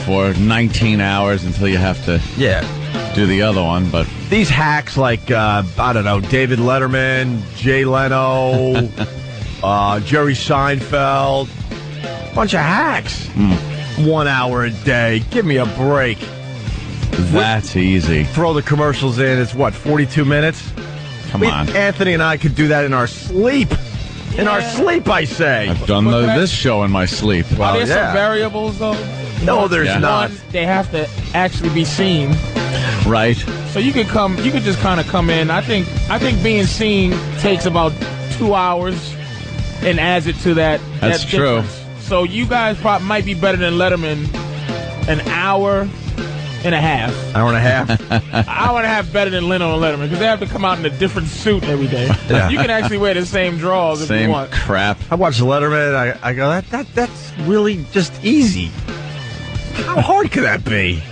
for 19 hours until you have to do the other one. But these hacks like, I don't know, David Letterman, Jay Leno, Jerry Seinfeld, bunch of hacks. 1 hour a day. Give me a break. That's easy. Throw the commercials in. It's what, 42 minutes? Come on. Anthony and I could do that in our sleep. In our sleep, I say. I've done this show in my sleep. Are there some variables, though? No, there's not. One, they have to actually be seen. Right. So you could just kind of come in. I think being seen takes about 2 hours and adds it to that. That's true. So you guys might be better than Letterman an hour and a half. Hour and a half? Hour and a half better than Leno and Letterman because they have to come out in a different suit every day. Yeah. You can actually wear the same drawers if you want. Same crap. I watch Letterman. I go, that's really just easy. How hard could that be?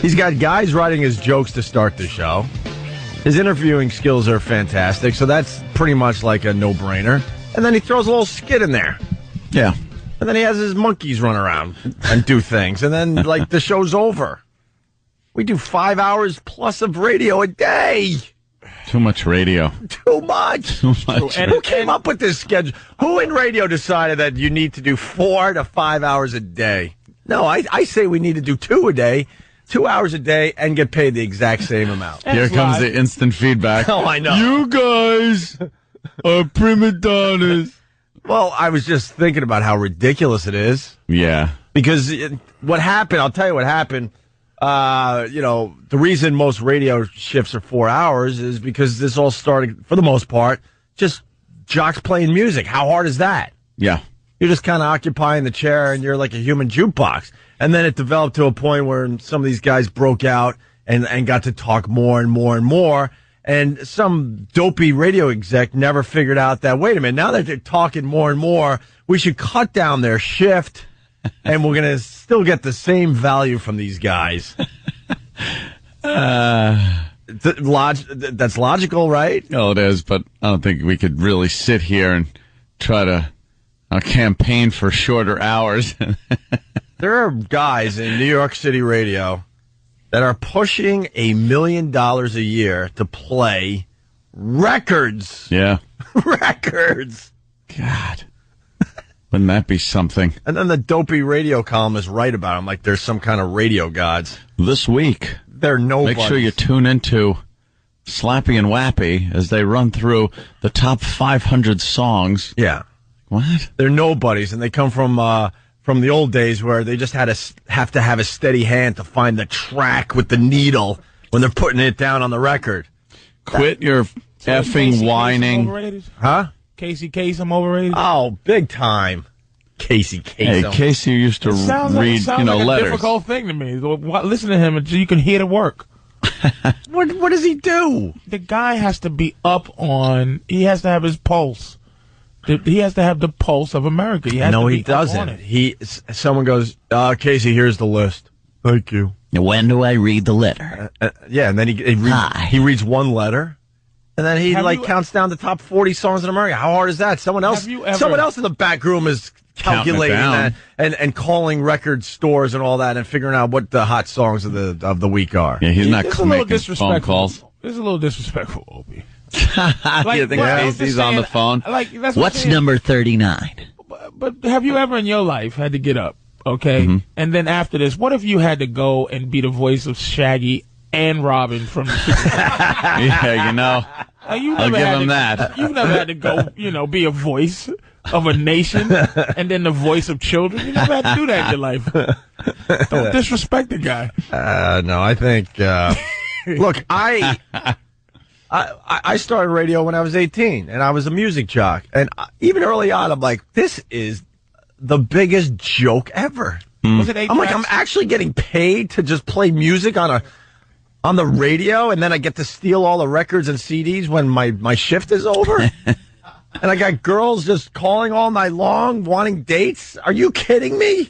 He's got guys writing his jokes to start the show. His interviewing skills are fantastic, so that's pretty much like a no-brainer. And then he throws a little skit in there. Yeah. And then he has his monkeys run around and do things. And then, like, the show's over. We do 5 hours plus of radio a day. Too much radio. Too much. Who came up with this schedule? Who in radio decided that you need to do 4 to 5 hours a day? No, I say we need to do 2 a day, 2 hours a day, and get paid the exact same amount. Here comes the instant feedback. Oh, I know. You guys are prima donnas. Well, I was just thinking about how ridiculous it is. Yeah. Because what happened, I'll tell you what happened. The reason most radio shifts are 4 hours is because this all started, for the most part, just jocks playing music. How hard is that? Yeah. You're just kind of occupying the chair and you're like a human jukebox. And then it developed to a point where some of these guys broke out and got to talk more and more and more. And some dopey radio exec never figured out that, wait a minute, now that they're talking more and more, we should cut down their shift, and we're going to still get the same value from these guys. That's logical, right? No, it is, but I don't think we could really sit here and try to campaign for shorter hours. There are guys in New York City radio that are pushing $1 million a year to play records. Yeah. Records. God. Wouldn't that be something? And then the dopey radio columnists write about them like there's some kind of radio gods. This week, they're nobody. Make sure you tune into Slappy and Wappy as they run through the top 500 songs. Yeah. What? They're nobodies, and they come from the old days where they just have to have a steady hand to find the track with the needle when they're putting it down on the record. Quit your effing whining. Huh? Casey Kasem overrated? Oh, big time. Casey Kasem. Hey, Casey used to read, like letters. A difficult thing to me. Listen to him until you can hear the work. What does he do? The guy has to be up on. He has to have his pulse. He has to have the pulse of America. He doesn't. Someone goes, Casey, here's the list. Thank you. When do I read the letter? Yeah, and then he reads one letter, and then he counts down the top 40 songs in America. How hard is that? Someone else in the back room is calculating that and calling record stores and all that and figuring out what the hot songs of the week are. Yeah, he's not making phone calls. This is a little disrespectful, Opie. You think Casey's on the phone? What's number 39? But have you ever in your life had to get up, okay? Mm-hmm. And then after this, what if you had to go and be the voice of Shaggy and Robin from the Super Bowl? Yeah, I'll give him that. You've never had to go, be a voice of a nation and then the voice of children. You never had to do that in your life. Don't disrespect the guy. No, I think... look, I started radio when I was 18, and I was a music jock. And even early on, I'm like, this is the biggest joke ever. Was it 8 I'm like, I'm actually getting paid to just play music on the radio, and then I get to steal all the records and CDs when my shift is over? And I got girls just calling all night long, wanting dates? Are you kidding me?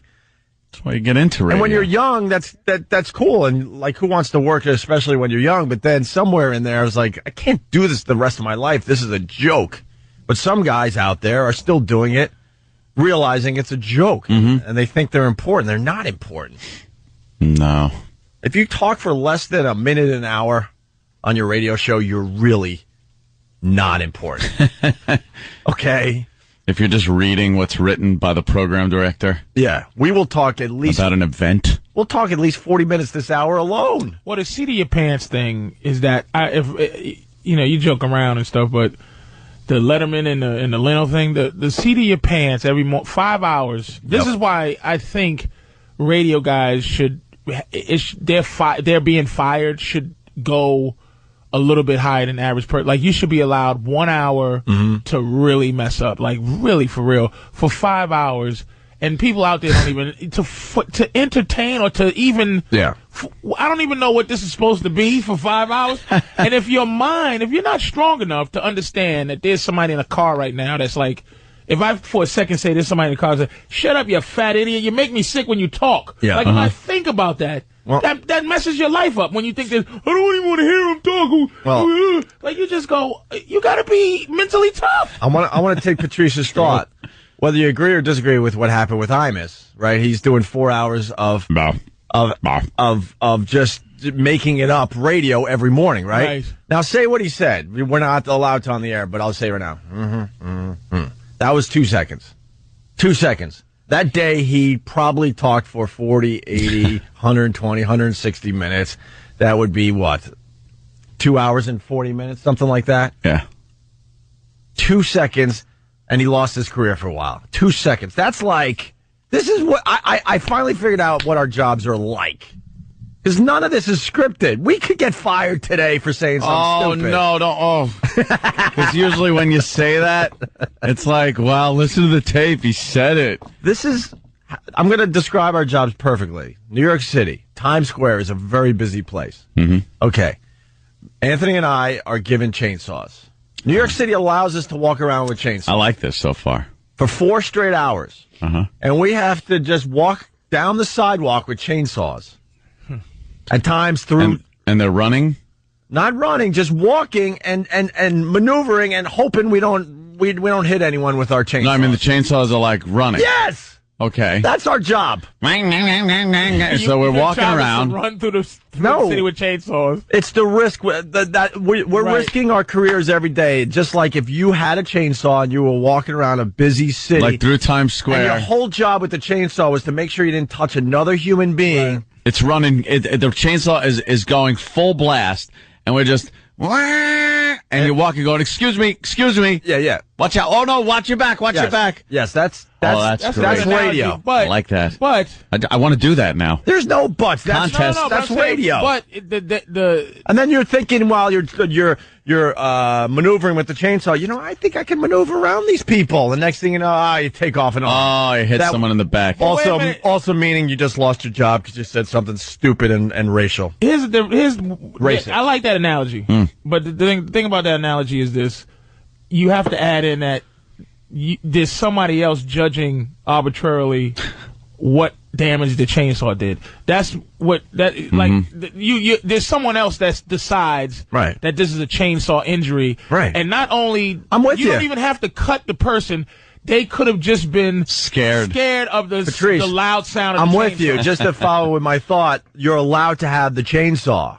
That's why you get into radio. And when you're young, that's cool. And like, who wants to work, especially when you're young? But then somewhere in there, I was like, I can't do this the rest of my life. This is a joke. But some guys out there are still doing it, realizing it's a joke, and they think they're important. They're not important. No. If you talk for less than a minute an hour on your radio show, you're really not important. Okay? If you're just reading what's written by the program director. Yeah. We will talk at least... About an event. We'll talk at least 40 minutes this hour alone. Well, the seat of your pants thing is that, you joke around and stuff, but the Letterman and the Leno thing, the seat of your pants every 5 hours. This is why I think radio guys they're being fired should go a little bit higher than average per. Like, you should be allowed 1 hour to really mess up, like really for real, for 5 hours. And people out there don't even to entertain or to even. Yeah. I don't even know what this is supposed to be for 5 hours. And if you're not strong enough to understand that there's somebody in a car right now that's like, if I for a second say there's somebody in the car say, "Shut up, you fat idiot! You make me sick when you talk." Yeah. Like if I think about that, that messes your life up. When you think that I don't even want to hear him talk. Well, like you just go, you got to be mentally tough. I want to take Patrice's thought. Whether you agree or disagree with what happened with Imus, right? He's doing 4 hours of just making it up radio every morning, right? Now say what he said. We're not allowed to on the air, but I'll say it right now. That was 2 seconds. 2 seconds. That day he probably talked for 40, 80, 120, 160 minutes. That would be what? 2 hours and 40 minutes, something like that? Yeah. 2 seconds. And he lost his career for a while. 2 seconds. That's like, this is what, I finally figured out what our jobs are like. Because none of this is scripted. We could get fired today for saying something stupid. Oh, no, don't. Because usually when you say that, it's like, wow, listen to the tape. He said it. I'm going to describe our jobs perfectly. New York City, Times Square is a very busy place. Mm-hmm. Okay. Anthony and I are given chainsaws. New York City allows us to walk around with chainsaws. I like this so far. For 4 straight hours. Uh-huh. And we have to just walk down the sidewalk with chainsaws. At times through... And they're running? Not running, just walking and maneuvering and hoping we don't hit anyone with our chainsaws. No, I mean the chainsaws are like running. Yes! Okay. That's our job. So we're walking around. Run through the city with chainsaws. It's the risk that we're risking our careers every day. Just like if you had a chainsaw and you were walking around a busy city, like through Times Square, and your whole job with the chainsaw was to make sure you didn't touch another human being. Right. It's running. The chainsaw is going full blast, and we're just. And you're walking, going, excuse me. Yeah. Watch out! Oh no! Watch your back! Watch your back! Yes, that's radio. But, I like that. But I want to do that now. There's no buts. That's contest. That's radio. But and then you're thinking while you're maneuvering with the chainsaw. I think I can maneuver around these people. The next thing you know, you take off and on. Oh, you hit someone in the back. Also meaning you just lost your job because you said something stupid and racial. Here's racist. I like that analogy. But the thing about that analogy is this: you have to add in that there's somebody else judging arbitrarily what damage the chainsaw did. That's what there's someone else that decides that this is a chainsaw injury. Right. And not only you don't even have to cut the person. They could have just been scared of Patrice, the loud sound of I'm the with chainsaw. you. Just to follow with my thought, you're allowed to have the chainsaw.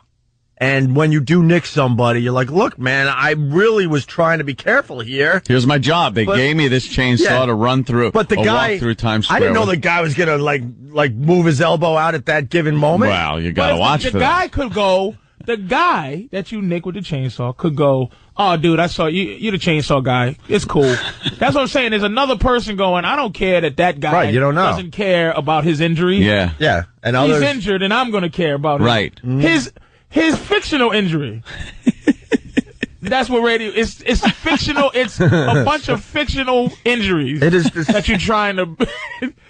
And when you do nick somebody, you're like, look, man, I really was trying to be careful here. Here's my job. They gave me this chainsaw to run through. But the guy, walk through Times Square. I didn't know the guy was gonna like move his elbow out at that given moment. Well, you gotta watch for that. The guy that you nick with the chainsaw could go, oh, dude, I saw you. You're the chainsaw guy. It's cool. That's what I'm saying. There's another person going, I don't care that guy you don't know. doesn't care about his injury. Yeah. And he's injured, and I'm going to care about him. Right. His fictional injury. That's what radio is. It's fictional. It's a bunch of fictional injuries. It is that you're trying to.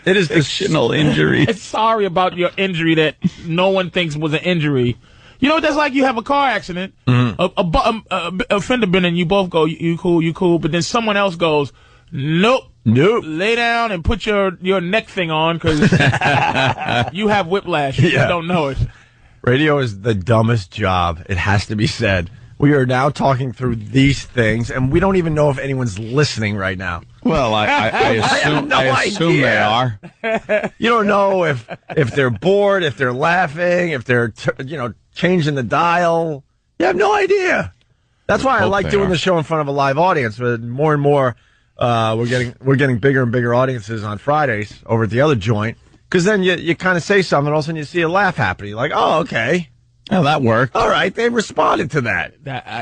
It is fictional injury. It's sorry about your injury that no one thinks was an injury. You know what that's like? You have a car accident, a fender bender, and you both go, you cool, but then someone else goes, nope. Lay down and put your neck thing on because you have whiplash. You just don't know it. Radio is the dumbest job. It has to be said. We are now talking through these things, and we don't even know if anyone's listening right now. Well, I assume they are. You don't know if they're bored, if they're laughing, if they're changing the dial. You have no idea. That's why I like doing the show in front of a live audience. But more and more, we're getting bigger and bigger audiences on Fridays over at the other joint. Because then you kind of say something, and all of a sudden you see a laugh happening. You're like, oh, okay. Oh, that worked. All right, they responded to that.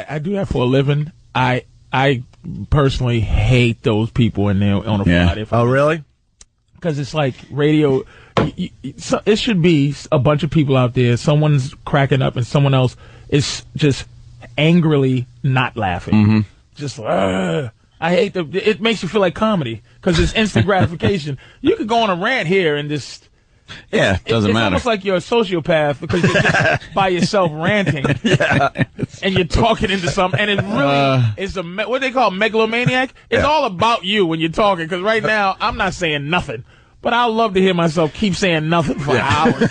I do that for a living. I personally hate those people in there on a Friday. Oh, really? Because it's like radio. It should be a bunch of people out there. Someone's cracking up, and someone else is just angrily not laughing. Mm-hmm. Just, I hate it makes you feel like comedy because it's instant gratification. You could go on a rant here and just. Yeah, doesn't matter. It's almost like you're a sociopath because you're just by yourself ranting. And you're talking into something. And it really is what they call megalomaniac. It's all about you when you're talking because right now I'm not saying nothing. But I love to hear myself keep saying nothing for hours.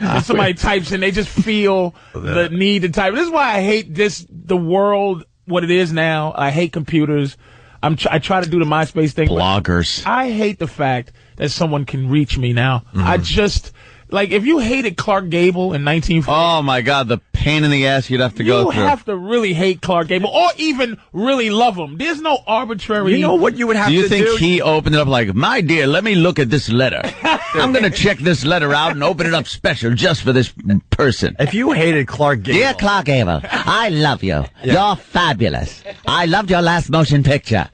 And somebody types in, they just feel the need to type. This is why I hate the world, what it is now. I hate computers. I try to do the MySpace thing. Bloggers. I hate the fact that someone can reach me now. Mm-hmm. I just, like, if you hated Clark Gable in 1940. Oh, my God, the pain in the ass you'd have to go through. You have to really hate Clark Gable or even really love him. There's no arbitrary. You know what you would have to do? Do you think he opened it up like, my dear, let me look at this letter. I'm going to check this letter out and open it up special just for this person. If you hated Clark Gable. Dear Clark Gable, I love you. Yeah. You're fabulous. I loved your last motion picture.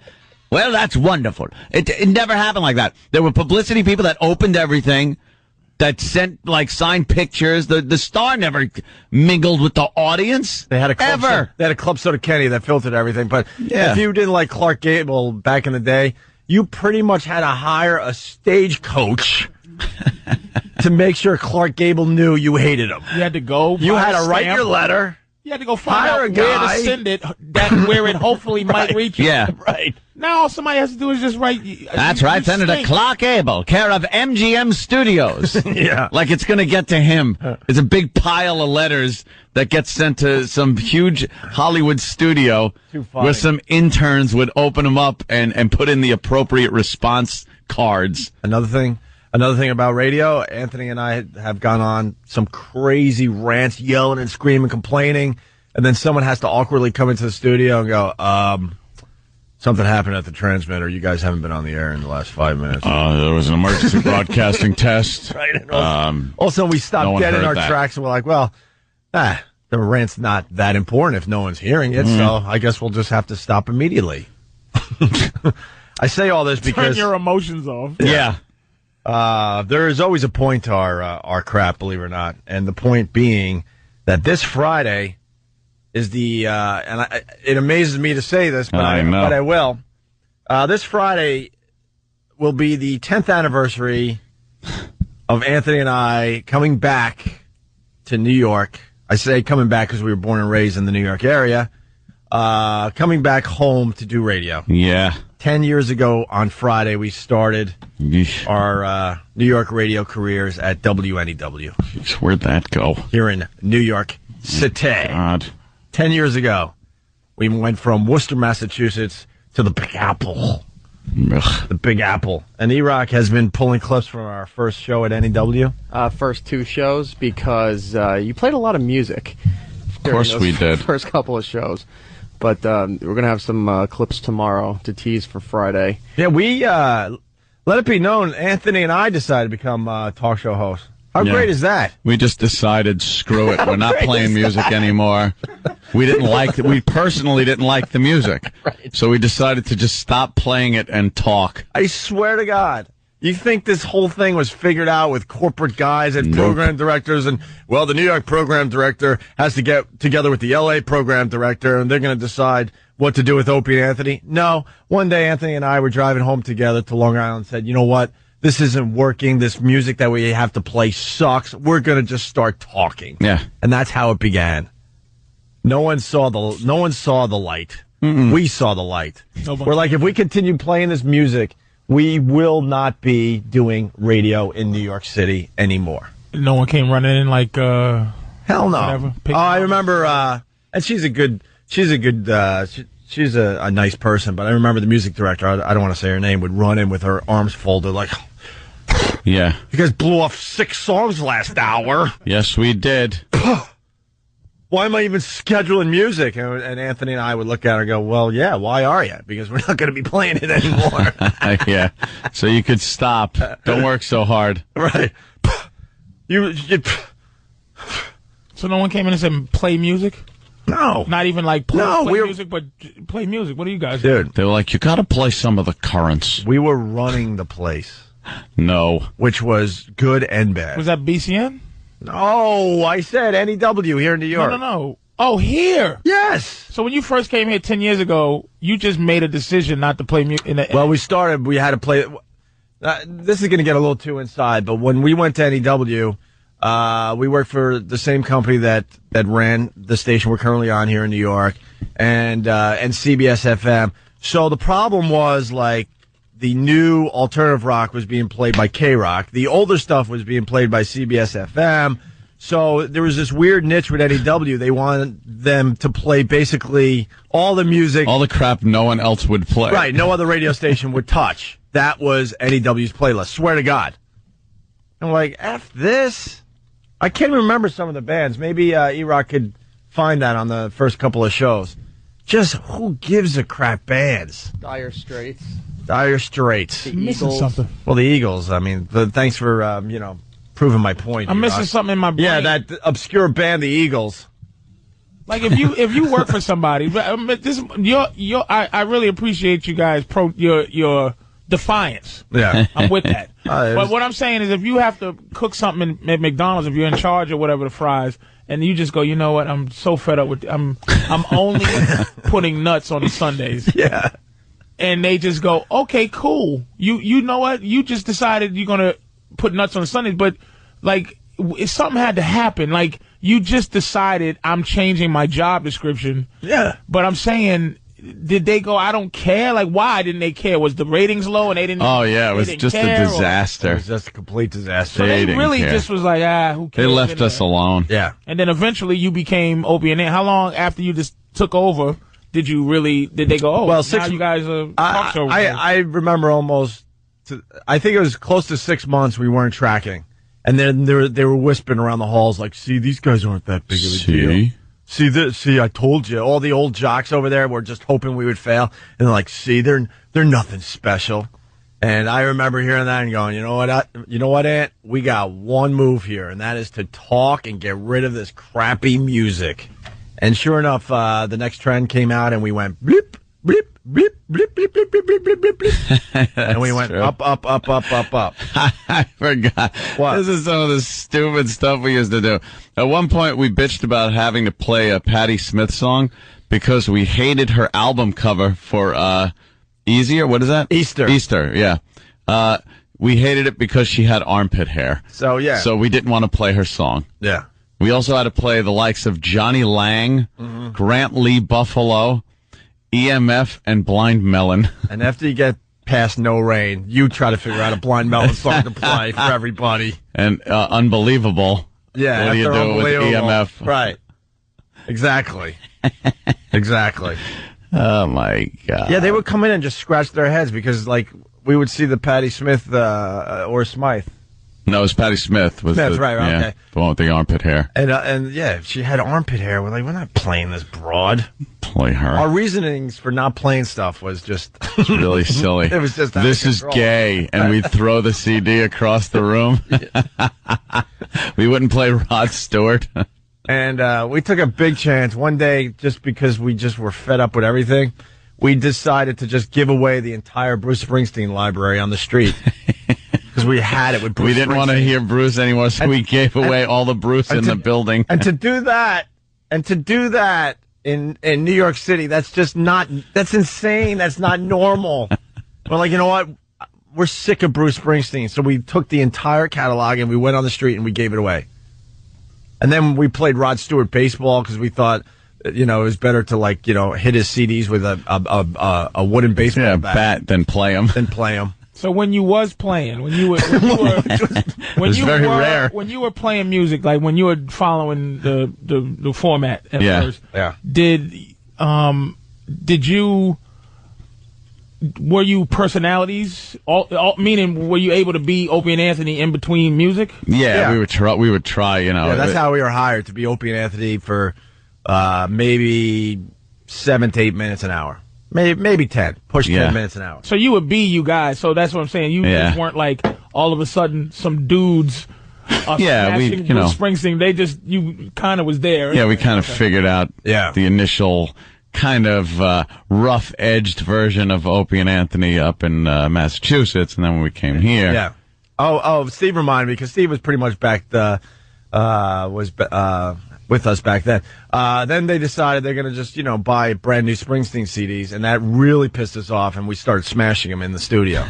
Well, that's wonderful. It never happened like that. There were publicity people that opened everything, that sent, like, signed pictures. The star never mingled with the audience. They had a Club Soda Kenny that filtered everything. But if you didn't like Clark Gable back in the day, you pretty much had to hire a stagecoach to make sure Clark Gable knew you hated him. You had to go. You had to write your letter. You had to go find out where to send it, where it hopefully might reach you. Yeah. Right. Now all somebody has to do is just write. That's right. Send it to Clark Gable, care of MGM Studios. Yeah. Like it's going to get to him. It's a big pile of letters that gets sent to some huge Hollywood studio where some interns would open them up and put in the appropriate response cards. Another thing about radio, Anthony and I have gone on some crazy rants, yelling and screaming, complaining, and then someone has to awkwardly come into the studio and go, something happened at the transmitter. You guys haven't been on the air in the last 5 minutes. There was an emergency broadcasting test. Right. And also, we stopped dead in our tracks, and we're like, well, the rant's not that important if no one's hearing it, so I guess we'll just have to stop immediately. I say all this because... Turn your emotions off. Yeah. There is always a point to our crap, believe it or not, and the point being that this Friday is the it amazes me to say this, but I will. This Friday will be the 10th anniversary of Anthony and I coming back to New York. I say coming back because we were born and raised in the New York area. Coming back home to do radio. Yeah. 10 years ago on Friday, we started our New York radio careers at WNEW. Jeez, where'd that go? Here in New York City. God. 10 years ago, we went from Worcester, Massachusetts to the Big Apple. Ugh. The Big Apple. And E-Rock has been pulling clips from our first show at NEW. First two shows because you played a lot of music. Of course we did. First couple of shows. But we're going to have some clips tomorrow to tease for Friday. Yeah, we let it be known, Anthony and I decided to become talk show hosts. How great is that? We just decided, screw it. We're not playing music anymore. We personally didn't like the music. Right. So we decided to just stop playing it and talk. I swear to God. You think this whole thing was figured out with corporate guys and program directors and, well, the New York program director has to get together with the L.A. program director and they're going to decide what to do with Opie and Anthony? No. One day, Anthony and I were driving home together to Long Island and said, you know what? This isn't working. This music that we have to play sucks. We're going to just start talking. Yeah. And that's how it began. No one saw the light. Mm-mm. We saw the light. Nobody. We're like, if we continue playing this music, we will not be doing radio in New York City anymore. No one came running in like hell no. Whatever. Oh, I remember And she's a nice person. But I remember the music director, I don't want to say her name, would run in with her arms folded like, Yeah. you guys blew off 6 songs last hour. Yes, we did. Why am I even scheduling music? And Anthony and I would look at her and go, well, yeah, why are you? Because we're not going to be playing it anymore. Yeah. So you could stop. Don't work so hard. Right. So no one came in and said, play music? No. Not even like play we're- music, but play music. What do you guys do? Dude, They were like, you got to play some of the currents. we were running the place, No. which was good and bad. Was that BCN? No, I said NEW here in New York. No. Oh, here. Yes. So when you first came here 10 years ago, you just made a decision not to play music. Well, we had to play. This is going to get a little too inside, but when we went to NEW, we worked for the same company that ran the station we're currently on here in New York, and CBS FM. So the problem was, like, the new alternative rock was being played by K-Rock. The older stuff was being played by CBS FM. So there was this weird niche with NEW. They wanted them to play basically all the music. All the crap no one else would play. Right, no other radio station would touch. That was NEW's playlist. Swear to God. I'm like, F this. I can't even remember some of the bands. Maybe E-Rock could find that on the first couple of shows. Just who gives a crap bands? Dire Straits. Dire Straits. The missing Eagles. something. Well, the Eagles. I mean, thanks for proving my point. I'm missing E-Rock. something in my brain. Yeah, that obscure band, the Eagles. Like if you work for somebody, I really appreciate you guys your defiance. Yeah. I'm with that. But But what I'm saying is, if you have to cook something at McDonald's, if you're in charge or whatever the fries, and you just go, you know what? I'm so fed up with. I'm only putting nuts on the Sundays. Yeah. And they just go, okay, cool. You know what? You just decided you're gonna put nuts on Sundays, but like if something had to happen. Like you just decided I'm changing my job description. Yeah. But I'm saying, did they go, I don't care? Like, why didn't they care? Was the ratings low and they didn't? Oh, yeah. It was they didn't just a care, or- It disaster. was just a complete disaster. So they didn't really care. just was like, who cares? They left us alone. Yeah. And then eventually you became Opie and Anthony. How long after you just took over did they go, oh, Well, now you guys are talk show hosts? I remember I think it was close to 6 months we weren't tracking. And then they were whispering around the halls like, see, these guys aren't that big of a deal. See, I told you. All the old jocks over there were just hoping we would fail. And they're like, see, they're nothing special. And I remember hearing that and going, you know what, Ant? We got one move here, and that is to talk and get rid of this crappy music. And sure enough, the next trend came out, and we went bleep, bleep, bleep, bleep, bleep, bleep, bleep, bleep, bleep, bleep. And we went true. up. I forgot. What? This is some of the stupid stuff we used to do. At one point, we bitched about having to play a Patti Smith song because we hated her album cover for Easier. What is that? Easter, yeah. We hated it because she had armpit hair. So, yeah. So we didn't want to play her song. Yeah. We also had to play the likes of Johnny Lang, Grant Lee Buffalo, EMF, and Blind Melon. And after you get past No Rain, you try to figure out a Blind Melon song to play for everybody. And Unbelievable. Yeah. What do you after do with Unbelievable. EMF? Right. Exactly. Exactly. Oh, my God. Yeah, they would come in and just scratch their heads because, like, we would see the Patti Smith or Smythe. No, it was Patti Smith. Smith, right, okay. The one with the armpit hair. And yeah, if she had armpit hair, we're like, we're not playing this broad. Play her. Our reasonings for not playing stuff was just It's really silly. It was just out of this is control. gay, and we'd throw the CD across the room. We wouldn't play Rod Stewart. And we took a big chance one day just because we just were fed up with everything. We decided to just give away the entire Bruce Springsteen library on the street. Because we had it with Bruce We didn't want to Springsteen. hear Bruce anymore, so we gave away all the Bruce in the building. And to do that in New York City, that's insane. That's not normal. We're like, you know what? We're sick of Bruce Springsteen. So we took the entire catalog and we went on the street and we gave it away. And then we played Rod Stewart baseball because we thought, it was better to hit his CDs with a wooden baseball bat than play them. Then play them. So when you was playing, when you were rare. When you were playing music, like when you were following the format at first, were you personalities? Meaning, were you able to be Opie and Anthony in between music? Yeah, we would try. You know, that's how we were hired, to be Opie and Anthony for maybe 7 to 8 minutes an hour. Maybe 10. Push 10 minutes an hour. So you would be you guys. So that's what I'm saying. You just weren't like all of a sudden some dudes smashing Bruce Springsteen. You kind of was there. Yeah, we kind of figured out the initial kind of rough-edged version of Opie and Anthony up in Massachusetts, and then when we came here. Yeah. Oh, Steve reminded me, because Steve was pretty much with us back then. Then they decided they're going to just, buy brand new Springsteen CDs, and that really pissed us off, and we started smashing them in the studio.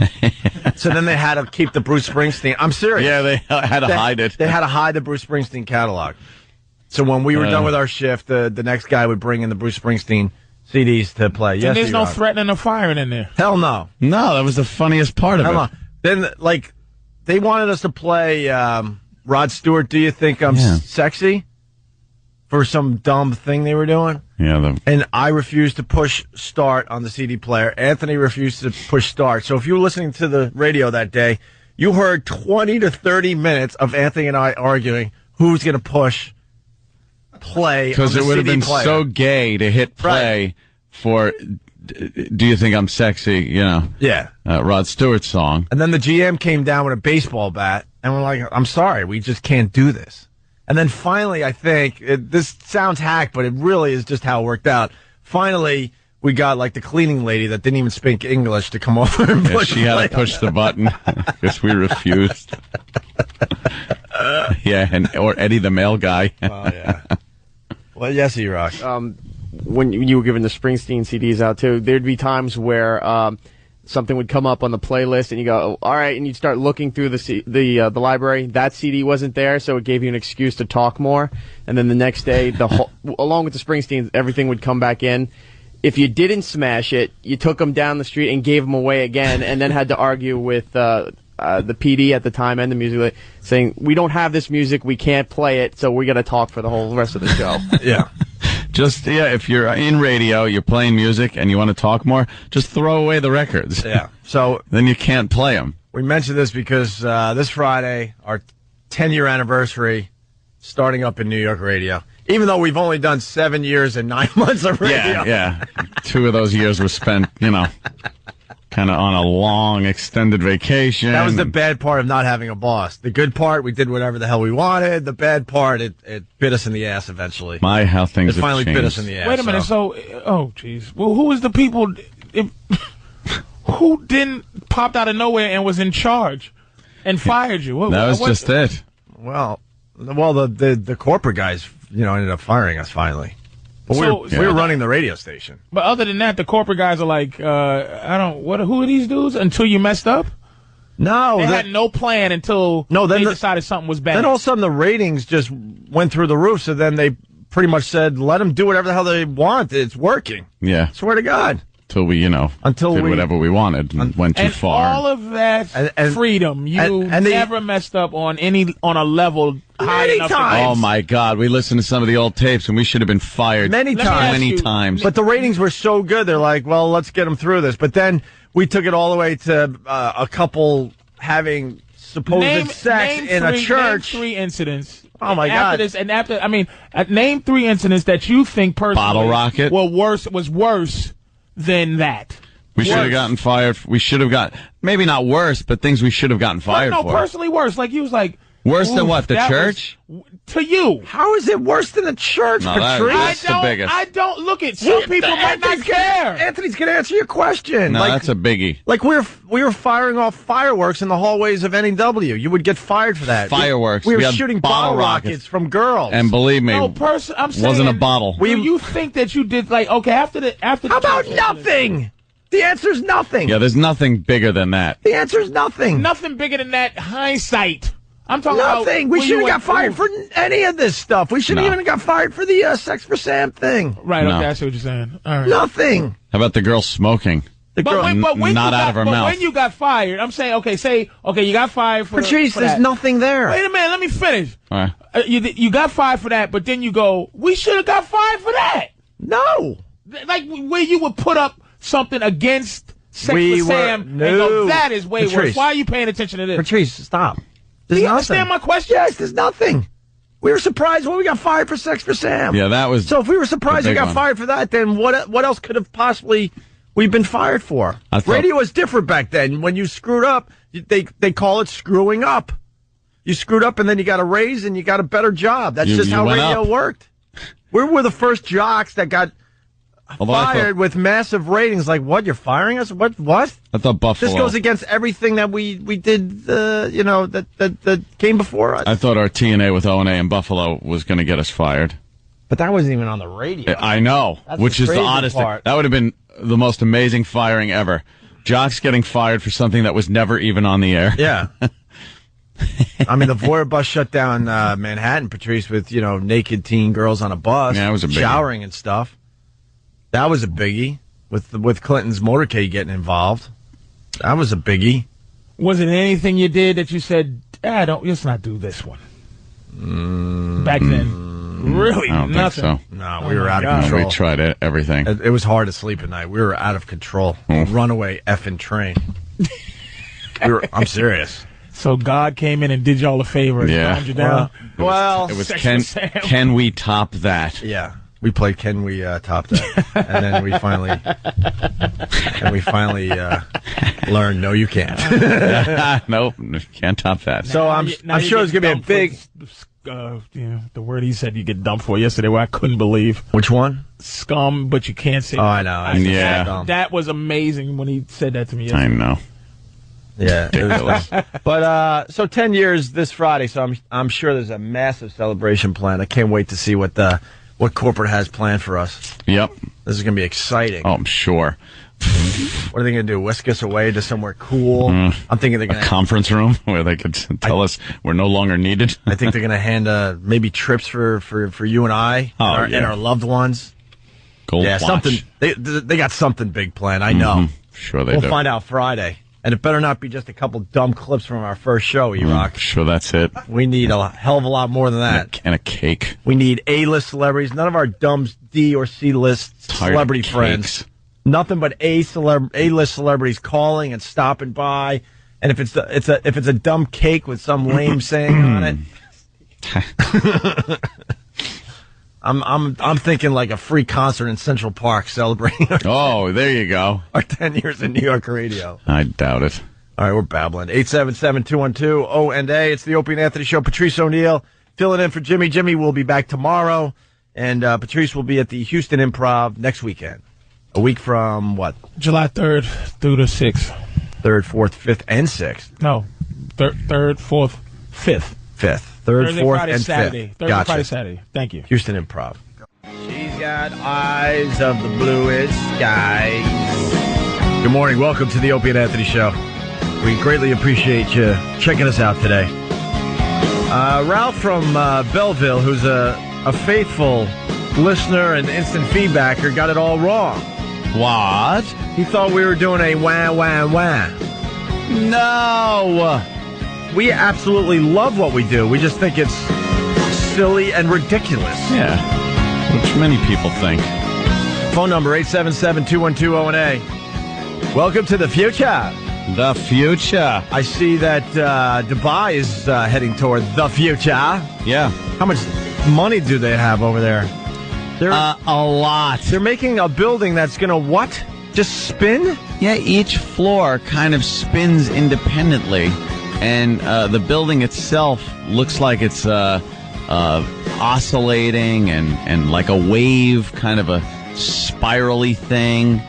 So then they had to keep the Bruce Springsteen. I'm serious. Yeah, they had to hide it. They had to hide the Bruce Springsteen catalog. So when we were done with our shift, the next guy would bring in the Bruce Springsteen CDs to play. And there's no threatening or firing in there. Hell no. No, that was the funniest part of it. No. Then, they wanted us to play Rod Stewart, Do You Think I'm Sexy? For some dumb thing they were doing. Yeah. And I refused to push start on the CD player. Anthony refused to push start. So if you were listening to the radio that day, you heard 20 to 30 minutes of Anthony and I arguing who's going to push play. Because it would have been so gay to hit play for Do You Think I'm Sexy? Rod Stewart song. And then the GM came down with a baseball bat, and we're like, I'm sorry, we just can't do this. And then finally, I think, this sounds hack, but it really is just how it worked out. Finally, we got the cleaning lady that didn't even speak English to come over and push. She had to push the button because we refused. Or Eddie the mail guy. Oh, yeah. Well, yes, E-Rock. When you were giving the Springsteen CDs out, too, there'd be times where something would come up on the playlist, and you go, all right, and you'd start looking through the library. That CD wasn't there, so it gave you an excuse to talk more. And then the next day, along with the Springsteen, everything would come back in. If you didn't smash it, you took them down the street and gave them away again, and then had to argue with the PD at the time and the music, saying, we don't have this music, we can't play it, so we got to talk for the whole rest of the show. Yeah. If you're in radio, you're playing music, and you want to talk more, just throw away the records. Yeah. So then you can't play them. We mentioned this because this Friday, our 10-year anniversary, starting up in New York radio. Even though we've only done 7 years and 9 months of radio. Yeah. 2 of those years were spent, kind of on a long, extended vacation. That was the bad part of not having a boss. The good part, we did whatever the hell we wanted. The bad part, it bit us in the ass eventually. How things it finally changed. Bit us in the ass. Wait a minute. Jeez. Well, who was the people who didn't popped out of nowhere and was in charge and fired you? That was just it. Well, the corporate guys, ended up firing us finally. But we were running the radio station. But other than that, the corporate guys are like, who are these dudes? Until you messed up? No. They had no plan until they decided something was bad. Then all of a sudden the ratings just went through the roof, so then they pretty much said, let them do whatever the hell they want. It's working. Yeah. Swear to God. Until we, did whatever we wanted and went too far. And all of that freedom, you never messed up on a level high enough. Oh, my God. We listened to some of the old tapes, and we should have been fired many times. But the ratings were so good, they're like, well, let's get them through this. But then we took it all the way to a couple having supposed sex in a church. Name 3 incidents. Oh, my God. Name 3 incidents that you think personally Bottle rocket was worse than that. We should have gotten fired. We should have got, maybe not worse, but things we should have gotten fired for. No, personally worse. Like, you was like... Worse than what, the church? To you. How is it worse than the church, Patrice? That's the biggest. I don't look at some people might not care. Anthony's going to answer your question. No, that's a biggie. We were firing off fireworks in the hallways of NEW. You would get fired for that. Fireworks. We were shooting bottle rockets from girls. And believe me, I'm saying, wasn't a bottle. Do you think that you did after How about nothing? The answer's nothing. Yeah, there's nothing bigger than that. The answer's nothing. Nothing bigger than that. Hindsight. I'm talking nothing. About we shouldn't have got fired for any of this stuff. We shouldn't even have got fired for the Sex for Sam thing. Right, okay, I see what you're saying. All right. Nothing. How about the girl smoking? The girl, But when not you out got, of her but mouth. when you got fired, I'm saying, you got fired for Patrice, for there's that. nothing there. Wait a minute, let me finish. All right. You got fired for that, but then you go, we should have got fired for that. No. Like where you would put up something against Sex We with were- Sam and no. go, that is way Patrice. worse. Why are you paying attention to this? Patrice, stop. There's Do you nothing. understand my question? Yes, there's nothing. We were surprised when we got fired for Sex for Sam. Yeah, that was. So if we were surprised the we big got one. fired for that, then what else could have possibly we've been fired for? I thought- Radio was different back then. When you screwed up, they call it screwing up. You screwed up and then you got a raise and you got a better job. That's just You how went radio up. worked. We were the first jocks that got Although I fired with massive ratings. Like, what? You're firing us? What? I thought Buffalo. This goes against everything that we did, that came before us. I thought our TNA with O&A in Buffalo was going to get us fired. But that wasn't even on the radio. I know, That's which the is the crazy oddest thing. part. That would have been the most amazing firing ever. Jocks getting fired for something that was never even on the air. Yeah. I mean, the Voyer bus shut down Manhattan, Patrice, with, naked teen girls on a bus. Yeah, it was a biggie. Showering and stuff. That was a biggie. With Clinton's motorcade getting involved. That was a biggie. Was it anything you did that you said, let's not do this one? Back then. Really? I don't nothing. think so. No, we were my out God. of control. We tried everything. It was hard to sleep at night. We were out of control. Runaway effing train. I'm serious. So God came in and did y'all a favor and Yeah. calmed you down. Well, It was Sex can with Sam. can we top that? yeah. We played Can We Top That? And then we finally learned, no, you can't. Nope, can't top that. So I'm Now you sure get it's going to be a dumped big... for, the word he said you get dumped for yesterday, where I couldn't believe. Which one? Scum, but you can't say. Oh, I know. Yeah. That was amazing when he said that to me I yesterday. know. Yeah. It was, but so 10 years this Friday, so I'm sure there's a massive celebration planned. I can't wait to see what corporate has planned for us. Yep. This is going to be exciting. Oh, I'm sure. What are they going to do? Whisk us away to somewhere cool? I'm thinking they're going A to. conference room where they could tell us we're no longer needed. I think they're going to hand maybe trips for you and I and our loved ones. Gold watch. Something. They got something big planned. I know. Sure they We'll do. find out Friday. And it better not be just a couple dumb clips from our first show, E-Rock. Sure that's it. We need a hell of a lot more than that. And a cake. We need A-list celebrities. None of our dumb D or C-list Tired of celebrity cakes. friends. Nothing but A-list celebrities calling and stopping by. And if it's a dumb cake with some lame saying on it, I'm thinking like a free concert in Central Park celebrating Oh, there you go. our 10 years in New York radio. I doubt it. All right, we're babbling. 877-212-O&A. It's the Opie and Anthony Show. Patrice O'Neal filling in for Jimmy. Jimmy will be back tomorrow, and Patrice will be at the Houston Improv next weekend. A week from what? July 3rd through the 6th. 3rd, 4th, 5th, and 6th. No, 3rd, 4th, 5th. 5th. 3rd, Thursday, 4th, Friday, and Saturday. 5th. Thursday, Gotcha. Friday, Saturday. Thank you. Houston Improv. She's got eyes of the bluest skies. Good morning. Welcome to the Opie and Anthony Show. We greatly appreciate you checking us out today. Ralph from Belleville, who's a faithful listener and instant feedbacker, got it all wrong. What? He thought we were doing a wah, wah, wah. No. We absolutely love what we do. We just think it's silly and ridiculous. Yeah. Which many people think. Phone number 877-212-O&A. Welcome to the future. The future. I see that Dubai is heading toward the future. Yeah. How much money do they have over there? A lot. They're making a building that's going to what? Just spin? Yeah, each floor kind of spins independently, and the building itself looks like it's oscillating and like a wave, kind of a spirally thing.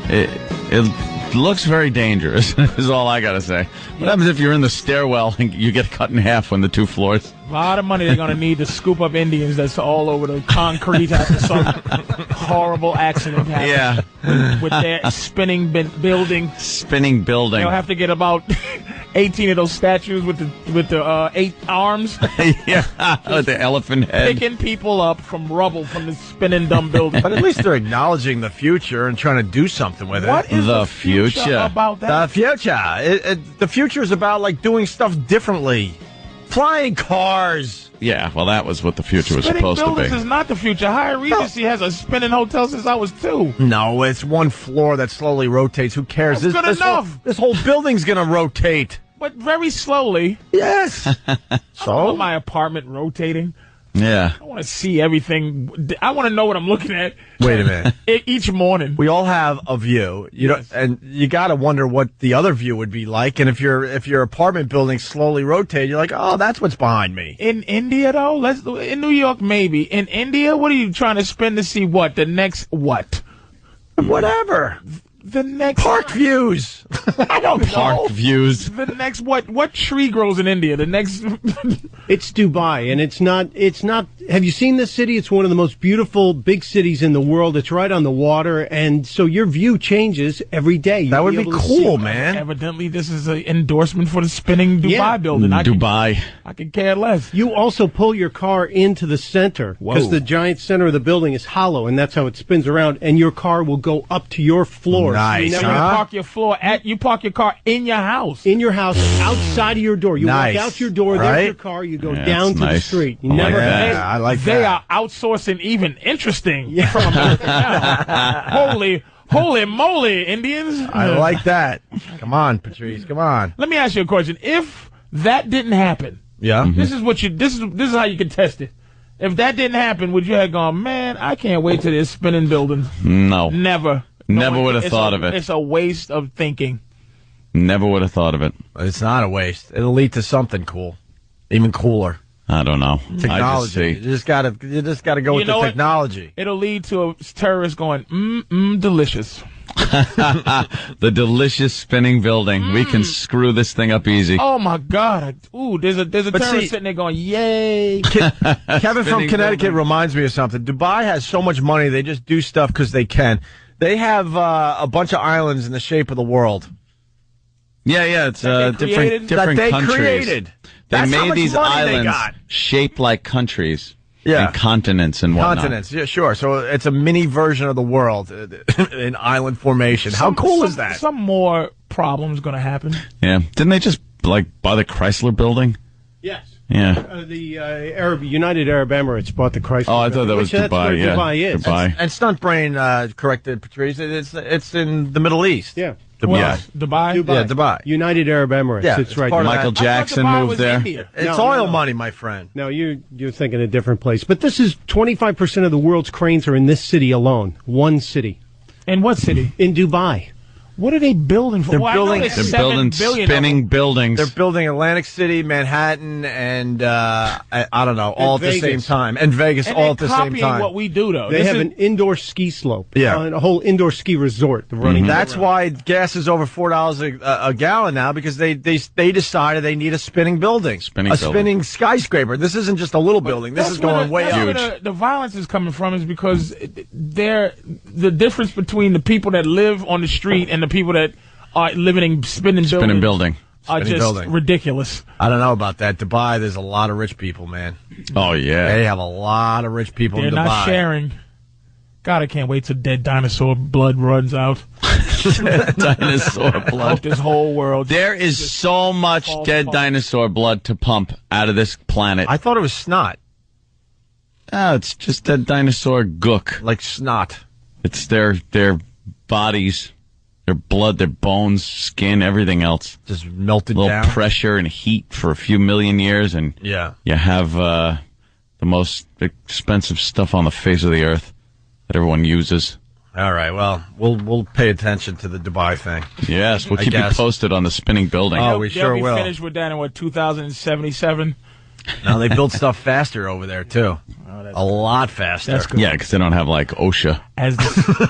It looks very dangerous, is all I got to say. What happens if you're in the stairwell and you get cut in half on the two floors? A lot of money they're going to need to scoop up Indians that's all over the concrete after some horrible accident happens. Yeah. With their spinning building. Spinning building. They'll have to get about 18 of those statues with the 8 arms. Yeah, with the elephant head. Picking people up from rubble from the spinning dumb building. But at least they're acknowledging the future and trying to do something with it. What is the future about that? The future. The future is about like doing stuff differently. Flying cars. Yeah, well, that was what the future was Spinning supposed to buildings be. is not the future. Hyatt Regency has a spinning hotel since I was 2. No, it's one floor that slowly rotates. Who cares? That's good enough. This whole building's going to rotate. But very slowly. Yes. I don't So? want my apartment rotating. Yeah. I want to see everything. I want to know what I'm looking at. Wait a minute. Each morning. We all have a view, and you got to wonder what the other view would be like. And if your apartment building slowly rotates, you're like, oh, that's what's behind me. In India, though, in New York, maybe. In India, what are you trying to spend to see what? The next what? Whatever. The next Park views. I don't know. Park views. The next what tree grows in India? The next It's Dubai, and it's not. Have you seen this city? It's one of the most beautiful big cities in the world. It's right on the water, and so your view changes every day. That would be cool, man. Evidently, this is an endorsement for the spinning Dubai building. Dubai. I could care less. You also pull your car into the center because Whoa. the giant center of the building is hollow, and that's how it spins around. And your car will go up to your floor. Nice. So you never park your car in your house. In your house, outside of your door. You Nice. walk out your door, Right? there's your car, you go Yeah, down that's to the nice. street. You I like never that. Yeah, I like They that. are outsourcing even interesting from America now. Holy moly, Indians. I like that. Come on, Patrice. Come on. Let me ask you a question. If that didn't happen, Yeah. this is how you can test it. If that didn't happen, would you have gone, man, I can't wait till this spinning building? No. Never. Never would have thought of it. It's a waste of thinking. Never would have thought of it. It's not a waste. It'll lead to something cool, even cooler. I don't know. Technology. I just see. You just gotta go with know the what? technology. It'll lead to a terrorist going, delicious. The delicious spinning building. We can screw this thing up easy. Oh my God! There's a terrorist sitting there going, yay! Kevin from Spinning Connecticut building. reminds me of something. Dubai has so much money; they just do stuff because they can. They have a bunch of islands in the shape of the world. Yeah, it's That they created? different that they countries. created. They That's how made much these money they islands got. shaped like countries. Yeah. And continents and whatnot. Continents, yeah, sure. So it's a mini version of the world in island formation. How cool is that? Some more problems going to happen. Yeah. Didn't they just buy the Chrysler building? Yes. Yeah. The United Arab Emirates bought the Chrysler. Oh, I thought that was That's where Dubai. Yeah. Dubai is. Dubai. And Stunt Brain corrected Patrice. It's in the Middle East. Yeah. Well, Yeah. Dubai. Yeah, Dubai. United Arab Emirates. Yeah, it's it's right part there. of Michael that. Jackson I thought Dubai moved was there. India. It's No, oil no. money, my friend. No, you're thinking a different place. But this is 25% of the world's cranes are in this city alone. One city. In what city? In Dubai. What are they building for? They're Well, I know building- there's They're 7 building billion of spinning them. buildings. They're building Atlantic City, Manhattan, and I don't know, all at the Vegas. same time, and Vegas And all they're at the same copying time. what we do, though. They This have is- an indoor ski slope. Yeah. And a whole indoor ski resort running. That's why gas is over $4 a gallon now, because they decided they need a spinning building, Spinning a building. spinning skyscraper. This isn't just a little building. This is going way that's up. where the violence is coming from, is because the difference between the people that live on the street and the people that are living in spinning building. are Spinning just building. ridiculous. I don't know about that. Dubai, there's a lot of rich people, man. Oh, yeah. They have a lot of rich people They're in Dubai. not sharing. God, I can't wait till dead dinosaur blood runs out. Dinosaur Out blood. this whole world. There is so much falls dead apart. dinosaur blood to pump out of this planet. I thought it was snot, Oh, it's just dead dinosaur gook. like snot. It's their bodies, their blood, their bones, skin, everything else. Just melted A little down. pressure and heat for a few million years, and Yeah. you have the most expensive stuff on the face of the earth that everyone uses. All right. Well, we'll pay attention to the Dubai thing. Yes, we'll I keep you guess. posted on the spinning building. Oh, we They'll sure be will. finished with that in 2077. No, they build stuff faster over there, too. A lot faster. That's good. Yeah, because they don't have like OSHA.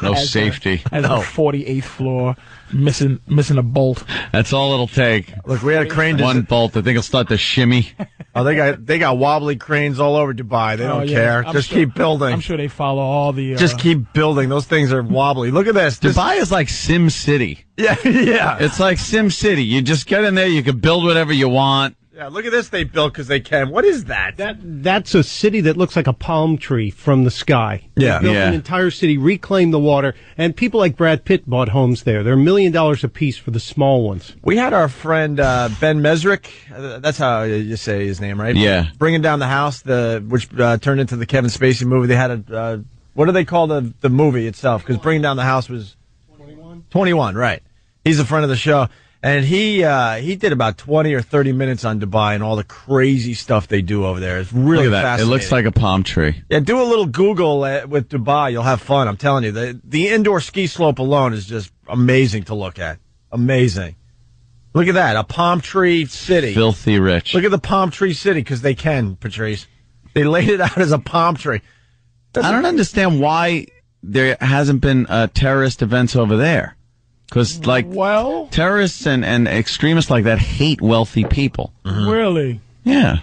No safety. As the 48th floor, missing a bolt. That's all it'll take. Look, we had a crane. One bolt. I think it'll start to shimmy. Oh, they got wobbly cranes all over Dubai. They don't care. Just keep building. I'm sure they follow all the. Just keep building. Those things are wobbly. Look at this. Dubai is like Sim City. Yeah. It's like Sim City. You just get in there. You can build whatever you want. Yeah, look at this they built because they can. What is that? That's a city that looks like a palm tree from the sky. Yeah. They built an entire city, reclaimed the water, and people like Brad Pitt bought homes there. They're $1 million a piece for the small ones. We had our friend Ben Mesrick. That's how you say his name, right? Yeah. Bringing Down the House, which turned into the Kevin Spacey movie. They had what do they call the movie itself? Because Bringing Down the House was 21, right? He's a friend of the show. And he did about 20 or 30 minutes on Dubai and all the crazy stuff they do over there. It's really Look at that. fascinating. It looks like a palm tree. Yeah, do a little Google with Dubai. You'll have fun. I'm telling you. The indoor ski slope alone is just amazing to look at. Amazing. Look at that. A palm tree city. Filthy rich. Look at the palm tree city because they can, Patrice. They laid it out as a palm tree. I don't understand why there hasn't been terrorist events over there. Because, terrorists and extremists like that hate wealthy people. Mm-hmm. Really? Yeah.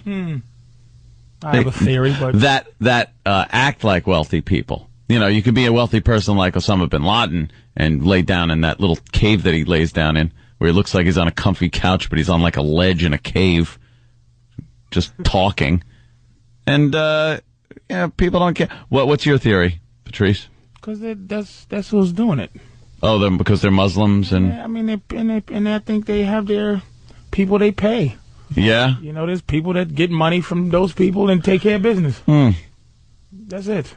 I have a theory, but that act like wealthy people. You know, you could be a wealthy person like Osama bin Laden and lay down in that little cave that he lays down in, where he looks like he's on a comfy couch, but he's on like a ledge in a cave, just talking. And people don't care. What's your theory, Patrice? Because that's who's doing it. Oh, because they're Muslims and. Yeah, I mean, and I think they have their people they pay. Yeah. You know, there's people that get money from those people and take care of business. That's it.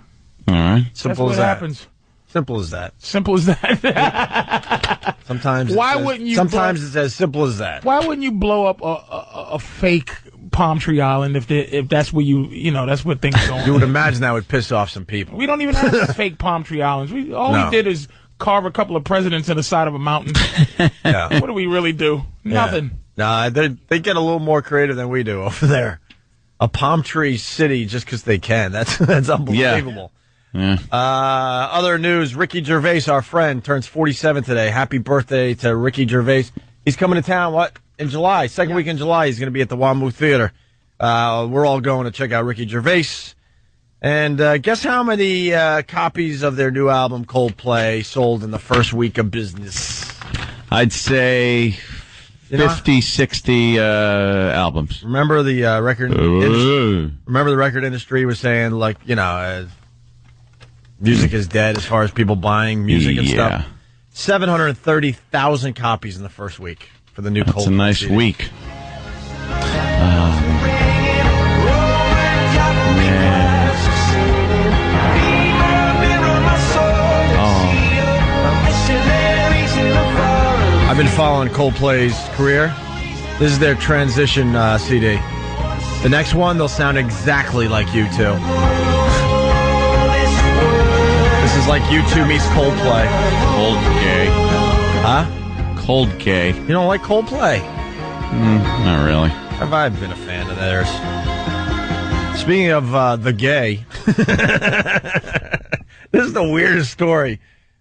All right. Simple That's as what that. happens. Simple as that. Simple as that. Sometimes. Sometimes it's as simple as that. Why wouldn't you blow up a fake palm tree island if that's where that's where things are going? You would imagine that would piss off some people. We don't even have fake palm tree islands. We did is carve a couple of presidents in the side of a mountain. Yeah. What do we really do? Nothing. Nah, they get a little more creative than we do over there. A palm tree city just because they can. That's unbelievable. Yeah. Other news, Ricky Gervais, our friend, turns 47 today. Happy birthday to Ricky Gervais. He's coming to town, in July? Second week in July, he's going to be at the Wamu Theater. We're all going to check out Ricky Gervais. And guess how many copies of their new album, Coldplay, sold in the first week of business? I'd say 50, 60 albums. Remember the record industry? Remember the record industry was saying, music is dead as far as people buying music and stuff? 730,000 copies in the first week for the new Coldplay. That's a nice CD. week. I've been following Coldplay's career. This is their transition CD. The next one, they'll sound exactly like U2. This is like U2 meets Coldplay. Cold gay. Huh? Cold gay. You don't like Coldplay? Not really. Have I been a fan of theirs? Speaking of the gay, this is the weirdest story.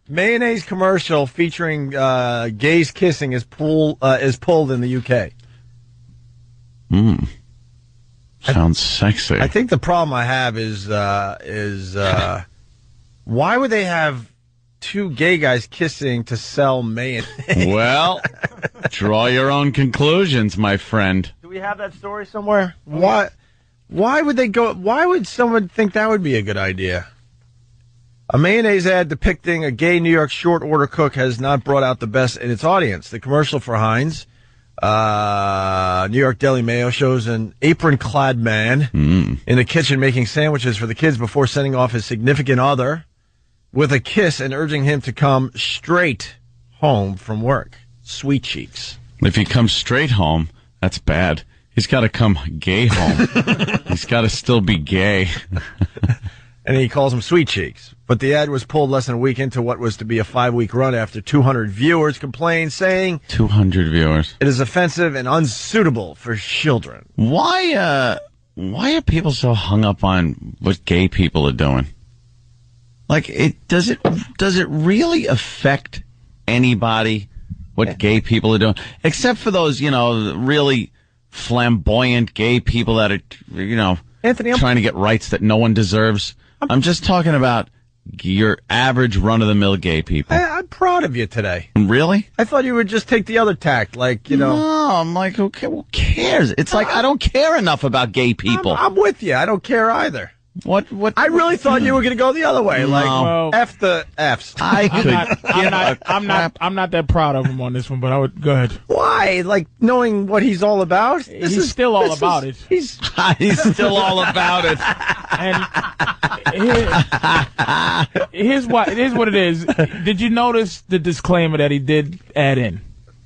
Mayonnaise commercial featuring gays kissing is pulled in the UK. Sounds sexy. I think the problem I have is why would they have two gay guys kissing to sell mayonnaise? Well, draw your own conclusions, my friend. Do we have that story somewhere? Why would they go? Why would someone think that would be a good idea? A mayonnaise ad depicting a gay New York short order cook has not brought out the best in its audience. The commercial for Heinz, New York Deli Mayo, shows an apron-clad man in the kitchen making sandwiches for the kids before sending off his significant other with a kiss and urging him to come straight home from work. Sweet cheeks. If he comes straight home, that's bad. He's got to come gay home. He's got to still be gay. And he calls them sweet cheeks. But the ad was pulled less than a week into what was to be a 5-week run after 200 viewers complained, saying 200 viewers. It is offensive and unsuitable for children. Why why are people so hung up on what gay people are doing? Like, does it really affect anybody what gay people are doing? Except for those, really flamboyant gay people that are, Anthony, trying to get rights that no one deserves. I'm just talking about your average run-of-the-mill gay people. I'm proud of you today. Really? I thought you would just take the other tact, like, No, I'm like, who cares? It's like, I don't care enough about gay people. I'm with you. I don't care either. What? I really thought you were going to go the other way. No. Like, Well, F the Fs. I'm not that proud of him on this one, but I would go ahead. Why? Like, knowing what he's all about? He's still all about it. He's still all about it. And here's what it is. Did you notice the disclaimer that he did add in?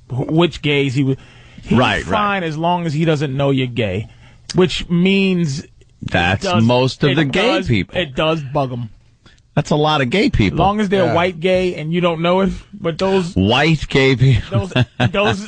Which gays he was? He's fine as long as he doesn't know you're gay, which means that's most of the gay people. It does bug them. That's a lot of gay people. As long as they're white gay and you don't know it, but those white gay people, those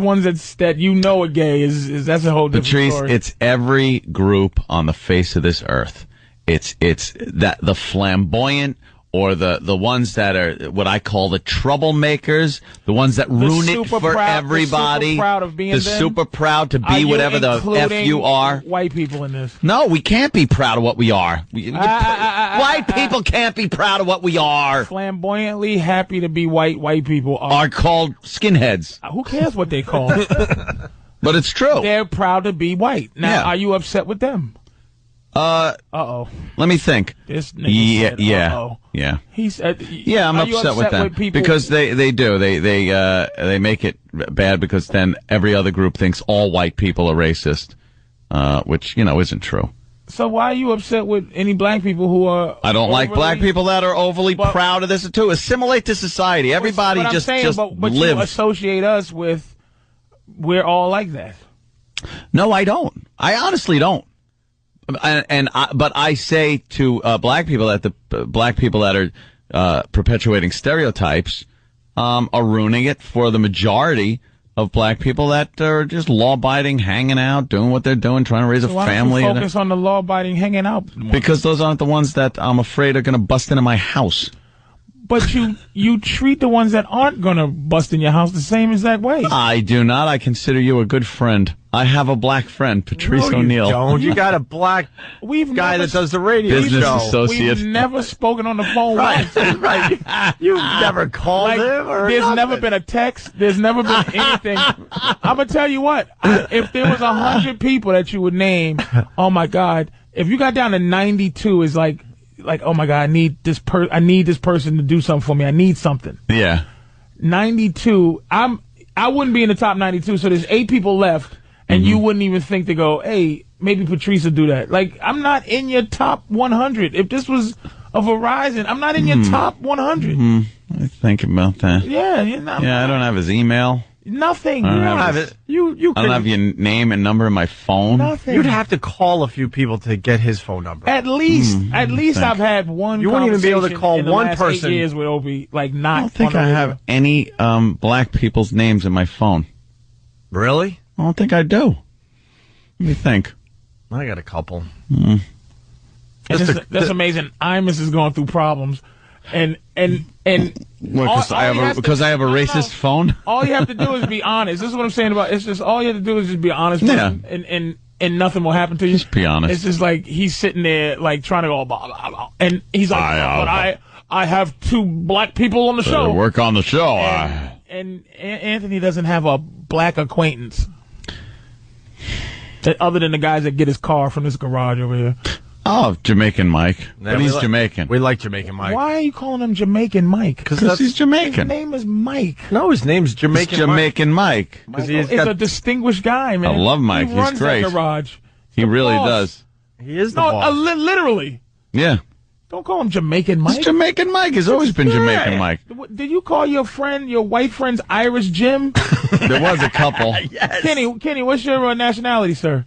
ones that are gay is that's a whole different Patrice, story. it's every group on the face of this earth. It's that the flamboyant or the ones that are what I call the troublemakers, the ones that ruin it for everybody. Super proud of being them. Super proud to be whatever the F you are. White people in this. No, we can't be proud of what we are. White people can't be proud of what we are. Flamboyantly happy to be white people are called skinheads. Who cares what they call? But it's true. They're proud to be white. Now, are you upset with them? Uh-oh. Let me think. This nigga said, uh-oh. Yeah. He said, yeah, I'm upset with them because they do. They make it bad because then every other group thinks all white people are racist, which, isn't true. So why are you upset with any black people who are I don't like black people that are overly proud of this too. Assimilate to society. Everybody just lives. But you associate us with we're all like that. No, I don't. I honestly don't. But I say to black people that the black people that are perpetuating stereotypes are ruining it for the majority of black people that are just law-abiding, hanging out, doing what they're doing, trying to raise a family. Why don't you focus on the law-abiding, hanging out? Because those aren't the ones that I'm afraid are going to bust into my house. But you treat the ones that aren't going to bust in your house the same exact way. I do not. I consider you a good friend. I have a black friend, Patrice O'Neal. Don't. You got a black guy that does the radio business show. Associate. We've never spoken on the phone once. Right. You've never called him or there's nothing. never been a text. There's never been anything. I'm going to tell you what. If there was 100 people that you would name, oh, my God. If you got down to 92, it's like, oh my God, I need this person to do something for me. I need something. Yeah. 92. I wouldn't be in the top 92. So there's 8 people left, and you wouldn't even think to go, hey, maybe Patrice will do that. Like, I'm not in your top 100. If this was a Verizon, I'm not in your top 100. I think about that. Yeah, you're not. Yeah, I don't have his email. Nothing. I You don't have it. I don't have your name and number in my phone. Nothing. You'd have to call a few people to get his phone number. At least I've had one. You wouldn't even be able to call in the one last person. 8 years with Opie, like not. I don't think I have any black people's names in my phone. Really? I don't think I do. Let me think. I got a couple. That's amazing. Imus is going through problems, and Because I have a racist phone. All you have to do is be honest. This is what I'm saying about. It's just all you have to do is just be honest, and nothing will happen to you. Just be honest. It's just like he's sitting there like trying to go blah, blah, blah, and he's like, but I have 2 black people on the show. Work on the show. And Anthony doesn't have a black acquaintance. Other than the guys that get his car from this garage over here. Oh, Jamaican Mike. Yeah, but he's Jamaican. We like Jamaican Mike. Why are you calling him Jamaican Mike? Because he's Jamaican. His name is Mike. No, his name's Jamaican Mike. Jamaican Mike. He's a distinguished guy, man. I love Mike. He runs He's great. that garage. He really does. He is the boss. Literally. Yeah. Don't call him Jamaican Mike. It's Jamaican Mike. He's always been Jamaican Mike. Did you call your white friend's Irish Jim? There was a couple. Yes. Kenny, what's your nationality, sir?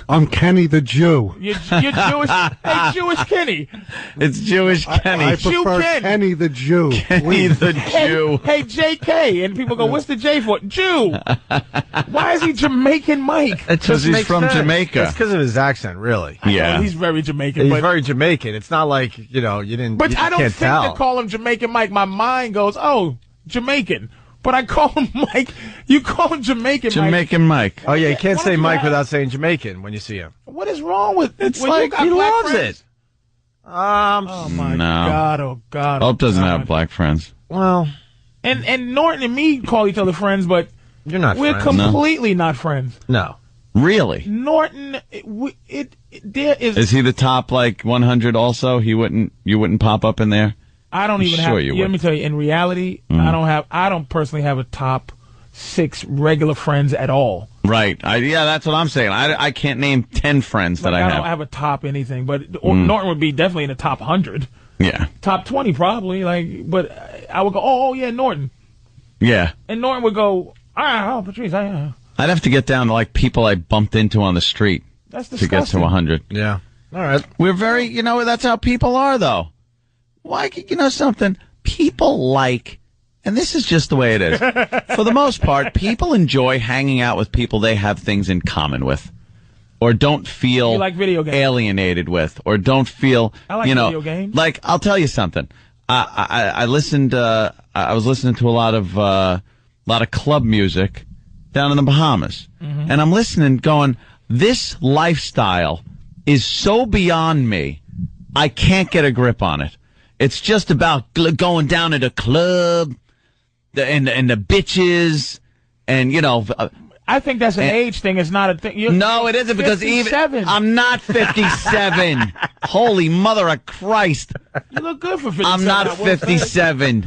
I'm Kenny the Jew. You're Jewish. Hey, Jewish Kenny. It's Jewish Kenny. I Jew prefer Ken. Kenny the Jew. Kenny the Jew. Hey, JK. And people go, what's the J for? Jew. Why is he Jamaican Mike? Because he's from Jamaica. It's because of his accent, really. Yeah. He's very Jamaican. He's but, very Jamaican. It's not like, you didn't. but you I don't can't think tell. to call him Jamaican Mike. My mind goes, oh, Jamaican. But I call him Mike. You call him Jamaican Mike. Jamaican Mike. Oh, yeah, you can't Why say don't you Mike have- without saying Jamaican when you see him. What is wrong with It's when like you got he black loves friends? it. Oh my No. God! Oh God! Hope doesn't God. have black friends. Well, And Norton and me call each other friends, but you're not we're friends. completely not friends. No. Really? Norton, there is. Is he the top 100 also? You wouldn't pop up in there? I don't even Sure have. you Let would. me tell you. In reality, I don't personally have a top 6 regular friends at all. Right. Yeah, that's what I'm saying. I can't name 10 friends that Like, I I have. don't have a top anything, but Norton would be definitely in the top 100, Yeah. top 20 probably. But I would go, oh yeah, Norton, Yeah. and Norton would go, Patrice, I'd have to get down to people I bumped into on the street that's to get disgusting. to 100. Yeah. All right. We're very, that's how people are, though. Why, something? People and this is just the way it is. For the most part, people enjoy hanging out with people they have things in common with, or don't feel You like video games. alienated with, or don't feel, I like video games. I'll tell you something. I listened. I was listening to a lot of club music down in the Bahamas, and I'm listening, going, this lifestyle is so beyond me. I can't get a grip on it. It's just about going down to the club, and the bitches, and I think that's an age thing. It's not a thing. no, it isn't, because 57. I'm not 57. Holy mother of Christ! You look good for 57. I'm not I will say. 57.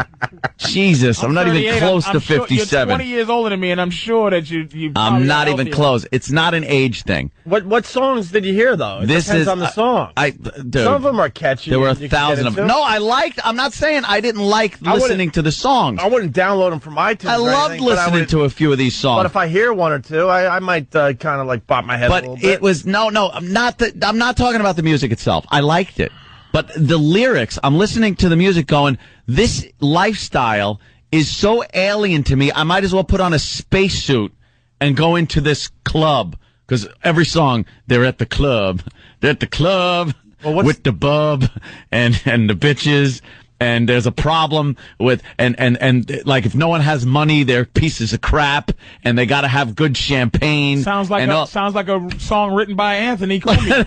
Jesus, I'm not even 38. close I'm to sure You're 57. 20 years older than me, and I'm sure that you probably I'm not are even healthier. close. It's not an age thing. What songs did you hear, though? It This depends is on the song. Dude, Some of them are catchy. there were and you can get 1,000 of them. into. No, I'm not saying I didn't like I wouldn't- listening to the songs. I wouldn't download them from iTunes. I or loved anything, but I listening would- to a few of these songs. But if I hear one or two, I might kind of bop my head a But little bit. it was no. I'm not talking about the music itself. I liked it, but the lyrics. I'm listening to the music, going, this lifestyle is so alien to me. I might as well put on a spacesuit and go into this club, because every song, they're at the club. They're at the club with the bub and the bitches. And there's a problem with, and if no one has money, they're pieces of crap, and they got to have good champagne. Sounds like a song written by Anthony Cumia.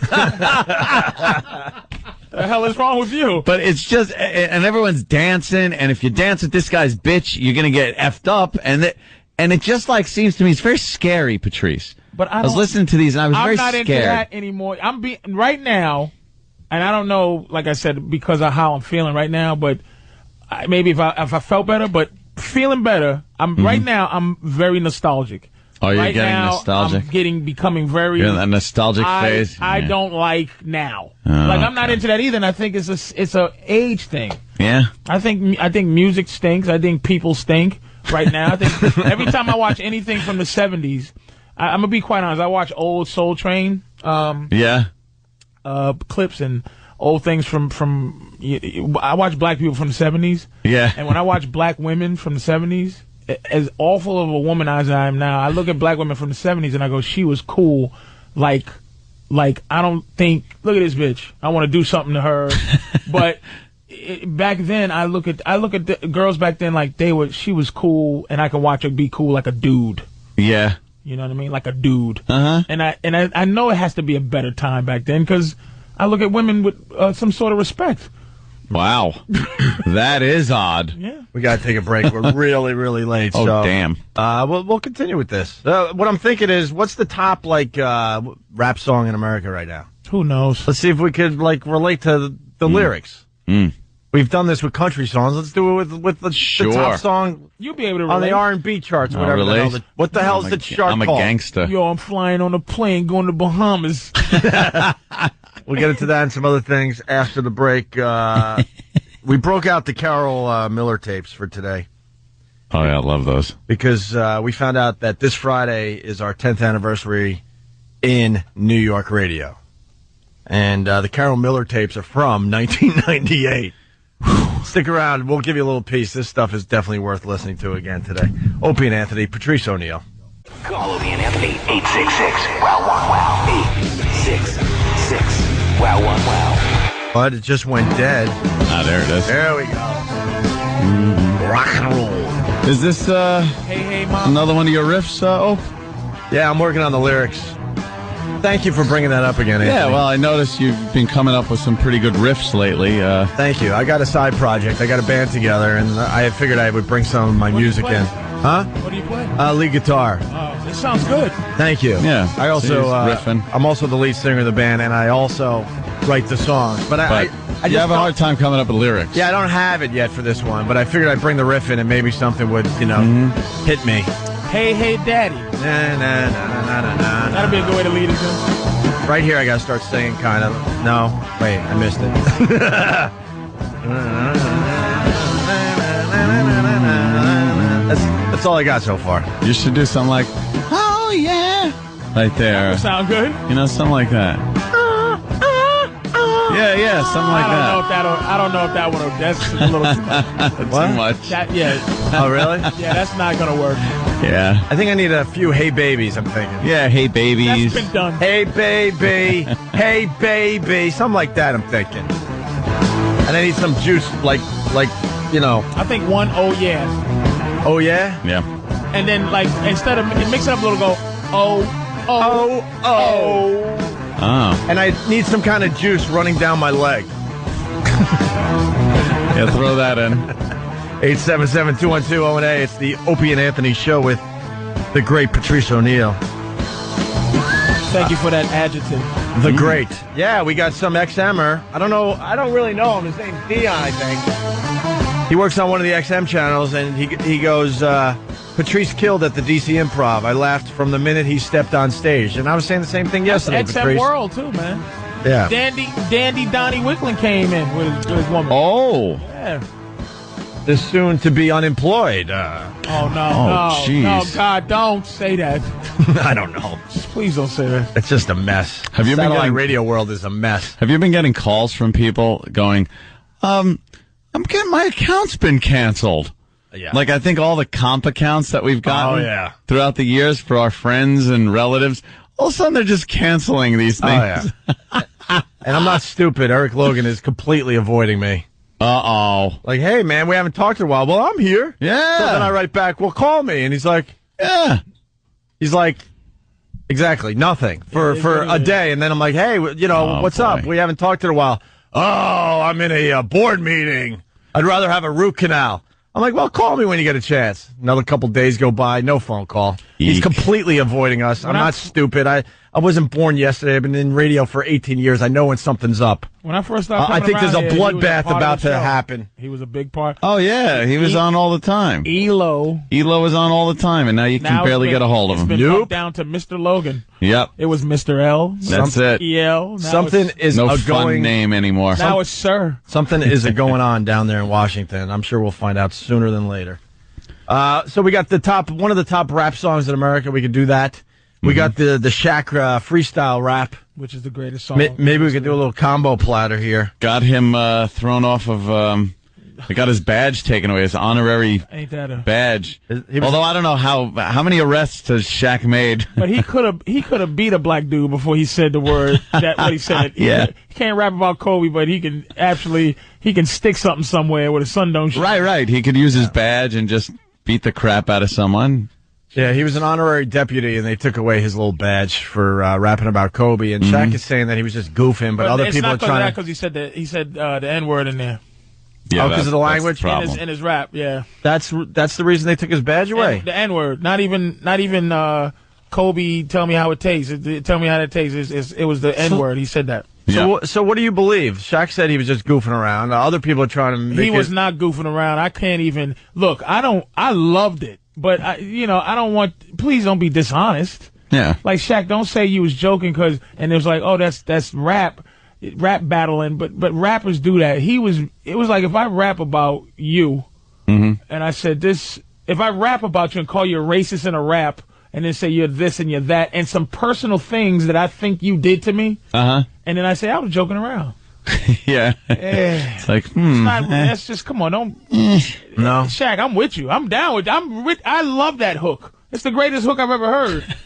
The hell is wrong with you? But it's just, and everyone's dancing, and if you dance with this guy's bitch, you're gonna get effed up, and it just seems to me it's very scary, Patrice. But I was listening to these, and I was very I'm not scared. into that anymore. I'm being right now, and I don't know, like I said, because of how I'm feeling right now. But maybe if I felt better, but feeling better, right now. I'm very nostalgic. Oh, you're right getting now, nostalgic? I'm becoming very. You're in that nostalgic phase. I Yeah. don't like now. Oh, I'm not okay. into that either. And I think it's a age thing. Yeah. I think music stinks. I think people stink right now. I think every time I watch anything from the 70s, I'm gonna be quite honest. I watch old Soul Train Yeah. clips and old things from. I watch black people from the 70s. Yeah. And when I watch black women from the 70s, as awful of a womanizer as I am now, I look at black women from the 70s and I go, she was cool. Like I don't think, look at this bitch. I want to do something to her. But back then, I look at the girls back then she was cool, and I can watch her be cool like a dude. Yeah. You know what I mean? Like a dude. Uh-huh. And I know it has to be a better time back then, because I look at women with some sort of respect. Wow. That is odd. Yeah. We got to take a break. We're really, really late. Oh, so, damn. We'll continue with this. What I'm thinking is, what's the top rap song in America right now? Who knows? Let's see if we could relate to the lyrics. Mm. We've done this with country songs. Let's do it with the top song You'll be able to on relate. the R&B charts, I'll whatever the hell. relate. What the hell's the chart I'm a called? gangster. Yo, I'm flying on a plane going to Bahamas. We'll get into that and some other things after the break. We broke out the Carol Miller tapes for today Oh, yeah, I love those. because we found out that this Friday is our 10th anniversary in New York radio. And the Carol Miller tapes are from 1998. Stick around. We'll give you a little piece. This stuff is definitely worth listening to again today. Opie and Anthony, Patrice O'Neal. Call Opie and Anthony, 866-WOW-WOW-WOW. 866-WOW-WOW-WOW. But it just went dead. Ah, there it is. There we go. Rock and roll. Is this Hey, Mom. another one of your riffs, Ope? Yeah, I'm working on the lyrics. Thank you for bringing that up again, Anthony. Yeah, well, I noticed you've been coming up with some pretty good riffs lately. Thank you. I got a side project. I got a band together, and I figured I would bring some of my music play? in. Huh? What do you play? Lead guitar. Oh, this sounds good. Thank you. Yeah, I also so he's riffing. I'm also the lead singer of the band, and I also write the songs. But I you just have a don't- hard time coming up with lyrics. Yeah, I don't have it yet for this one, but I figured I'd bring the riff in, and maybe something would, hit me. Hey, Daddy. Na, na, na, na, na, na, That'd be a good way to lead it to. Right here, I gotta start singing, kind of. No, wait, I missed it. That's all I got so far. You should do something like, oh, yeah. Right there. Sound good? You know, something like that. Yeah, something like I don't know if that one. That's a little too much. Too much. Oh, really? Yeah, that's not gonna work. Yeah. I think I need a few "Hey Babies." I'm thinking. Yeah, hey, babies. That's been done. Hey baby, hey baby, something like that. I'm thinking. And I need some juice, like I think one. Oh yeah, Oh yeah. Yeah. and then like instead of mix it up a little, go oh. Oh. And I need some kind of juice running down my leg. Yeah, throw that in. 877-212-0A. It's the Opie and Anthony Show with the great Patrice O'Neal. Thank you for that adjective. The great. Yeah, we got some XMer. I don't know. I don't really know him. His name's Dion, I think. He works on one of the XM channels, and he goes, Patrice killed at the DC Improv. I laughed from the minute he stepped on stage. And I was saying the same thing yesterday, XM Patrice. World too, man. Yeah. Dandy Donnie Wicklund came in with his woman. Oh. Yeah. The soon-to-be unemployed. No, jeez. God, don't say that. I don't know. Please don't say that. It's just a mess. Have you been Satellite getting- radio world is a mess. Have you been getting calls from people going, I'm getting, my account's been canceled? Yeah. Like, I think all the comp accounts that we've gotten throughout the years for our friends and relatives, all of a sudden they're just canceling these things. Oh, yeah. And I'm not stupid. Eric Logan is completely avoiding me. Uh-oh. Like, hey, man, we haven't talked in a while. Well, I'm here. Yeah. So then I write back, well, call me. And he's like, Yeah. exactly, nothing for a day. And then I'm like, hey, what's up? We haven't talked in a while. Oh, I'm in a board meeting. I'd rather have a root canal. I'm like, well, call me when you get a chance. Another couple days go by, no phone call. He's Eek. completely avoiding us. I'm not stupid. I wasn't born yesterday. I've been in radio for 18 years. I know when something's up. When I first started I coming think there's a around here, he was bloodbath part of about the to show. happen. He was a big part. Oh, yeah. He was on all the time. ELO. Elo is on all the time, and now you can Now barely it's been- get a hold of It's him. been Nope. bumped down to Mr. Logan. Yep. It was Mr. L. That's it. EL. Now Something it's, is No a fun going. name anymore. now it's Sir. Something is going on down there in Washington. I'm sure we'll find out sooner than later. So we got one of the top rap songs in America. We could do that. We got the Shaq freestyle rap. Which is the greatest song. Maybe we could do a little combo platter here. Got him thrown off of, they got his badge taken away, his honorary Ain't that a... badge. He was- Although I don't know how many arrests has Shaq made. But he could have beat a black dude before he said the word what he said. Yeah. He can't rap about Kobe, but he can stick something somewhere where the sun don't shine. Right. He could use his badge and just beat the crap out of someone. Yeah, he was an honorary deputy, and they took away his little badge for rapping about Kobe. And Shaq is saying that he was just goofing, but other it's people are not trying to. because he said the N-word in there. Yeah, Oh, 'cause of the that's language? problem. In his rap, yeah. That's the reason they took his badge away. The N-word. Not even Kobe, tell me how it tastes. Tell me how it tastes. It was the N-word. He said that. Yeah. So what do you believe? Shaq said he was just goofing around. Other people are trying to make He was not goofing around. I can't even look. I loved it, but I don't want. Please don't be dishonest. Yeah. Like Shaq, don't say you was joking and it was like, oh, that's rap battling. But rappers do that. It was like if I rap about you, and I said this, if I rap about you and call you a racist in a rap, and then say you're this and you're that, and some personal things that I think you did to me. Uh-huh. And then I say, I was joking around. Yeah. It's like, That's just, come on, don't. No. Shaq, I'm with you. I'm down with I love that hook. It's the greatest hook I've ever heard.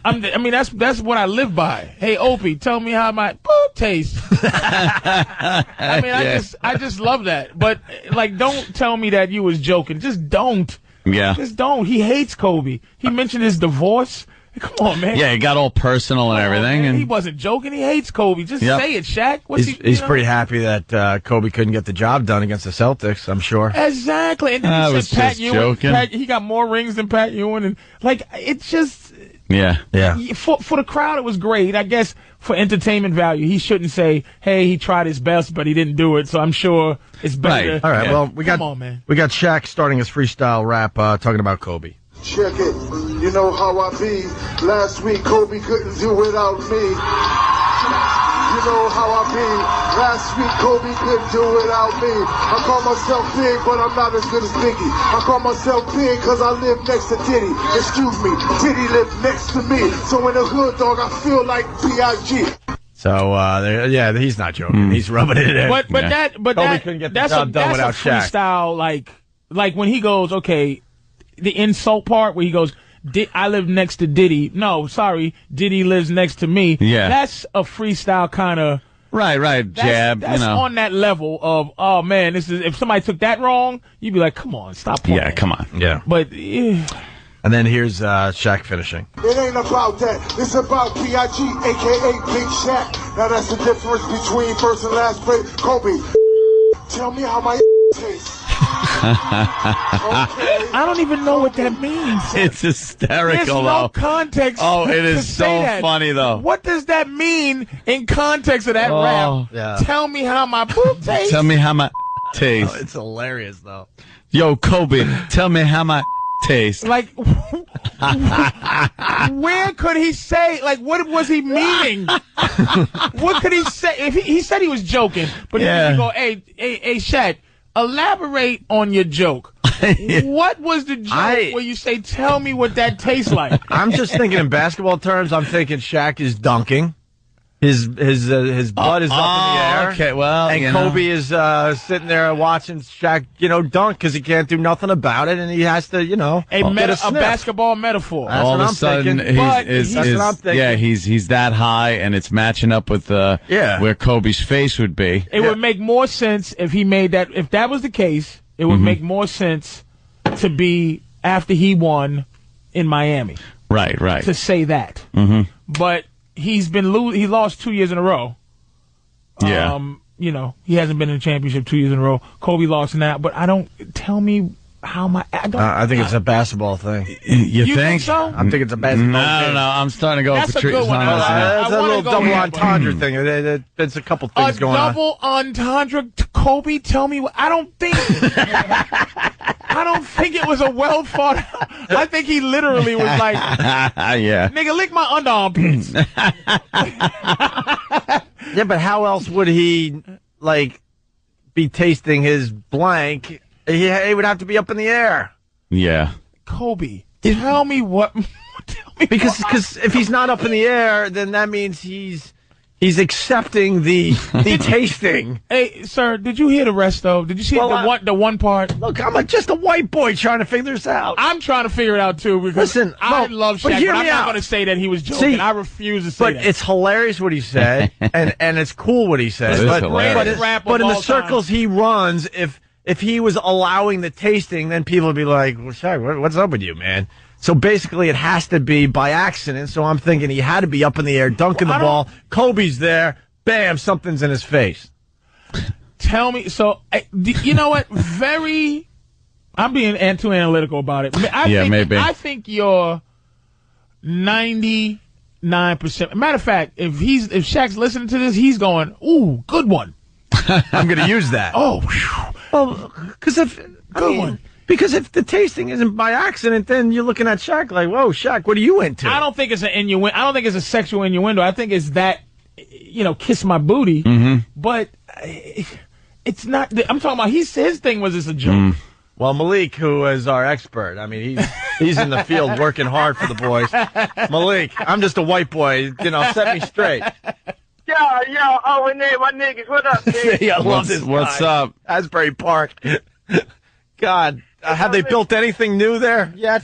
That's what I live by. Hey, Opie, tell me how my poop tastes. I just love that. But, like, don't tell me that you was joking. Just don't. Yeah. Just don't. He hates Kobe. He mentioned his divorce. Come on, man. Yeah, it got all personal and everything. Man. And he wasn't joking. He hates Kobe. Just say it, Shaq. He's pretty happy that Kobe couldn't get the job done against the Celtics, I'm sure. Exactly. And I he was said Pat just Ewing. joking. He got more rings than Pat Ewing. And, like, it's just... Yeah. For the crowd, it was great. I guess for entertainment value, he shouldn't say, hey, he tried his best, but he didn't do it. So I'm sure it's better. Right. All right, Yeah. well, we got Shaq starting his freestyle rap talking about Kobe. Check it. You know how I be. Last week, Kobe couldn't do without me. You know how I be. Last week, Kobe couldn't do without me. I call myself big, but I'm not as good as Biggie. I call myself big because I live next to Diddy. Excuse me, Diddy lived next to me. So in the hood, dog, I feel like B.I.G. So, he's not joking. He's rubbing it in. But Kobe couldn't get the job done without Shaq. Freestyle, like when he goes, okay, the insult part where he goes, I live next to Diddy. No, sorry, Diddy lives next to me. Yeah. That's a freestyle kind of. Right, jab. That's on that level of, oh man, this is, if somebody took that wrong, you'd be like, come on, stop playing. Yeah, come on. Yeah. But, And then here's Shaq finishing. It ain't about that. It's about B.I.G., a.k.a. Big Shaq. Now that's the difference between first and last place. Kobe, tell me how my tastes. I don't even know what that means. It's hysterical, There's no though. context. Oh, it is to so say that. funny, though. What does that mean in context of that rap? Yeah. Tell me how my poop tastes. Tell me how my taste. It's hilarious, though. Yo, Kobe, tell me how my taste. Like, where could he say? Like, what was he meaning? What could he say? If he said he was joking, but then you go, hey, Shaq, elaborate on your joke. What was the joke where you say, tell me what that tastes like? I'm just thinking in basketball terms. I'm thinking Shaq is dunking. His butt is up in the air. Okay, well, and Kobe is sitting there watching Shaq, dunk because he can't do nothing about it, and he has to, a basketball metaphor. That's all what of I'm a sudden, thinking. that's what I'm thinking. Yeah, he's that high, and it's matching up with where Kobe's face would be. It would make more sense if he made that. If that was the case, it would make more sense to be after he won in Miami. Right. To say that, but. He lost 2 years in a row. Yeah. He hasn't been in a championship 2 years in a row. Kobe lost now, but tell me how I think it's a basketball thing. You think so? I think it's a basketball thing. No. I'm starting to go That's Patrice. a good one. That's a little double entendre thing. There's a couple things going on. A double entendre to Kobe? Tell me what. I don't think it was a well thought out. I think he literally was like, yeah. Nigga, lick my underarmpits. Yeah, but how else would he, be tasting his blank? He would have to be up in the air. Yeah. Kobe, tell me what. Because if he's not up in the air, then that means he's accepting the tasting. Hey, sir, did you hear the rest though? Did you see the one part? Look, I'm just a white boy trying to figure this out. I'm trying to figure it out too because I love Shaq, but I'm not going to say that he was joking. See, I refuse to say that. But it's hilarious what he said, and it's cool what he said. But in the circles he runs, if he was allowing the tasting, then people would be like, well, Shaq, what's up with you, man? So basically, it has to be by accident. So I'm thinking he had to be up in the air, dunking the ball. Kobe's there. Bam, something's in his face. Tell me. So, you know what? I'm being too analytical about it. Maybe. I think you're 99%. Matter of fact, if Shaq's listening to this, he's going, ooh, good one. I'm going to use that. Oh, well, because Because if the tasting isn't by accident, then you're looking at Shaq like, whoa, Shaq, what are you into? I don't think it's an innuendo. I don't think it's a sexual innuendo. I think it's that, kiss my booty. Mm-hmm. But it's not. I'm talking about his thing was it's a joke. Well, Malik, who is our expert, I mean, he's in the field working hard for the boys. Malik, I'm just a white boy. Set me straight. Yo, Owen, my niggas, what up, man? I love this guy. What's up? Asbury Park. God, have they built anything new there yet?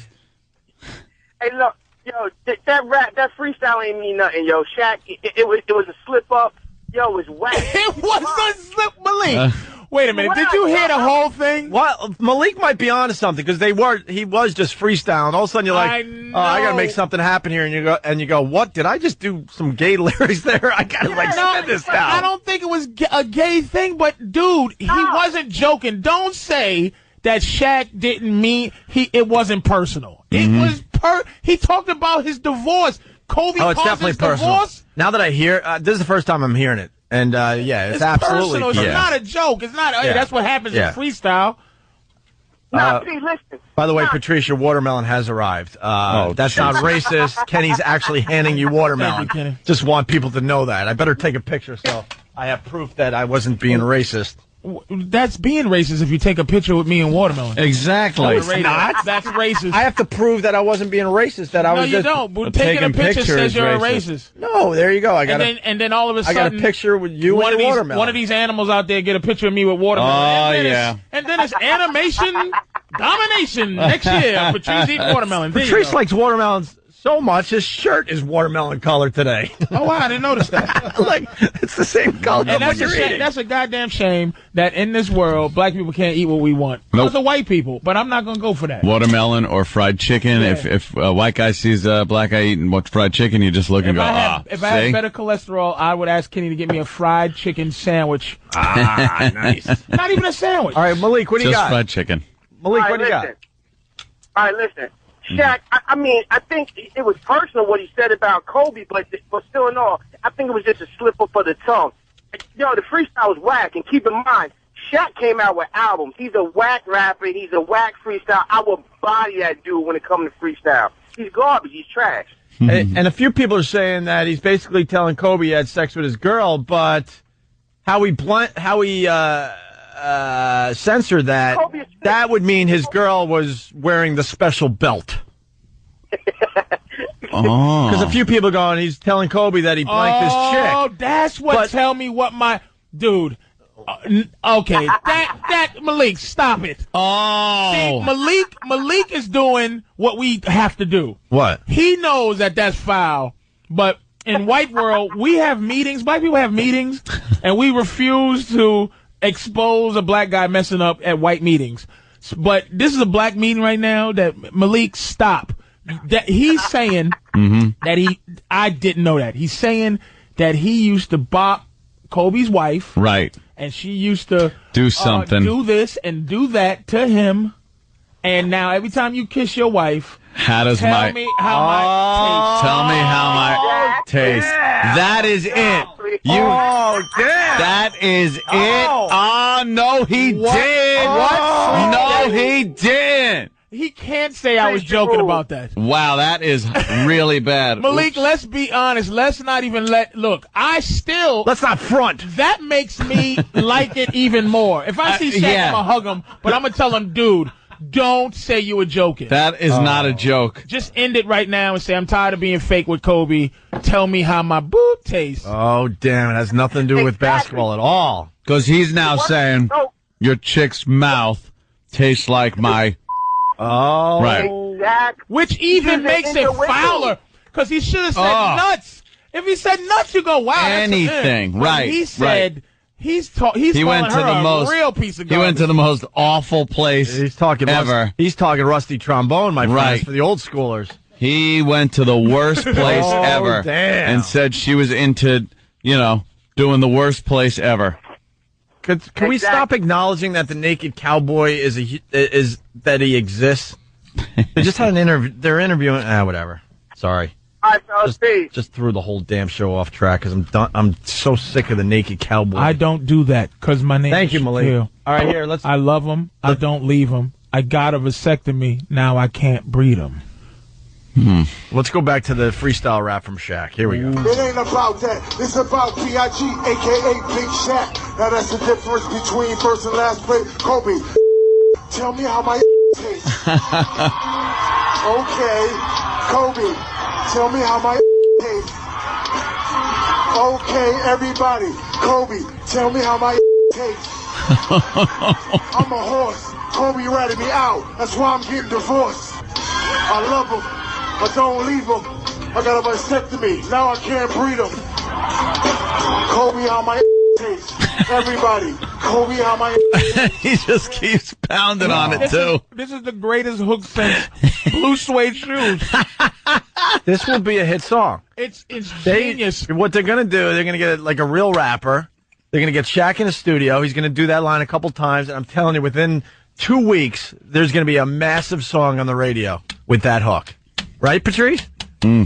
Hey, look, that freestyle ain't mean nothing, yo. Shaq, it was a slip up. Yo, it was whack. It was a slip, Malik. Wait a minute. Did you hear the whole thing? Well, Malik might be onto something because he was just freestyling. All of a sudden, you're like, I got to make something happen here, and you go, what? Did I just do some gay lyrics there? I got to spin this down. I don't think it was a gay thing, but dude, he wasn't joking. Don't say that Shaq didn't mean it wasn't personal. Mm-hmm. It was he talked about his divorce. Kobe it's caused definitely his personal. Divorce. Now that I hear, this is the first time I'm hearing it. And, it's absolutely personal. It's not a joke. It's not, hey, that's what happens in freestyle. Please listen. By the way, Patrice, your watermelon has arrived. That's not racist. Kenny's actually handing you watermelon. Thank you, Kenny. Just want people to know that. I better take a picture so I have proof that I wasn't being racist. That's being racist if you take a picture with me and watermelon. Exactly. That's not. That's racist. I have to prove that I wasn't being racist. That I was. No, you don't. But taking a picture says you're a racist. No, there you go. And then all of a sudden, I got a picture with you and your watermelon. One of these animals out there get a picture of me with watermelon. And then it's animation domination next year. Patrice eating watermelon. Patrice likes watermelons so much, his shirt is watermelon color today. Oh, wow, I didn't notice that. It's the same color. And that's a goddamn shame that in this world, black people can't eat what we want. Nope. Those are white people, but I'm not going to go for that. Watermelon or fried chicken. Yeah. If a white guy sees a black guy eating fried chicken, you just look and go, If I had better cholesterol, I would ask Kenny to get me a fried chicken sandwich. Nice. Not even a sandwich. All right, Malik, what do you got? Just fried chicken. Malik, what do you got? All right, listen. Shaq, I think it was personal what he said about Kobe, but still in all, I think it was just a slip up of the tongue. The freestyle was whack, and keep in mind, Shaq came out with albums. He's a whack rapper. He's a whack freestyle. I would body that dude when it comes to freestyle. He's garbage. He's trash. And a few people are saying that he's basically telling Kobe he had sex with his girl, but how he censored that would mean his girl was wearing the special belt. Because a few people going, he's telling Kobe that he blanked his chick. Oh, that's what tell me what my dude. Okay, that Malik, stop it. Oh, see, Malik is doing what we have to do. What? He knows that that's foul, but in white world we have meetings. Black people have meetings, and we refuse to expose a black guy messing up at white meetings. But this is a black meeting right now. That Malik, stop. That he's saying that I didn't know that. He's saying that he used to bop Kobe's wife. Right. And she used to do something. Do this and do that to him. And now every time you kiss your wife, tell me how my taste. That is it. That is it. Oh, no, he did. What? No, he did. He can't say I was joking about that. Wow, that is really bad. Malik, let's be honest. Let's not even look, let's not front. That makes me like it even more. If I see Shaq, I'm going to hug him, but I'm going to tell him, dude, don't say you were joking. That is not a joke. Just end it right now and say, I'm tired of being fake with Kobe. Tell me how my boob tastes. Oh, damn. It has nothing to do with basketball at all. Because he's now saying your chick's mouth tastes like my... Oh. Right. Exactly. Which even makes it fouler. Because he should have said nuts. If he said nuts, you go, wow. Anything. That's right. He said... He's calling her a real piece of garbage. He went to the most awful place ever. He's talking rusty trombone, my friends, for the old schoolers. He went to the worst place ever. Damn. And said she was into, doing the worst place ever. Can we stop acknowledging that the naked cowboy is that he exists? They just had an interview. They're interviewing. Whatever. Sorry. Just threw the whole damn show off track because I'm done. I'm so sick of the naked cowboy. I don't do that because my name. Thank you, Malik. Shaquille. All right, here. I love him. I don't leave him. I got a vasectomy. Now I can't breed him. Let's go back to the freestyle rap from Shaq. Here we go. It ain't about that. It's about B.I.G., a.k.a. Big Shaq. Now that's the difference between first and last place. Kobe, tell me how my tastes. Okay, Kobe, tell me how my tastes. Okay, everybody, Kobe, tell me how my tastes. I'm a horse. Kobe ratted me out. That's why I'm getting divorced. I love him. I don't leave him. I got a vasectomy. Now I can't breed him. Kobe, how my tastes. Everybody, Kobe, how my He just keeps pounding on it, too. This is the greatest hook since Blue Suede Shoes. This will be a hit song. It's genius. What they're going to do, they're going to get like a real rapper. They're going to get Shaq in the studio. He's going to do that line a couple times. And I'm telling you, within 2 weeks, there's going to be a massive song on the radio with that hook. Right, Patrice? Ooh.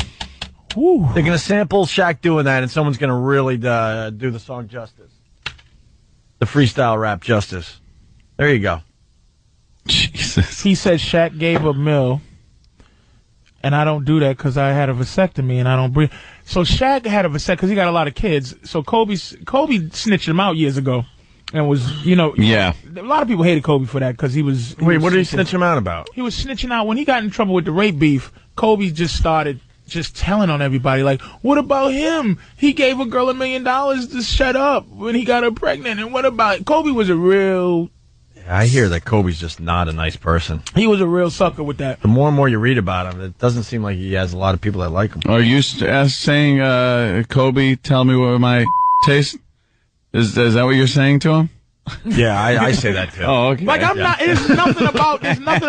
They're going to sample Shaq doing that, and someone's going to really do the song justice. The freestyle rap justice. There you go. Jesus. He said Shaq gave a mill, and I don't do that because I had a vasectomy and I don't breathe. So Shaq had a vasectomy because he got a lot of kids. So Kobe snitched him out years ago, and was Yeah. A lot of people hated Kobe for that because he was. Wait, what did he snitch him out about? He was snitching out when he got in trouble with the rape beef. Kobe just started just telling on everybody, like, what about him? He gave a girl $1 million to shut up when he got her pregnant. And what about Kobe was a real. I hear that Kobe's just not a nice person. He was a real sucker with that. The more and more you read about him, it doesn't seem like he has a lot of people that like him. Are you saying, Kobe, tell me what my taste? Is that what you're saying to him? Yeah, I say that too. Oh, okay. Like, not. There's nothing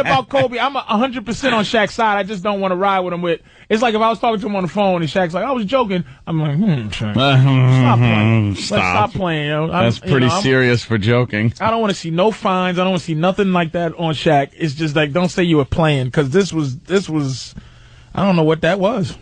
about Kobe. I'm 100% on Shaq's side. I just don't want to ride with him. It's like if I was talking to him on the phone and Shaq's like, I was joking. I'm like, Shaq, stop playing. Let's stop playing. That's pretty serious for joking. I don't want to see no fines. I don't want to see nothing like that on Shaq. It's just like, don't say you were playing, because this was. I don't know what that was.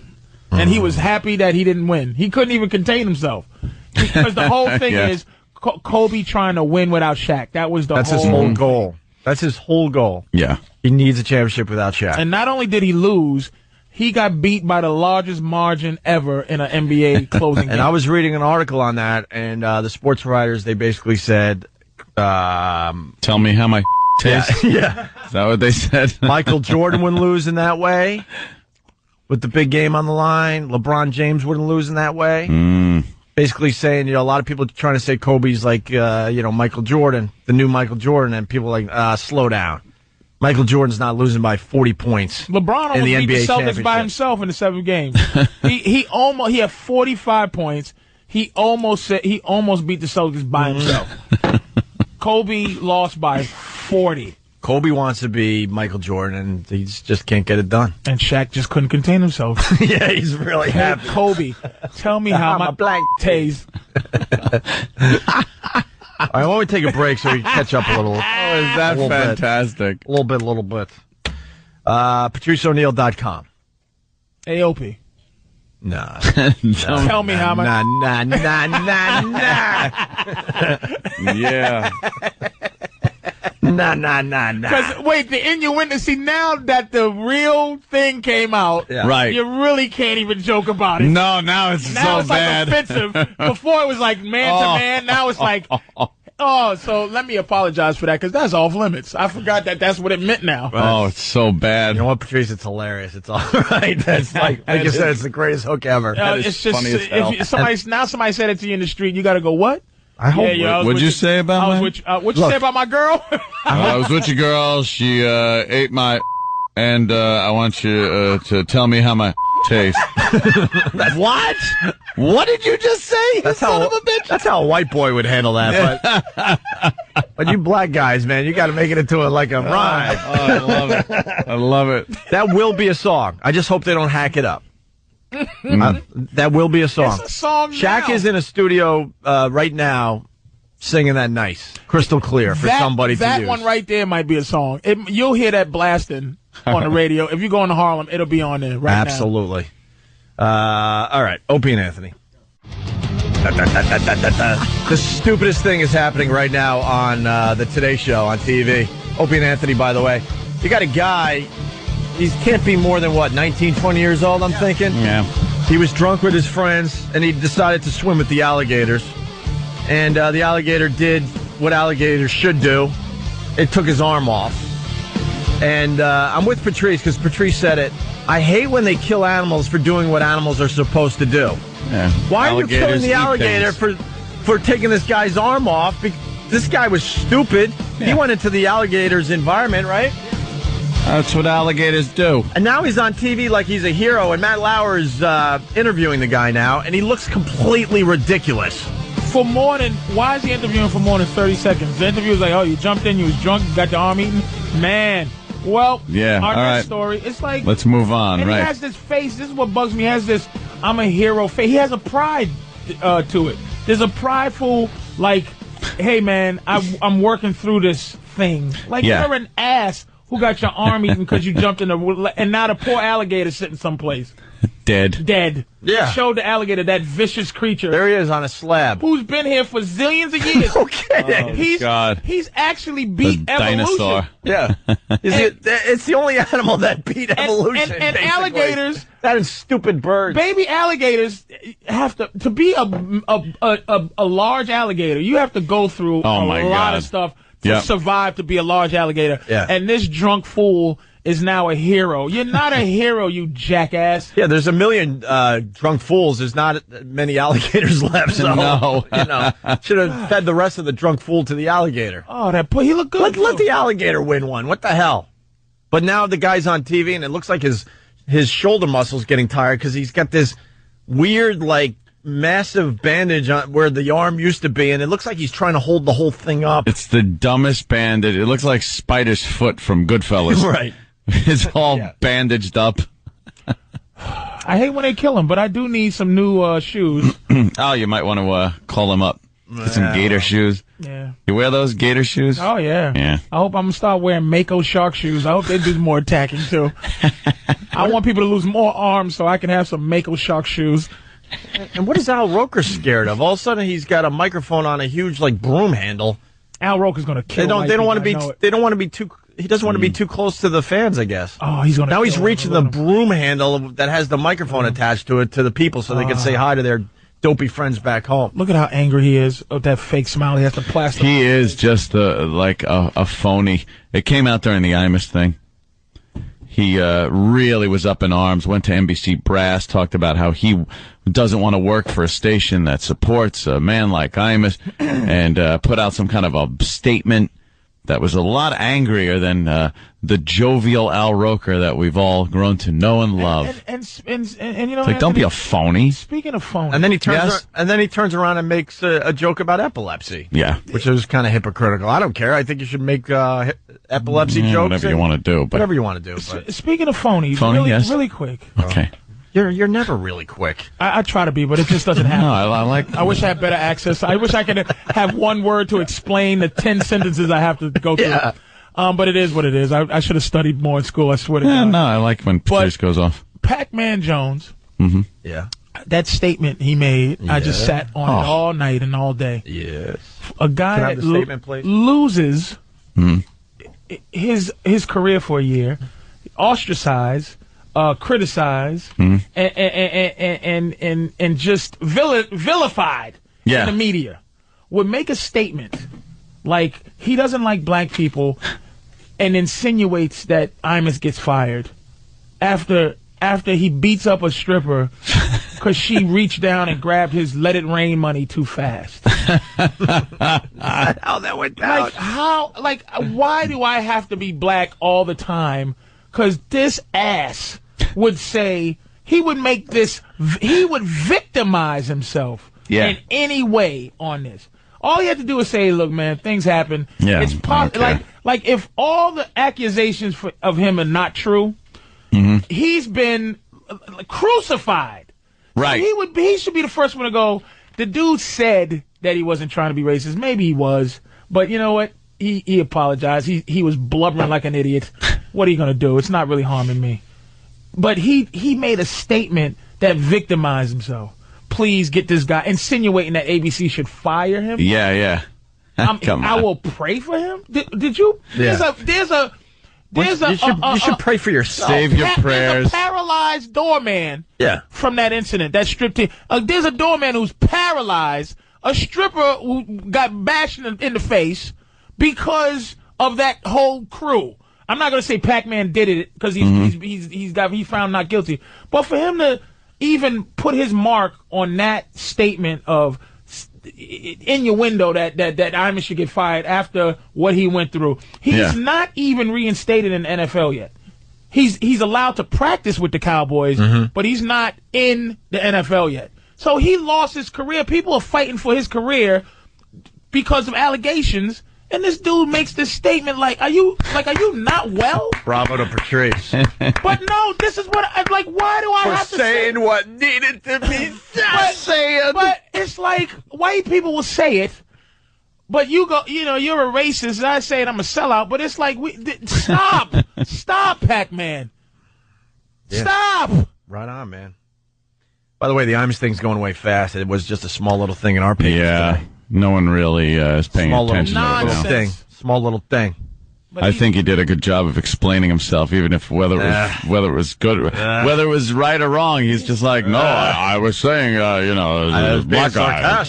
And he was happy that he didn't win. He couldn't even contain himself, because the whole thing is Kobe trying to win without Shaq. That's his whole goal. That's his whole goal. Yeah. He needs a championship without Shaq. And not only did he lose, he got beat by the largest margin ever in an NBA closing game. And I was reading an article on that, and the sports writers, they basically said, tell me how my tastes. Yeah. Is that what they said? Michael Jordan wouldn't lose in that way with the big game on the line. LeBron James wouldn't lose in that way. Basically saying, a lot of people trying to say Kobe's like, Michael Jordan, the new Michael Jordan, and people are like, slow down. Michael Jordan's not losing by 40 points. LeBron almost beat the Celtics by himself in the 7th game. he had 45 points. He almost beat the Celtics by himself. Kobe lost by 40. Kobe wants to be Michael Jordan, and he just can't get it done. And Shaq just couldn't contain himself. Yeah, he's really happy. Kobe, tell me how my blank tastes. All right, why don't we take a break so we can catch up a little? Oh, is that fantastic? A little bit. PatriceO'Neal.com. AOP. Nah. Tell me how my... Yeah. Nah. Because, wait, the innuendo, see, now that the real thing came out, right, you really can't even joke about it. No, now it's so bad. Like offensive. Before it was like man to man. Now it's like, so let me apologize for that, because that's off limits. I forgot that's what it meant now. Oh, it's so bad. You know what, Patrice? It's hilarious. It's all right. That's like you said, it's the greatest hook ever. It's just funny as hell. If somebody said it to you in the street, you got to go, what? I hope. What'd you say about me? What'd you say about my girl? I was with your girl. She ate my, and I want you to tell me how my tastes. What? What did you just say? That's son of a bitch. That's how a white boy would handle that. But you black guys, man, you got to make it into a rhyme. I love it. I love it. That will be a song. I just hope they don't hack it up. That will be a song. It's a song Shaq now. is in a studio right now singing that nice, crystal clear for somebody to use. That one right there might be a song. You'll hear that blasting on the radio. If you go into Harlem, it'll be on there right now. Absolutely. All right, Opie and Anthony. The stupidest thing is happening right now on the Today Show on TV. Opie and Anthony, by the way. You got a guy, he can't be more than, 19, 20 years old, I'm thinking? Yeah. He was drunk with his friends, and he decided to swim with the alligators. And the alligator did what alligators should do. It took his arm off. And I'm with Patrice because Patrice said it. I hate when they kill animals for doing what animals are supposed to do. Yeah. Why are you killing the eat alligator things. for taking this guy's arm off? This guy was stupid. Yeah. He went into the alligator's environment, right? That's what alligators do. And now he's on TV like he's a hero, and Matt Lauer is interviewing the guy now, and he looks completely ridiculous. Why is he interviewing for more than 30 seconds? The interview was like, oh, you jumped in, you was drunk, you got your arm eaten? Man. Well, yeah, our all next right. story, it's like... Let's move on, and right. he has this face, this is what bugs me, he has this, I'm a hero face. He has a pride to it. There's a prideful, like, hey, man, I'm working through this thing. Like, you're an ass who got your arm eaten because you jumped in and now the poor alligator sitting someplace. Dead. Yeah. Showed the alligator, that vicious creature. There he is on a slab. Who's been here for zillions of years. Okay. He's actually beat The evolution. dinosaur. Yeah. It's the only animal that beat evolution. And alligators, that is stupid birds. baby alligators have to be a large alligator. You have to go through a lot of stuff to survive to be a large alligator. Yeah. And this drunk fool is now a hero. You're not a hero, you jackass. Yeah, there's a million drunk fools. There's not many alligators left. So, No. should have fed the rest of the drunk fool to the alligator. Oh, that boy, he looked good. Let the alligator win one. What the hell? But now the guy's on TV, and it looks like his shoulder muscle's getting tired because he's got this weird, like, massive bandage on where the arm used to be, and it looks like he's trying to hold the whole thing up. It's the dumbest bandage. It looks like Spider's foot from Goodfellas. Right. It's all bandaged up. I hate when they kill him, but I do need some new shoes. Oh, you might want to call him up. Get some gator shoes. Yeah. You wear those gator shoes? Oh, yeah. Yeah. I hope I'm going to start wearing Mako shark shoes. I hope they do more attacking, too. I want people to lose more arms so I can have some Mako shark shoes. And what is Al Roker scared of? All of a sudden, he's got a microphone on a huge, like, broom handle. Al Roker's going to kill They don't want to be too. He doesn't want to be too close to the fans, I guess. Oh, he's going to. Now he's reaching the broom handle that has the microphone attached to it to the people so they can say hi to their dopey friends back home. Look at how angry he is with that fake smile. He has to plaster. He is just like a phony. It came out during the Imus thing. He really was up in arms, went to NBC Brass, talked about how he doesn't want to work for a station that supports a man like Imus, and put out some kind of a statement that was a lot angrier than the jovial Al Roker that we've all grown to know and love. And you know, it's like, don't be a phony. Speaking of phony, and then he turns around and makes a joke about epilepsy. Yeah, which is kind of hypocritical. I don't care. I think you should make epilepsy jokes. Whatever you want to do. But whatever you want to do. But. Speaking of phony, really quick. Okay. You're never really quick. I try to be, but it just doesn't happen. No, I wish I had better access. I wish I could have one word to explain the 10 sentences I have to go through. Yeah. But it is what it is. I should have studied more in school. I swear to God. No, I like when Patrice goes off. Pac-Man Jones. Mm-hmm. Yeah. That statement he made, I just sat on it all night and all day. Yes. A guy that statement, please? Loses his career for a year, ostracized, criticized, and just vilified in the media, would make a statement like he doesn't like black people and insinuates that Imus gets fired after he beats up a stripper because she reached down and grabbed his Let It Rain money too fast. How that went down. Why do I have to be black all the time? Because this ass would say he would victimize himself in any way on this. All he had to do is say, look, man, things happen. Yeah, it's like if all the accusations of him are not true, he's been crucified. Right. So he should be the first one to go, the dude said that he wasn't trying to be racist. Maybe he was. But you know what? He apologized. He was blubbering like an idiot. What are you going to do? It's not really harming me. But he made a statement that victimized himself. Please get this guy, insinuating that ABC should fire him. Yeah. Come on. I will pray for him. Did you? Yeah. You should pray for yourself. Save your prayers. There's a paralyzed doorman. Yeah. From that incident, that strip team. There's a doorman who's paralyzed. A stripper who got bashed in the face because of that whole crew. I'm not going to say Pac-Man did it because he's found not guilty. But for him to even put his mark on that statement of innuendo that Imus should get fired after what he went through, he's not even reinstated in the NFL yet. He's allowed to practice with the Cowboys, but he's not in the NFL yet. So he lost his career. People are fighting for his career because of allegations. And this dude makes this statement like, are you not well? Bravo to Patrice. But no, this is what why do I have to say saying what needed to be said? But it's like white people will say it, but you go, you're a racist. And I say it, I'm a sellout. But it's like stop, Pac-Man, stop. Right on, man. By the way, the Imus thing's going away fast. It was just a small little thing in our paper. Yeah. Today. No one really is paying attention to it. Small little thing. But I think he did a good job of explaining himself, even if whether it was good, whether it was right or wrong. He's just like, no, I was saying, black guy,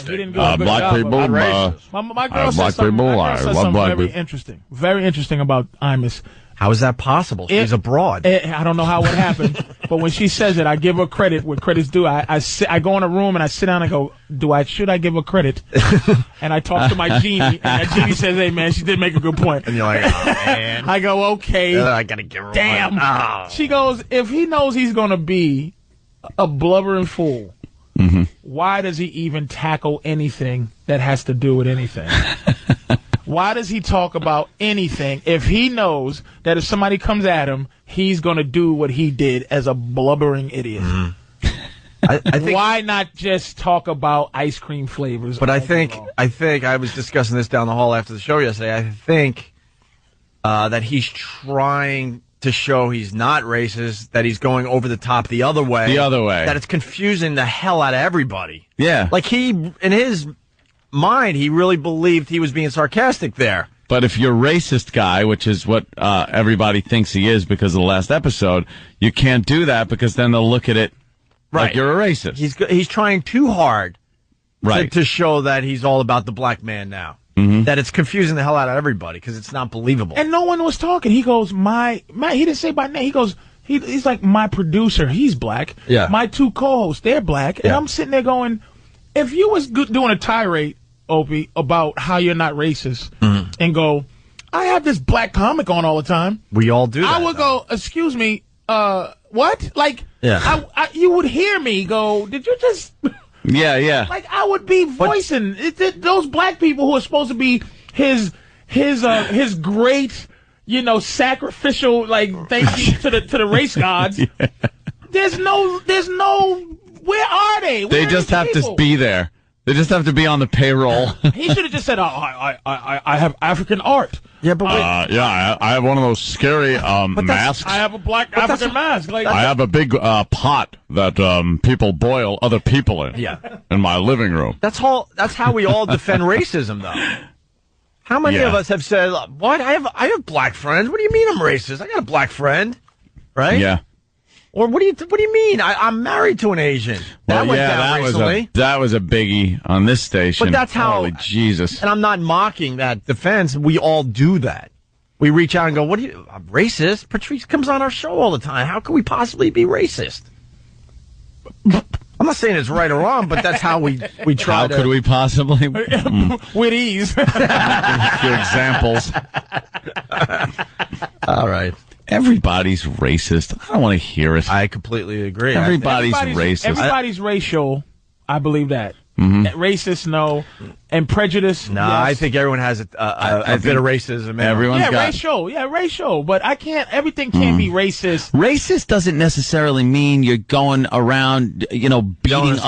black people, my girl said something very interesting about Imus. How is that possible? She's abroad. I don't know how it happened, but when she says it, I give her credit where credit's due. I go in a room and I sit down and go, should I give her credit? And I talk to my genie, and that genie says, hey, man, she did make a good point. And you're like, oh, man. I go, okay. I got to give her damn. one. Oh. She goes, if he knows he's going to be a blubbering fool, why does he even tackle anything that has to do with anything? Why does he talk about anything if he knows that if somebody comes at him, he's going to do what he did as a blubbering idiot? I think, why not just talk about ice cream flavors? But I think I was discussing this down the hall after the show yesterday. I think that he's trying to show he's not racist, that he's going over the top the other way. That it's confusing the hell out of everybody. Yeah. Like in his mind, he really believed he was being sarcastic there. But if you're a racist guy, which is what everybody thinks he is because of the last episode, you can't do that because then they'll look at it like you're a racist. He's trying too hard to show that he's all about the black man now. That it's confusing the hell out of everybody because it's not believable. And no one was talking. He goes, he didn't say by name. He goes, he's like, my producer, he's black. Yeah. My two co-hosts, they're black. And I'm sitting there going, if you was doing a tirade, Opie, about how you're not racist, and go, I have this black comic on all the time. We all do that. I would go, excuse me, what? Like, you would hear me go, did you just... Yeah. Like, I would be voicing those black people who are supposed to be his great, sacrificial, thank you to the race gods. There's no, where are they? They just have to be there. They just have to be on the payroll. He should have just said, I have African art. Yeah, but I have one of those scary masks. I have a black African mask. I have a big pot that people boil other people in. Yeah. In my living room. That's how we all defend racism, though. How many of us have said, "What? I have black friends. What do you mean I'm racist? I got a black friend." Right? Yeah. Or what do you mean? I'm married to an Asian. That went down recently. That was a biggie on this station. But that's how. Holy Jesus. And I'm not mocking that defense. We all do that. We reach out and go, "What are you? I'm racist?" Patrice comes on our show all the time. How could we possibly be racist? I'm not saying it's right or wrong, but that's how we try. How could we possibly? With ease. A few examples. All right. Everybody's racist. I don't want to hear it. I completely agree. Everybody's racist. Everybody's racial. I believe that. Racist, no. And prejudice, no. Yes. I think everyone has a bit of racism. Everyone's got racial. Yeah, racial. But everything can't be racist. Racist doesn't necessarily mean you're going around, beating up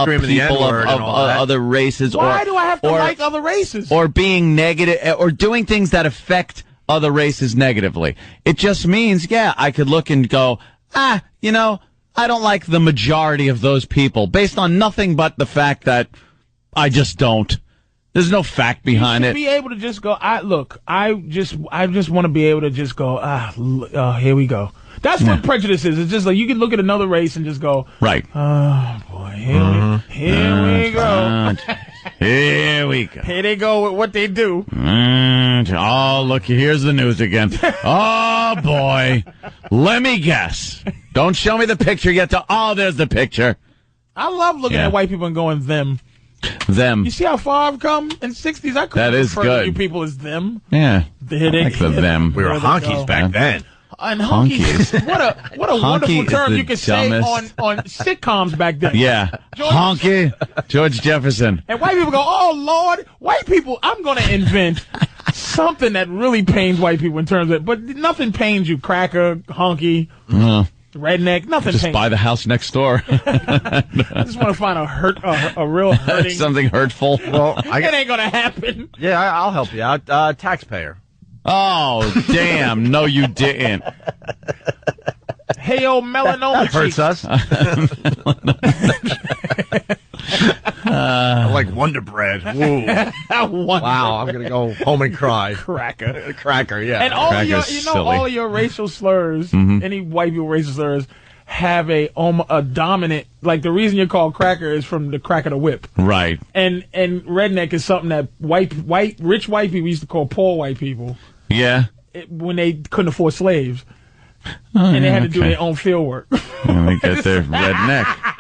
people of other races. Why do I have to like other races? Or being negative, or doing things that affect other races negatively. It just means, I could look and go, I don't like the majority of those people based on nothing but the fact that I just don't. There's no fact behind it. Be able to just go, I just want to be able to just go, here we go. That's what prejudice is. It's just like you can look at another race and just go, right. Oh boy, here we go. Here we go. Here they go with what they do. Oh, look, here's the news again. Oh, boy. Let me guess. Don't show me the picture yet. Oh, there's the picture. I love looking at white people and going, them. Them. You see how far I've come? In 60s, I couldn't refer to you people as them. Yeah. There they like the them. We were honkies back then. And honkies. What a wonderful term you could say on sitcoms back then. Yeah. Honky. George Jefferson. And white people go, oh, Lord. White people, I'm going to invent something that really pains white people in terms of, but nothing pains you. Cracker, honky, redneck, nothing just pains. buy the house next door. I just want to find a real hurting. Something hurtful. Well, it ain't going to happen. Yeah, I'll help you out. Taxpayer. Oh, damn. No, you didn't. Hey, old melanoma Hurts us. I like Wonder Bread. Woo. Wow, I'm going to go home and cry. Cracker, yeah. And all your, silly. all your racial slurs, any white people racial slurs, have a dominant, like the reason you're called cracker is from the crack of the whip. Right. And redneck is something that rich white people used to call poor white people. Yeah. When they couldn't afford slaves. And they had to do their own field work. And they get their redneck.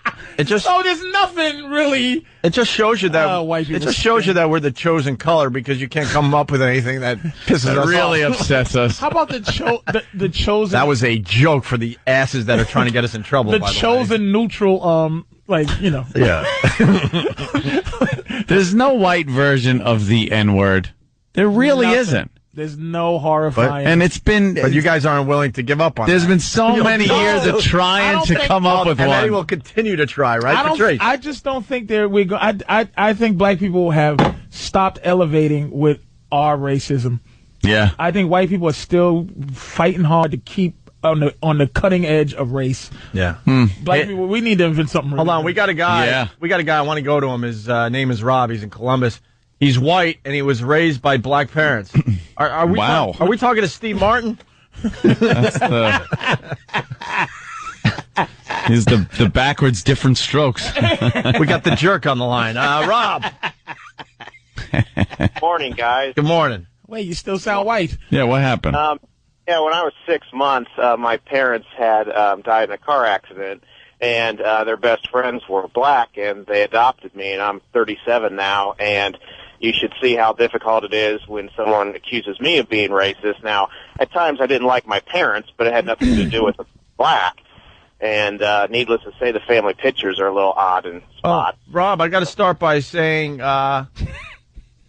So there's nothing really. It just shows you that white people it just shows you that we're the chosen color because you can't come up with anything that pisses us really off. upsets us. How about the chosen? That was a joke for the asses that are trying to get us in trouble. The by chosen neutral, Yeah. There's no white version of the N-word. There really isn't. There's no horrifying. And it's been. But you guys aren't willing to give up on There's that. been so many years of trying to come up with and one. Eddie will continue to try, right, Patrice? I just don't think I think black people have stopped elevating with our racism. Yeah. I think white people are still fighting hard to keep on the cutting edge of race. Yeah. Black people, we need to invent something. Hold on, we got a guy. Yeah. We got a guy. I want to go to him. His name is Rob. He's in Columbus. He's white and he was raised by black parents. Are we? Wow. Are we talking to Steve Martin? That's he's the backwards different strokes. We got the jerk on the line. Rob. Morning, guys. Good morning. Wait, you still sound white. Yeah, what happened? Yeah, when I was 6 months, my parents had died in a car accident, and their best friends were black, and they adopted me, and I'm 37 now, and you should see how difficult it is when someone accuses me of being racist. Now, at times I didn't like my parents, but it had nothing to do with black. And needless to say, the family pictures are a little odd and spot. Rob, I got to start by saying,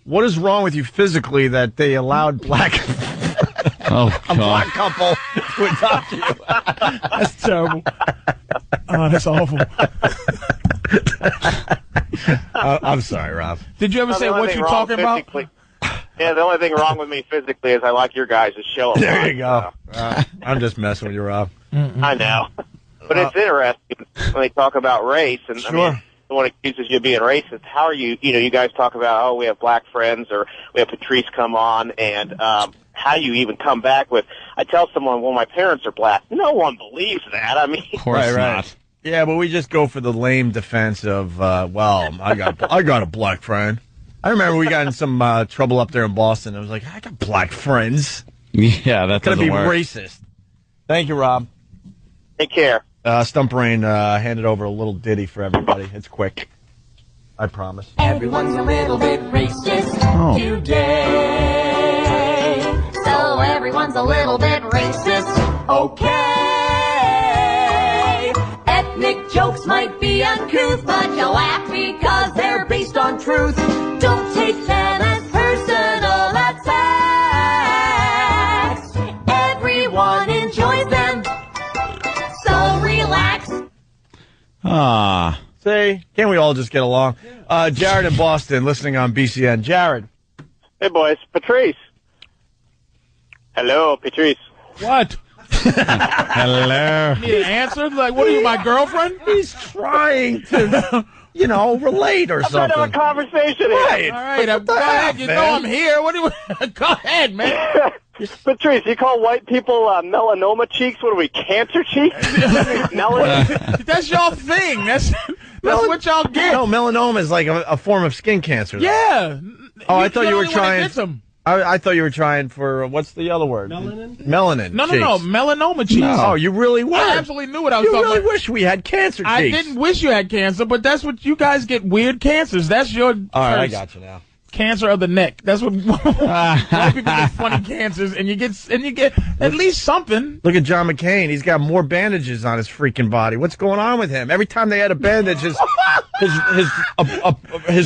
what is wrong with you physically that they allowed a black couple to adopt you? That's terrible. Oh, that's awful. I'm sorry, Rob. Did you ever say what you're talking about? Yeah, the only thing wrong with me physically is I like your guys' show a lot. There you go. I'm just messing with you, Rob. I know. But it's interesting when they talk about race, and Sure. I mean, someone accuses you of being racist. How are you, you guys talk about, oh, we have black friends, or we have Patrice come on, and how you even come back with, I tell someone, well, my parents are black. No one believes that. I mean, Of course not. Yeah, but we just go for the lame defense of, well, I got a black friend. I remember we got in some trouble up there in Boston. I was like, I got black friends. Yeah, that's Gonna be racist. Thank you, Rob. take care. Stump Brain handed over a little ditty for everybody. It's quick. I promise. Everyone's a little bit racist today. So everyone's a little bit racist. Okay. Ethnic jokes might be uncouth, but you laugh because they're based on truth. Don't take them as personal attacks. Everyone enjoys them. So relax. See, can't we all just get along? Jared in Boston, listening on BCN. Jared. Hey, boys. Patrice. Hello, Patrice. What? Hello. Need an answer? Like, what are you, my girlfriend? He's trying to, relate or I'm trying to have a something. conversation here. Right. All right, go ahead. You know I'm here. What do you? Go ahead, man. Patrice, you call white people melanoma cheeks? What are we, cancer cheeks? Melanin? That's your thing. That's what y'all get. No, melanoma is like a form of skin cancer. Though. Yeah. Oh, I thought you were trying. trying. I thought you were trying for what's the other word? Melanin? Melanin. No, cheeks. melanoma cheeks. No. Oh, you really were. I absolutely knew what I was you talking really about. wish we had cancer cheeks. I didn't wish you had cancer, but that's what you guys get. Weird cancers. That's your. All right, I got you now. Cancer of the neck. That's what. White people get funny cancers, and you get at least something. Look at John McCain. He's got more bandages on his freaking body. What's going on with him? Every time they add a bandage, his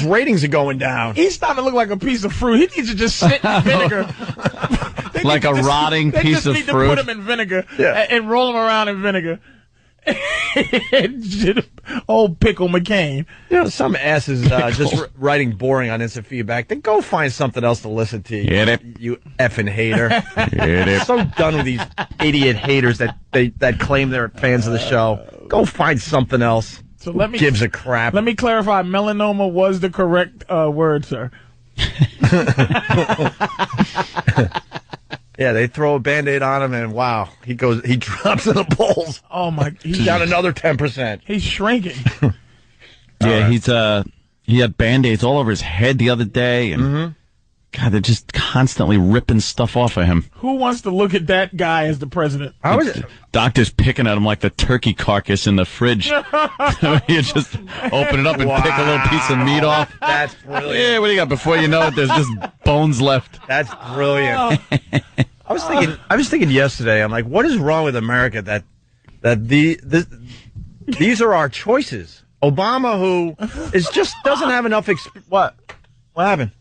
ratings are going down. He's starting to look like a piece of fruit. He needs to just sit in vinegar. Like a rotting piece of They just need fruit. to put him in vinegar and roll him around in vinegar. Old Pickle McCain. You know, some asses just writing boring on instant feedback. Then go find something else to listen to. You effing hater. So done with these idiot haters that claim they're fans of the show. Go find something else. So Who gives a crap? Let me clarify. Melanoma was the correct word, sir. Yeah, they throw a Band-Aid on him, and wow, he drops in the polls. Oh my! He's down another 10%. He's shrinking. Yeah, he had Band-Aids all over his head the other day, and God, they're just constantly ripping stuff off of him. Who wants to look at that guy as the president? Doctors picking at him like the turkey carcass in the fridge. You just open it up and pick a little piece of meat off. That's brilliant. Yeah, what do you got? Before you know it, there's just bones left. That's brilliant. I was thinking yesterday. I'm like, what is wrong with America that these are our choices? Obama, who doesn't have enough What happened?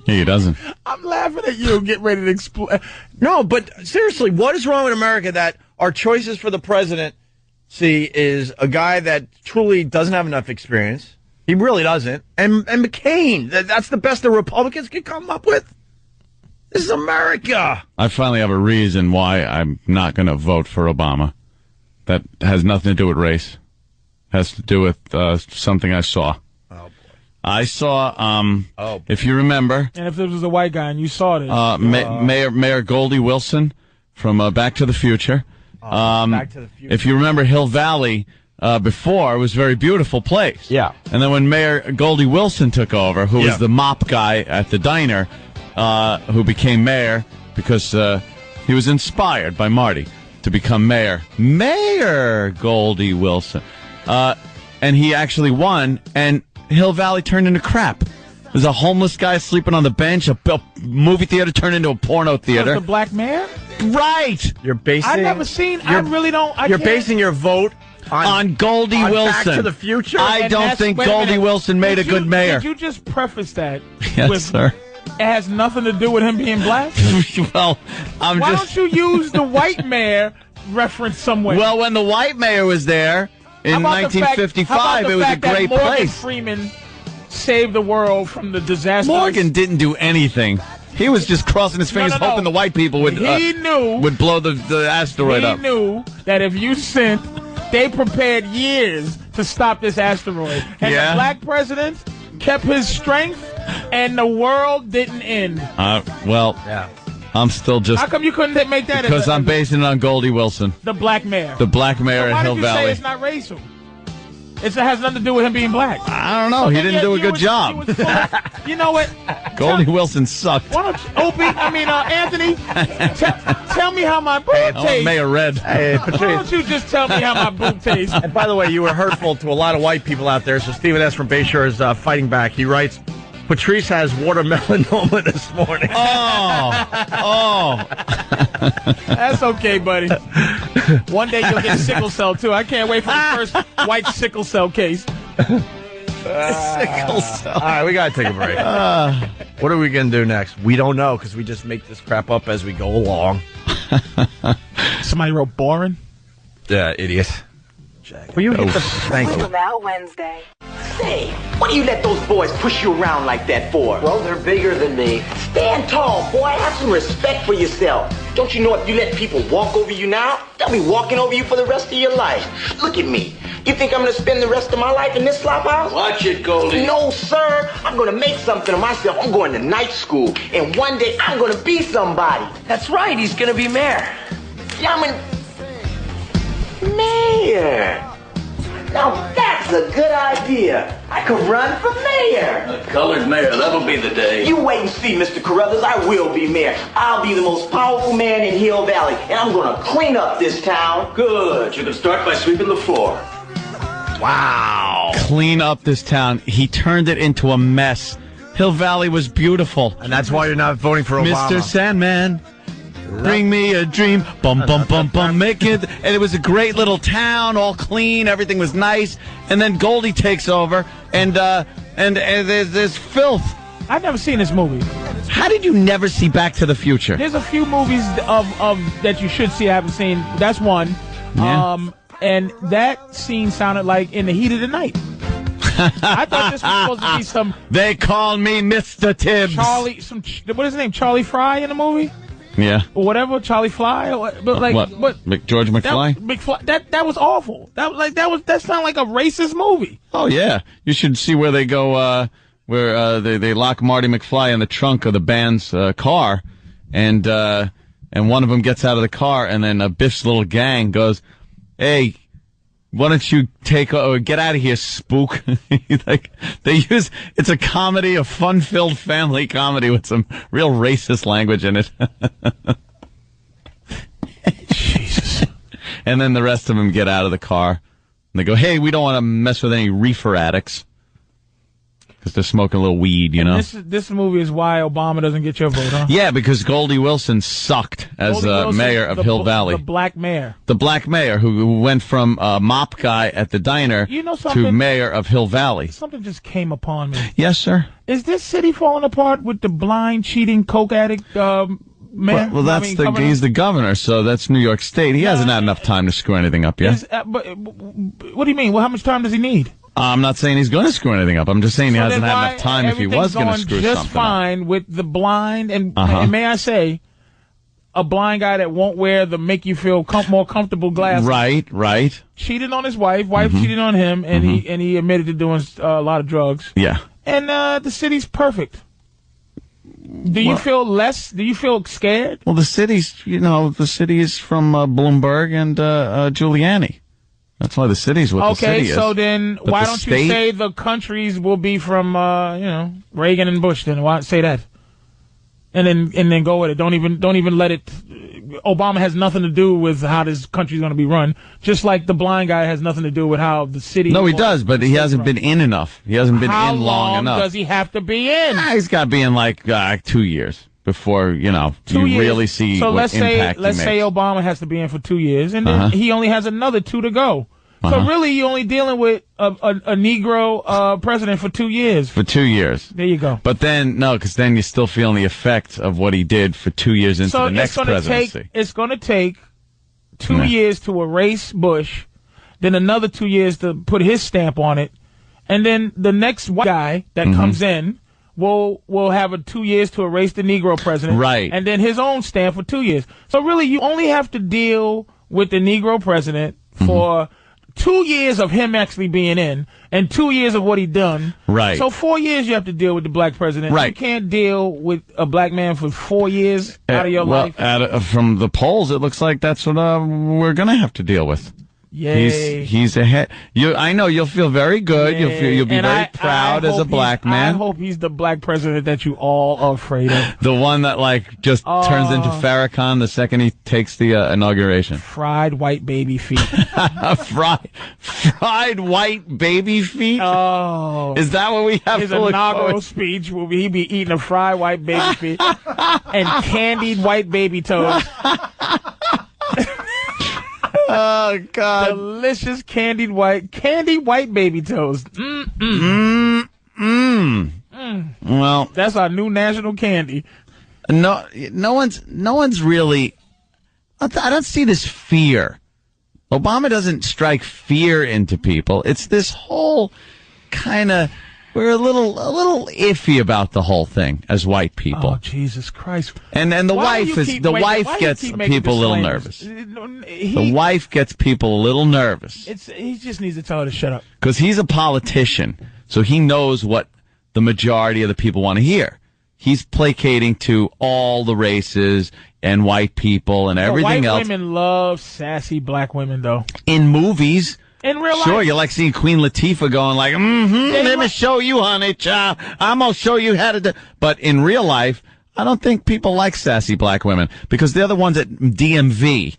He doesn't. I'm laughing at you. Get ready to explode. No, but seriously, what is wrong with America that our choices for the presidency is a guy that truly doesn't have enough experience? He really doesn't. And McCain, that's the best the Republicans can come up with? This is America. I finally have a reason why I'm not going to vote for Obama. That has nothing to do with race. Has to do with something I saw. Oh, boy. I saw, if you remember... And if there was a white guy and you saw this... Mayor Goldie Wilson from Back to the Future. Back to the Future. If you remember, Hill Valley before was a very beautiful place. Yeah. And then when Mayor Goldie Wilson took over, who was the mop guy at the diner, who became mayor because he was inspired by Marty to become mayor. Mayor Goldie Wilson. And he actually won, and Hill Valley turned into crap. There's a homeless guy sleeping on the bench. A movie theater turned into a porno theater. The black man? Right. You're basing. I've never seen. I really don't. You're basing your vote on Goldie Wilson. Back to the Future. I don't think Goldie Wilson made a good mayor. Did you just preface that? Yes, sir. It has nothing to do with him being black. Well, Why don't you use the white mayor reference somewhere? Well, when the white mayor was there in 1955, it was a great place. Freeman saved the world from the disaster. Morgan didn't do anything. He was just crossing his fingers, hoping the white people would blow the asteroid up. He knew that if you sent, they prepared years to stop this asteroid. And the black president kept his strength, and the world didn't end. I'm still just... How come you couldn't make that? Because I'm basing it on Goldie Wilson. The black mayor. The black mayor at Hill Valley. Why did you say it's not racial? It has nothing to do with him being black. I don't know. He didn't do a good job. You know what? Goldie Wilson sucked. Why don't you, Anthony, tell me how my boob tastes. Mayor Red. Hey, Patrice. Why don't you just tell me how my boob tastes? And by the way, you were hurtful to a lot of white people out there, so Stephen S. from Bayshore is fighting back. He writes, Patrice has watermelonoma this morning. Oh. That's okay, buddy. One day you'll get sickle cell, too. I can't wait for the first white sickle cell case. Sickle cell. All right, we got to take a break. What are we going to do next? We don't know, because we just make this crap up as we go along. Somebody wrote boring? Yeah, idiot. Will you get the... Thank you. About Wednesday. Say, what do you let those boys push you around like that for? Well, they're bigger than me. Stand tall, boy. Have some respect for yourself. Don't you know if you let people walk over you now, they'll be walking over you for the rest of your life. Look at me. You think I'm going to spend the rest of my life in this flop house? Watch it, Goldie. No, sir. I'm going to make something of myself. I'm going to night school. And one day I'm going to be somebody. That's right. He's going to be mayor. Yeah, I'm mayor. Now that's a good idea. I could run for mayor. A colored mayor, that'll be the day. You wait and see, Mr. Carruthers. I will be mayor. I'll be the most powerful man in Hill Valley, and I'm gonna clean up this town. Good. You can start by sweeping the floor. Wow. Clean up this town. He turned it into a mess. Hill Valley was beautiful. And that's why you're not voting for Obama. Mr. Sandman, bring me a dream. Bum, bum, bum, bum. Make it. And it was a great little town, all clean. Everything was nice. And then Goldie takes over, and there's filth. I've never seen this movie. How did you never see Back to the Future? There's a few movies of that you should see I haven't seen. That's one. Yeah. And that scene sounded like In the Heat of the Night. I thought this was supposed to be some... They call me Mr. Tibbs. What is his name? Charlie Fry in the movie? Yeah. Or whatever, Charlie Fly? But like, what? George McFly? That was awful. That sounded like a racist movie. Oh, yeah. You should see where they go, they lock Marty McFly in the trunk of the band's car, and one of them gets out of the car, and then Biff's little gang goes, "Hey, why don't you get out of here, spook?" It's a comedy, a fun-filled family comedy with some real racist language in it. Jesus. And then the rest of them get out of the car, and they go, "Hey, we don't want to mess with any reefer addicts." Because they're smoking a little weed, you know? This movie is why Obama doesn't get your vote, huh? Yeah, because Goldie Wilson sucked as mayor of Hill Valley. The black mayor. The black mayor who went from mop guy at the diner to mayor of Hill Valley. Something just came upon me. Yes, sir? Is this city falling apart with the blind, cheating, coke addict mayor? Well, he's the governor, so that's New York State. He hasn't had enough time to screw anything up yet. But what do you mean? Well, how much time does he need? I'm not saying he's going to screw anything up. I'm just saying he hasn't had enough time if he was going to screw something up. Just fine with the blind, and may I say, a blind guy that won't wear the make you feel more comfortable glasses. Right. Cheated on his wife. Wife cheated on him, and he admitted to doing a lot of drugs. Yeah. And the city's perfect. Do you feel scared? Well, the city is from Bloomberg and Giuliani. That's why the city's what the city is. Okay, so then why don't you say the countries will be from Reagan and Bush? Then why say that? And then go with it. Don't even let it. Obama has nothing to do with how this country's going to be run. Just like the blind guy has nothing to do with how the city. No, he does, but he hasn't been in enough. He hasn't been in long enough. How long does he have to be in? He's got to be in like 2 years before really see what impact he makes. Let's say Obama has to be in for 2 years, and then he only has another 2 to go. So really, you're only dealing with a Negro president for 2 years. For 2 years. There you go. But then, no, because then you're still feeling the effect of what he did for 2 years into the next presidency. It's going to take 2 years to erase Bush, then another 2 years to put his stamp on it, and then the next white guy that comes in will have 2 years to erase the Negro president. Right. And then his own stamp for 2 years. So really, you only have to deal with the Negro president for 2 years of him actually being in, and 2 years of what he done. Right. So 4 years you have to deal with the black president. Right. You can't deal with a black man for 4 years out of your life. From the polls, it looks like that's what we're going to have to deal with. Yay. He's ahead. I know you'll feel very good. Yay. You'll be very proud as a black man. I hope he's the black president that you all are afraid of. The one that just turns into Farrakhan the second he takes the inauguration. Fried white baby feet. fried white baby feet? Oh. Is that what we have his to look inaugural forward? speech will be he be eating a fried white baby feet and candied white baby toes. Oh, God. Delicious candied white baby toes. Well, that's our new national candy. No one's really. I don't see this fear. Obama doesn't strike fear into people. It's this whole kind of. We're a little iffy about the whole thing as white people. Oh, Jesus Christ! And the wife gets people a little nervous. The wife gets people a little nervous. He just needs to tell her to shut up. Because he's a politician, so he knows what the majority of the people want to hear. He's placating to all the races and white people and everything else. White women love sassy black women, though. In movies. In real life. Sure, you like seeing Queen Latifah going like, let me show you, honey, child. I'm going to show you how to do. But in real life, I don't think people like sassy black women because they're the ones at DMV.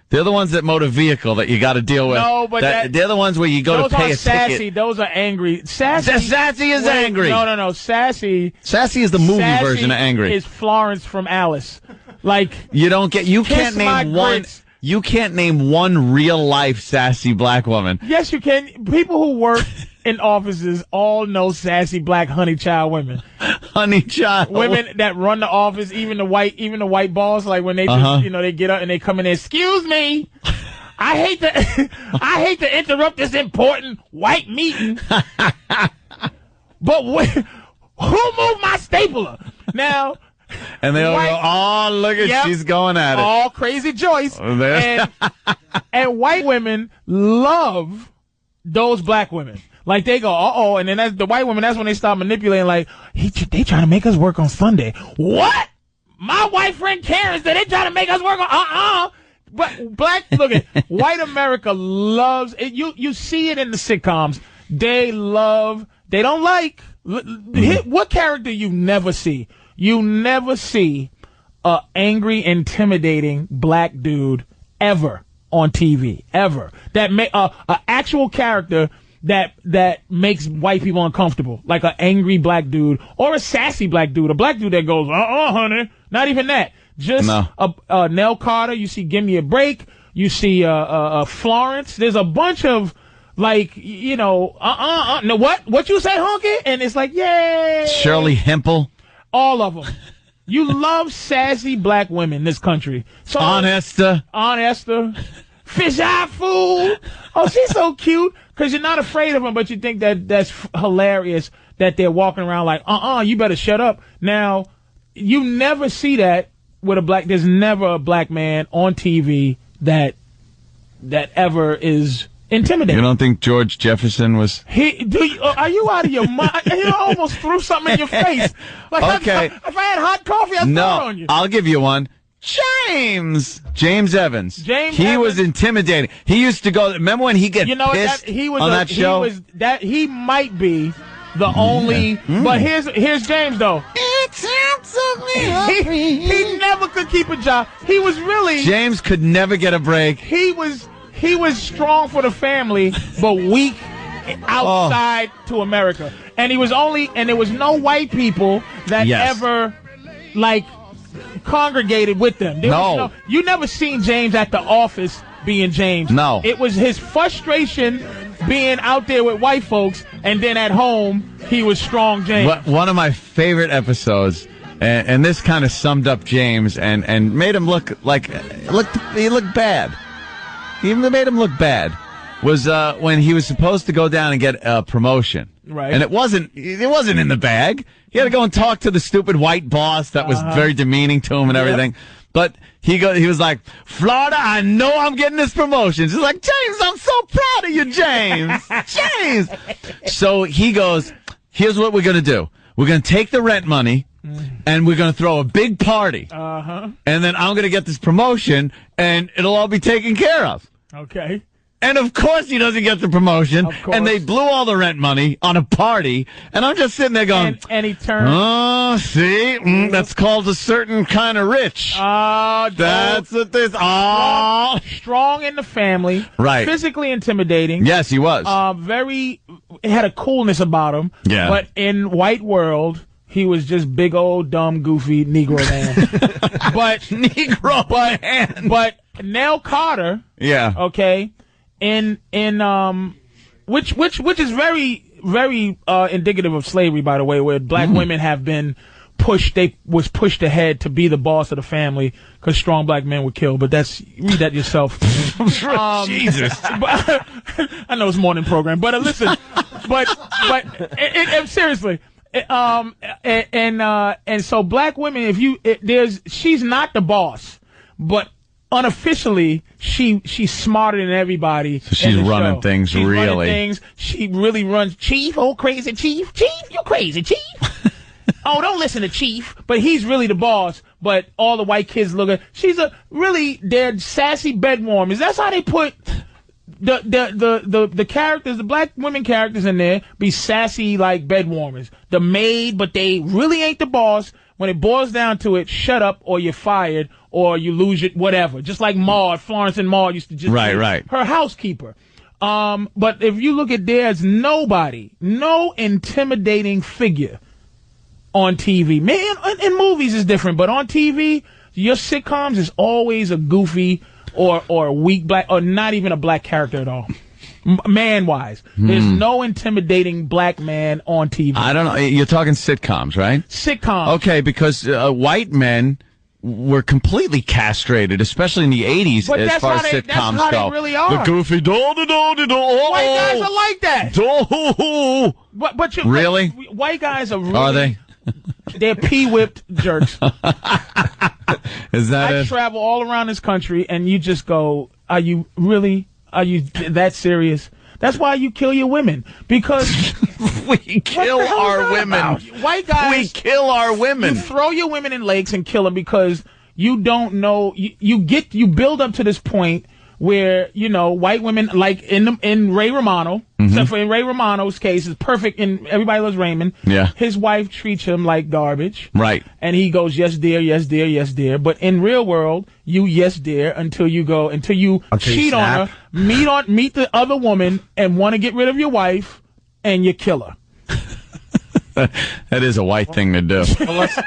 They're the ones that motor vehicle that you got to deal with. No, but they're the ones where you go to pay a sassy. ticket. Those are angry. Sassy is angry. No. Sassy is the movie version of angry. Is Florence from Alice. Like you can't name one. You can't name one real life sassy black woman. Yes, you can. People who work in offices all know sassy black honey child women. Honey child women that run the office, even the white boss. Like when they just, they get up and they come in there. Excuse me, I hate to interrupt this important white meeting, but who moved my stapler now? And they all go, oh, look at she's going at it. All crazy Joyce. And white women love those black women. Like they go, uh-oh, and then that's the white women, that's when they start manipulating, like, they trying to make us work on Sunday. What? My white friend Karen said they trying to make us work on, But white America loves it. You see it in the sitcoms. They don't like, what character you never see? You never see a angry, intimidating black dude ever on TV, ever. That a actual character that makes white people uncomfortable, like an angry black dude or a sassy black dude, a black dude that goes, honey, not even that. Just Nell Carter. You see, Give Me a Break. You see, Florence. There's a bunch of like, no, what you say, honky? And it's like, yay. Shirley Hempel. All of them. You love sassy black women in this country. So Aunt Esther. Fish eye fool. Oh, she's so cute. Because you're not afraid of them, but you think that's hilarious that they're walking around like, you better shut up. Now, you never see that with there's never a black man on TV that ever is intimidating. You don't think George Jefferson was? Are you out of your mind? You almost threw something in your face. Like, okay. If I had hot coffee, I'd throw it on you. I'll give you one. James Evans. He was intimidating. He used to go. Remember when he pissed on that show? He might be the only. But here's James though. He never could keep a job. He was really. James could never get a break. He was strong for the family, but weak outside to America. And there was no white people that ever congregated with them. You never seen James at the office being James. No. It was his frustration being out there with white folks, and then at home he was strong James. One of my favorite episodes, and this kind of summed up James and made him look like he looked bad. He even made him look bad. Was when he was supposed to go down and get a promotion. Right. And it wasn't in the bag. He had to go and talk to the stupid white boss that was very demeaning to him and everything. But he was like, Florida, I know I'm getting this promotion. He's like, James, I'm so proud of you, James. James. So he goes, here's what we're going to do. We're going to take the rent money and we're going to throw a big party. And then I'm going to get this promotion and it'll all be taken care of. Okay. And of course he doesn't get the promotion. And they blew all the rent money on a party. And I'm just sitting there going, and he turned. Oh, see? That's called a certain kind of rich. That's what this. Strong in the family. Right. Physically intimidating. Yes, he was. It had a coolness about him. Yeah. But in white world, he was just big old, dumb, goofy Negro man. But Nell Carter. Yeah. Okay. Which is very, very indicative of slavery, by the way, where black women have been pushed ahead to be the boss of the family because strong black men were killed. But read that yourself. Jesus. I know it's a morning program, but listen, but seriously. And so black women, she's not the boss, but unofficially, she's smarter than everybody. So she's running things. She really runs. Chief, oh crazy chief, you crazy chief. Oh, don't listen to Chief, but he's really the boss. But all the white kids look at. She's a really dead sassy bedwarmers. That's how they put The characters, the black women characters in there, be sassy like bed warmers. The maid, but they really ain't the boss. When it boils down to it, shut up or you're fired or you lose it, whatever. Just like Maude, Florence and Maude used to just be her housekeeper. But if you look at there's no intimidating figure on TV. Man, in movies is different, but on TV, your sitcoms is always a goofy or a weak black, or not even a black character at all. Man-wise. There's no intimidating black man on TV. I don't know. You're talking sitcoms, right? Sitcoms. Okay, because white men were completely castrated, especially in the 80s, but as far as sitcoms that's how go. They really are. The goofy White guys are like that. But really? White guys are really... Are they? They're pee-whipped jerks. Is that I travel all around this country, and you just go, are you really? Are you that serious? That's why you kill your women. Because we kill our women. White guys. We kill our women. You throw your women in lakes and kill them because you don't know. You build up to this point where, white women, like in Ray Romano, except for in Ray Romano's case, is perfect in Everybody Loves Raymond. Yeah. His wife treats him like garbage. Right. And he goes, yes, dear, yes, dear, yes, dear. But in real world, you yes, dear, until you cheat on her, meet the other woman and want to get rid of your wife, and you kill her. That is a white thing to do.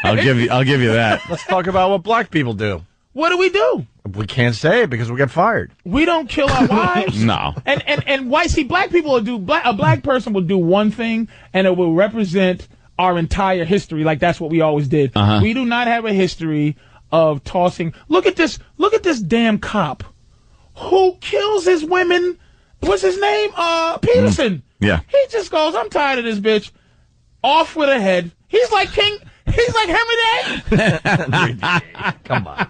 I'll give you that. Let's talk about what black people do. What do we do? We can't say it because we get fired. We don't kill our wives. No. And why? See, black people will do. A black person will do one thing, and it will represent our entire history. Like that's what we always did. We do not have a history of tossing. Look at this. Look at this damn cop who kills his women. What's his name? Peterson. Yeah. He just goes, I'm tired of this bitch. Off with her head. He's like King. He's like Henry VIII. Come on.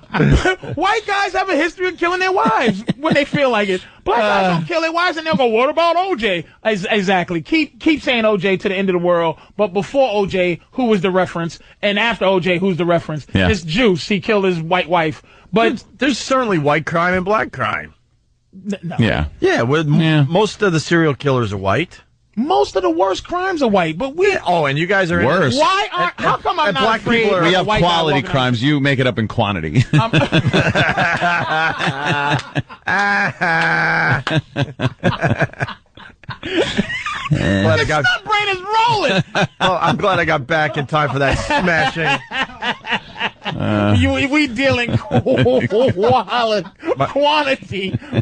White guys have a history of killing their wives when they feel like it. Black guys don't kill their wives, and they'll go, what about OJ? Exactly. Keep saying OJ to the end of the world, but before OJ, who was the reference? And after OJ, who's the reference? Yeah. It's Juice. He killed his white wife. But there's certainly white crime and black crime. No. Yeah. Yeah, most of the serial killers are white. Most of the worst crimes are white, but we... Oh, and you guys are... Worse. Why are... How come I'm not black afraid people of we a have white guy quality walking crimes. You make it up in quantity. The stunt brain is rolling. Well, I'm glad I got back in time for that smashing. We deal in quantity.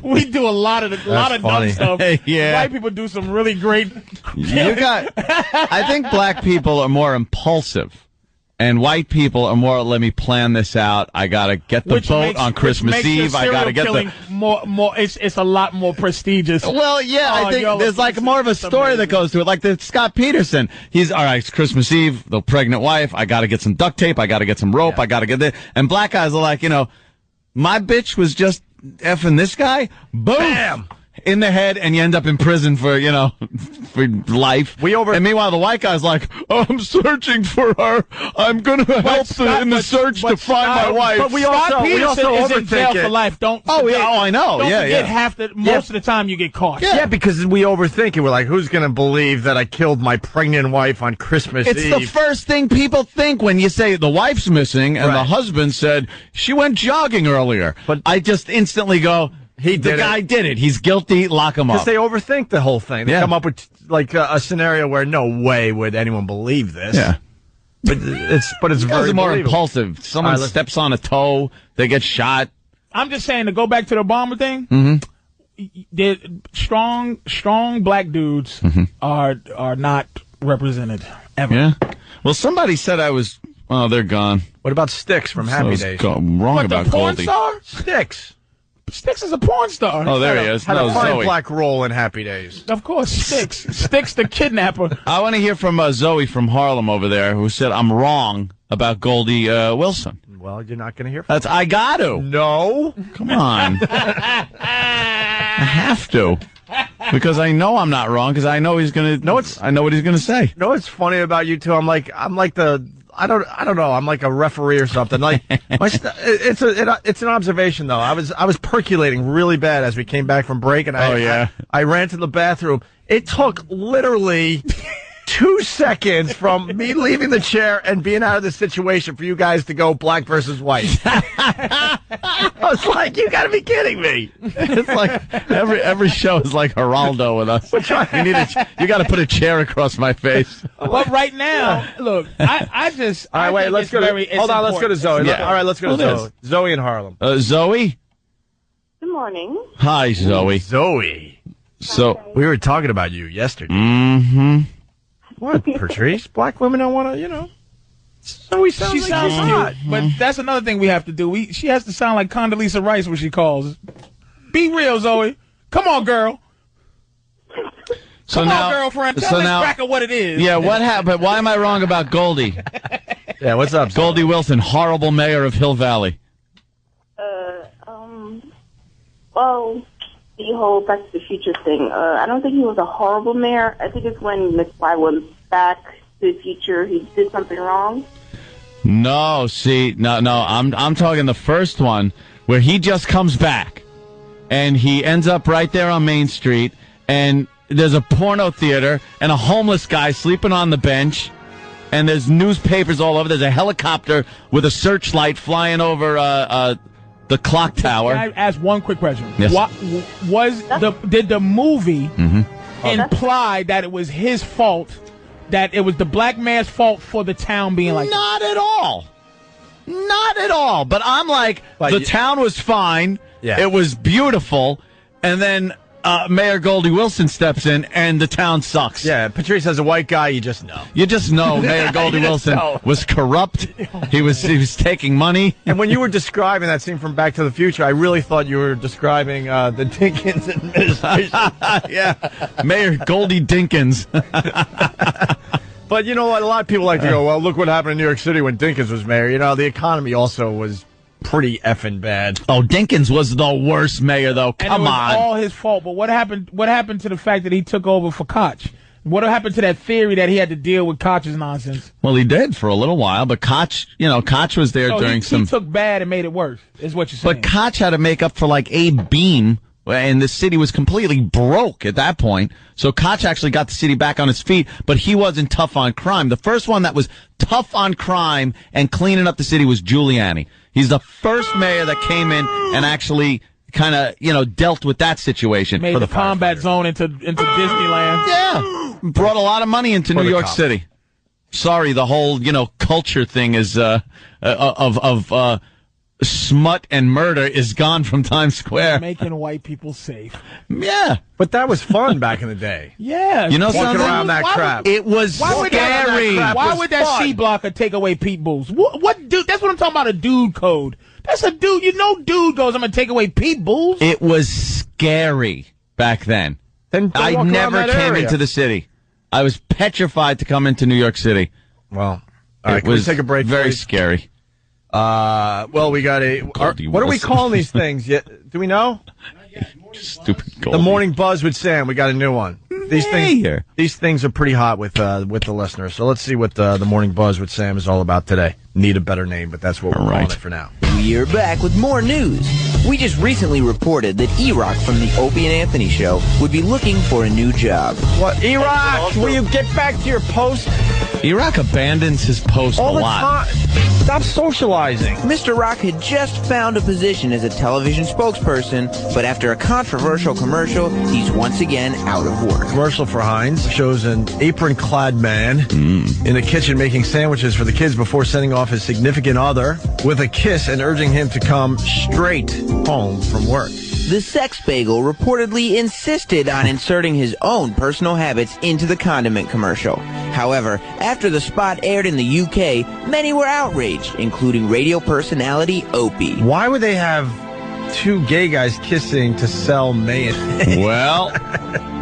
We do a lot of dumb stuff. Yeah. White people do some really great. I think black people are more impulsive. And white people are more, let me plan this out. I gotta get the boat on Christmas Eve. I gotta get the more. It's a lot more prestigious. Well, yeah, I think there's like more of a story that goes to it. Like the Scott Peterson. He's all right. It's Christmas Eve. The pregnant wife. I gotta get some duct tape. I gotta get some rope. I gotta get this. And black guys are like, my bitch was just effing this guy. Boom. Bam. In the head, and you end up in prison for life. And meanwhile, the white guy's like, I'm searching for her. I'm going to help in the search to find my wife. But we also is in jail for life. I know. Don't forget most of the time you get caught. Yeah, because we overthink it. We're like, who's going to believe that I killed my pregnant wife on Christmas Eve? It's the first thing people think when you say the wife's missing and the husband said she went jogging earlier. But I just instantly go, the guy did it. He's guilty. Lock him up. Because they overthink the whole thing. They come up with like a scenario where no way would anyone believe this. Yeah. But it's very more believable. impulsive. Someone steps on a toe, they get shot. I'm just saying, to go back to the Obama thing, strong black dudes are not represented ever. Yeah. Well, somebody said I was. Oh, they're gone. What about Styx from Happy Days? Wrong about the porn Goldie. star? Styx. Styx is a porn star. Oh, there he is. Had a fine Zoe. black role in Happy Days. Of course, Styx. Styx the kidnapper. I want to hear from Zoe from Harlem over there, who said I'm wrong about Goldie Wilson. Well, you're not going to hear from I got to. No. Come on. I have to. Because I know I'm not wrong, because I know he's going to. I know what he's going to say. You know what's funny about you two? I'm like the I don't know. I'm like a referee or something. Like it's an observation though. I was percolating really bad as we came back from break, and I ran to the bathroom. It took literally 2 seconds from me leaving the chair and being out of the situation for you guys to go black versus white. I was like, you got to be kidding me. It's like every show is like Geraldo with us. You got to put a chair across my face. But right now, look, I just. All right, wait. Let's go. Hold on. Let's go to Zoe. Yeah. All right, let's go to Zoe. Zoe in Harlem. Zoe. Good morning. Hi, Zoe. Zoe. So we were talking about you yesterday. Mm-hmm. What, Patrice? Black women don't want to, Zoe sounds she like sounds she's cute, hot. but that's another thing we have to do. She has to sound like Condoleezza Rice when she calls. Be real, Zoe. Come on, girl. Come on, girlfriend. Tell this cracker what it is. Yeah, what happened? Why am I wrong about Goldie? Yeah, what's up, Zoe? Goldie Wilson, horrible mayor of Hill Valley. Well, the whole Back to the Future thing. I don't think he was a horrible mayor. I think it's when McFly went back to the future, he did something wrong. No, I'm talking the first one where he just comes back and he ends up right there on Main Street, and there's a porno theater and a homeless guy sleeping on the bench, and there's newspapers all over. There's a helicopter with a searchlight flying over the clock tower. Can I ask one quick question? Yes. Did the movie Mm-hmm. imply that it was his fault, that it was the black man's fault for the town being like Not at all. Not at all. But I'm like, the town was fine. Yeah. It was beautiful. And then Mayor Goldie Wilson steps in, and the town sucks. Yeah, Patrice as a white guy, you just know. You just know Mayor Goldie Wilson was corrupt. He was taking money. And when you were describing that scene from Back to the Future, I really thought you were describing the Dinkins administration. Yeah, Mayor Goldie Dinkins. But you know what? A lot of people like to go, well, look what happened in New York City when Dinkins was mayor. The economy also was pretty effing bad. Oh, Dinkins was the worst mayor, though. Come and it on. was all his fault. But what happened to the fact that he took over for Koch? What happened to that theory that he had to deal with Koch's nonsense? Well, he did for a little while, but Koch was there during he took bad and made it worse, is what you're saying. But Koch had to make up for like Abe Beam, and the city was completely broke at that point. So Koch actually got the city back on its feet, but he wasn't tough on crime. The first one that was tough on crime and cleaning up the city was Giuliani. He's the first mayor that came in and actually kind of, dealt with that situation. Made the combat zone into Disneyland. Yeah. Brought a lot of money into New York City. Sorry, the whole, culture thing is, of smut and murder is gone from Times Square. Making white people safe. Yeah. But that was fun back in the day. Yeah. You know Walking something? around that crap. It was scary. Why would that C blocker take away Pete Bulls? What dude? That's what I'm talking about, a dude code. That's a dude. Dude goes, I'm going to take away Pete Bulls. It was scary back then. I walk never around that came area. into the city. I was petrified to come into New York City. Well, all right, it can was we take a break? Very please? Scary. Well, we got what are we calling these things? Do we know? Stupid The Goldie. Morning Buzz with Sam. We got a new one. These things are pretty hot with the listeners. So let's see what the Morning Buzz with Sam is all about today. Need a better name, but that's what we're calling it for now. We're back with more news. We just recently reported that E-Rock from the Opie and Anthony Show would be looking for a new job. What, E-Rock? Will you get back to your post? E-Rock abandons his post All a the lot. time. Stop socializing. Mr. Rock had just found a position as a television spokesperson, but after a controversial commercial, he's once again out of work. Commercial for Heinz shows an apron-clad man in the kitchen making sandwiches for the kids before sending off his significant other with a kiss and urging him to come straight home from work. The sex bagel reportedly insisted on inserting his own personal habits into the condiment commercial. However, after the spot aired in the UK, many were outraged, including radio personality Opie. Why would they have two gay guys kissing to sell mayonnaise? Well,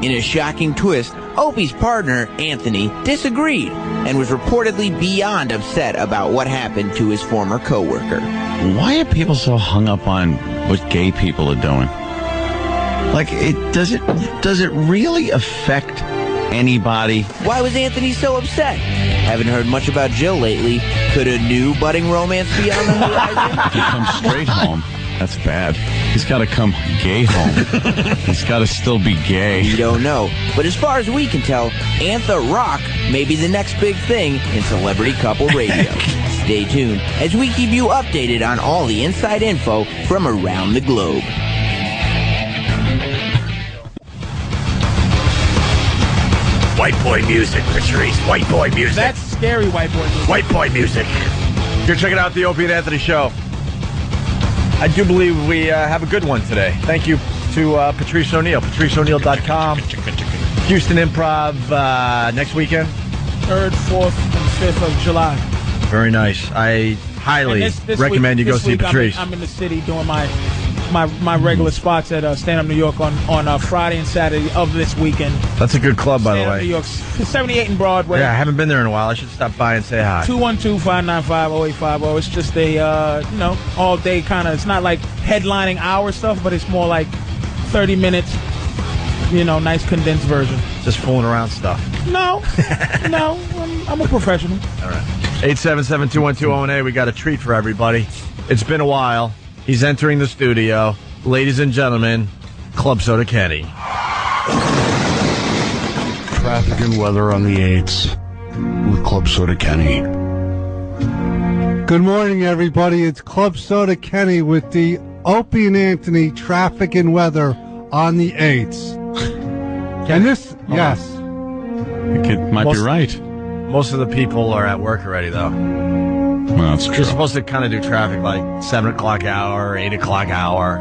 in a shocking twist, Opie's partner, Anthony, disagreed and was reportedly beyond upset about what happened to his former coworker. why are people so hung up on what gay people are doing? Like, does it really affect anybody. Why was Anthony so upset? Haven't heard much about Jill lately. Could a new budding romance be on the horizon? If he comes straight home, that's bad. He's got to come gay home. He's got to still be gay. We don't know. But as far as we can tell, Antha Rock may be the next big thing in celebrity couple radio. Stay tuned as we keep you updated on all the inside info from around the globe. White boy music, Patrice. White boy music. That's scary white boy music. White boy music. You're checking out the Opie and Anthony Show. I do believe we have a good one today. Thank you to Patrice O'Neal, patriceoneal.com. Houston Improv next weekend. 3rd, 4th, and 5th of July. Very nice. I highly recommend you go see Patrice. I'm in the city doing my regular spots at Stand Up New York on Friday and Saturday of this weekend. That's a good club, by the Stand Up way. New York, 78 and Broadway. Yeah, I haven't been there in a while. I should stop by and say hi. 212-595-0850. It's just a all day kind of. It's not like headlining hour stuff, but it's more like 30 minutes. Nice condensed version. Just fooling around stuff. No, I'm a professional. All right. 877-212-ONA. We got a treat for everybody. It's been a while. He's entering the studio. Ladies and gentlemen, Club Soda Kenny. Traffic and weather on the 8s with Club Soda Kenny. Good morning, everybody. It's Club Soda Kenny with the Opie and Anthony traffic and weather on the 8s. And this, yes. The kid might be right. Most of the people are at work already, though. Well, that's true. You're supposed to kind of do traffic like 7 o'clock hour, 8 o'clock hour.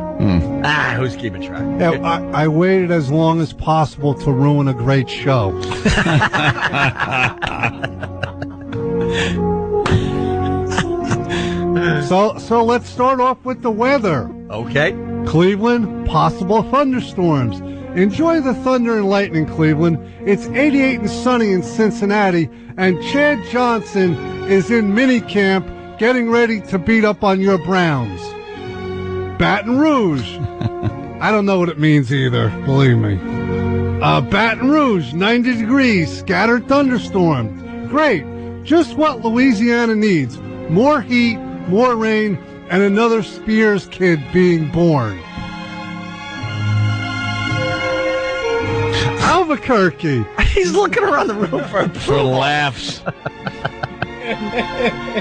Who's keeping track? Yeah, I waited as long as possible to ruin a great show. So let's start off with the weather. Okay. Cleveland, possible thunderstorms. Enjoy the thunder and lightning, Cleveland. It's 88 and sunny in Cincinnati, and Chad Johnson is in minicamp getting ready to beat up on your Browns. Baton Rouge. I don't know what it means either, believe me. Baton Rouge, 90 degrees, scattered thunderstorm. Great. Just what Louisiana needs. More heat, more rain, and another Spears kid being born. Albuquerque. He's looking around the room for laughs.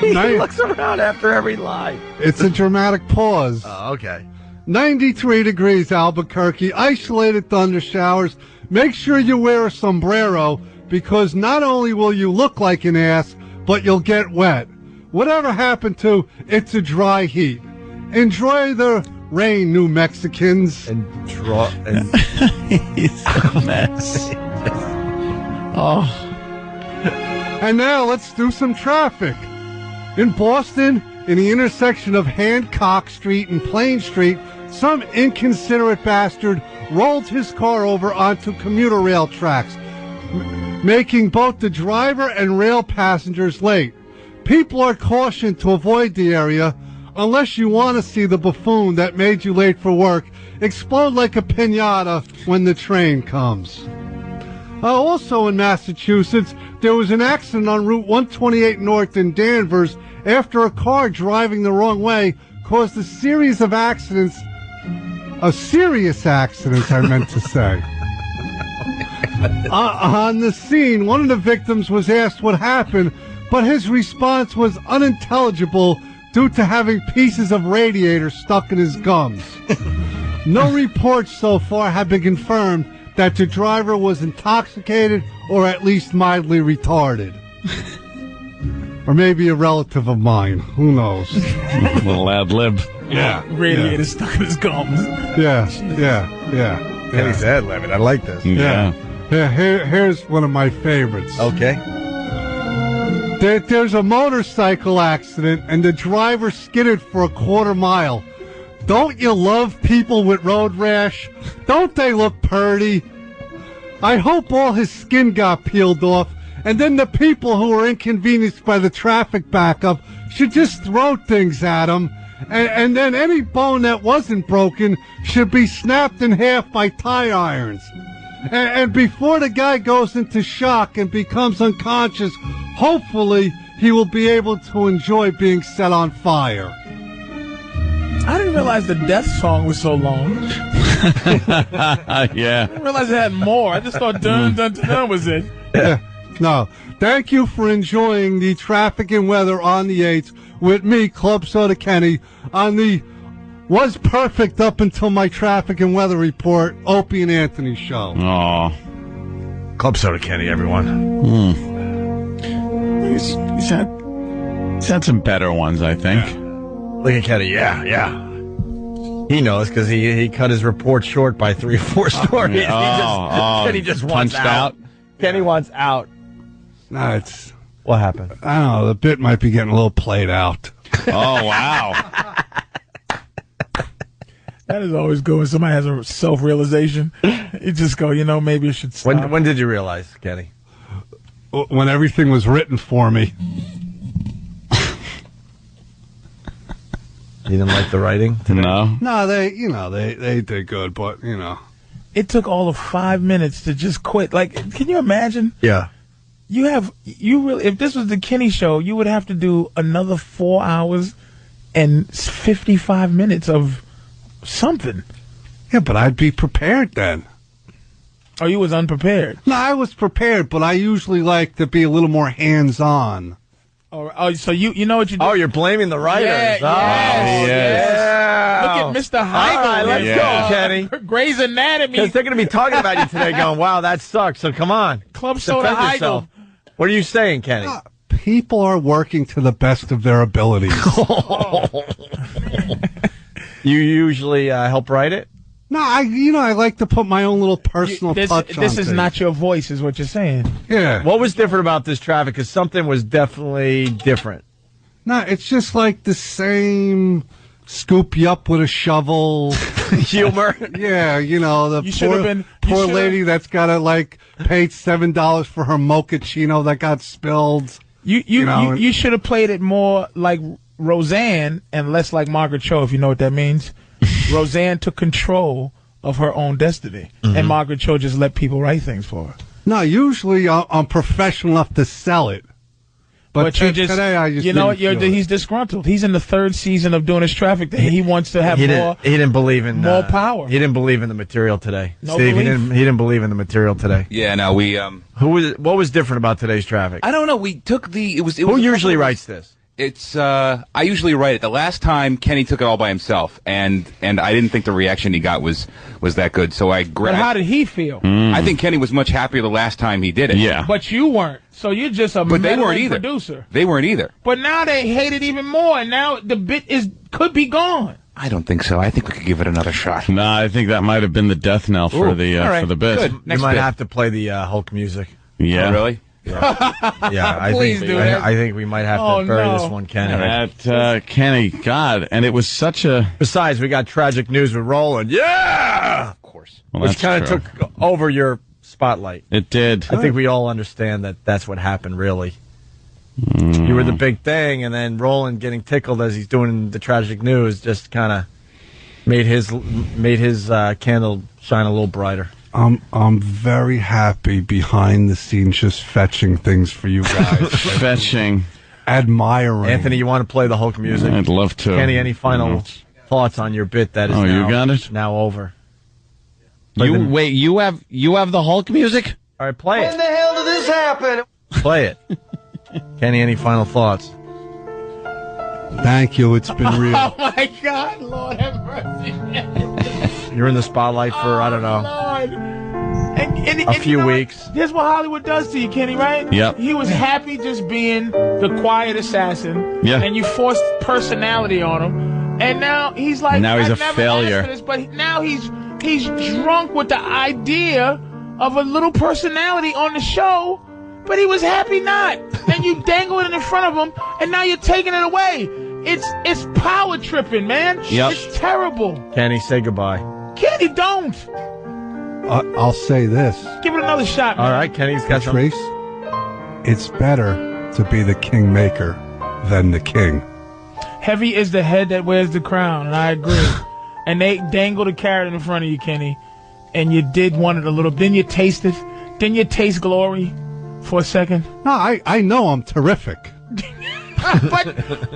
He looks around after every line. It's a dramatic pause. Oh, okay. 93 degrees, Albuquerque. Isolated thunder showers. Make sure you wear a sombrero because not only will you look like an ass, but you'll get wet. Whatever happened to it's a dry heat. Enjoy the rain, New Mexicans. He's a mess. Oh. And now let's do some traffic. In Boston, in the intersection of Hancock Street and Plain Street, some inconsiderate bastard rolled his car over onto commuter rail tracks, making both the driver and rail passengers late. People are cautioned to avoid the area unless you want to see the buffoon that made you late for work explode like a piñata when the train comes. Also in Massachusetts, there was an accident on Route 128 North in Danvers after a car driving the wrong way caused a serious accidents, I meant to say. On the scene, one of the victims was asked what happened, but his response was unintelligible due to having pieces of radiator stuck in his gums. No reports so far have been confirmed that the driver was intoxicated or at least mildly retarded. Or maybe a relative of mine. Who knows? A little ad lib. Yeah. Radiator stuck in his gums. Yeah. Kenny's ad libbing. I like this. Yeah. Here's one of my favorites. Okay. There's a motorcycle accident and the driver skidded for a quarter mile. Don't you love people with road rash? Don't they look purty? I hope all his skin got peeled off, and then the people who were inconvenienced by the traffic backup should just throw things at him, and then any bone that wasn't broken should be snapped in half by tire irons. And before the guy goes into shock and becomes unconscious, hopefully he will be able to enjoy being set on fire. I didn't realize the death song was so long. I Yeah. didn't realize it had more. I just thought dun dun dun was it. No. Thank you for enjoying the traffic and weather on the 8th with me, Club Soda Kenny, on the was perfect up until my traffic and weather report, Opie and Anthony Show. Aw. Club Soda Kenny, everyone. He's had some better ones, I think. Look at Kenny. Yeah. He knows because he cut his report short by 3 or 4 stories. Kenny just wants punched out. Kenny wants out. No, it's... What happened? I don't know. The bit might be getting a little played out. Oh, wow. That is always good when somebody has a self-realization. You just go, maybe you should stop. When did you realize, Kenny? When everything was written for me. You didn't like the writing today? No, they did good, but, It took all of 5 minutes to just quit. Like, can you imagine? Yeah. If this was the Kenny Show, you would have to do another 4 hours and 55 minutes of something. Yeah, but I'd be prepared then. Oh, you was unprepared? No, I was prepared, but I usually like to be a little more hands-on. Oh, so you know what you do? Oh, you're blaming the writers. Yeah. Look at Mr. Heigl. All right, let's go, Kenny. Grey's Anatomy. Because they're going to be talking about you today going, wow, that sucks. So come on. Club Soda Defend yourself. Heigl. What are you saying, Kenny? People are working to the best of their abilities. You usually help write it? No, I like to put my own little personal touch on This is things. not your voice, is what you're saying. Yeah. What was different about this traffic? Because something was definitely different. No, it's just like the same scoop you up with a shovel humor. Yeah, the poor lady that's got to pay $7 for her mochaccino that got spilled. You should have played it more like Roseanne and less like Margaret Cho, if you know what that means. Roseanne took control of her own destiny, and Margaret Cho just let people write things for her. No, usually I'm professional enough to sell it. But today I just he's disgruntled. He's in the 3rd season of doing his traffic thing. He wants to have more. He didn't believe in more power. He didn't believe in the material today. No Steve, belief. he didn't believe in the material today. Yeah, no, we. What was different about today's traffic? I don't know. We took Who usually writes this? It's I usually write it. The last time Kenny took it all by himself, and I didn't think the reaction he got was that good. So I grabbed. But how did he feel? I think Kenny was much happier the last time he did it. Yeah. But you weren't. So you're just a But they weren't either. producer. They weren't either. But now they hate it even more, and now the bit could be gone. I don't think so. I think we could give it another shot. No, I think that might have been the death knell for the bit. Good. You Next might bit. have to play the Hulk music. Yeah. Oh, really? Yeah, I think we might have to bury this one, Kenny. Kenny, God, and it was such a... Besides, we got tragic news with Roland. Yeah! Of course. Well, Which kind of took over your spotlight. It did. I think we all understand that that's what happened, really. You were the big thing, and then Roland getting tickled as he's doing the tragic news just kind of made his candle shine a little brighter. I'm very happy behind the scenes just fetching things for you guys. Fetching. Admiring. Anthony, you want to play the Hulk music? I'd love to. Kenny, any final thoughts on your bit that is you got it? Now over? Wait, you have the Hulk music? All right, play it. When the hell did this happen? Play it. Kenny, any final thoughts? Thank you. It's been real. Oh, my God. Lord have mercy. You're in the spotlight for, I don't know, Lord. a few weeks. Here's what Hollywood does to you, Kenny, right? Yep. He was happy just being the quiet assassin. Yeah. And you forced personality on him. And now he's like, now he's I've a never failure. asked for this, but now he's drunk with the idea of a little personality on the show, but he was happy not. Then you dangle it in front of him, and now you're taking it away. It's power tripping, man. Yep. It's terrible. Kenny, say goodbye. Kenny, don't. I'll say this. Give it another shot, man. All right, Kenny's got some. Patrice, it's better to be the kingmaker than the king. Heavy is the head that wears the crown, and I agree. And they dangle the carrot in front of you, Kenny. and you did want it a little. Didn't you taste it? Didn't you taste glory for a second? No, I know I'm terrific.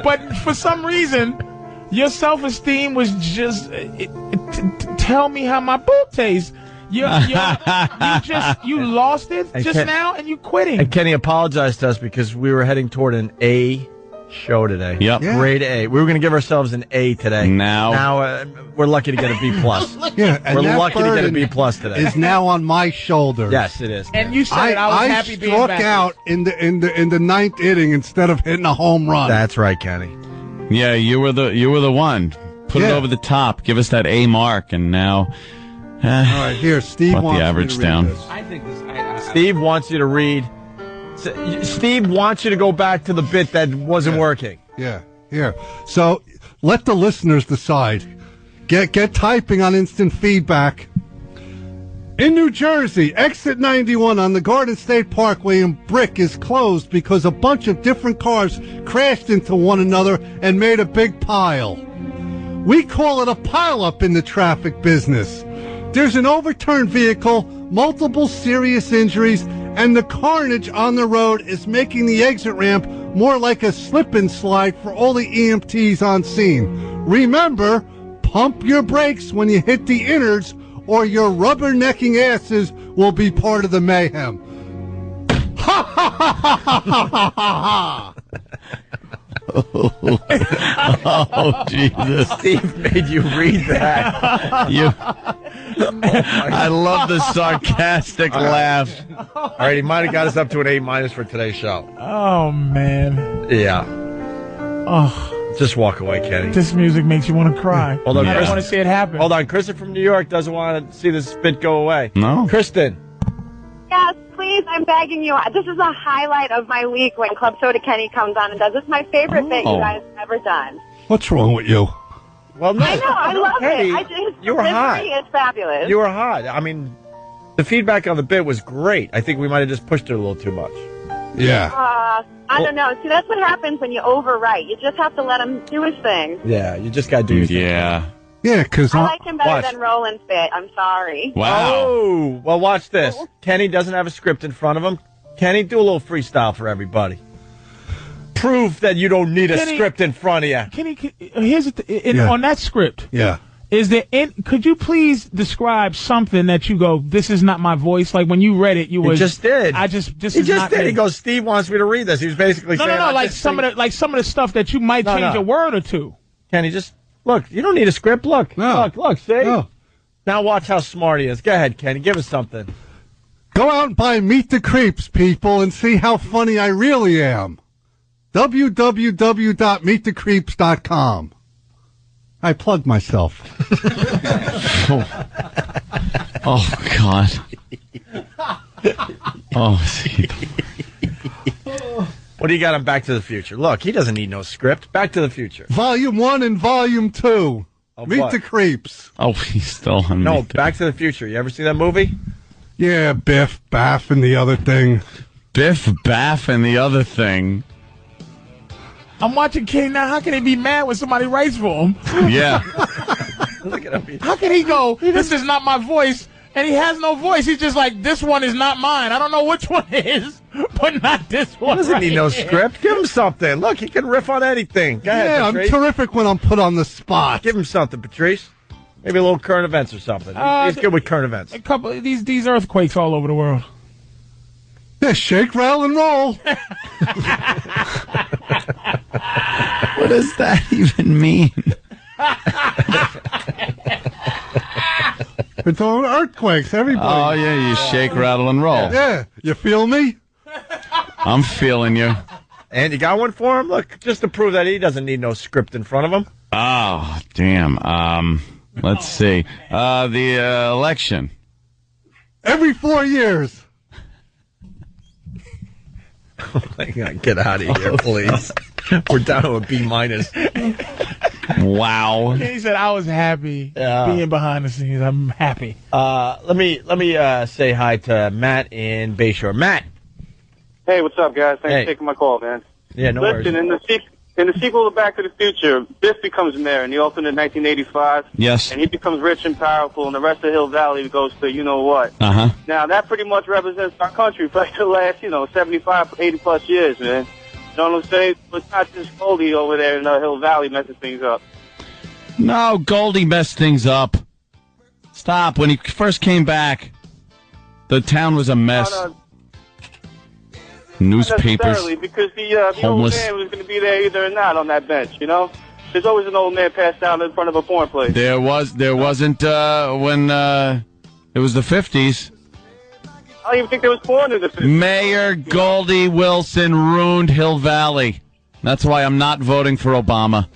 but for some reason, your self-esteem was just tell me how my boob tastes. You lost it now, and you quitting. And Kenny apologized to us because we were heading toward an A show today. Yep. Yeah. Grade A. We were going to give ourselves an A today. Now we're lucky to get a B plus. Yeah, and we're that lucky to get a burden B plus today. Is now on my shoulders. Yes, it is. And you said I was happy being back. I struck out in the ninth inning instead of hitting a home run. That's right, Kenny. Yeah, you were the one. Put it over the top. Give us that A mark, and now. All right, here, Steve wants the average me to read down. this. I think Steve wants you to read. Steve wants you to go back to the bit that wasn't working. Yeah, here. So let the listeners decide. Get typing on instant feedback. In New Jersey, exit 91 on the Garden State Parkway in Brick is closed because a bunch of different cars crashed into one another and made a big pile. We call it a pileup in the traffic business. There's an overturned vehicle, multiple serious injuries, and the carnage on the road is making the exit ramp more like a slip and slide for all the EMTs on scene. Remember, pump your brakes when you hit the innards, or your rubbernecking asses will be part of the mayhem. Ha ha ha ha ha ha ha! Oh, Jesus. Steve made you read that. I love the sarcastic laugh. All right, he might have got us up to an A minus for today's show. Oh, man. Yeah. Oh. Just walk away, Kenny. This music makes you want to cry. Hold on, I don't want to see it happen. Hold on, Kristen from New York doesn't want to see this spit go away. No. Kristen. Yes, please, I'm begging you. This is a highlight of my week when Club Soda Kenny comes on and does. It's my favorite bit you guys have ever done. What's wrong with you? Well, no. I know, I love Kenny, it. His you were hot. delivery is fabulous. You were hot. I mean, the feedback on the bit was great. I think we might have just pushed it a little too much. Yeah. I don't know. See, that's what happens when you overwrite. You just have to let him do his thing. Yeah, you just got to do your thing. Yeah. Yeah, because I like him better than Roland's bit. I'm sorry. Wow. Oh, well, watch this. Kenny doesn't have a script in front of him. Kenny, do a little freestyle for everybody. Prove that you don't need a script in front of you. Kenny, here's on that script. Yeah. Could you please describe something that you go, this is not my voice? Like when you read it, you He just did. He just did. He goes, Steve wants me to read this. He was basically saying, No, like some of the stuff that you might change a word or two. Kenny, just look. You don't need a script. Look, look. See. No. Now watch how smart he is. Go ahead, Kenny. Give us something. Go out and buy Meet the Creeps, people, and see how funny I really am. www.meetthecreeps.com. I plugged myself. Oh, God. Oh, see. What do you got on Back to the Future? Look, he doesn't need no script. Back to the Future. Volume 1 and Volume 2. Meet what? the Creeps. Oh, he's still on No, me. Back to the Future. You ever see that movie? Yeah, Biff, Baff, and the other thing. Biff, Baff, and the other thing. I'm watching Kenny now. How can he be mad when somebody writes for him? Yeah. Look at him. How can he go, this is not my voice, and he has no voice? He's just like, this one is not mine. I don't know which one it is, but not this one. He doesn't need no here. script. Give him something. Look, he can riff on anything. Go ahead, Yeah, Patrice. I'm terrific when I'm put on the spot. Give him something, Patrice. Maybe a little current events or something. He's good with current events. A couple of these earthquakes all over the world. Yeah, shake, rattle, and roll. What does that even mean? It's all earthquakes, everybody. Oh, yeah, you shake, rattle, and roll. Yeah, you feel me? I'm feeling you. And you got one for him? Look, just to prove that he doesn't need no script in front of him. Oh, damn. Let's see. The election. Every 4 years. Get out of here, please. We're down to a B minus. Wow. He said, I was happy being behind the scenes. I'm happy. Let me say hi to Matt in Bayshore. Matt. Hey, what's up, guys? Thanks for taking my call, man. Yeah, no Listen, worries. In the sequel to Back to the Future, Biff becomes mayor in the alternate 1985. Yes. And he becomes rich and powerful, and the rest of Hill Valley goes to you-know-what. Uh-huh. Now, that pretty much represents our country for like the last, 75, 80-plus years, man. You know what I'm saying? It's not just Goldie over there in the Hill Valley messing things up. No, Goldie messed things up. Stop. When he first came back, the town was a mess. No. Newspapers. Not necessarily, because the old Homeless. man was going to be there either or not on that bench, There's always an old man passed out in front of a porn place. There wasn't when it was the 50s. I don't even think there was porn in the 50s. Mayor Goldie Wilson ruined Hill Valley. That's why I'm not voting for Obama.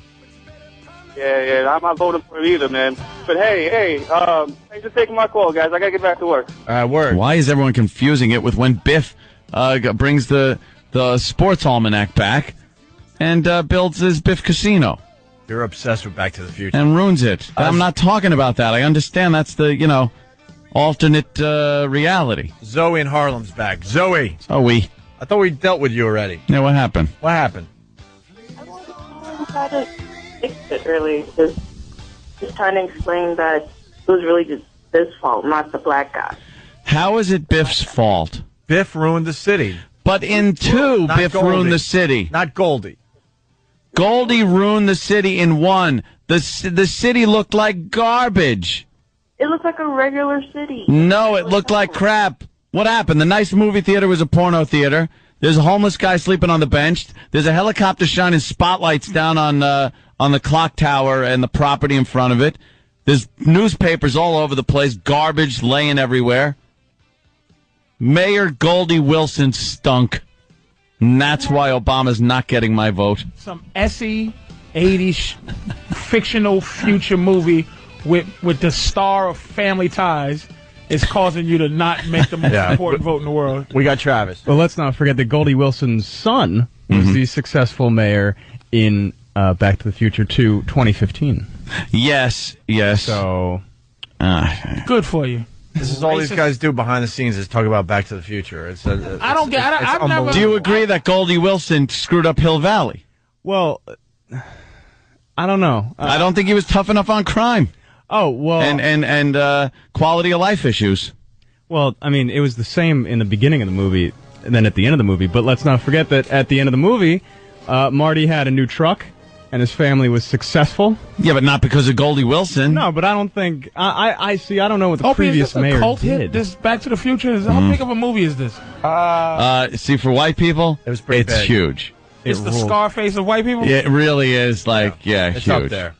Yeah, I'm not voting for it either, man. But hey, thanks for taking my call, guys. I got to get back to work. Word. Why is everyone confusing it with when Biff brings the sports almanac back and builds his Biff Casino? You're obsessed with Back to the Future. And ruins it. I'm not talking about that. I understand that's the, alternate reality. Zoe in Harlem's back. Zoe. Zoe. I thought we dealt with you already. Yeah, what happened? What happened? I tried to fix it early. Just trying to explain that it was really just his fault, not the black guy. How is it Biff's fault? Biff ruined the city. But in 2, Not Biff Goldie. ruined the city. Not Goldie. Goldie ruined the city in 1. The city looked like garbage. It looked like a regular city. No, it looked like crap. What happened? The nice movie theater was a porno theater. There's a homeless guy sleeping on the bench. There's a helicopter shining spotlights down on the clock tower and the property in front of it. There's newspapers all over the place, garbage laying everywhere. Mayor Goldie Wilson stunk. And that's why Obama's not getting my vote. Some SE 80s fictional future movie with the star of Family Ties is causing you to not make the most important vote in the world. We got Travis. Well, let's not forget that Goldie Wilson's son was the successful mayor in Back to the Future 2 2015. Yes. So, good for you. This is all these guys do behind the scenes is talk about Back to the Future. I've never. Do you agree that Goldie Wilson screwed up Hill Valley? Well, I don't know. I don't think he was tough enough on crime. Oh, well. And quality of life issues. Well, I mean, it was the same in the beginning of the movie and then at the end of the movie. But let's not forget that at the end of the movie, Marty had a new truck and his family was successful. Yeah, but not because of Goldie Wilson. No, but I don't think... I see, I don't know what the previous mayor a cult did. hit? This Back to the Future? How big of a movie is this? See, for white people, it's big. Huge. It's the Scarface of white people? It really is, it's huge. up there.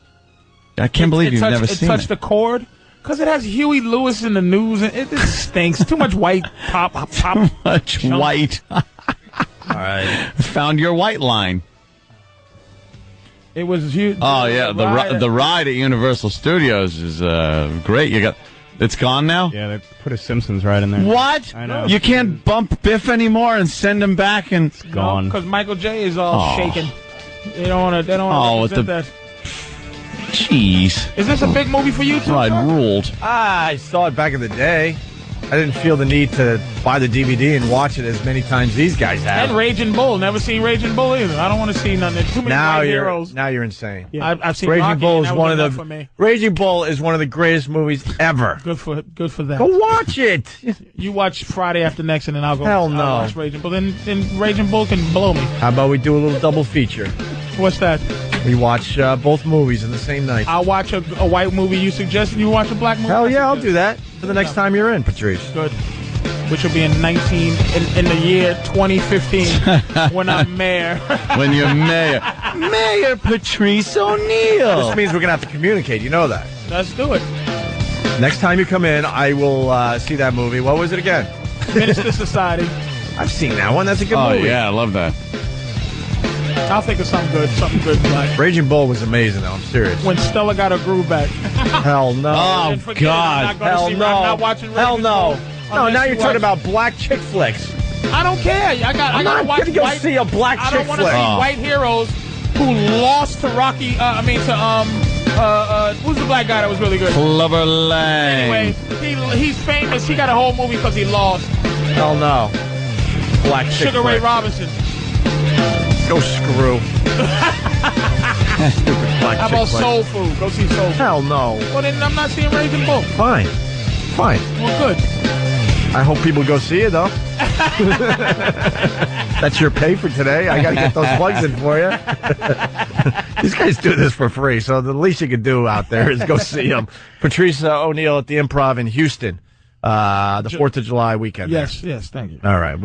I can't believe you've never seen it. It touched the chord? Because it has Huey Lewis in the news, and it stinks. Too much white pop. Too much white. All right. Found your white line. It was huge. Oh, yeah. The ride at Universal Studios is great. It's gone now? Yeah, they put a Simpsons ride in there. What? I know. You can't bump Biff anymore and send him back and... It's gone. Because Michael J. is all shaken. They don't want to represent that. Jeez. Is this a big movie for you, too? Ride ruled. I saw it back in the day. I didn't feel the need to buy the DVD and watch it as many times these guys have. And Raging Bull. Never seen Raging Bull either. I don't want to see nothing. Too many white heroes. Now you're insane. Yeah. I've seen Raging Rocky, Bull is and one that of was the enough for me. Raging Bull is one of the greatest movies ever. Good for that. Go watch it. You watch Friday After Next, and then I'll go. Hell no. I'll watch Raging Bull. Then Raging Bull can blow me. How about we do a little double feature? What's that? We watch both movies in the same night. I'll watch a white movie you suggest, and you watch a black movie. Hell yeah, I'll do that for the next time you're in, Patrice. Good. Which will be in the year 2015 when I'm mayor. When you're mayor. Mayor Patrice O'Neal. This means we're going to have to communicate. You know that. Let's do it. Next time you come in, I will see that movie. What was it again? Minister Society. I've seen that one. That's a good movie. Oh, yeah, I love that. I'll think of something good. Black. Raging Bull was amazing, though. I'm serious. When Stella got her groove back. Hell no. Oh, God. Hell no. I'm not watching Raging Hell no. Bull. No, now you're talking about black chick flicks. I don't care. I gotta watch. I'm gonna go see a black chick flick. I don't want to see white heroes who lost to Rocky. Who's the black guy that was really good? Clubber Lang. Anyway, he's famous. He got a whole movie because he lost. Hell no. Black chick Sugar flick. Ray Robinson. Go screw. How about Soul Food? Go see Soul Food. Hell no. Well, then I'm not seeing Raging Bull. Fine. Well, good. I hope people go see it, though. That's your pay for today. I got to get those plugs in for you. These guys do this for free, so the least you could do out there is go see them. Patrice O'Neal at the Improv in Houston, the 4th of July weekend. Yes, thank you. All right.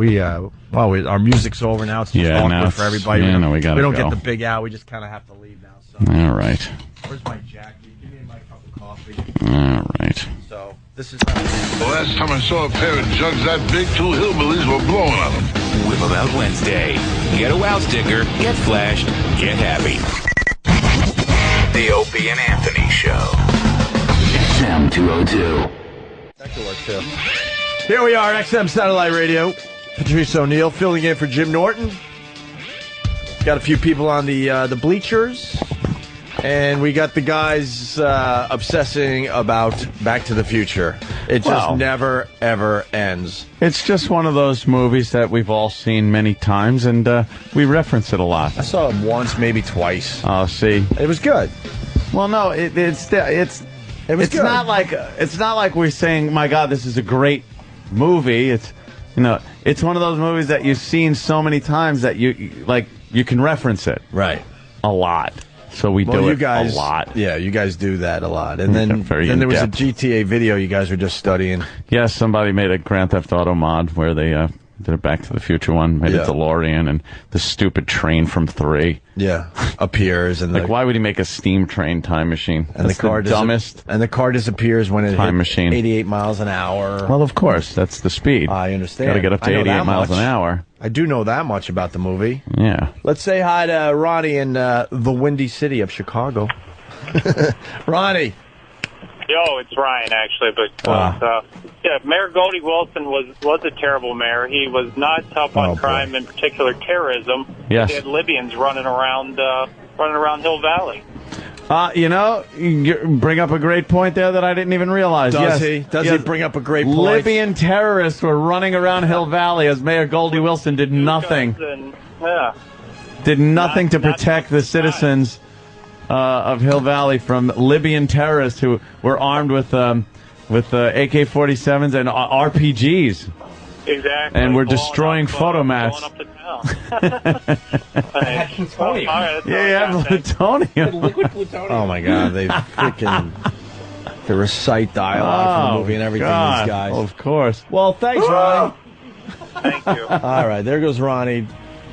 Our music's over now. It's just awkward for everybody. we don't go. Get the big out. We just kind of have to leave now. So. All right. Where's my jacket? Give me my cup of coffee. All right. So, this is... The last time I saw a pair of jugs that big, 2 hillbillies were blowing on them. Whip 'em out Wednesday. Get a wow sticker, get flashed, get happy. The Opie and Anthony Show. XM 202. That could work too. Here we are, XM Satellite Radio. Patrice O'Neal filling in for Jim Norton. Got a few people on the bleachers. And we got the guys obsessing about Back to the Future. It just never, ever ends. It's just one of those movies that we've all seen many times, and we reference it a lot. I saw it once, maybe twice. Oh, see, it was good. Well, no, it's good. not like we're saying, my God, this is a great movie. It's it's one of those movies that you've seen so many times that you can reference it a lot. So we do it a lot. Yeah, you guys do that a lot. And then there was a GTA video you guys were just studying. Yes, somebody made a Grand Theft Auto mod where they did a Back to the Future one, made a DeLorean, and the stupid train from 3. Yeah, appears. And why would he make a steam train time machine? And that's the car dumbest. And the car disappears when it time hit machine. 88 miles an hour. Well, of course, that's the speed. I understand. Got to get up to 88 miles an hour. I do know that much about the movie. Yeah. Let's say hi to Ronnie in the Windy City of Chicago. Ronnie. Yo, it's Ryan, actually. But Mayor Goldie Wilson was a terrible mayor. He was not tough on crime, in particular terrorism. Yes. He had Libyans running around Hill Valley. You bring up a great point there that I didn't even realize. Does he? Does he bring up a great point? Libyan terrorists were running around Hill Valley as Mayor Goldie Wilson did nothing. Did nothing to protect the citizens of Hill Valley from Libyan terrorists who were armed with AK-47s and RPGs. Exactly. And we're destroying photomats. Plutonium. Plutonium. Liquid plutonium. Oh, my God. They recite dialogue from the movie and everything, these guys. Of course. Well, thanks, Ronnie. Thank you. All right, there goes Ronnie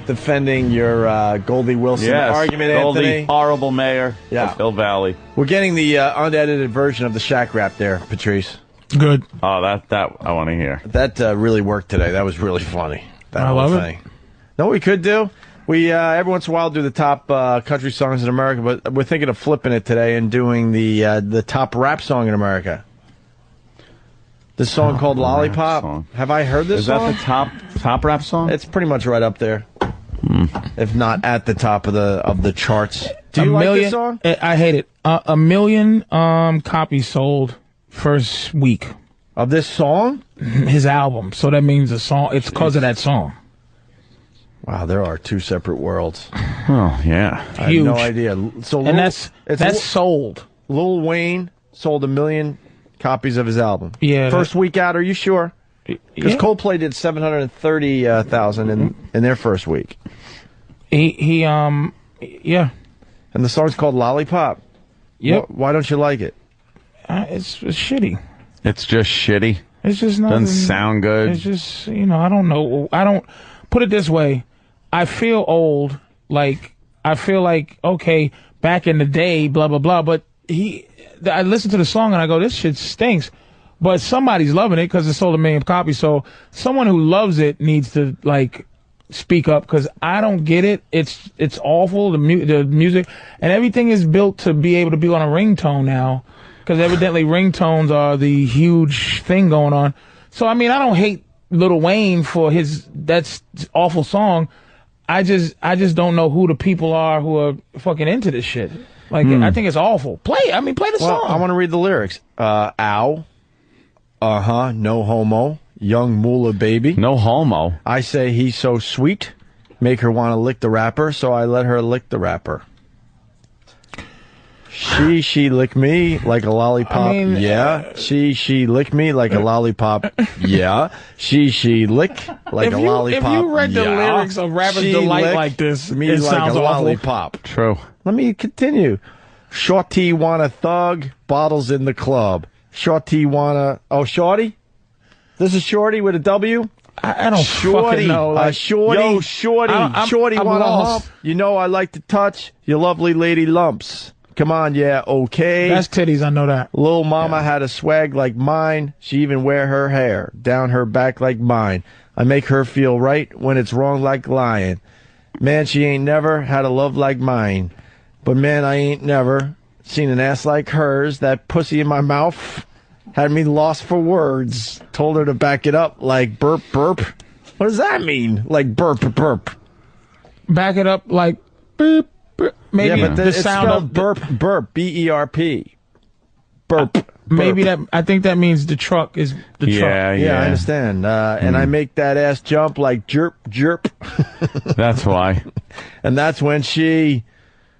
defending your Goldie Wilson argument, Goldie, Anthony. horrible mayor of Hill Valley. We're getting the unedited version of the Shaq rap there, Patrice. Good. Oh, that I want to hear. That really worked today. That was really funny. That I whole love thing. Know what we could do? We every once in a while do the top country songs in America, but we're thinking of flipping it today and doing the top rap song in America. This song called Lollipop. Song. Have I heard this song? Is that the top rap song? It's pretty much right up there. If not at the top of the charts. Do you like this song? I hate it. 1 million copies sold first week of this song. His album. So that means the song. It's because of that song. Wow, there are two separate worlds. Oh yeah, I have no idea. So that's sold. Lil Wayne sold 1 million copies of his album. Yeah, first week out. Are you sure? Because Coldplay did 730,000 in their first week. Yeah. And the song's called Lollipop. Yep. Why don't you like it? It's shitty. It's just shitty. It's just nothing. Doesn't sound good. It's just, I don't know. I don't put it this way. I feel old. I feel like, okay, back in the day, blah, blah, blah. But I listen to the song and I go, this shit stinks. But somebody's loving it because it sold 1 million copies. So someone who loves it needs to speak up because I don't get it. It's awful. The music and everything is built to be able to be on a ringtone now because evidently ringtones are the huge thing going on. So I don't hate Lil Wayne for that's awful song. I just don't know who the people are who are fucking into this shit. I think it's awful. Play the song. I want to read the lyrics. Ow. No homo. Young moolah baby. No homo. I say he's so sweet. Make her want to lick the rapper, so I let her lick the rapper. She lick me like a lollipop. Yeah. She lick me like a lollipop. Yeah. She lick like a lollipop. If you read the lyrics of Rapper's Delight like this, me it like sounds a awful. lollipop. True. Let me continue. Shorty wanna thug, bottles in the club. Shorty wanna... Oh, Shorty? This is Shorty with a W? I don't fucking know. Like, Shorty, yo, Shorty, I'm Shorty wanna lost. hump. You know I like to touch your lovely lady lumps. Come on, yeah, okay. That's titties, I know that. Lil mama had a swag like mine. She even wear her hair down her back like mine. I make her feel right when it's wrong like lying. Man, she ain't never had a love like mine. But man, I ain't never seen an ass like hers. That pussy in my mouth had me lost for words. Told her to back it up like burp, burp. What does that mean? Like burp, burp. Back it up like beep, beep. Maybe yeah, but the it's sound spelled of burp, burp, B-E-R-P. Burp. Maybe that. I think that means the truck is the truck. Yeah, I understand. And I make that ass jump like jerp, jerp. That's why. And that's when she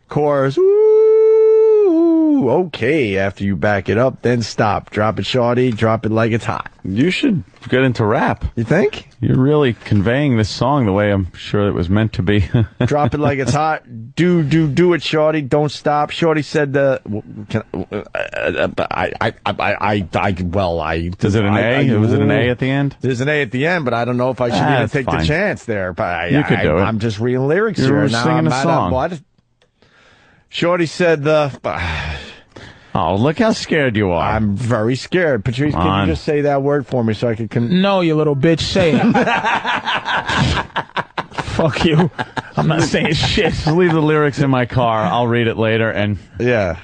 chorus, ooh, okay. After you back it up, then stop. Drop it, shorty. Drop it like it's hot. You should get into rap. You think? You're really conveying this song the way I'm sure it was meant to be. Drop it like it's hot. Do it, shorty. Don't stop. Shorty said Does it an A? Was it an A at the end? There's an A at the end, but I don't know if I should even take the chance there. But you could do it. I'm just reading lyrics you here. were Now singing I'm a song. what? Shorty said Oh, look how scared you are. I'm very scared. Patrice, can you just say that word for me so I can... No, you little bitch, say it. Fuck you. I'm not saying shit. Just leave the lyrics in my car. I'll read it later, and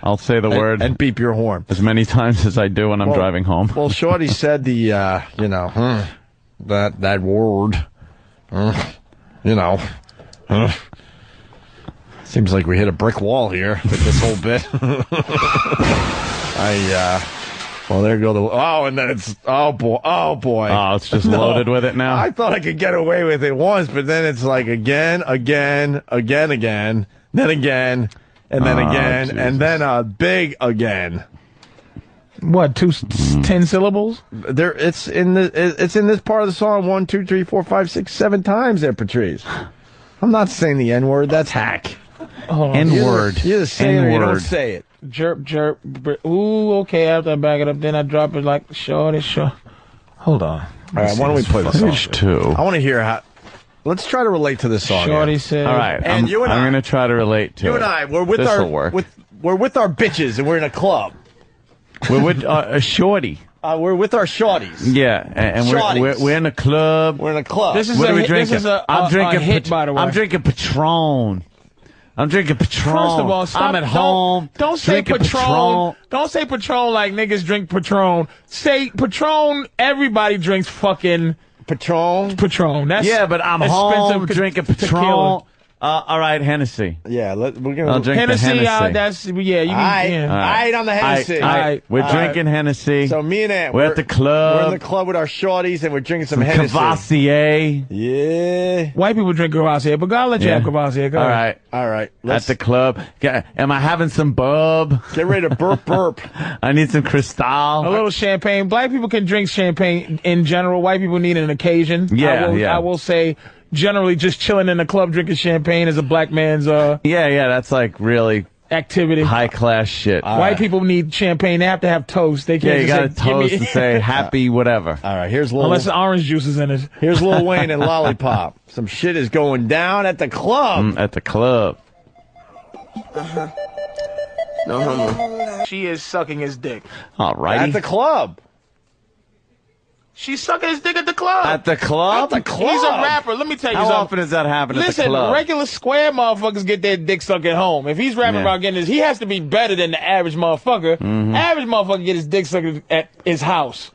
I'll say the word. And beep your horn. As many times as I do when I'm driving home. Well, Shorty said that word. Seems like we hit a brick wall here with this whole bit. Well, there go and then it's, oh boy. Oh, it's just loaded with it now? I thought I could get away with it once, but then it's like again, then again, and then again, and then a big again. What, 10 syllables? It's in this part of the song 1, 2, 3, 4, 5, 6, 7 times there, Patrice. I'm not saying the N-word, that's hack. N-word. You just say it or you don't say it. Jerp, jerp. Ooh, okay. After I back it up, then I drop it like shorty, sure. Hold on. All right, why don't we play the song? Page 2. I want to hear how. Let's try to relate to this song. Shorty said. All right, and you and I'm going to try to relate to you it. and I, we're with This'll work. we're with our bitches, and we're in a club. We're with a shorty. We're with our shorties. Yeah, and we're in a club. We're in a club. This is what a are we hit, drinking? This is I'm drinking a hit, by the way. I'm drinking Patron. First of all, stop. I'm at home. Don't say Patron. Don't say Patron like niggas drink Patron. Say Patron. Everybody drinks fucking Patron. That's but I'm home drinking Patron. Tequila. All right, Hennessy. Yeah, we're gonna. I'll drink Hennessy. the Hennessy. You can. All right, on the Hennessy. We're drinking Hennessy. So me and Ant, we're at the club. We're in the club with our shorties, and we're drinking some Hennessy. Cavassier. Yeah. White people drink Cavassier, but God let you have Cavassier. Go ahead. All right. At the club. Am I having some bub? Get ready to burp. I need some Cristal. A little champagne. Black people can drink champagne in general. White people need an occasion. I will say. Generally, just chilling in the club drinking champagne is a black man's that's like really activity. High class shit. White people need champagne. They have to have toast. They can't. You got to toast and say happy whatever. All right, here's unless the orange juice is in it. Here's Lil Wayne and Lollipop. Some shit is going down at the club. At the club. No homo. She is sucking his dick. All right. At the club. She's sucking his dick at the club. At the club? At the club. He's a rapper. Let me tell you How something. often does that happen at the Listen, club? regular square motherfuckers get their dick sucked at home. If he's rapping about getting his, he has to be better than the average motherfucker. Mm-hmm. Average motherfucker get his dick sucked at his house.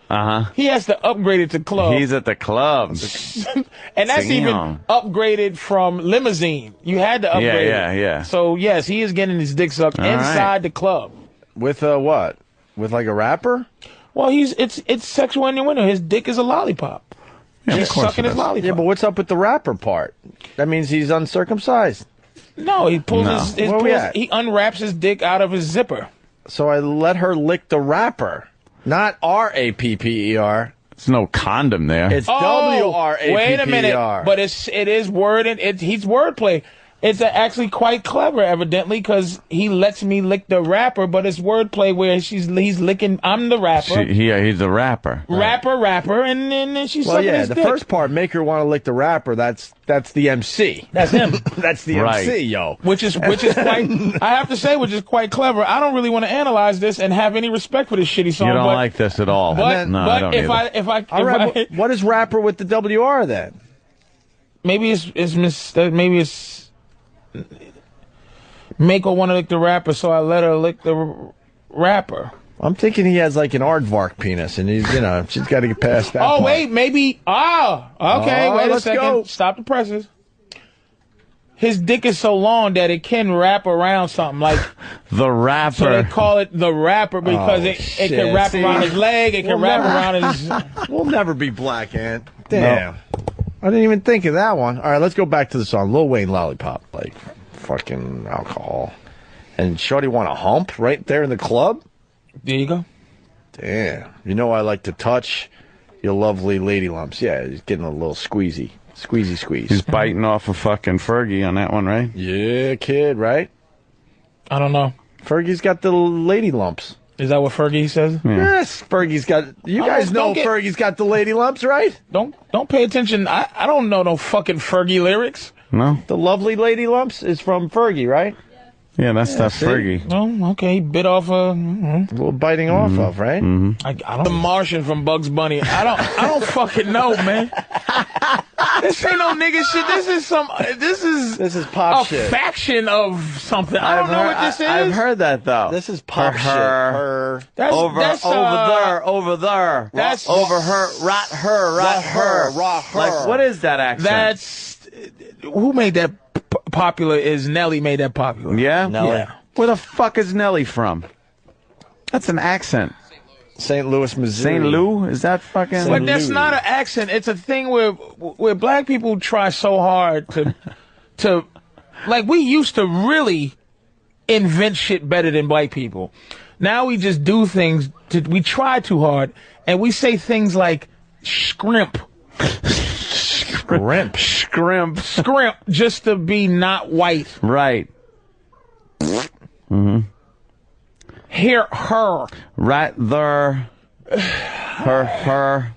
He has to upgrade it to club. He's at the club. And that's even upgraded from limousine. You had to upgrade it. Yeah. So, yes, he is getting his dick sucked inside the club. With what? With like a rapper? Well, it's sexual innuendo. His dick is a lollipop. Yeah, He's sucking his lollipop. Yeah, but what's up with the rapper part? That means he's uncircumcised. No, he pulls he unwraps his dick out of his zipper. So I let her lick the rapper. Not R-A-P-P-E-R. There's no condom there. It's W-R-A-P-P-E-R. Wait a minute, but it is word and he's wordplay. It's actually quite clever, evidently, because he lets me lick the rapper, but it's wordplay where he's licking. I'm the rapper. He's the rapper. Rapper, and then she's sucking his the dick. first part, make her want to lick the rapper. That's the MC. That's him. That's the MC, yo. Which is quite. I have to say, which is quite clever. I don't really want to analyze this and have any respect for this shitty song. You don't like this at all. But, no, but I don't if either. I what is rapper with the WR then? Maybe it's make her want to lick the rapper, so I let her lick the rapper. I'm thinking he has like an aardvark penis, and she's got to get past that. part. Wait, maybe. Okay, wait a second. Go. Stop the presses. His dick is so long that it can wrap around something like the rapper. So they call it the rapper because it can wrap around his leg. It can wrap around his. We'll never be Black Ant. Damn. No. I didn't even think of that one. All right, let's go back to the song. Lil Wayne Lollipop. Like, fucking alcohol. And Shorty want a hump right there in the club? There you go. Damn. You know I like to touch your lovely lady lumps. Yeah, he's getting a little squeezy. Squeeze. He's biting off a fucking Fergie on that one, right? Yeah, kid, right? I don't know. Fergie's got the lady lumps. Is that what Fergie says? Yeah. Yes, Fergie's got. You guys know Fergie's got the lady lumps, right? Don't pay attention. I don't know no fucking Fergie lyrics. No. The lovely lady lumps is from Fergie, right? Yeah, that's Fergie. Oh, okay. Bit off a little biting off of, right? Mm-hmm. I don't. The Martian from Bugs Bunny. I don't fucking know, man. This ain't no nigga shit. This is pop shit. A faction of something. I don't know what this is. I've heard that though. This is pop shit. Her. That's over there. That's over her. Rot her. Like, what is that accent? That's who made that popular? Is Nelly made that popular? Yeah. Nelly. Yeah. Where the fuck is Nelly from? That's an accent. St. Louis, Missouri. St. Lou? Is that fucking? But that's not an accent. It's a thing where black people try so hard to like we used to really invent shit better than white people. Now we just do things. We try too hard, and we say things like scrimp. Scrimp, just to be not white. Right. Mm-hmm. Her. Right there. Her.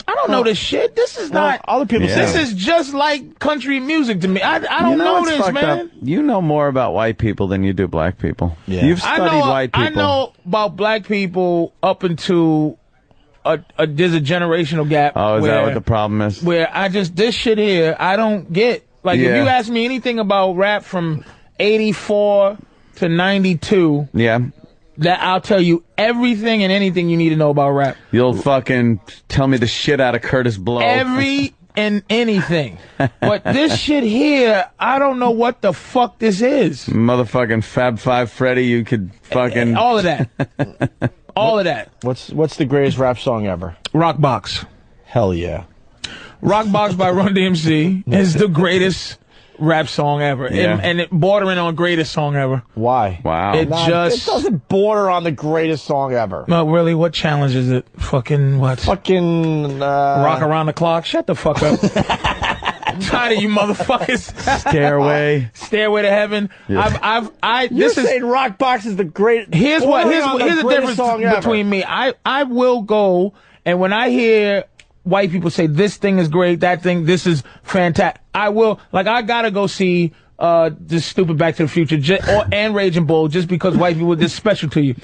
I don't know this shit. This is not. Other people say this is just like country music to me. I don't know this, man. Up? You know more about white people than you do black people. Yeah. You've studied white people. I know about black people up until there's a generational gap. Oh, is that what the problem is? Where this shit here, I don't get. Like, if you ask me anything about rap from 84 to 92. Yeah. That I'll tell you everything and anything you need to know about rap. You'll fucking tell me the shit out of Curtis Blow. Every and anything. But this shit here, I don't know what the fuck this is. Motherfucking Fab Five Freddy, you could fucking... All of that. All of that. What's the greatest rap song ever? Rock Box. Hell yeah. Rock Box by Run DMC is the greatest rap song ever. Yeah. And it bordering on greatest song ever. Why? Wow. It doesn't border on the greatest song ever. No, really, what challenge is it? Fucking what? Fucking Rock Around the Clock? Shut the fuck up. I'm tired of you motherfuckers. Stairway to Heaven. Yeah. You're saying Rock Box is the great. Here's the difference between me. I will go, and when I hear white people say this thing is great, that thing, this is fantastic, I will, like, I gotta go see this stupid Back to the Future and Raging Bull just because white people are this special to you.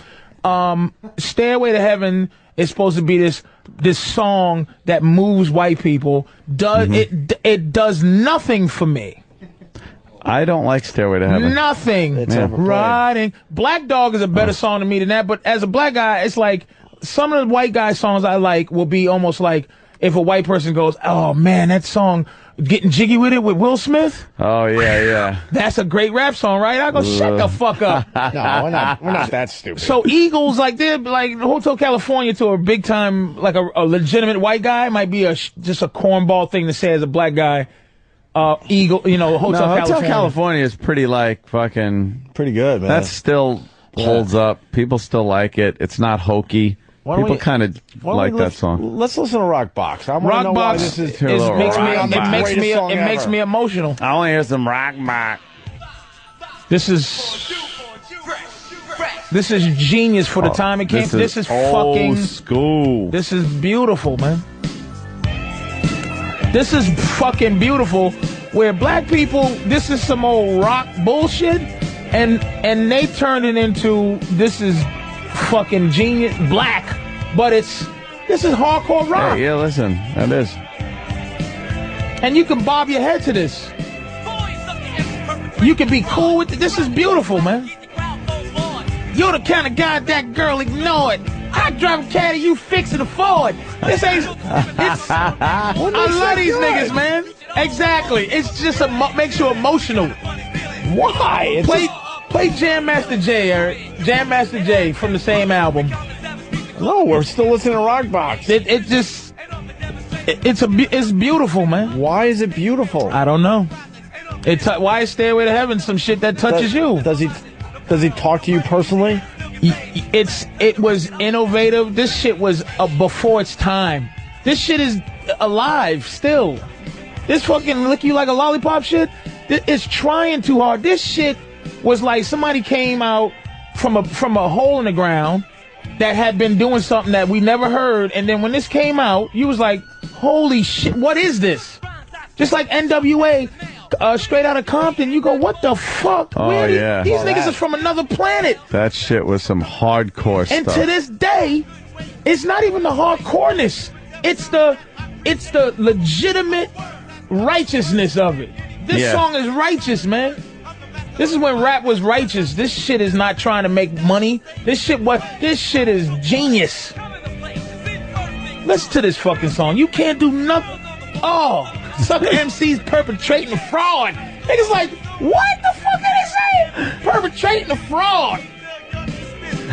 Stairway to Heaven is supposed to be this song that moves white people. It does nothing for me. I don't like Stairway to Heaven. Nothing. It's Riding. Black Dog is a better song to me than that, but as a black guy, it's like some of the white guy songs I like will be almost like if a white person goes, oh man, that song, Getting Jiggy With It with Will Smith. Oh yeah. That's a great rap song, right? I go, shut the fuck up. No, we're not that stupid. So Eagles, like they're like Hotel California to a big time, like a legitimate white guy might be just a cornball thing to say as a black guy. Eagle, Hotel California. Hotel California is pretty like fucking pretty good, man. That's still holds up. People still like it. It's not hokey. People kind of like that song. Let's listen to Rock Box. I want to know why this is it makes me emotional. I want to hear some Rock Box. This is genius for the time it came. This is fucking school. This is beautiful, man. This is fucking beautiful. Where black people, this is some old rock bullshit, and they turned it into this is fucking genius black, but this is hardcore rock. Hey, yeah, listen, that is. And you can bob your head to this. You can be cool with it. This is beautiful, man. You're the kind of guy that girl ignored. I drive a caddy, you fixing a Ford. This ain't. I love these niggas, man. Exactly. It's just makes you emotional. Why? Play Jam Master Jay, Eric. Jam Master Jay from the same album. No, we're still listening to Rock Box. It's beautiful, man. Why is it beautiful? I don't know. Why is Stairway to Heaven some shit that touches you? Does he talk to you personally? It was innovative. This shit was before its time. This shit is alive still. This fucking lick you like a lollipop shit, it's trying too hard. This shit was like somebody came out from a hole in the ground that had been doing something that we never heard, and then when this came out, you was like, holy shit, what is this? Just like NWA, Straight Outta Compton, you go, what the fuck? These niggas is from another planet. That shit was some hardcore stuff. And to this day, it's not even the hardcoreness. It's the legitimate righteousness of it. This song is righteous, man. This is when rap was righteous. This shit is not trying to make money. This shit is genius. Listen to this fucking song. You can't do nothing. Oh, sucker MCs perpetrating a fraud. Niggas like, what the fuck are they saying? Perpetrating a fraud.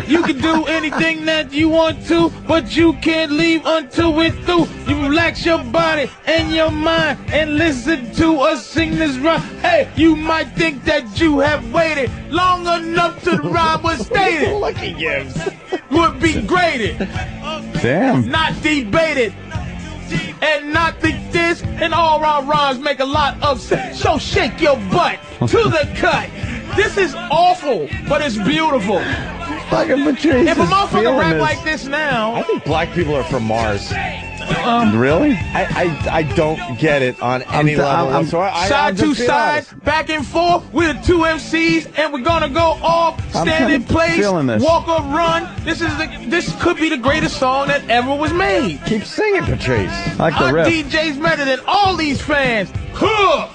You can do anything that you want to, but you can't leave until it's through. You relax your body and your mind and listen to us sing this rhyme. Hey, you might think that you have waited long enough till the rhyme was stated. Look he gives. Would be graded. Damn. Not debated. And not think this, and all our rhymes make a lot of sense. So shake your butt to the cut. This is awful, but it's beautiful. Fucking Patrice. If a motherfucker rap like this now, I think black people are from Mars. Really? I don't get it on any level whatsoever. Side to side, back and forth, we're the two MCs, and we're gonna go off, stand in place, walk or run. This could be the greatest song that ever was made. Keep singing, Patrice. I like the riff. DJ's better than all these fans. Huh.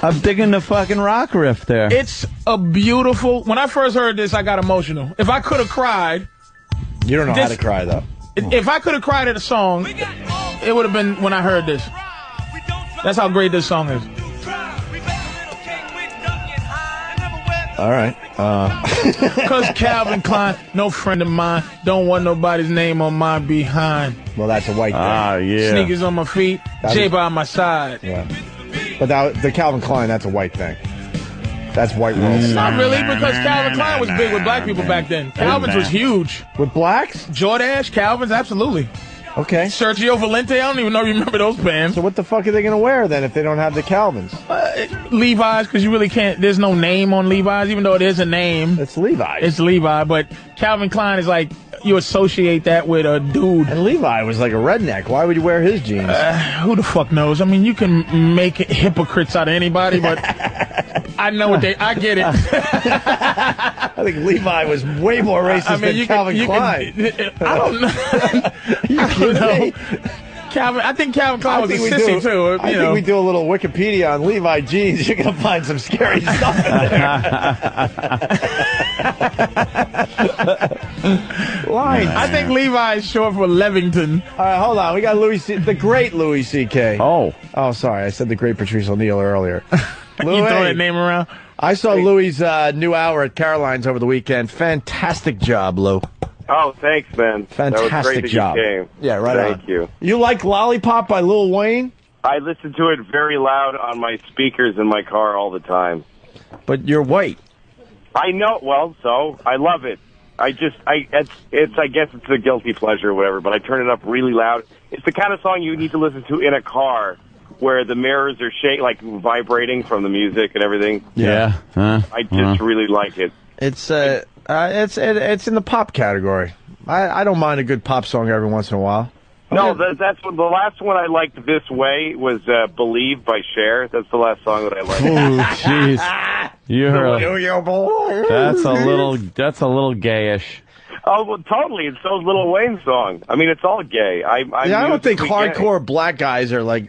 I'm digging the fucking rock riff there. It's a beautiful. When I first heard this, I got emotional. If I could have cried. You don't know how to cry, though. If I could have cried at a song, it would have been when I heard this. That's how great this song is. All right. Because Calvin Klein, no friend of mine, don't want nobody's name on my behind. Well, that's a white thing. Ah, yeah. Sneakers on my feet, J by my side. Yeah. But the Calvin Klein, that's a white thing. That's white world. It's not really, because Calvin Klein was big with black people back then. Calvin's was huge. With blacks? Jordache, Calvin's, absolutely. Okay. Sergio Valente, I don't even know you remember those bands. So what the fuck are they going to wear then if they don't have the Calvins? Levi's, because you really can't, there's no name on Levi's, even though it is a name. It's Levi. It's Levi, but Calvin Klein is like, you associate that with a dude. And Levi was like a redneck. Why would you wear his jeans? Who the fuck knows? I mean, you can make hypocrites out of anybody, but I know I get it. I think Levi was way more racist than Calvin Klein. I don't know. I don't know. I think Calvin Klein was a sissy, too. I think we do a little Wikipedia on Levi jeans. You're going to find some scary stuff in there. Line. I think Levi is short for Levington. All right, hold on. We got the great Louis C.K. Oh, sorry. I said the great Patrice O'Neal earlier. Louie, you throw that name around? I saw Louie's new hour at Caroline's over the weekend. Fantastic job, Lou. Oh, thanks, man. Fantastic that was great job. That you came. Yeah, right on. Thank you. You like Lollipop by Lil Wayne? I listen to it very loud on my speakers in my car all the time. but you're white. I know. Well, so I love it. I guess it's a guilty pleasure or whatever, but I turn it up really loud. It's the kind of song you need to listen to in a car where the mirrors are vibrating from the music and everything. Yeah. I just really like it. It's in the pop category. I don't mind a good pop song every once in a while. No, that's what, the last one I liked this way was "Believe" by Cher. That's the last song that I liked. Oh, jeez. That's a little gayish. Oh, well, totally. It's those Lil Wayne song. I mean, it's all gay. I don't think hardcore black guys are like,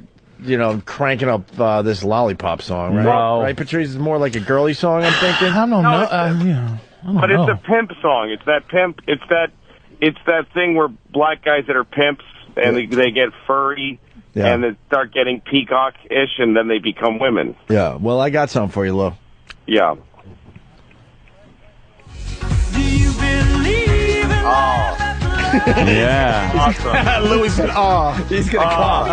cranking up this Lollipop song, right? No. Right, Patrice? Is more like a girly song, I'm thinking. I don't know. But it's a pimp song. It's that pimp. It's that thing where black guys that are pimps and they get furry and they start getting peacock-ish and then they become women. Yeah. Well, I got something for you, Lou. Yeah. Yeah. Awesome. Louie said, "Oh, he's gonna cough.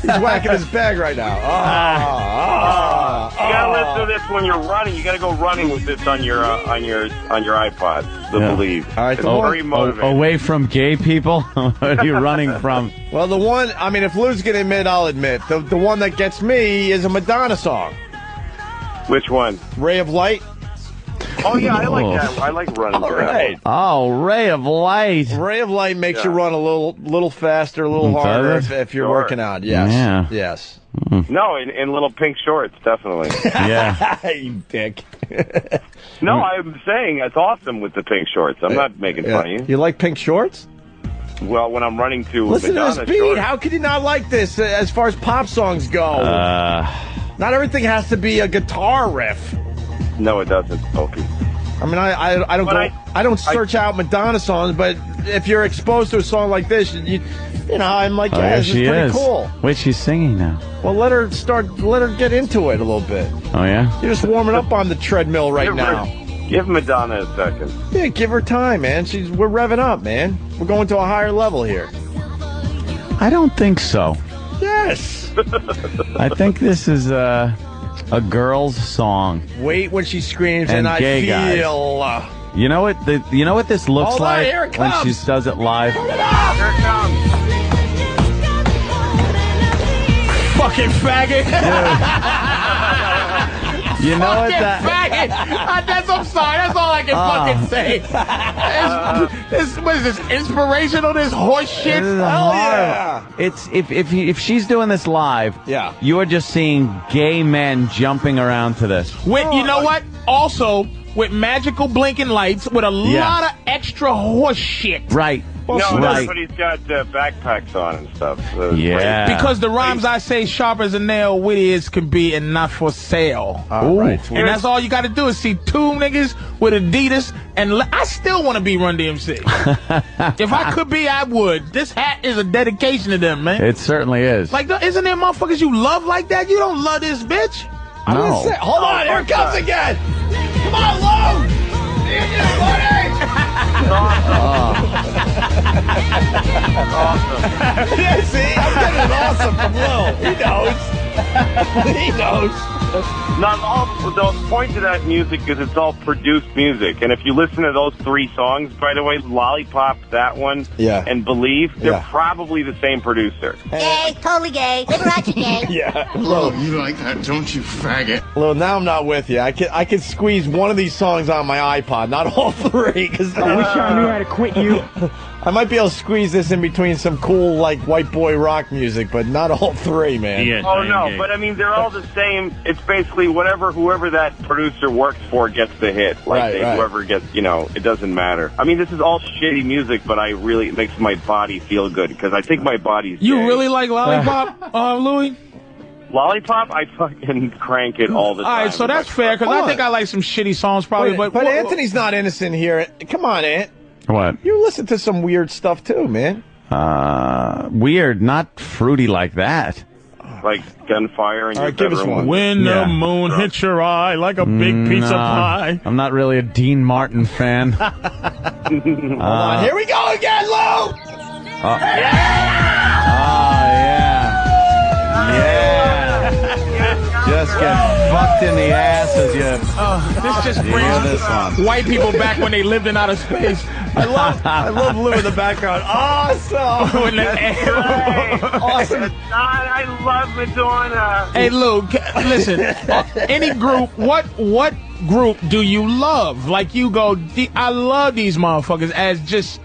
He's whacking his bag right now. You gotta listen to this when you're running. You gotta go running with this on your iPod. Believe. All right. It's very motivating. Away from gay people? What are you running from? Well, the one. I mean, if Lou's gonna admit, I'll admit. The one that gets me is a Madonna song. Which one? Ray of Light. Oh, yeah, I like that. I like running. All right. Oh, Ray of Light. Ray of Light makes you run a little faster, a little harder if you're working out. Yes. Yeah. Yes. No, in little pink shorts, definitely. Yeah. You dick. No, I'm saying it's awesome with the pink shorts. I'm not making fun of you. You like pink shorts? Well, when I'm running to Listen Madonna to this beat. shorts. How could you not like this as far as pop songs go? Not everything has to be a guitar riff. No, it doesn't, Opie. I mean, I don't search out Madonna songs, but if you're exposed to a song like this, I'm like, yeah, this is pretty cool. Wait, she's singing now. Well, let her get into it a little bit. Oh, yeah? You're just warming up on the treadmill now. Give Madonna a second. Yeah, give her time, man. We're revving up, man. We're going to a higher level here. I don't think so. Yes. I think this is a girl's song. Wait when she screams and I gay feel. Guys. You know what this looks Hold on, like here it when comes. she does it live? Here it comes. fucking faggot." You know what that? Faggot. I'm sorry. That's all I can fucking say. What is this? Inspirational? This horse shit? Hell yeah! It's if she's doing this live, yeah, you are just seeing gay men jumping around to this. You know what? Also, with magical blinking lights, with a lot of extra horse shit. Right. No, right. everybody's got backpacks on and stuff. So yeah. Because the rhymes I say, sharp as a nail, witty as can be, and not for sale. Right. And that's all you got to do is see two niggas with Adidas, and I still want to be Run DMC. If I could be, I would. This hat is a dedication to them, man. It certainly is. Like, isn't there motherfuckers you love like that? You don't love this bitch. No. Hold on, here it comes again. Come on, Lou. Yeah, see, I'm getting an awesome from Lou. He knows. He knows. Not all. The point of that music is it's all produced music, and if you listen to those three songs, by the way, Lollipop, that one, and Believe, they're probably the same producer. Gay, totally gay, Liberace gay. Yeah. Lou, you like that, don't you, faggot? Lou, now I'm not with you. I can squeeze one of these songs on my iPod, not all three. Cause I wish I knew how to quit you. I might be able to squeeze this in between some cool, like, white boy rock music, but not all three, man. Oh, no, but I mean, they're all the same. It's basically whoever that producer works for gets the hit. Like, whoever gets, it doesn't matter. I mean, this is all shitty music, but it makes my body feel good, because I think my body's You gay. really like Lollipop, Louie? Lollipop, I fucking crank it all the time. All right, so that's fair, because I think I like some shitty songs probably. But Anthony's not innocent here. Come on, Ant. What? You listen to some weird stuff, too, man. Weird, not fruity like that. Like gunfire in your give us bedroom. one. When the moon hits your eye like a big pizza pie. I'm not really a Dean Martin fan. Hold on, here we go again, Lou! just get fucked in the ass as you. This just You hear this one. brings white people back when they lived in outer space. I love Lou in the background. Awesome. When the- Awesome. I love Madonna. Hey, Lou, listen. Any group, what group do you love? Like you go, I love these motherfuckers as just,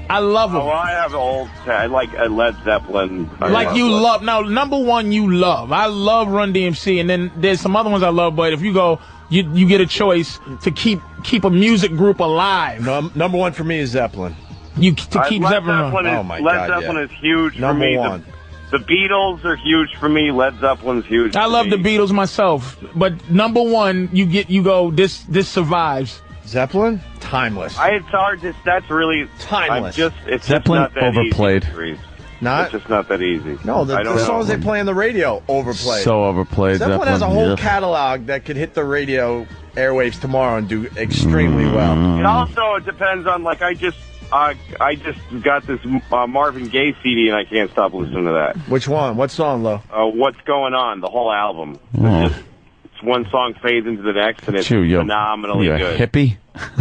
I love them. Oh, I have I like Led Zeppelin. Now, number one, you love. I love Run DMC, and then there's some other ones I love, but if you go, you get a choice to keep a music group alive. Number one for me is Zeppelin. To keep Zeppelin on. Led Zeppelin is huge for me. Number one. The Beatles are huge for me. Led Zeppelin's huge. I love the Beatles myself, but number one, you go. This survives. Zeppelin, timeless. It's hard. That's really timeless. It's Zeppelin just not that overplayed. Easy. Not? It's just not that easy. No, the songs they play on the radio overplayed. So overplayed. Zeppelin has a whole catalog that could hit the radio airwaves tomorrow and do extremely well. It also depends on I just got this Marvin Gaye CD and I can't stop listening to that. Which one? What song, Lo? What's Going On? The whole album. It's one song fades into the next and it's phenomenally you a good. Hippie?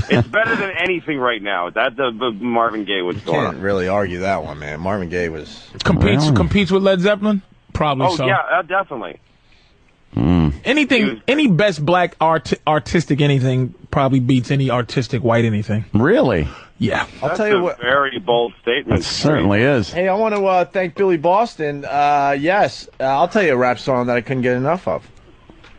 It's better than anything right now. That the Marvin Gaye was going on. Can't really argue that one, man. Marvin Gaye was competes with Led Zeppelin. Probably so. Oh yeah, definitely. Any best black artistic anything probably beats any artistic white anything. Really? Yeah. I'll tell you what. Very bold statement. It certainly is. Hey, I want to thank Billy Boston. Yes, I'll tell you a rap song that I couldn't get enough of.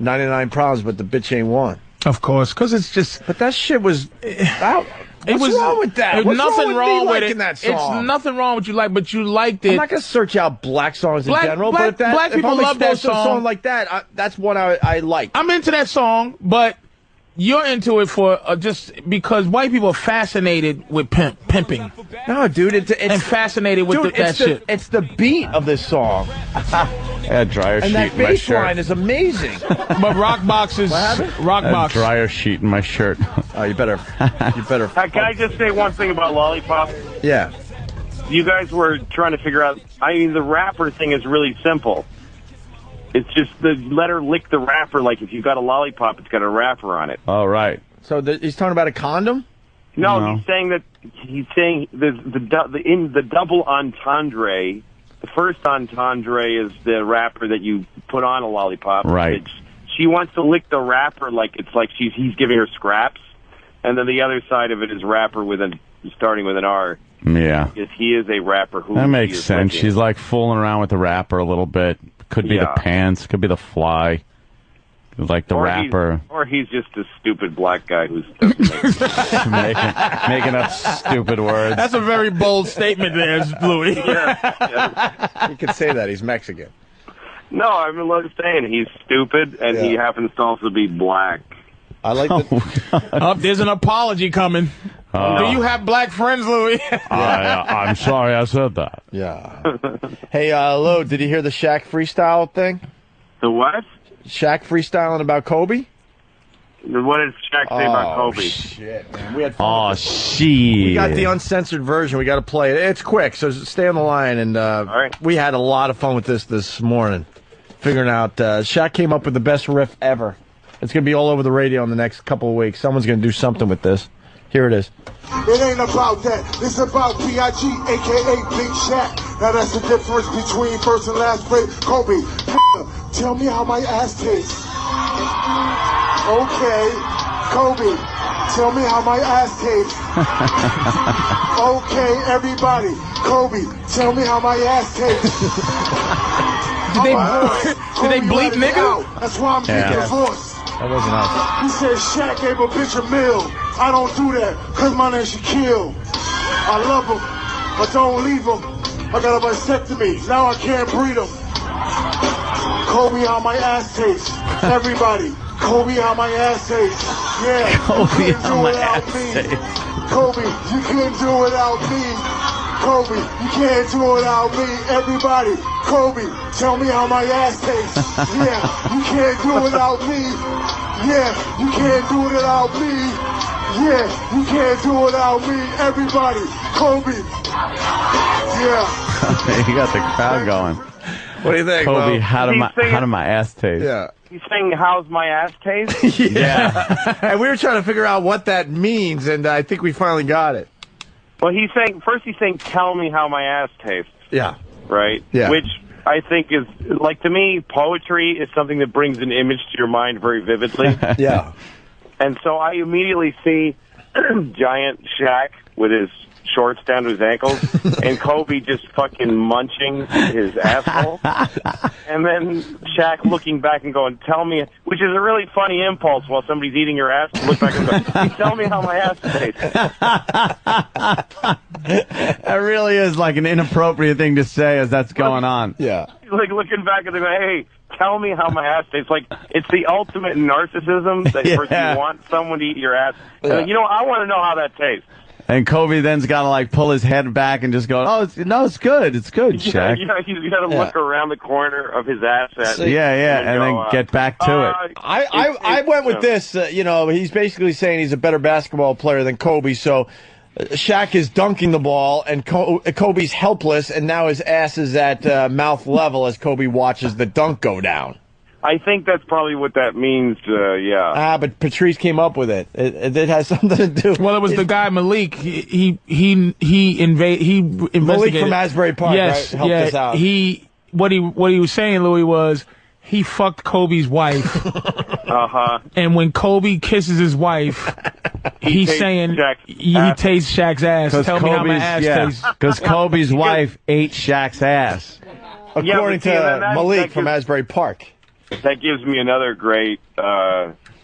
99 Problems, but the bitch ain't one. Of course, because it's just. But that shit was. What's wrong with that? There's What's nothing wrong with it. that song? It's nothing wrong with you but you liked it. I'm not gonna search out black songs in general, but black people love that song. A song like that, that's what I like. I'm into that song, but you're into it for just because white people are fascinated with pimping. No, dude, it's and fascinated with that shit. It's the beat of this song. I dryer sheet and that in my bass shirt. line is amazing. But Rockbox is Rockbox. Dryer sheet in my shirt. Oh, you better. Can I just say one thing about Lollipop? Yeah. You guys were trying to figure out. I mean, the rapper thing is really simple. It's just let her lick the wrapper. Like if you've got a lollipop, it's got a wrapper on it. Oh, right. So he's talking about a condom? No, he's saying the double entendre. The first entendre is the wrapper that you put on a lollipop. Right. She wants to lick the wrapper like it's like he's giving her scraps, and then the other side of it is wrapper starting with an R. Yeah. Because he is a rapper who. That makes sense. She's like fooling around with the wrapper a little bit. Could be the pants. Could be the fly. Like the rapper. Or he's just a stupid black guy who's making up stupid words. That's a very bold statement there, Louie. You could say that. He's Mexican. No, I'm saying he's stupid, and he happens to also be black. I like there's an apology coming. Do you have black friends, Louie? I'm sorry I said that. Yeah. Hey, Lou, did you hear the Shaq freestyle thing? The what? Shaq freestyling about Kobe? What did Shaq say about Kobe? Shit, man. We had fun. Shit. We got the uncensored version. We got to play it. It's quick, so stay on the line. And we had a lot of fun with this morning, figuring out. Shaq came up with the best riff ever. It's going to be all over the radio in the next couple of weeks. Someone's going to do something with this. Here it is. It ain't about that. It's about B.I.G., a.k.a. Big Shaq. Now that's the difference between first and last place. Kobe, tell me how my ass tastes. Okay. Kobe, tell me how my ass tastes. Okay, everybody. Kobe, tell me how my ass tastes. Did they bleep nigga? That's why I'm getting divorced. That wasn't us. He said Shaq gave a bitch a meal. I don't do that, cause my name Shaquille. I love him, but don't leave him. I got a vasectomy, now I can't breed him. Kobe, how my ass tastes. Everybody, Kobe, how my ass tastes. Yeah, Kobe, how my ass tastes. Kobe, you can't do it without me. Kobe, you can't do it without me. Everybody, Kobe, tell me how my ass tastes. Yeah, you can't do it without me. Yeah, you can't do it without me. Yeah, you can't do it without me. Everybody, Kobe. Yeah. You got the crowd going. What do you think, Kobe? Mo? How did my ass taste? Yeah. He's saying, how's my ass taste? Yeah. And we were trying to figure out what that means, and I think we finally got it. Well, he's saying, tell me how my ass tastes. Yeah. Right? Yeah. Which I think is, like, to me, poetry is something that brings an image to your mind very vividly. Yeah. And so I immediately see giant Shaq with his shorts down to his ankles, and Kobe just fucking munching his asshole. And then Shaq looking back and going, tell me, which is a really funny impulse while somebody's eating your ass, to look back and go, tell me how my ass tastes. That really is like an inappropriate thing to say as that's going on. Yeah. Like looking back and going, hey, tell me how my ass tastes. Like, it's the ultimate narcissism that you want someone to eat your ass. Yeah. And, I want to know how that tastes. And Kobe then's got to like pull his head back and just go, it's good, Shaq. He's got to look around the corner of his ass. And then get back to it. I went with this. He's basically saying he's a better basketball player than Kobe. So Shaq is dunking the ball, and Kobe's helpless, and now his ass is at mouth level as Kobe watches the dunk go down. I think that's probably what that means, yeah. But Patrice came up with it. It has something to do. Well, it was the guy Malik. He investigated. Malik from Asbury Park, yes, right? Helped us out. What he was saying, Louie, was he fucked Kobe's wife. And when Kobe kisses his wife, he's saying he tastes Shaq's ass. Tell me how my ass tastes. Because Kobe's wife ate Shaq's ass. According to Malik from Asbury Park. That gives me another great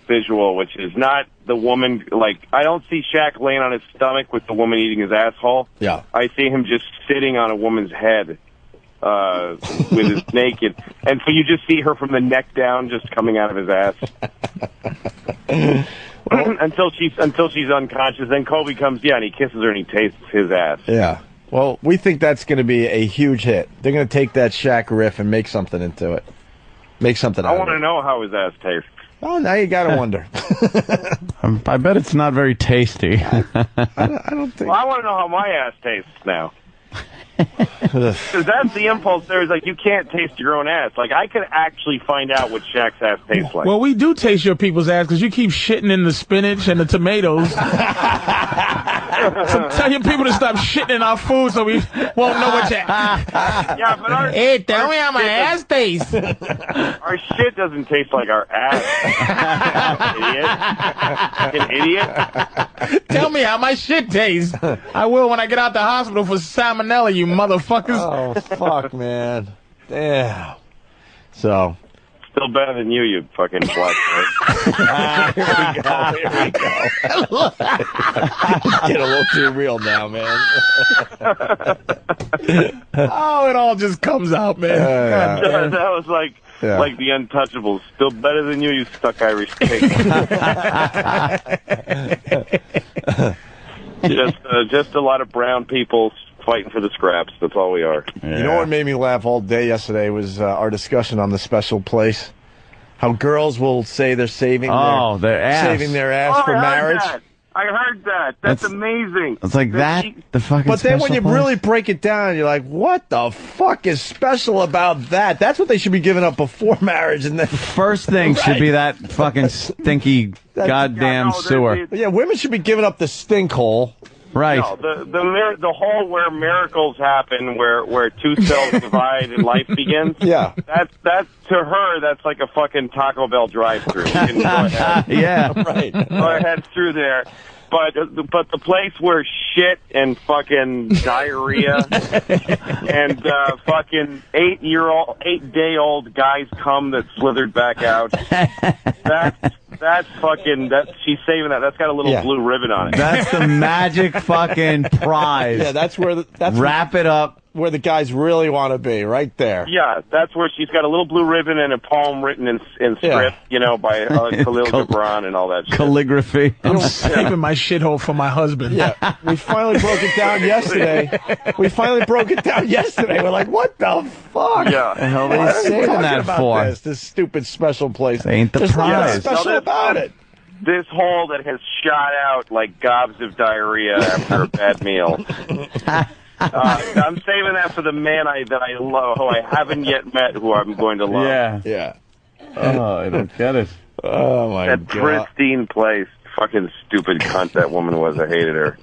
visual, which is not the woman, like, I don't see Shaq laying on his stomach with the woman eating his asshole. Yeah. I see him just sitting on a woman's head with his naked. And so you just see her from the neck down just coming out of his ass. until she's unconscious. Then Kobe comes, and he kisses her and he tastes his ass. Yeah. Well, we think that's going to be a huge hit. They're going to take that Shaq riff and make something into it. Make something out of it. I want to know how his ass tastes. Oh, now you got to wonder. I bet it's not very tasty. I don't think. Well, I want to know how my ass tastes now. Because that's the impulse there is, like, you can't taste your own ass. Like, I could actually find out what Shaq's ass tastes like. Well, we do taste your people's ass because you keep shitting in the spinach and the tomatoes. So tell your people to stop shitting in our food so we won't know what you... Yeah, but hey, tell me how my ass tastes. Our shit doesn't taste like our ass. Idiot. Fucking idiot. Tell me how my shit tastes. I will when I get out the hospital for salmonella, you motherfuckers. Oh, fuck, man. Damn. So... Still better than you fucking black boy. Here we go. It's getting a little too real now, man. Oh, it all just comes out, man. That was like the Untouchables. Still better than you stuck Irish pig. Just a lot of brown people fighting for the scraps. That's all we are. Yeah. You know what made me laugh all day yesterday was our discussion on the special place. How girls will say they're saving their ass for marriage. I heard that. That's amazing. It's like the fucking. But then when you place? really break it down, you're like, what the fuck is special about that? That's what they should be giving up before marriage. And then first thing should be that fucking stinky goddamn sewer. Yeah, women should be giving up the stink hole. Right. No, the hole where miracles happen, where two cells divide and life begins. Yeah. That's to her. That's like a fucking Taco Bell drive-through. You can go ahead. Yeah. Right. Go ahead through there. But the place where shit and fucking diarrhea and fucking 8-day-old guys come that slithered back out. That's she's saving that. That's got a little blue ribbon on it. That's the magic fucking prize. Yeah, that's where wrap it up where the guys really want to be, right there. Yeah, that's where she's got a little blue ribbon and a poem written in script, by Khalil Gibran and all that shit. Calligraphy. I'm saving my shithole for my husband. Yeah, we finally broke it down yesterday. We're like, what the fuck? Yeah. The hell are they saving that for? This stupid special place. Ain't the There's prize. nothing special about it. This hole that has shot out like gobs of diarrhea after a bad meal. I'm saving that for the man that I love, who I haven't yet met, who I'm going to love. Yeah. Oh, I don't get it. Oh, my That God. pristine place. Fucking stupid cunt that woman was. I hated her.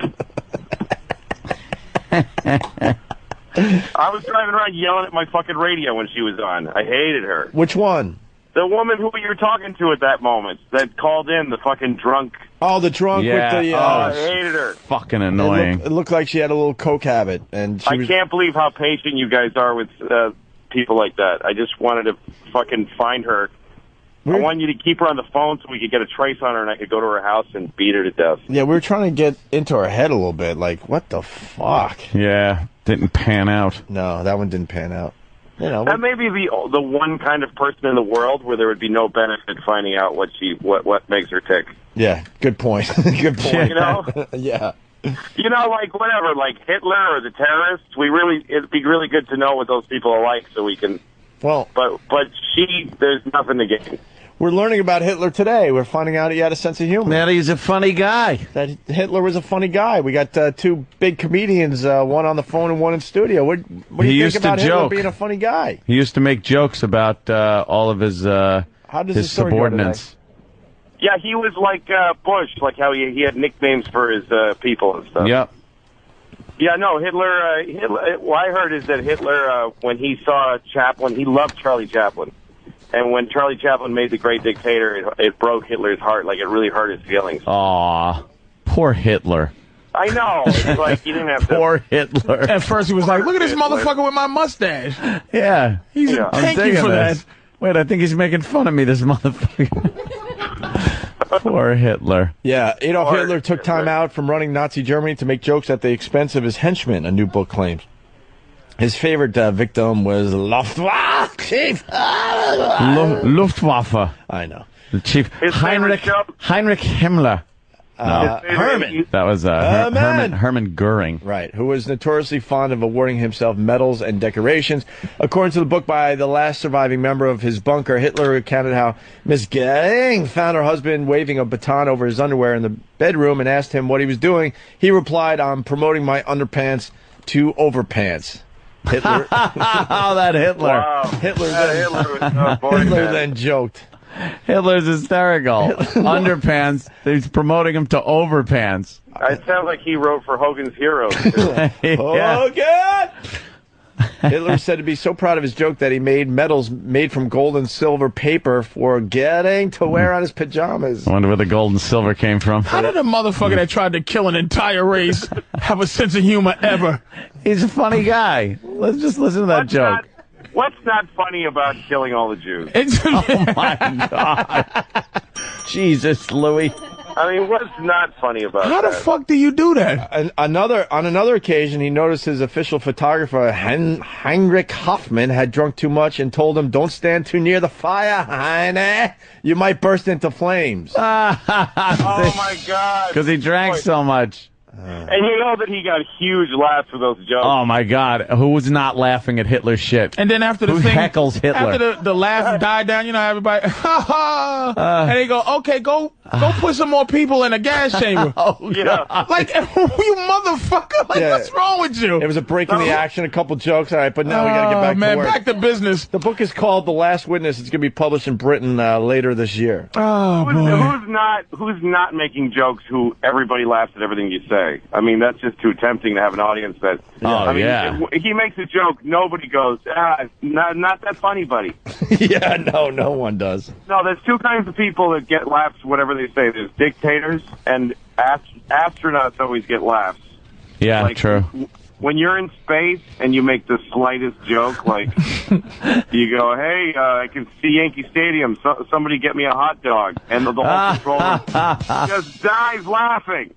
I was driving around yelling at my fucking radio when she was on. I hated her. Which one? The woman who you were talking to at that moment that called in, the fucking drunk. Oh, the drunk Yeah. with the... I hated her. Fucking annoying. It looked like she had a little coke habit. And she I was... can't believe how patient you guys are with people like that. I just wanted to fucking find her. I wanted you to keep her on the phone so we could get a trace on her and I could go to her house and beat her to death. Yeah, we were trying to get into her head a little bit. Like, what the fuck? Yeah, didn't pan out. No, that one didn't pan out. You know, That may be the one kind of person in the world where there would be no benefit finding out what makes her tick. yeah, good point. Good point. You know? Yeah. You know, like whatever, like Hitler or the terrorists. It'd be really good to know what those people are like, so we can. Well, but there's nothing to gain. We're learning about Hitler today. We're finding out he had a sense of humor. Man, he's a funny guy. That Hitler was a funny guy. We got two big comedians, one on the phone and one in studio. What do He you used think to about Hitler joke. being a funny guy? He used to make jokes about all of his How does his the story go subordinates. Yeah, he was like Bush, like how he had nicknames for his people and stuff. Yep. Yeah, no, Hitler. What I heard is that Hitler, when he saw Chaplin, he loved Charlie Chaplin. And when Charlie Chaplin made The Great Dictator, it broke Hitler's heart. Like, it really hurt his feelings. Aw, poor Hitler. I know. It's like, he didn't have to... Poor Hitler. At first, he was like, "Look at this motherfucker with my mustache." Yeah. Thank you digging for this. that. Wait, I think he's making fun of me, this motherfucker. Poor Hitler. Yeah, Adolf Hitler took time out from running Nazi Germany to make jokes at the expense of his henchmen, a new book claims. His favorite victim was Luftwaffe. Luftwaffe. I know. The chief. His Heinrich Himmler. Herman. That was Herman Goering. Right, who was notoriously fond of awarding himself medals and decorations. According to the book by the last surviving member of his bunker, Hitler recounted how Miss Goering found her husband waving a baton over his underwear in the bedroom and asked him what he was doing. He replied, "I'm promoting my underpants to overpants." Hitler. Oh, that Hitler. Wow. Hitler then joked. Hitler's hysterical. Underpants. He's promoting him to overpants. It sounds like he wrote for Hogan's Heroes. Oh, God! Hitler said to be so proud of his joke that he made medals made from gold and silver paper for getting to wear on his pajamas. I wonder where the gold and silver came from. How did a motherfucker that tried to kill an entire race have a sense of humor ever? He's a funny guy. Let's just listen to that joke. What's not funny about killing all the Jews? Oh, my God. Jesus, Louie. I mean, what's not funny about How that? the fuck do you do that? On another occasion, he noticed his official photographer, Heinrich Hoffman, had drunk too much and told him, "Don't stand too near the fire, Heine. You might burst into flames." Oh, my God. Because he drank so much. And you know that he got huge laughs for those jokes. Oh, my God. Who was not laughing at Hitler's shit? And then after the Who thing, heckles Hitler? after the laugh died down, you know, everybody, ha ha, and they go, "Okay, go put some more people in a gas chamber." Oh, Yeah. Like, you motherfucker, like, Yeah. what's wrong with you? It was a break in the action, a couple jokes. All right, but now we got to get back man, to work. back to business. The book is called The Last Witness. It's going to be published in Britain later this year. Oh, boy. Who's not making jokes who everybody laughs at everything you say? I mean, that's just too tempting to have an audience that... I mean, he makes a joke, nobody goes, not that funny, buddy. Yeah, no one does. No, there's two kinds of people that get laughs whatever they say. There's dictators, and astronauts always get laughs. Yeah, Like, true. When you're in space and you make the slightest joke, like you go, "Hey, I can see Yankee Stadium. Somebody get me a hot dog," and the whole controller just dies laughing.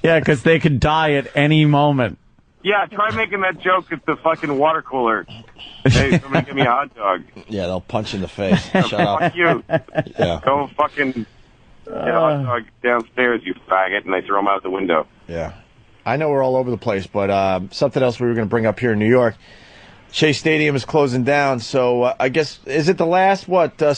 Yeah, because they could die at any moment. Yeah, try making that joke at the fucking water cooler. "Hey, somebody get me a hot dog." Yeah, they'll punch you in the face. Shut up. Fuck you. Yeah. Go fucking get a hot dog downstairs, you faggot, and they throw him out the window. Yeah. I know we're all over the place, but something else we were going to bring up here in New York. Shea Stadium is closing down, so I guess, is it the last,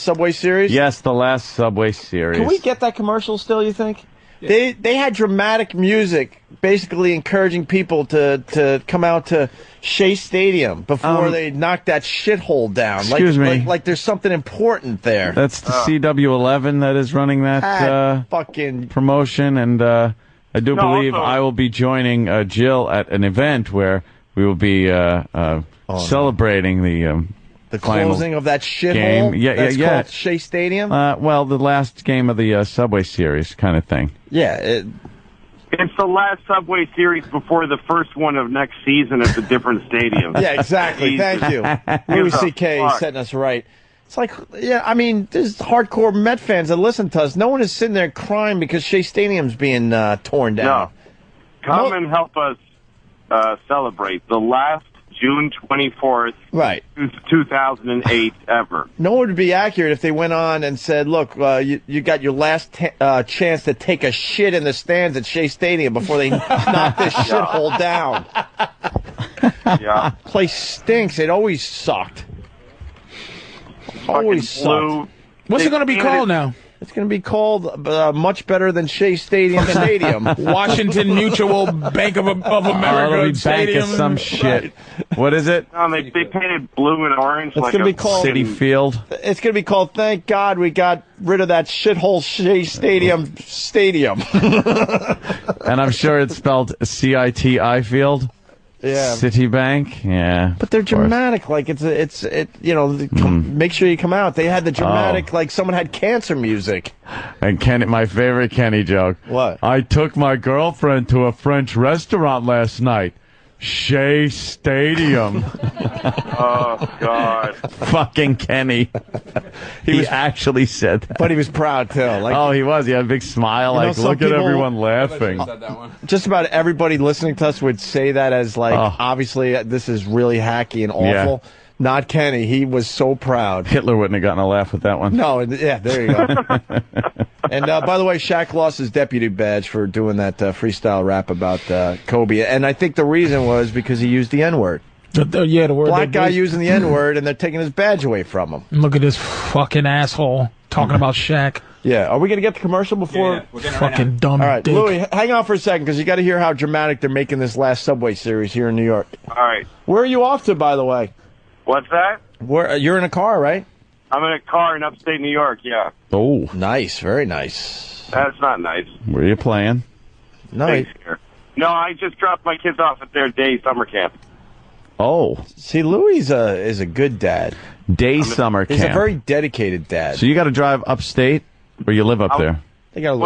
Subway series? Yes, the last Subway series. Can we get that commercial still, you think? They had dramatic music, basically encouraging people to come out to Shea Stadium before they knocked that shithole down. Excuse me. Like there's something important there. That's the CW11 that is running that fucking promotion, and I do believe I will be joining Jill at an event where we will be celebrating the closing of that shithole. Game. Yeah, yeah. Called Shea Stadium. Well, the last game of the Subway Series kind of thing. Yeah. It's the last Subway Series before the first one of next season at the different stadiums. Yeah, exactly. Thank you. Louie C.K. setting us right. It's like, yeah, I mean, there's hardcore Met fans that listen to us. No one is sitting there crying because Shea Stadium's being torn down. No. Come and help us celebrate the last June 24th, 2008 ever. No one would be accurate if they went on and said, look, you got your last chance to take a shit in the stands at Shea Stadium before they knock this shithole down. Yeah. Place stinks. It always sucked. Always sucked. What's it going to be called now? It's going to be called much better than Shea Stadium. Washington Mutual Bank of America it'll be Stadium. Bank of some shit. What is it? They painted blue and orange. It's going to be called City Field. It's going to be called Thank God We Got Rid of That Shithole Shea Stadium. And I'm sure it's spelled CITI Field. Yeah. Citibank. Yeah. But they're dramatic. Like make sure you come out. They had the dramatic, like someone had cancer music. And Kenny, my favorite Kenny joke. What? I took my girlfriend to a French restaurant last night. Shea Stadium. Oh, God. Fucking Kenny. He actually said that. But he was proud, too. Like, he was. He had a big smile. You know, Like, some look at people- everyone laughing. just about everybody listening to us would say that as, like, obviously this is really hacky and awful. Yeah. Not Kenny. He was so proud. Hitler wouldn't have gotten a laugh with that one. No, yeah, there you go. And by the way, Shaq lost his deputy badge for doing that freestyle rap about Kobe. And I think the reason was because he used the N-word. Yeah, the word. Black guy using the N-word, and they're taking his badge away from him. Look at this fucking asshole talking about Shaq. Yeah, are we going to get the commercial before? We're getting it right now. Dumb All right, dick. Louie, hang on for a second, because you got to hear how dramatic they're making this last Subway Series here in New York. All right. Where are you off to, by the way? What's that? Where you're in a car, right? I'm in a car in upstate New York, yeah. Oh. Nice, very nice. That's not nice. Where are you playing? Nice. No, I just dropped my kids off at their day summer camp. Oh. See, Louie is a good dad. Day summer camp. He's a very dedicated dad. So you got to drive upstate, or you live up there? They got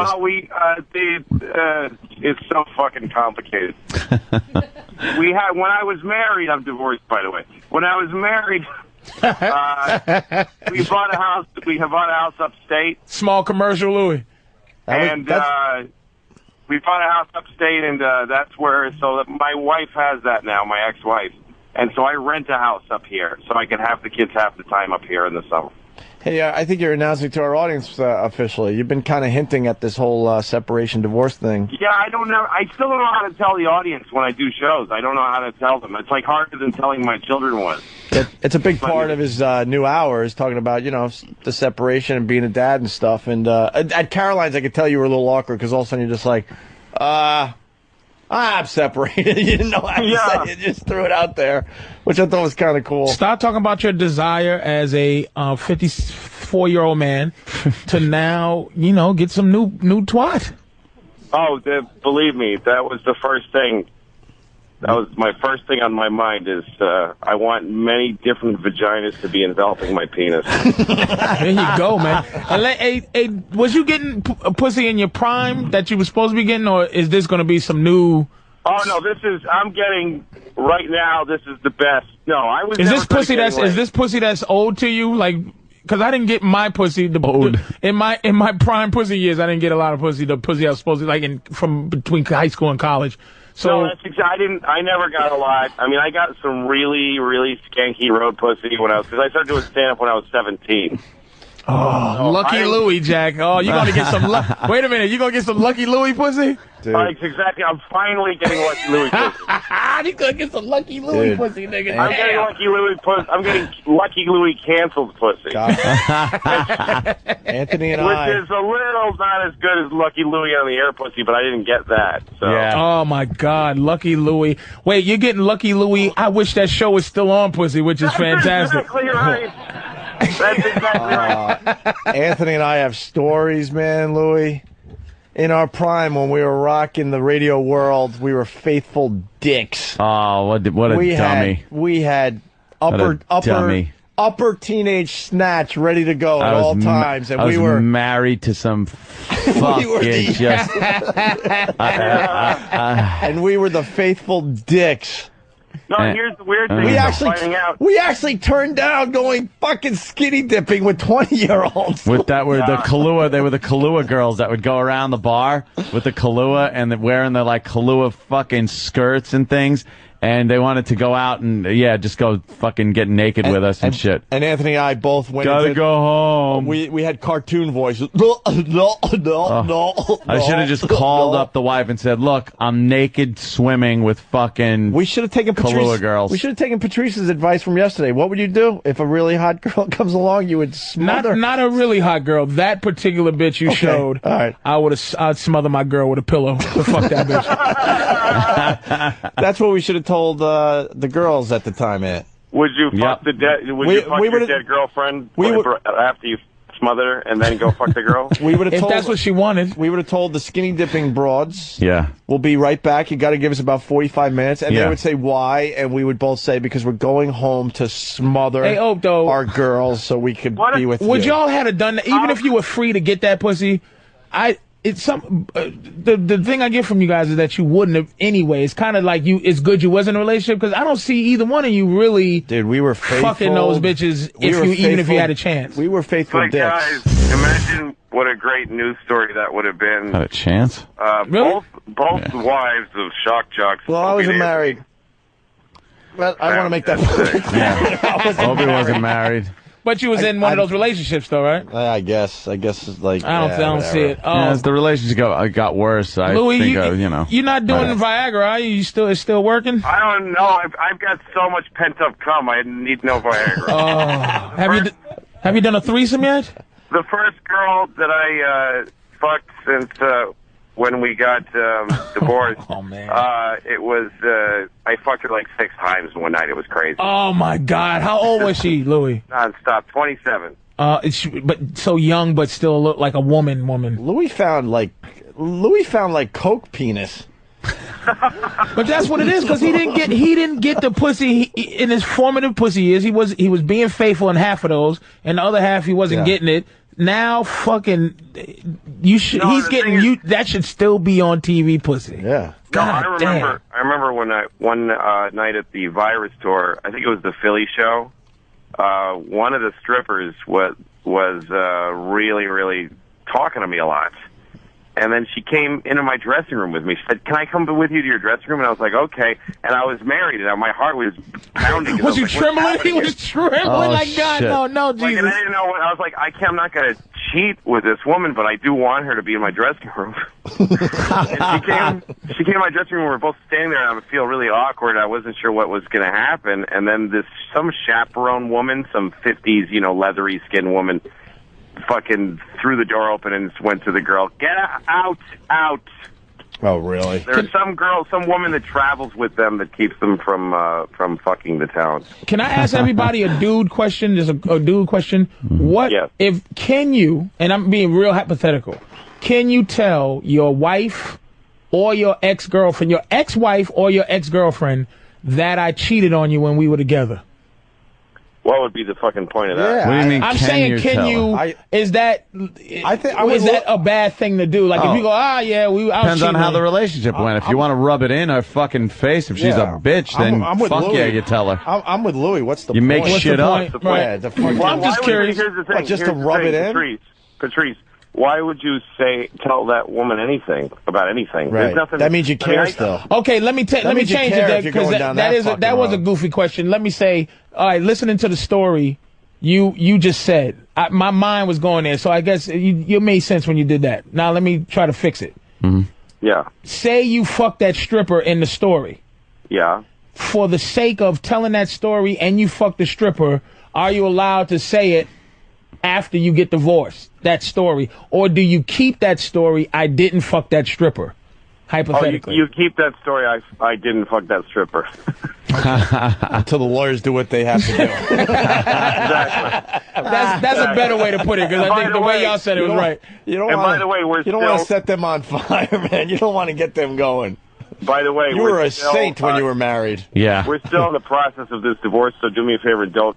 it's so fucking complicated. When I was married, I'm divorced, by the way. When I was married, we bought a house. We have bought a house upstate. Small commercial, Louie. And we bought a house upstate, and that's where. So that my wife has that now, my ex-wife, and so I rent a house up here, so I can have the kids half the time up here in the summer. Hey, I think you're announcing to our audience officially. You've been kind of hinting at this whole separation divorce thing. Yeah, I don't know. I still don't know how to tell the audience when I do shows. I don't know how to tell them. It's like harder than telling my children was. It's a big part of his new hour is talking about, the separation and being a dad and stuff. And at Caroline's, I could tell you were a little awkward because all of a sudden you're just like, I'm separated. You didn't know how to say it. You just threw it out there, which I thought was kind of cool. Start talking about your desire as a 54-year-old man to now, get some new twat. Oh, believe me, that was the first thing. That was my first thing on my mind is I want many different vaginas to be enveloping my penis. There you go, man. Was you getting pussy in your prime that you were supposed to be getting, or is this going to be some new... Oh, no, I'm getting, right now, this is the best. No, I was Is this pussy that's old to you? Like, because I didn't get my pussy in my prime pussy years. I didn't get a lot of pussy. The pussy I was supposed to from between high school and college. So no, that's I never got a lot. I mean, I got some really, really skanky road pussy because I started doing stand-up when I was 17. Oh, lucky Louie, Jack. Oh, you gonna get some? Wait a minute, you gonna get some lucky Louie pussy? Exactly. I'm finally getting Lucky Louie pussy. He's gonna get some Lucky Louie Dude. pussy, nigga. I'm getting Lucky Louie pussy. I'm getting Lucky Louie canceled pussy. Anthony and Which I. is a little not as good as Lucky Louie on the air pussy, but I didn't get that. So. Oh my God, Lucky Louie. Wait, you're getting Lucky Louie. I wish that show was still on, pussy, which is fantastic. Exactly right. That's exactly right. Anthony and I have stories, man, Louie. In our prime, when we were rocking the radio world, we were faithful dicks. Oh, what a dummy. We had dummy. upper teenage snatch ready to go at all times, and we were married to some fucking just. And we were the faithful dicks. No, here's the weird thing. We actually turned down going fucking skinny dipping with 20-year-olds. With that were the Kahlua, they were the Kahlua girls that would go around the bar with the Kahlua and wearing the like Kahlua fucking skirts and things. And they wanted to go out and, just go fucking get naked with us and shit. And Anthony and I both went Gotta go home. We had cartoon voices. No. I should have just called up the wife and said, look, I'm naked swimming with fucking We should have taken Kahlua girls. We should have taken Patrice's advice from yesterday. What would you do if a really hot girl comes along? You would smother. Not a really hot girl. That particular bitch you showed. All right. I'd smother my girl with a pillow. Fuck that bitch. That's what we should have told the girls at the time, Ant. Would you fuck the dead? Would you fuck your dead girlfriend after you smother her and then go fuck the girl? We would have told, if that's what she wanted. We would have told the skinny dipping broads. Yeah. We'll be right back. You got to give us about 45 minutes, and they would say why, and we would both say because we're going home to smother our girls so we could be with you. Would y'all have done that even if you were free to get that pussy? The thing I get from you guys is that you wouldn't have anyway. It's kind of like it's good you wasn't in a relationship because I don't see either one of you really. Dude, we were faithful. Fucking those bitches even if you had a chance. We were faithful dicks. Guys, imagine what a great news story that would have been. Had a chance? Really? Both wives of shock jocks. Well, I wasn't married. Well, I want to make that Opie wasn't married. But you was in one of those relationships, though, right? I guess it's like I don't see it. Oh, as the relationship got worse, Louie, you're not doing Viagra, are you? It's still working? I don't know. I've got so much pent up cum. I need no Viagra. Have you done a threesome yet? The first girl that I fucked since when we got divorced. Oh man! It was I fucked her like 6 times one night. It was crazy. Oh my God! How old was she, Louie? Nonstop, 27. But so young, but still look like a woman. Louie found like coke penis. But that's what it is because he didn't get the pussy in his formative pussy years. He was being faithful in half of those, and the other half he wasn't getting it. Now, fucking, that should still be on TV, pussy. Yeah. God I remember when one night at the Virus tour, I think it was the Philly show. One of the strippers was really, really talking to me a lot. And then she came into my dressing room with me. She said, "Can I come with you to your dressing room?" And I was like, "Okay." And I was married, and my heart was pounding. Was he trembling? He was trembling like, God, no, Jesus. And I didn't know. I was like, I'm not going to cheat with this woman, but I do want her to be in my dressing room. And she came to my dressing room. We were both standing there, and I would feel really awkward. I wasn't sure what was going to happen. And then some chaperone woman, some 50s, leathery skin woman, fucking threw the door open and went to the girl. "Get out. Oh, really? There's some woman that travels with them that keeps them from fucking the town. Can I ask everybody a dude question? There's a dude question. Can you, and I'm being real hypothetical, can you tell your wife or your ex-girlfriend, your ex-wife or your ex-girlfriend, that I cheated on you when we were together? What would be the fucking point of that? Yeah, what do you mean? I'm saying, is that a bad thing to do? Like if you go, depends on how the relationship went. If you want to rub it in her fucking face, if she's a bitch, then fuck Louie. Yeah, you tell her. I'm with Louie. What's the point? You make What's shit up. Right. Well, I'm just curious. Here's the thing. Just to rub it in? Patrice, why would you tell that woman anything about anything? Right. There's nothing. That means you care still. Okay, let me change it because that was a goofy question. Let me say, all right, listening to the story you just said, my mind was going there, so I guess you made sense when you did that. Now let me try to fix it. Mm-hmm. Yeah. Say you fuck that stripper in the story. Yeah. For the sake of telling that story and you fuck the stripper, are you allowed to say it after you get divorced, that story? Or do you keep that story, I didn't fuck that stripper, hypothetically? Oh, you keep that story, I didn't fuck that stripper. Until the lawyers do what they have to do. Exactly. That's a better way to put it, because I think the way y'all said it was right. You don't And wanna, by the way, you don't want to set them on fire, man. You don't want to get them going. By the way, you were a saint when you were married. Yeah. We're still in the process of this divorce, so do me a favor, don't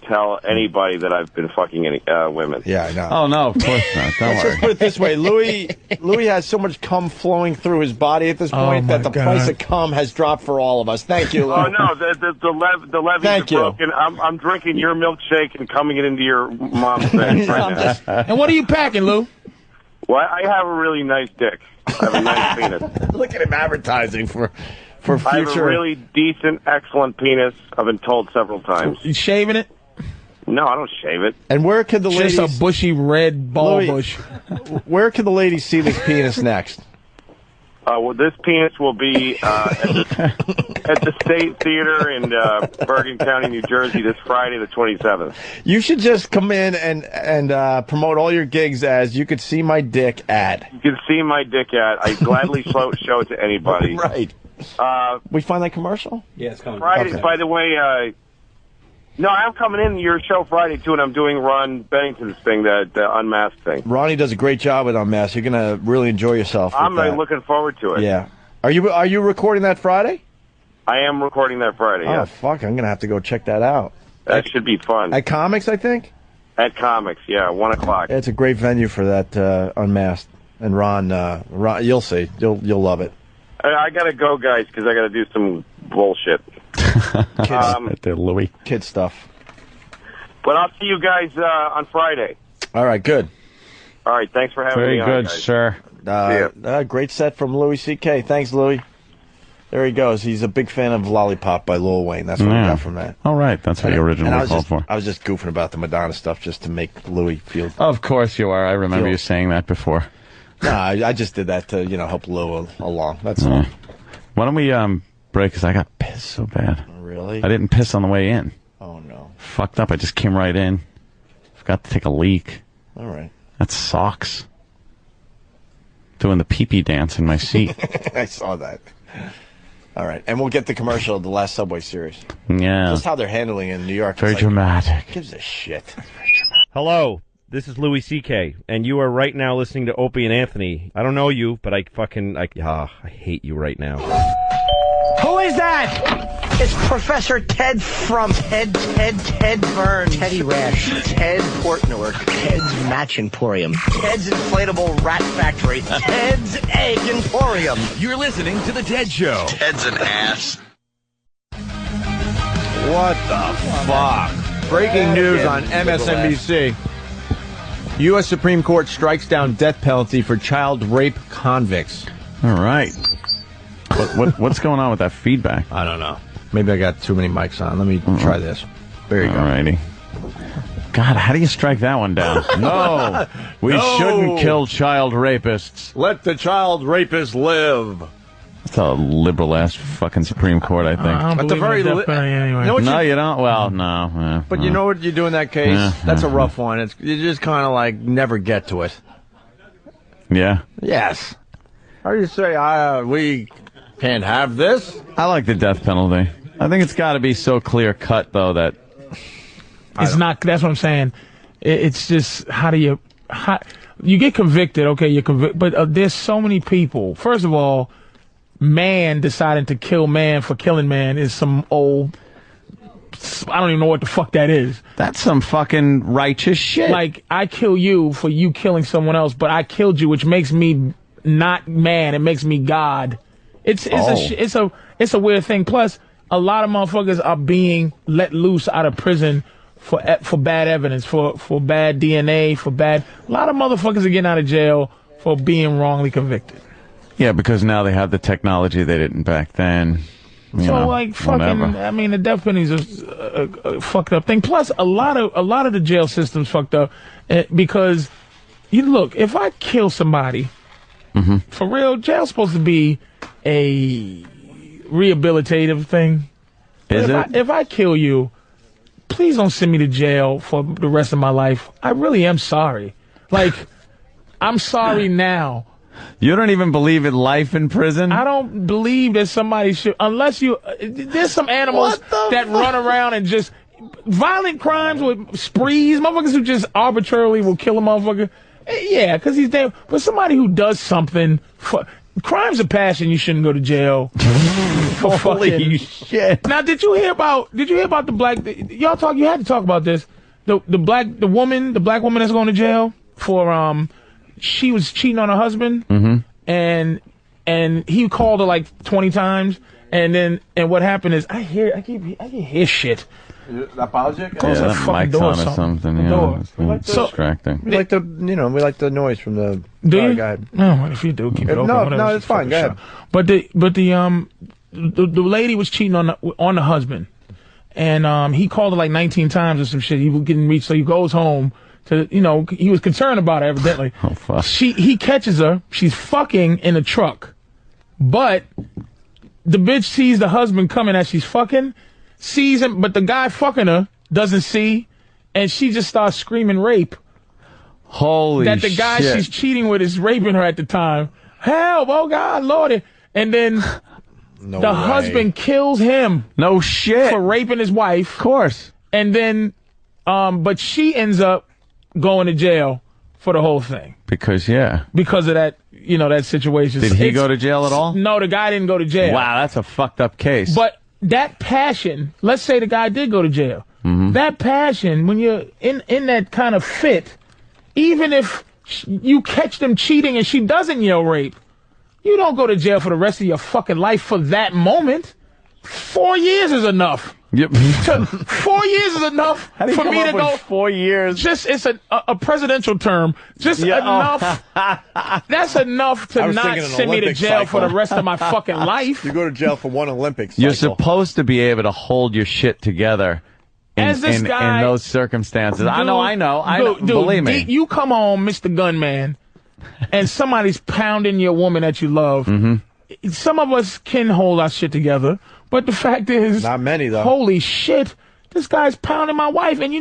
tell anybody that I've been fucking any women. Yeah, I know. Oh, no, of course not. Don't Let's worry. just put it this way. Louis has so much cum flowing through his body at this point that the price of cum has dropped for all of us. Thank you, Louis. Oh, no, the levees Thank are you. broken. I'm drinking your milkshake and coming it into your mom's face right now. And what are you packing, Lou? Well, I have a really nice dick. I have a nice penis. Look at him advertising for future. I have a really decent, excellent penis. I've been told several times. You shaving it? No, I don't shave it. And where could the ladies... Just a bushy red ball Louis, bush. Where could the ladies see this penis next? Well, this penis will be at the State Theater in Bergen County, New Jersey, this Friday, the 27th. You should just come in and promote all your gigs as "You could see my dick at." You can see my dick at. I gladly show it to anybody. Right. We find that commercial? Yeah, it's coming. Friday, okay. By the way, no, I'm coming in your show Friday, too, and I'm doing Ron Bennington's thing, the Unmasked thing. Ronnie does a great job with Unmasked. You're going to really enjoy yourself. I'm looking forward to it. Yeah. Are you recording that Friday? I am recording that Friday, Oh, yeah. fuck. I'm going to have to go check that out. That should be fun. At Comics, I think? At Comics, yeah, 1 o'clock. It's a great venue for that Unmasked. And Ron, you'll see. You'll love it. I got to go, guys, because I got to do some bullshit. Louis. Kid stuff. But I'll see you guys on Friday. All right, good. All right, thanks for having Very me on, good, guys. sir. Great set from Louis C.K. Thanks, Louis. There he goes. He's a big fan of Lollipop by Lil Wayne. That's what I got from that. All right, that's what you originally called for. I was just goofing about the Madonna stuff just to make Louis feel... Of course you are. I remember you saying that before. No, I just did that to, help Lou along. That's all. Why don't we break, because I got pissed so bad. Really? I didn't piss on the way in. Oh, no. Fucked up. I just came right in. Forgot to take a leak. All right. That sucks. Doing the pee-pee dance in my seat. I saw that. All right. And we'll get the commercial of the last Subway series. Yeah. Just how they're handling it in New York. Very dramatic. Who gives a shit? Hello. This is Louis C.K., and you are right now listening to Opie and Anthony. I don't know you, but I hate you right now. Who is that? It's Professor Ted from Ted Burns. Teddy Rash. Ted Portnoy. Ted's Match Emporium. Ted's Inflatable Rat Factory. Ted's Egg Emporium. You're listening to The Ted Show. Ted's an ass. What the fuck? Breaking news on MSNBC. U.S. Supreme Court strikes down death penalty for child rape convicts. All right. What's going on with that feedback? I don't know. Maybe I got too many mics on. Let me try this. There you go. All righty. God, how do you strike that one down? No. We shouldn't kill child rapists. Let the child rapists live. That's a liberal-ass fucking Supreme Court, I think. I don't believe in the death penalty anyway. No, you don't? Well, no. But you know what you do in that case? That's a rough one. You just kind of like never get to it. Yeah? Yes. How do you say, we can't have this? I like the death penalty. I think it's got to be so clear-cut, though, that... It's not, that's what I'm saying. It's just, you get convicted, okay, you're convicted, but there's so many people. First of all, man deciding to kill man for killing man is some old, I don't even know what the fuck that is. That's some fucking righteous shit. Like, I kill you for you killing someone else, but I killed you, which makes me not man, it makes me God. It's a weird thing. Plus, a lot of motherfuckers are being let loose out of prison for bad evidence, for bad DNA, a lot of motherfuckers are getting out of jail for being wrongly convicted. Yeah, because now they have the technology they didn't back then. Fucking, whatever. I mean, the death penalty is a fucked up thing. Plus, a lot of the jail system's fucked up because you look, if I kill somebody For real, jail's supposed to be a rehabilitative thing. If I kill you, please don't send me to jail for the rest of my life. I really am sorry. Like, I'm sorry now. You don't even believe in life in prison? I don't believe that somebody should, unless you, there's some animals that run around and just, violent crimes with sprees, motherfuckers who just arbitrarily will kill a motherfucker. Yeah, because he's there. But somebody who does something for crimes of passion, you shouldn't go to jail. For Holy shit! Now, did you hear about the black? Y'all talk. You had to talk about this. The black woman that's going to jail for she was cheating on her husband, and he called her like 20 times, and what happened is I hear shit. Apologic? Yeah, that mic's on or something. Yeah, it's distracting. We like the noise from the guy. No, if you do, keep it open. No, it's fine. Go ahead. But the lady was cheating on the husband, and he called her like 19 times or some shit. He was getting reached, so he goes home to, he was concerned about her evidently. Oh fuck. He catches her. She's fucking in a truck, but the bitch sees the husband coming as she's fucking. Sees him, but the guy fucking her doesn't see, and she just starts screaming rape. Holy shit. That the guy she's cheating with is raping her at the time. Help, oh God, Lordy. And then the husband kills him. No shit. For raping his wife. Of course. And then, but she ends up going to jail for the whole thing. Because of that, that situation. Did he go to jail at all? No, the guy didn't go to jail. Wow, that's a fucked up case. But that passion, let's say the guy did go to jail. That passion, when you're in that kind of fit, even if you catch them cheating and she doesn't yell rape, you don't go to jail for the rest of your fucking life for that moment. 4 years is enough. Yep. 4 years is enough How do you for come me up to with go. 4 years. Just it's a presidential term. Just enough. That's enough to not send me to jail for the rest of my fucking life. You go to jail for one Olympic cycle. You're supposed to be able to hold your shit together in those circumstances. I know. Believe me. You come home, Mr. Gunman, and somebody's pounding your woman that you love. Some of us can hold our shit together, but the fact is, not many though. Holy shit, this guy's pounding my wife, and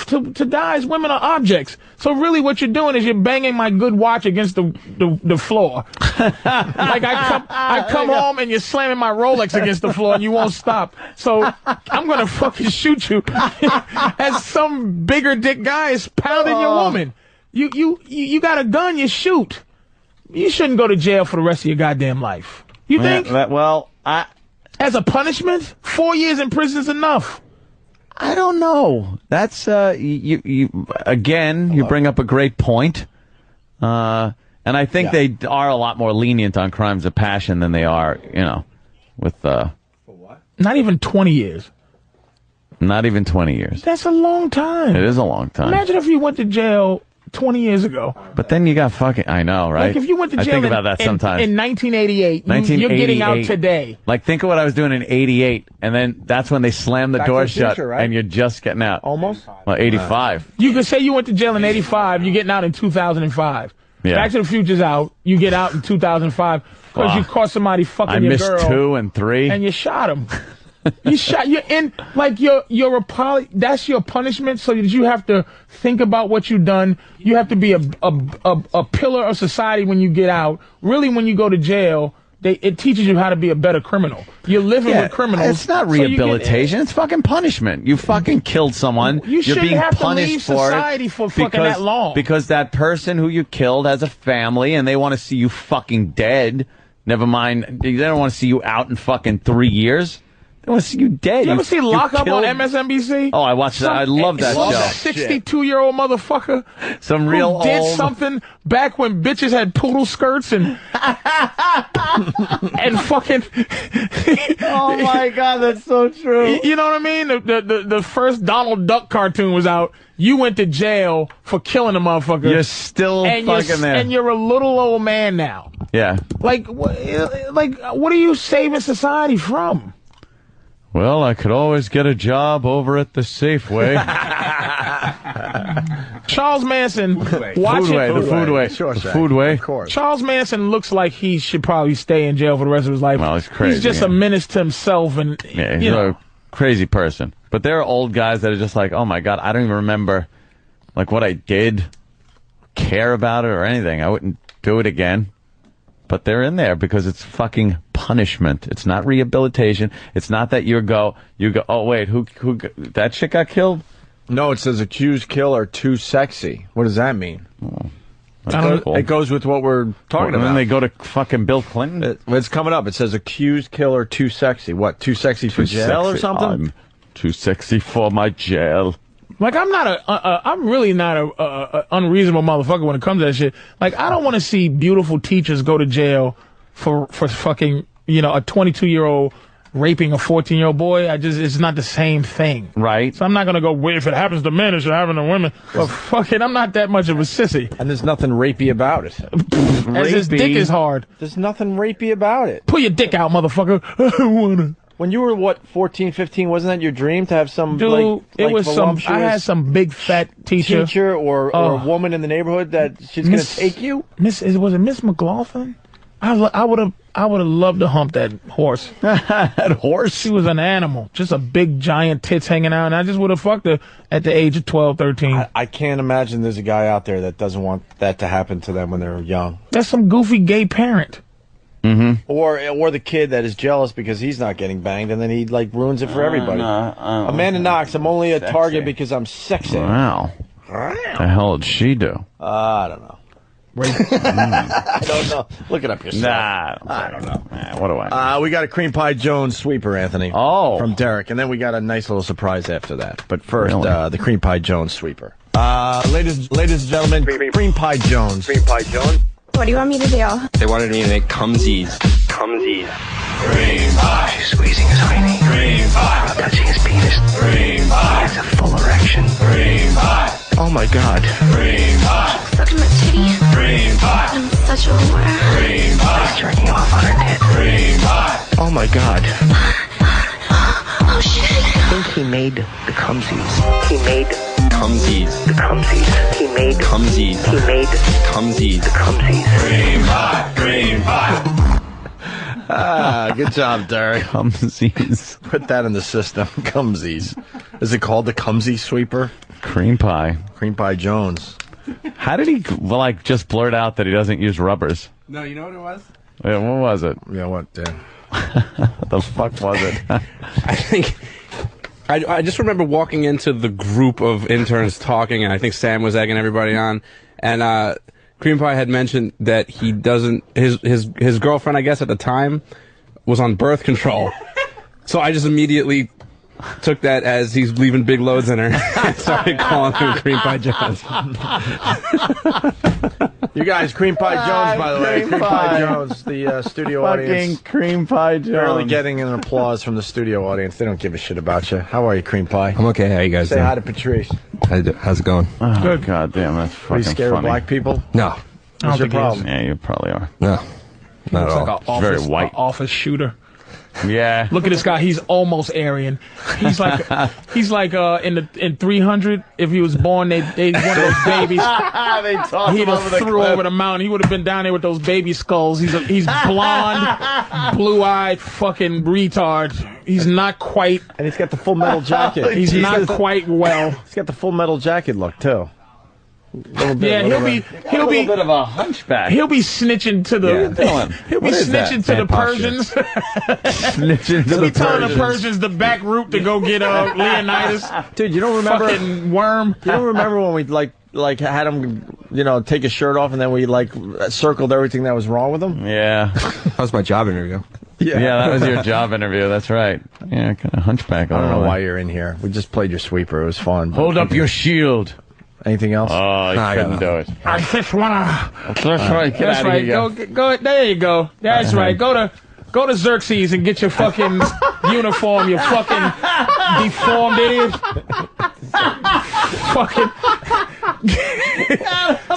to guys, women are objects. So really, what you're doing is you're banging my good watch against the floor. Like I come home and you're slamming my Rolex against the floor, and you won't stop. So I'm gonna fucking shoot you as some bigger dick guy is pounding your woman. You got a gun, you shoot. You shouldn't go to jail for the rest of your goddamn life. You think? As a punishment, 4 years in prison is enough. I don't know. That's you bring up a great point. And I think they are a lot more lenient on crimes of passion than they are, with For what? Not even 20 years. Not even 20 years. That's a long time. It is a long time. Imagine if you went to jail 20 years ago. But then you got I know, right? Like if you went to jail I think about that sometimes. In 1988, you're getting out today. Like think of what I was doing in 88, and then that's when they slammed the door shut, right? And you're just getting out. Almost? Well, 85. You could say you went to jail in 85, you're getting out in 2005. Yeah. Back to the Future's out, you get out in 2005 because you caught somebody fucking your girl. I missed 2 and 3. And you shot him. You're in, like, that's your punishment, so that you have to think about what you've done. You have to be a pillar of society when you get out. Really, when you go to jail, it teaches you how to be a better criminal. You're living with criminals. It's not rehabilitation. It's fucking punishment. You fucking killed someone. You're being have punished to leave for society it for fucking that long. Because that person who you killed has a family, and they want to see you fucking dead. Never mind, they don't want to see you out in fucking 3 years. They want to see you dead. You ever see Lock Up on MSNBC? Oh, I watched that. I love that show. 62-year-old motherfucker. Some real who did old something back when bitches had poodle skirts and and fucking. Oh my God, that's so true. You know what I mean? The first Donald Duck cartoon was out. You went to jail for killing a motherfucker. You're still fucking there. And you're a little old man now. Yeah. Like what are you saving society from? Well, I could always get a job over at the Safeway. Charles Manson. Foodway, the Foodway. Shawshank. Foodway. Of course. Charles Manson looks like he should probably stay in jail for the rest of his life. Well, he's crazy. He's just a menace to himself, and Yeah, he's you know. a crazy person. But there are old guys that are just like, oh my God, I don't even remember like what I did, care about it or anything. I wouldn't do it again. But they're in there because it's fucking punishment. It's not rehabilitation. It's not that you go, oh wait, who that shit got killed? No, it says accused killer too sexy. What does that mean? It goes with what we're talking about. And then they go to fucking Bill Clinton. It's coming up. It says accused killer too sexy. What? Too sexy for jail or something? I'm too sexy for my jail. Like, I'm really not a unreasonable motherfucker when it comes to that shit. Like, I don't want to see beautiful teachers go to jail for fucking, you know, a 22-year-old raping a 14-year-old boy. It's not the same thing. Right. So I'm not going to go, well, if it happens to men, it should happen to women. But fuck it, I'm not that much of a sissy. And there's nothing rapey about it. As his dick is hard. There's nothing rapey about it. Pull your dick out, motherfucker. I don't wanna. When you were, what, 14, 15, wasn't that your dream to have some, Dude, it was I had some big fat teacher or a woman in the neighborhood that she's going to take you? Was it Miss McLaughlin? I would have loved to hump that horse. That horse? She was an animal. Just a big, giant tits hanging out, and I just would have fucked her at the age of 12, 13. I can't imagine there's a guy out there that doesn't want that to happen to them when they're young. That's some goofy gay parent. Mm-hmm. Or the kid that is jealous because he's not getting banged, and then he like ruins it for everybody. Amanda Knox, I'm only a target because I'm sexy. Wow. The hell did she do? I don't know. I don't know. Look it up yourself. Nah, I don't know. What do I know? We got a cream pie Jones sweeper, Anthony. Oh. From Derek, and then we got a nice little surprise after that. But first, Really? the cream pie Jones sweeper. Ladies and gentlemen, cream pie Jones. Cream pie Jones. What do you want me to do? They wanted me to make cumsies. Cumsies. Cream pie. Squeezing his hiney. Cream pie. Touching his penis. Cream pie. He has a full erection. Cream pie. Oh my God. Cream pie. Sucking my titty. Cream pie. I'm such a whore. Cream pie. He's jerking off on her tit. Cream pie. Oh my God. Oh shit. I think he made the cumsies. He made Cumsies. the cumsies. He made Cumsies. He made Cumsies. the cumsies. Cream pie. Cream pie. Good job, Derek. Cumsies. Put that in the system. Cumsies. Is it called the Cumsy sweeper? Cream pie. Cream pie Jones. How did he like just blurt out that he doesn't use rubbers? No, you know what it was? Yeah, what was it? Yeah, what, Dan? What the fuck was it? I think I just remember walking into the group of interns talking, and I think Sam was egging everybody on, and Cream Pie had mentioned that he doesn't his girlfriend, I guess at the time, was on birth control. So I just immediately took that as he's leaving big loads in her and started calling him Cream Pie Jones. You guys, Cream Pie Jones, by the way. Cream Pie Jones, the studio audience. Fucking Cream Pie Jones. Barely getting an applause from the studio audience. They don't give a shit about you. How are you, Cream Pie? I'm okay. How you guys Say doing? hi to Patrice. How's it going? Oh, good. God damn, that's Are fucking you scared funny. of black people? No. What's your problem? Yeah, you probably are. No. Not at all. Like a Very white. office shooter. Yeah. Look at this guy. He's almost Aryan. He's like in 300. If he was born, they one of those babies. They tossed He'd him over have the threw cliff. over the mountain. He would have been down there with those baby skulls. He's blonde, blue-eyed, fucking retard. He's not quite. And he's got the full metal jacket. He's not quite well. He's got the full metal jacket look, too. Yeah, he'll be a little bit of a hunchback. he'll be snitching to the he'll be snitching to the Persians. Snitching to He'll be the telling the Persians. Persians the back route to go get Leonidas. Dude, you don't remember? Fucking worm. You don't remember when we like had him, take his shirt off and then we circled everything that was wrong with him? Yeah. That was my job interview. Yeah, that was your job interview. That's right. Yeah, kind of hunchback. I don't know why you're in here. We just played your sweeper. It was fun. Hold up your shield. Anything else? Oh, you couldn't do it. I just wanna. That's right. Get That's out of right. here. Go. There you go. That's right. Go to Xerxes and get your fucking uniform. You fucking deformed idiot. Fucking.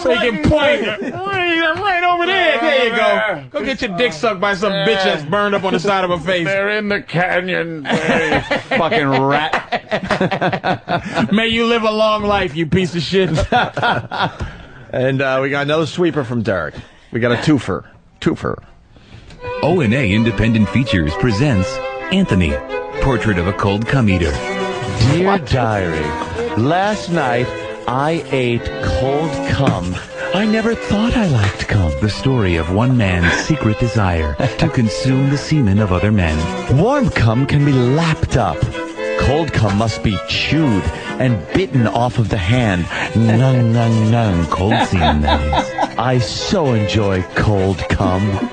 So you can point right over there. There There you go. Go get your dick sucked by some bitch that's burned up on the side of her face. They're in the canyon. Fucking rat. May you live a long life, you piece of shit. And we got another sweeper from Derek. We got a twofer. O&A Independent Features presents Anthony, Portrait of a Cold Cum Eater. Dear Diary, last night I ate cold cum. I never thought I liked cum. The story of one man's secret desire to consume the semen of other men. Warm cum can be lapped up. Cold cum must be chewed and bitten off of the hand. Nung, nung, nung. Cold semen, that is. I so enjoy cold cum.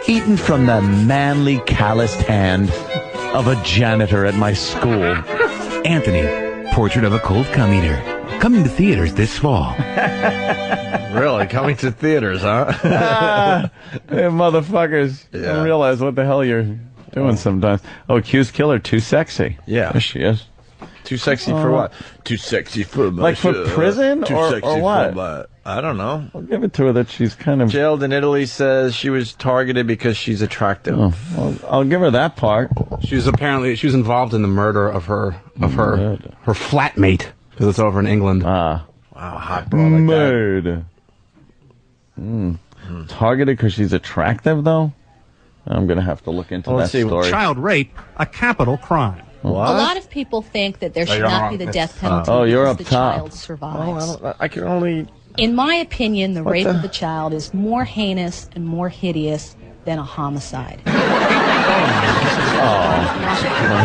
Eaten from the manly, calloused hand of a janitor at my school. Anthony, Portrait of a Cold Cum Eater. Coming to theaters this fall. Really? Coming to theaters, huh? Hey, motherfuckers. Yeah. Don't realize what the hell you're doing sometimes. Oh, accused killer, too sexy. Yeah. There she is. Too sexy for what? Too sexy for my Like for shit. prison Too or sexy what? for my... I don't know. I'll give it to her that she's kind of... Jailed in Italy says she was targeted because she's attractive. Oh, well, I'll give her that part. She was involved in the murder of her flatmate, because it's over in England. Wow, hot broad like Murder. Targeted because she's attractive, though? I'm going to have to look into that story. Child rape, a capital crime. What? A lot of people think that there should not be the death penalty you're because up the top. child survives. I can only... In my opinion, the What rape the- of the child is more heinous and more hideous than a homicide. You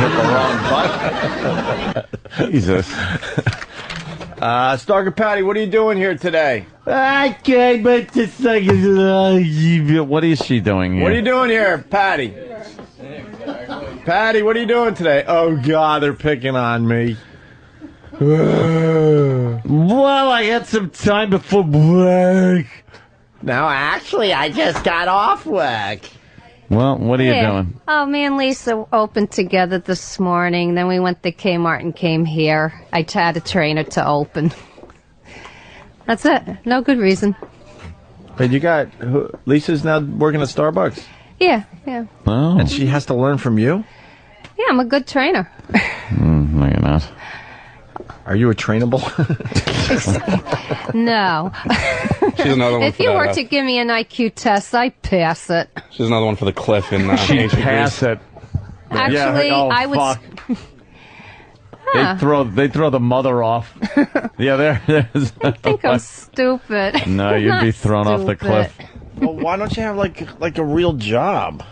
hit the wrong button. Jesus. Starker Patty, what are you doing here today? Okay, but just like, what is she doing here? What are you doing here, Patty? Patty, what are you doing today? Oh, God, they're picking on me. Well, I had some time before work. No, actually, I just got off work. Well, what are you doing? Oh, me and Lisa opened together this morning. Then we went to Kmart and came here. I had to train her to open. That's it. No good reason. But you got... Lisa's now working at Starbucks. Yeah. Oh. And she has to learn from you? Yeah, I'm a good trainer. No, you're not. Are you a trainable? No. She's another one If for you that, were to give me an IQ test, I'd pass it. She's another one for the cliff in She'd ancient pass Greece. it. Actually, I was... fuck. Huh. They throw the mother off. Yeah, there's. I think I'm stupid. No, I'm you'd not be thrown off the stupid. cliff. Well, why don't you have like a real job?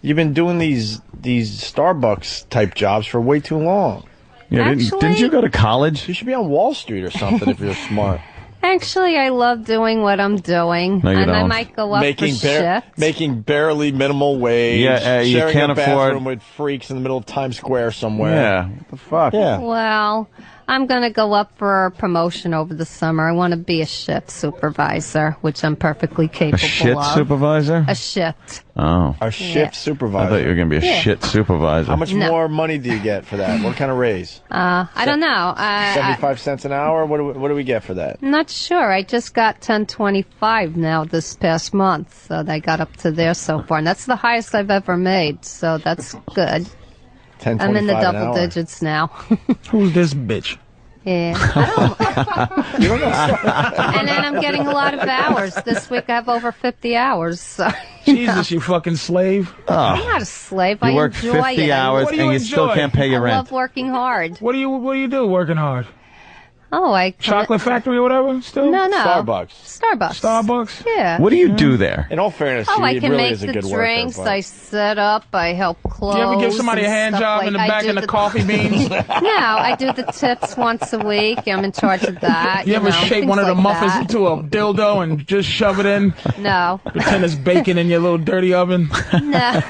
You've been doing these Starbucks type jobs for way too long. Yeah, didn't you go to college? You should be on Wall Street or something if you're smart. Actually, I love doing what I'm doing. No, you and I don't. might go up for shift. Making barely minimal wage. Yeah, you sharing can't a bathroom afford- with freaks in the middle of Times Square somewhere. Yeah, what the fuck? Yeah. Well, I'm going to go up for a promotion over the summer. I want to be a shift supervisor, which I'm perfectly capable A shit of. supervisor? A shift. Oh. A shift I supervisor. thought you were going to be a Yeah. shit supervisor. How much No. more money do you get for that? What kind of raise? I don't know. 75 cents an hour? What do we get for that? I'm not sure. I just got 10.25 now this past month, so they got up to there so far, and that's the highest I've ever made. So that's good. 10.25 I'm in the an double hour. digits now. Who's this bitch? Yeah. You don't know. And then I'm getting a lot of hours. This week I have over 50 hours. So Jesus, you fucking slave. I'm not a slave. You I work enjoy 50 it. hours What do you and you still enjoy? can't pay your I rent. love working hard. What do you do working hard? Oh, I Chocolate factory or whatever? Still? No. Starbucks. Starbucks. Yeah. What do you do there? In all fairness, Oh, I he can really make is a the good drinks. worker. I set up. I help close. Do you ever give somebody a hand and stuff job in the like- I back do in the coffee beans? No, I do the tips once a week. I'm in charge of that. You ever know, shape things one of the like muffins that. into a dildo and just shove it in? No. Pretend it's bacon in your little dirty oven? No.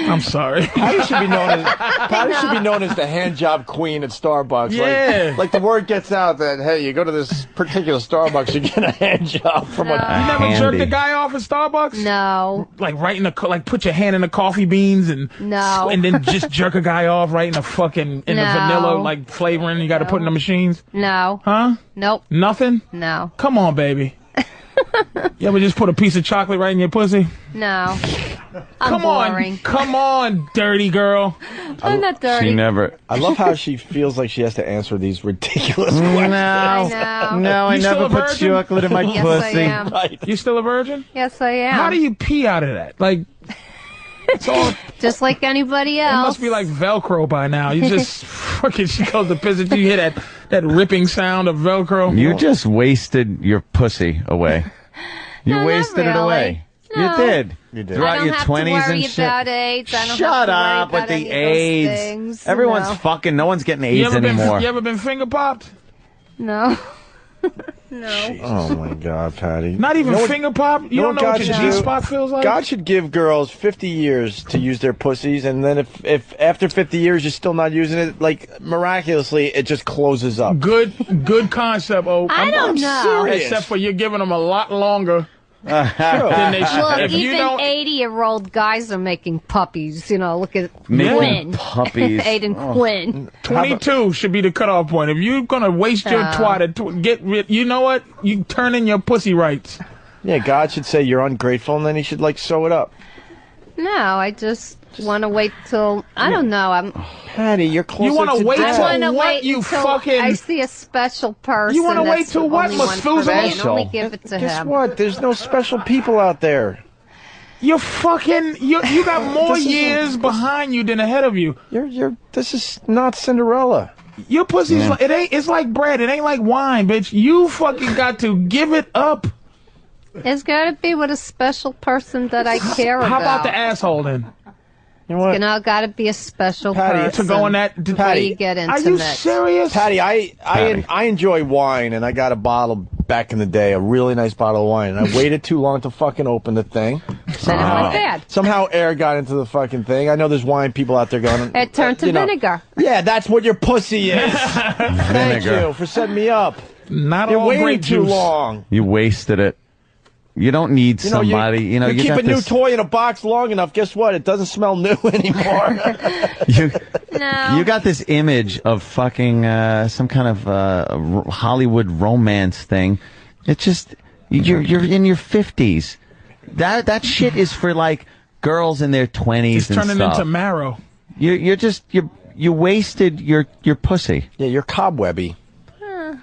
I'm sorry. Patty should be known as the hand job queen at Starbucks. Yeah. Like the word gets out that, hey, you go to this particular Starbucks, you get a hand job from No. a... You never jerked a guy off at Starbucks? No. Like right in the like put your hand in the coffee beans and No. and then just jerk a guy off right in the fucking in the No. vanilla like flavoring you got to put in the machines? No. Huh? Nope. Nothing? No. Come on, baby. You ever just put a piece of chocolate right in your pussy? No. I'm Come boring. on, come on, dirty girl. I'm not dirty. She never. I love how she feels like she has to answer these ridiculous questions. No, I You still never a put virgin? chocolate in my Yes, pussy. I am. You still a virgin? Yes, I am. How do you pee out of that? Like, it's all. It Just like anybody else. must be like Velcro by now. You just fucking. She goes to piss at you. You hear that ripping sound of Velcro. You just wasted your pussy away. You No, not wasted it away. No. You did. You did. I Throughout don't your have 20s to worry and shit. about AIDS. I don't Shut have to worry up with about the any of those AIDS. things, Everyone's no. fucking. No one's getting You AIDS ever anymore. you ever been finger popped? No. No. Oh my God, Patty! Not even You know what- finger pop. You don't know what your should do? G-spot feels like. God should give girls 50 years to use their pussies, and then if after 50 years you're still not using it, like miraculously it just closes up. Good concept. Oh, I don't know. Except for you're giving them a lot longer than they should. Look, If you even don't, 80-year-old guys are making puppies. You know, look at Making Quinn. puppies. Aiden Oh. Quinn. 22 should be the cutoff point. If you're gonna waste your twat, get rid. You know what? You turn in your pussy rights. Yeah, God should say you're ungrateful, and then he should like sew it up. No, I just want to wait till I don't know. Patty, you're closer You wanna to wait death. till I want to what, wait you until fucking- I see a special person. You wanna wait that's till the what, only one for me, Methuselah? and only give it to Guess him. what? There's no special people out there. You're fucking. You got more This is a- years behind you than ahead of you. This is not Cinderella. Your pussy's it ain't. It's like bread. It ain't like wine, bitch. You fucking got to give it up. It's got to be with a special person that I care about. How about the asshole then? You know what? You know, got to be a special Patty, person. to go in that. before you get Are intimate. you serious? Patty, Patty. I enjoy wine, and I got a bottle back in the day, a really nice bottle of wine, and I waited too long to fucking open the thing. Then it went bad. Somehow air got into the fucking thing. I know there's wine people out there going. It turned to you know. vinegar. Yeah, that's what your pussy is. Thank Vinegar. you for setting me up. Not You're all waiting grape too juice. long. You wasted it. You don't need You know, somebody. you you keep got a new this. toy in a box long enough. Guess what? It doesn't smell new anymore. No. You got this image of fucking some kind of Hollywood romance thing. It's just you're in your 50s. That shit is for like girls in their 20s It's and turning stuff. into marrow. You wasted your pussy. Yeah, you're cobwebby.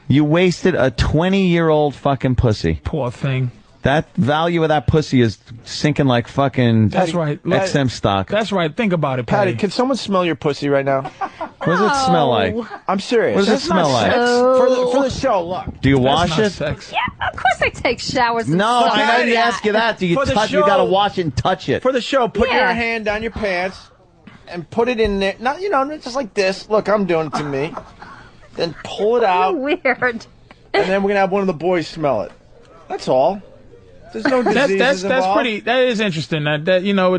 You wasted a 20-year-old fucking pussy. Poor thing. That value of that pussy is sinking like fucking That's right. XM stock. That's right. Think about it, Patty. Patty, can someone smell your pussy right now? What does it smell like? I'm serious. What does it That's smell not like? sex. For the show, look. Do you That's wash not it? sex. Yeah, of course I take showers. And No, stuff I like didn't that. ask you that. Do you For the touch? You show. gotta wash it and touch it. For the show, put Yeah. your hand down your pants and put it in there. Not, just like this. Look, I'm doing it to me. Then pull it out, Weird. and then we're gonna have one of the boys smell it. That's all. There's no diseases That's involved. pretty. That is interesting. That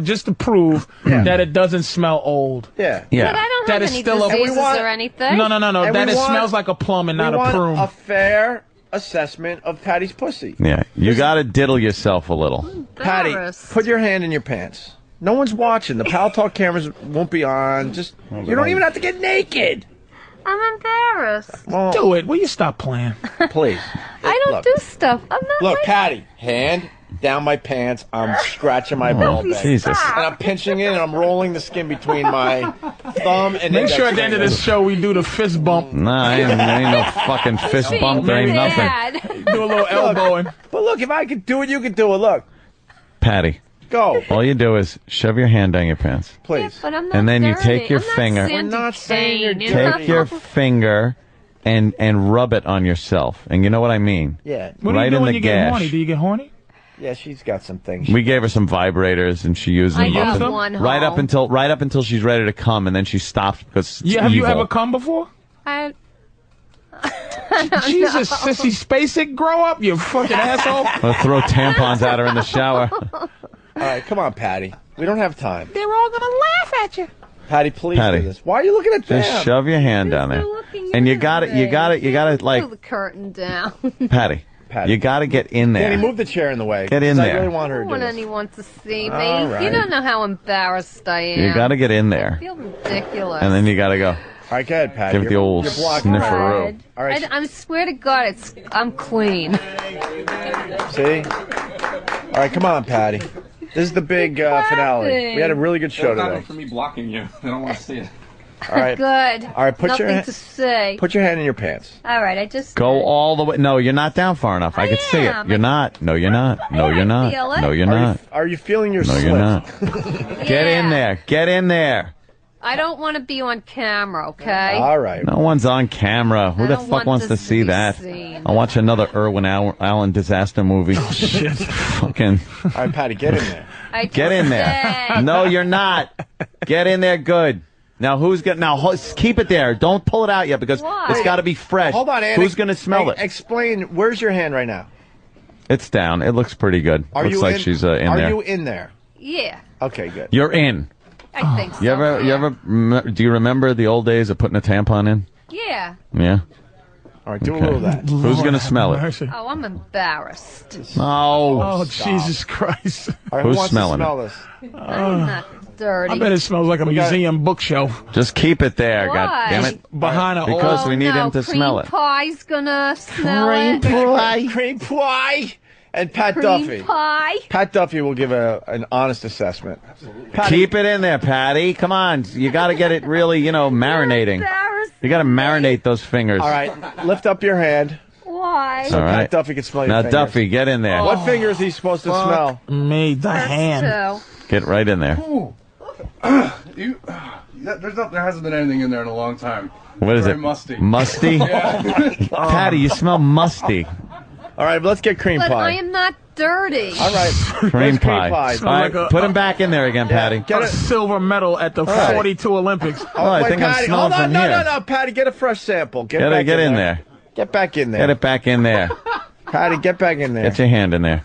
just to prove that it doesn't smell old. Yeah. But I don't That have is any still a- diseases And we want- or anything. No. And That we it want- smells like a plum and not we a want prune. a fair assessment of Patty's pussy. Yeah, you gotta diddle yourself a little. Patty, Embarrassed. put your hand in your pants. No one's watching. The Pal Talk cameras won't be on. Just you don't even have to get naked. I'm embarrassed. Well, Do it. Will you stop playing? please. I don't Look. do stuff. I'm not. Look, like- Patty, hand down my pants. I'm scratching my ball bag. Jesus. And I'm pinching it and I'm rolling the skin between my thumb and Make index sure at the end of finger. this show we do the fist bump. Nah, ain't no fucking fist bump. There ain't nothing. Dad. Do a little elbowing. But look, if I could do it, you could do it. Look, Patty, go, all you do is shove your hand down your pants. please. But I'm not And then you dirty. take your I'm not finger- Sandy We're not saying you're Kane, dirty. Take your finger and rub it on yourself. And you know what I mean? Yeah, What do Right you do in when the you get horny? gash. Do you get horny? yeah, she's got some things. We gave her some vibrators and she used I them got up one right up home. until she's ready to come, and then she stops because it's Yeah. Have you evil. ever come before? I Jesus, Sissy Spacek, grow up, you fucking asshole. Or throw tampons at her in the shower. All right, come on, Patty. We don't have time. They're all gonna laugh at you. Patty, please Patty. do this. Why are you looking at them? Just shove your hand down there, looking and you at got it. me. You got Pull like the curtain down. Patty. Patty. You got to get in Danny, there. move the chair in the way. Get in 'cause there. I really want I her don't to want do this. anyone to see me. All right. You don't know how embarrassed I am. You got to get in there, I feel ridiculous. and then you got to go. All right, go ahead, Patty. Give it the old You're blocking snifferoo. right. All right. I swear to God, I'm clean. See? All right, come on, Patty. This is the big finale. We had a really good show today. For me blocking you. I don't want to see it. All right. Good. All right, put Nothing to say. Put your hand in your pants. All right, I just Go all the way. No, you're not down far enough. I can see it. am. You're not. No, you're not. No, you're not. feel it. No, you're not. Are you feeling your No, slip? you're not. Get in there. Get in there. I don't want to be on camera, okay? All right. No one's on camera. Who I the don't fuck want wants to this to see be that? seen. I'll watch another Irwin Allen disaster movie. Oh, shit. Fucking. All right, Patty, get in there. Get in there. No, you're not. Get in there good. Now, who's going to... Now, keep it there. Don't pull it out yet because it's got to be fresh. Hold on, Andy. Who's going to smell it? Explain. Where's your hand right now? It's down. It looks pretty good. Looks like she's in there. Are you in there? Yeah, Okay, good. You're in. I think so. You ever? Do you remember the old days of putting a tampon in? Yeah. Yeah. All right, do a little of that. Who's going to smell it? Oh, I'm embarrassed. Oh, Jesus Christ. All right, Who's who wants smelling to smell it? this? I'm not dirty. I bet it smells like a museum bookshelf. Just keep it there. Why? God damn it. Behind a Because we need no, him to smell it. Cream pie's gonna smell Cream it. pie. Cream pie. And Pat Cream Duffy. pie. Pat Duffy will give an honest assessment. Patty, Keep it in there, Patty. Come on. You got to get it really, marinating. You got to marinate those fingers. all right, lift up your hand Why? so All right. Pat Duffy can smell your Now, fingers. Duffy, get in there. What finger is he supposed to smell? Me, the hand. So, Get right in there. There hasn't been anything in there in a long time. What is Very it? musty. Musty? Patty, you smell musty. All right, let's get cream but pie. I am not dirty. All right, Cream where's pie. All right, like put him back in there again, Patty. Get A it. silver medal at the right. 42 Olympics. Oh, I wait, think I'm Patty, smelling hold on, from no, here. no, Patty, get a fresh sample. Get in there. Get back in there. Get it back in there. Patty, get back in there. Get your hand in there.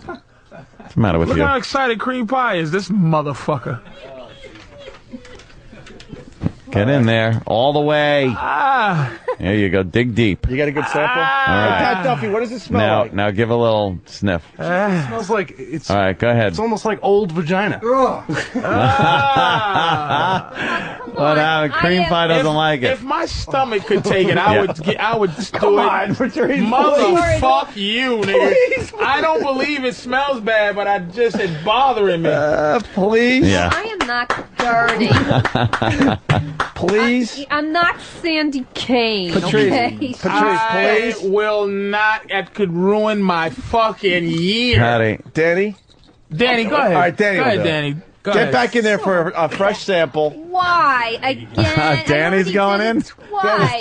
What's the matter with Look you? how excited cream pie is, this motherfucker. Get in there. All the way. There you go. Dig deep. You got a good sample? All Hey, right. Pat Duffy, what does it smell like? Now give a little sniff. It smells like it's. All right, go ahead. It's almost like old vagina. But cream pie doesn't like it. If my stomach could take it, I would do it. Patrice, Motherfuck you, nigga. I don't believe it smells bad, but it's bothering me. Please? Yeah. I am not dirty. Please? I'm not Sandy Kane. Patrice, okay? I please? will not. That could ruin my fucking year. Patty. Danny? Danny, go ahead. All right, Danny Go will ahead, do it. Danny. Go Get ahead. back in there for a fresh sample. Why? Again? Danny's going in? Why?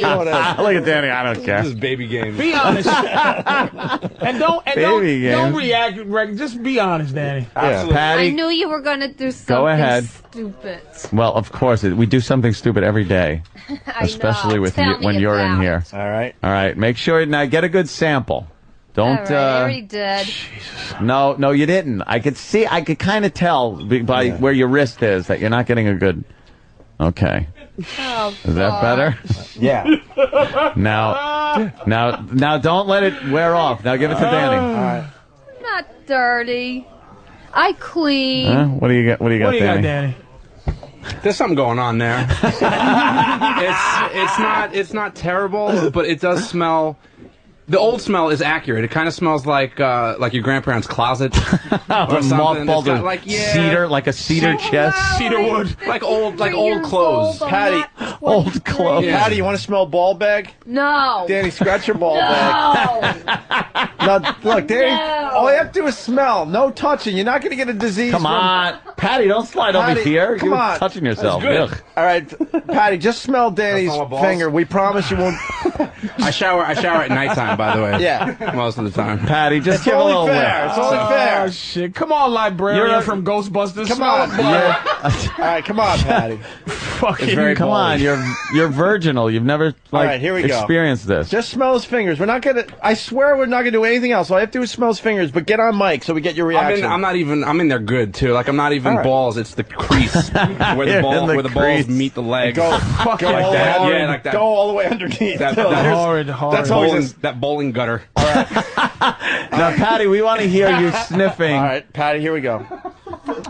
Look at Danny. I don't care. This is baby games. Be honest. and don't Baby games. react. Just be honest, Danny. Yeah. I Patty. knew you were going to do something Go ahead. stupid. Well, of course, we do something stupid every day, I especially know. with Tell you, me when you're in about here. it. All right. All right. Make sure now get a good sample. Don't. All right, I already did. No, you didn't. I could see. I could kind of tell by where your wrist is that you're not getting a good. Okay. Oh, Is that better? Yeah. Now, don't let it wear off. Now give it to Danny. All right. I'm not dirty. I clean. Huh? What do you got? What do you got, What do you got, Danny? Danny? There's something going on there. It's not terrible, but it does smell. The old smell is accurate. It kind of smells like your grandparents' closet or something. It's got, like cedar, like a cedar chest. Cedar wood. like old clothes. Patty, Old clothes. Yeah. Patty, you want to smell ball bag? No. Danny, scratch your ball bag. No. Now, look, Danny, No. all you have to do is smell. No touching. You're not going to get a disease. Come on, Patty, don't slide over Patty, here. come You're on. touching yourself. That's Ugh. All right, Patty, just smell Danny's smell my balls? finger. We promise you won't. I shower at nighttime, by the way. Yeah. Most of the time. Patty, just It's give a only little fair. whiff. It's only Oh, fair. shit. Come on, librarian You're a- from Ghostbusters. Come Smell on. the blood. All right, come on, Patty. Fucking very Come on, you're virginal. You've never right, here we go. experienced this. Just smell his fingers. We're not gonna. I swear we're not gonna do anything else. All I have to do is smell his fingers. But get on mic so we get your reaction. I'm in there good too. Like I'm not even All right. balls. It's the crease where You're in the the balls crease. meet the legs. Go, like go all the that. way, Yeah, like that. Go all the way underneath. That Horrid. That's always that bowling gutter. Now, Patty, we want to hear you sniffing. All right, Patty, here we go.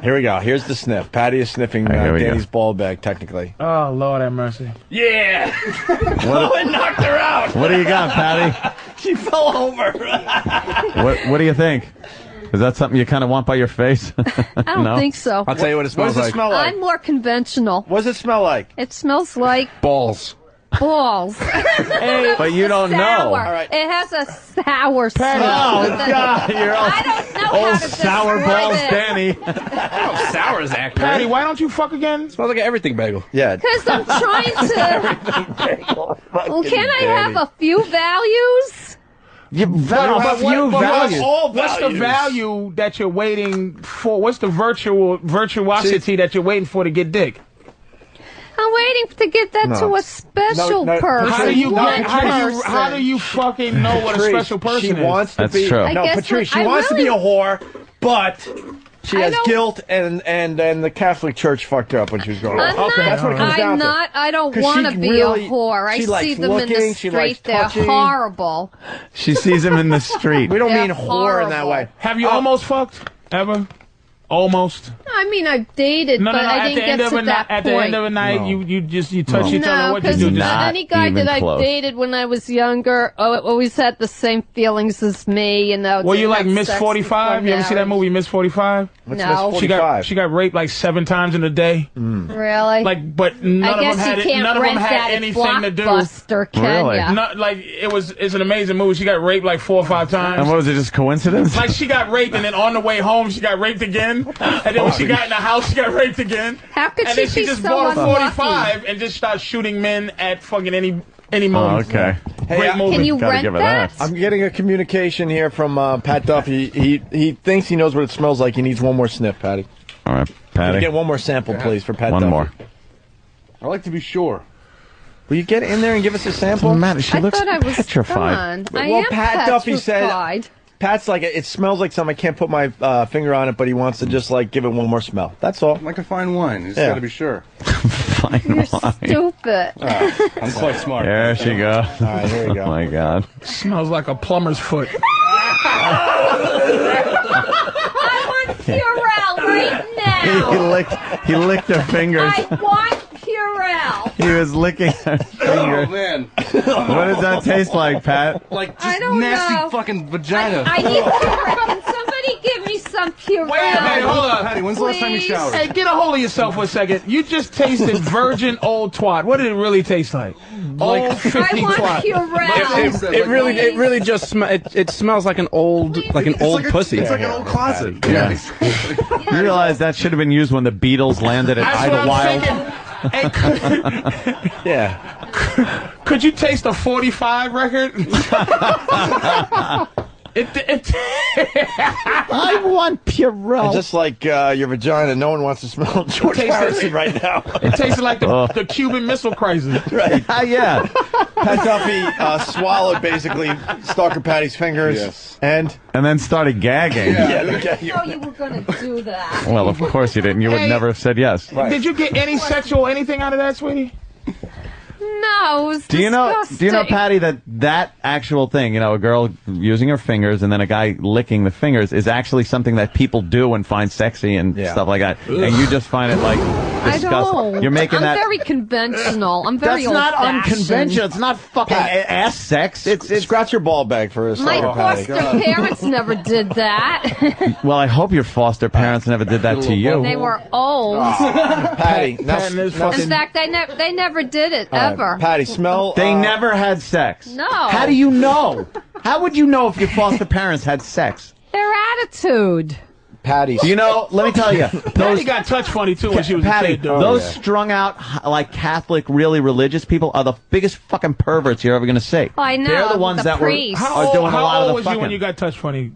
Here we go. Here's the sniff. Patty is sniffing All right, here we Danny's go. ball bag, technically. Oh, Lord have mercy. Yeah. What, knocked her out. what do you got, Patty? She fell over. What do you think? Is that something you kind of want by your face? I don't think so. I'll tell you what it smells like. smell like? I'm more conventional. What does it smell like? It smells like Balls. balls. But you don't know. Sour. All right. It has a sour smell. Oh, God. You're all I don't know how to sour describe balls, it. Danny. Oh, sour is accurate. Patty, why don't you fuck again? Smells like an everything bagel. Yeah. Because I'm trying to. Well, can I have a few values? You have a few values. What's the value that you're waiting for? What's the virtuosity that you're waiting for to get dick? I'm waiting to get that to a special person. How do you fucking know what a Patrice, special person she is? wants to That's be. true. No, I guess Patrice, she I wants to be a really- whore, but she I has don't- guilt, and the Catholic Church fucked her up when she was growing up. I'm That's what it comes down to. I don't 'Cause want to she be really- a whore. I she likes see them in looking, the she likes street. They're touching. horrible. She sees him in the street. We don't They're mean whore in that horrible. way. Have you almost fucked ever? Almost. I mean, I've dated, No, but no. I At didn't the get end of to a that night, point. at the end of a night, No. you touch each other. No, What you because do? Not any guy even that I close. dated when I was younger always had the same feelings as me. You know. Were you didn't like have Miss sex 45? You before ever see that marriage. movie Miss 45? What's No. Miss She 45? got raped like 7 times in a day. Really? Like, but none I of them guess had you it, can't none of them rent had that at anything to do. Blockbuster, can Really? ya? Not like it's an amazing movie. She got raped like 4 or 5 times. And what was it, just coincidence? Like she got raped, and then on the way home, she got raped again. And then when she got in the house, she got raped again. How could And she then she be just so bought a unlucky? 45 and just started shooting men at fucking any Oh, moment. okay. Great movie. Can you Gotta rent give her that? that. I'm getting a communication here from Pat Duffy. He thinks he knows what it smells like. He needs one more sniff, Patty. All right, Can you Patty. get one more sample, please, for Pat One Duffy? more. I like to be sure. Will you get in there and give us a sample? Matt, she I looks thought I was petrified. done. I Well, am Pat Duffy said- petrified. Pat's like, it smells like something. I can't put my finger on it, but he wants to just like give it one more smell. That's all. Like a fine wine. You just Yeah. got to be sure. Fine You're wine. stupid. I'm quite smart. There she goes. All right, here we go. Oh, my God. Smells like a plumber's foot. I want Purell right now. He licked her fingers. I want Purell. He was licking her fingers. Oh, man. What does that taste like, Pat? Like I just don't nasty know. fucking vagina. I need Purell. Can somebody give me some Purell? Wait a minute, hold on. Patty, when's the last time you Please. showered? Hey, get a hold of yourself for a second. You just tasted virgin old twat. What did it really taste like? Old 50 I want twat. Purell. It really just it smells like an old pussy. It's like an old closet. Yeah. You realize that should have been used when the Beatles landed at That's what I'm Idlewild? thinking. Hey, Yeah. could you taste a 45 record? I want Purell. Just like your vagina, no one wants to smell George Tastes- Harrison right now. It tasted like the Cuban Missile Crisis. Right. Yeah. Pat Duffy swallowed basically Stalker Patty's fingers. Yes. And And then started gagging. yeah, I didn't know you were going to do that. Well, of course you didn't. You would Hey. never have said yes. Did you get any sexual anything out of that, sweetie? No, it was Do you know, disgusting. Patty, that actual thing, a girl using her fingers and then a guy licking the fingers is actually something that people do and find sexy and Yeah. stuff like that. And you just find it like I disgusting. don't. You're making I'm that. very conventional. I'm very That's not old-fashioned. unconventional. It's not fucking ass sex. It's scratch your ball bag for a My Stalker Patty. foster parents never did that. well, I hope your foster parents never did that to you. They were old. Patty, now, Patton is now- In fact, they never did it, ever. Patty, smell. They never had sex. No. How do you know? How would you know if your foster parents had sex? Their attitude. Patty. Do you know? Let me tell you. Patty got touch funny too when she was Patty, a kid. Though. those strung out, like Catholic, really religious people are the biggest fucking perverts you're ever going to see. Oh, I know. They're the ones the that priest. are doing a lot How of old the was fucking. you when you got touch funny?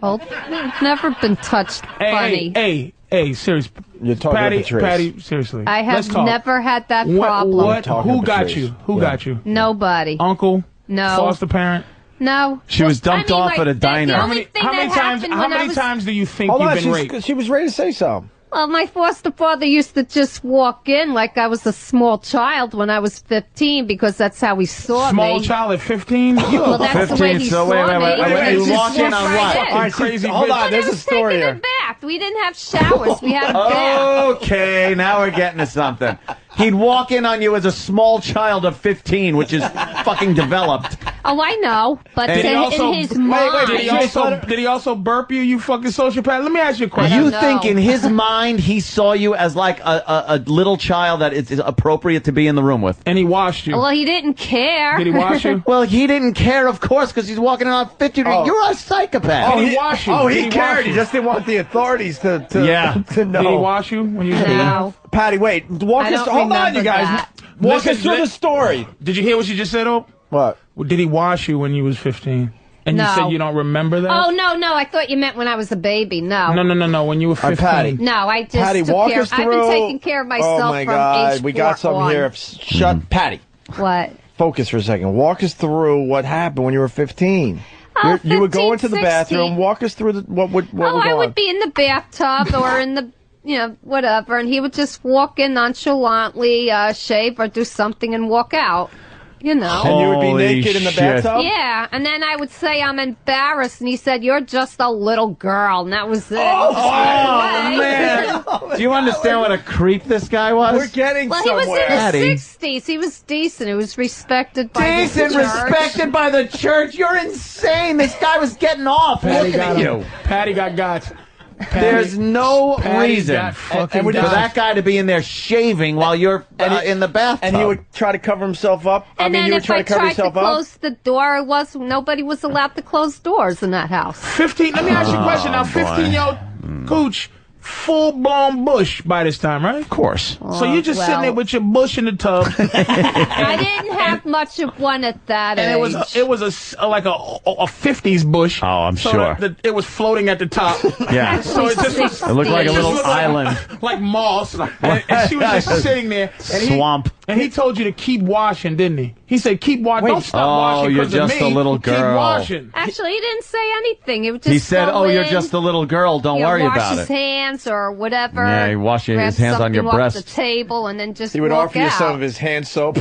Old. Never been touched funny. Hey, serious. You're talking Patty, to Patrice. Patty, seriously. I Let's have talk. never had that What? problem. Talking Who to got Patrice. you? Who Yeah. got you? Nobody. Uncle? No. Foster parent? No. She was dumped off at a diner. The only thing How many that times? happened How when I many was times do you think Hold you've on, been raped? she was ready to say something. Well, my foster father used to just walk in like I was a small child when I was 15 because that's how he saw me. Small child at 15? Well, that's the way he saw me. You walk in on what? Right in. All right, Crazy hold bitch. on, there's a story Taking a here. bath. We didn't have showers. We had a bath. Okay, now we're getting to something. He'd walk in on you as a small child of 15, which is fucking developed. Oh, I know, but And in his mind. Did he also burp you, you fucking sociopath? Let me ask you a question. You think in his mind he saw you as like a little child that is appropriate to be in the room with? And he washed you. Well, he didn't care. Did he wash you? Well, he didn't care, of course, because he's walking in on 50. Oh. You're a psychopath. Did he wash you? Oh, Did he he cared. wash He you? just didn't want the authorities to know. Did he wash you when you was No. Patty, wait. Walk I us. don't Hold on, remember you guys. that. Walk Listen, us through the story. Did you hear what she just said, Ope? What? Did he wash you when you was 15? And you No. said you don't remember that? Oh, no. I thought you meant when I was a baby. No. No. When you were 15. Patty. No, I just Patty, took walk care. us through. I've been taking care of myself Oh my from God, age we got 4 something on. here. Shut, Patty. What? Focus for a second. Walk us through what happened when you were 15. Oh, You would go 15, into the 16. bathroom. Walk us through what would Oh, go I on. would be in the bathtub or in the, whatever, and he would just walk in nonchalantly, shave or do something and walk out. And you would be Holy naked in the shit. bathtub? Yeah, and then I would say I'm embarrassed, and he said, "You're just a little girl," and that was it. Oh, man. Do you understand what a creep this guy was? We're getting Well, he was somewhere. in Patty. his 60s. He was decent. He was respected by Decent, the church. respected by the church. You're insane. This guy was getting off looking at you. Patty got got. There's no Patty reason got fucking for got. that guy to be in there shaving while you're in the bathtub. And he would try to cover himself up. And you then would if try I to cover tried to yourself up. close the door, nobody was allowed to close doors in that house. 15. Let me ask you a question. Now, Oh, boy. 15-year-old Cooch, full-blown bush by this time, right? Of course. So you're just sitting there with your bush in the tub. I didn't have much of one at that And age. it was like a 50s bush. Oh, I'm so sure. It was floating at the top. Yeah. So it just was, It looked like a just little looked island. like moss. And she was just sitting there. And Swamp. And he told you to keep washing, didn't he? He said, keep washing. Don't stop washing you're because of just me. a little Keep girl. washing. Actually, he didn't say anything. It would just He said, go "Oh, you're in, just a little girl. Don't worry wash about his it." hands or whatever. Yeah, he wash his grab hands on your something off breast. the table and then just He would walk offer you out. some of his hand soap.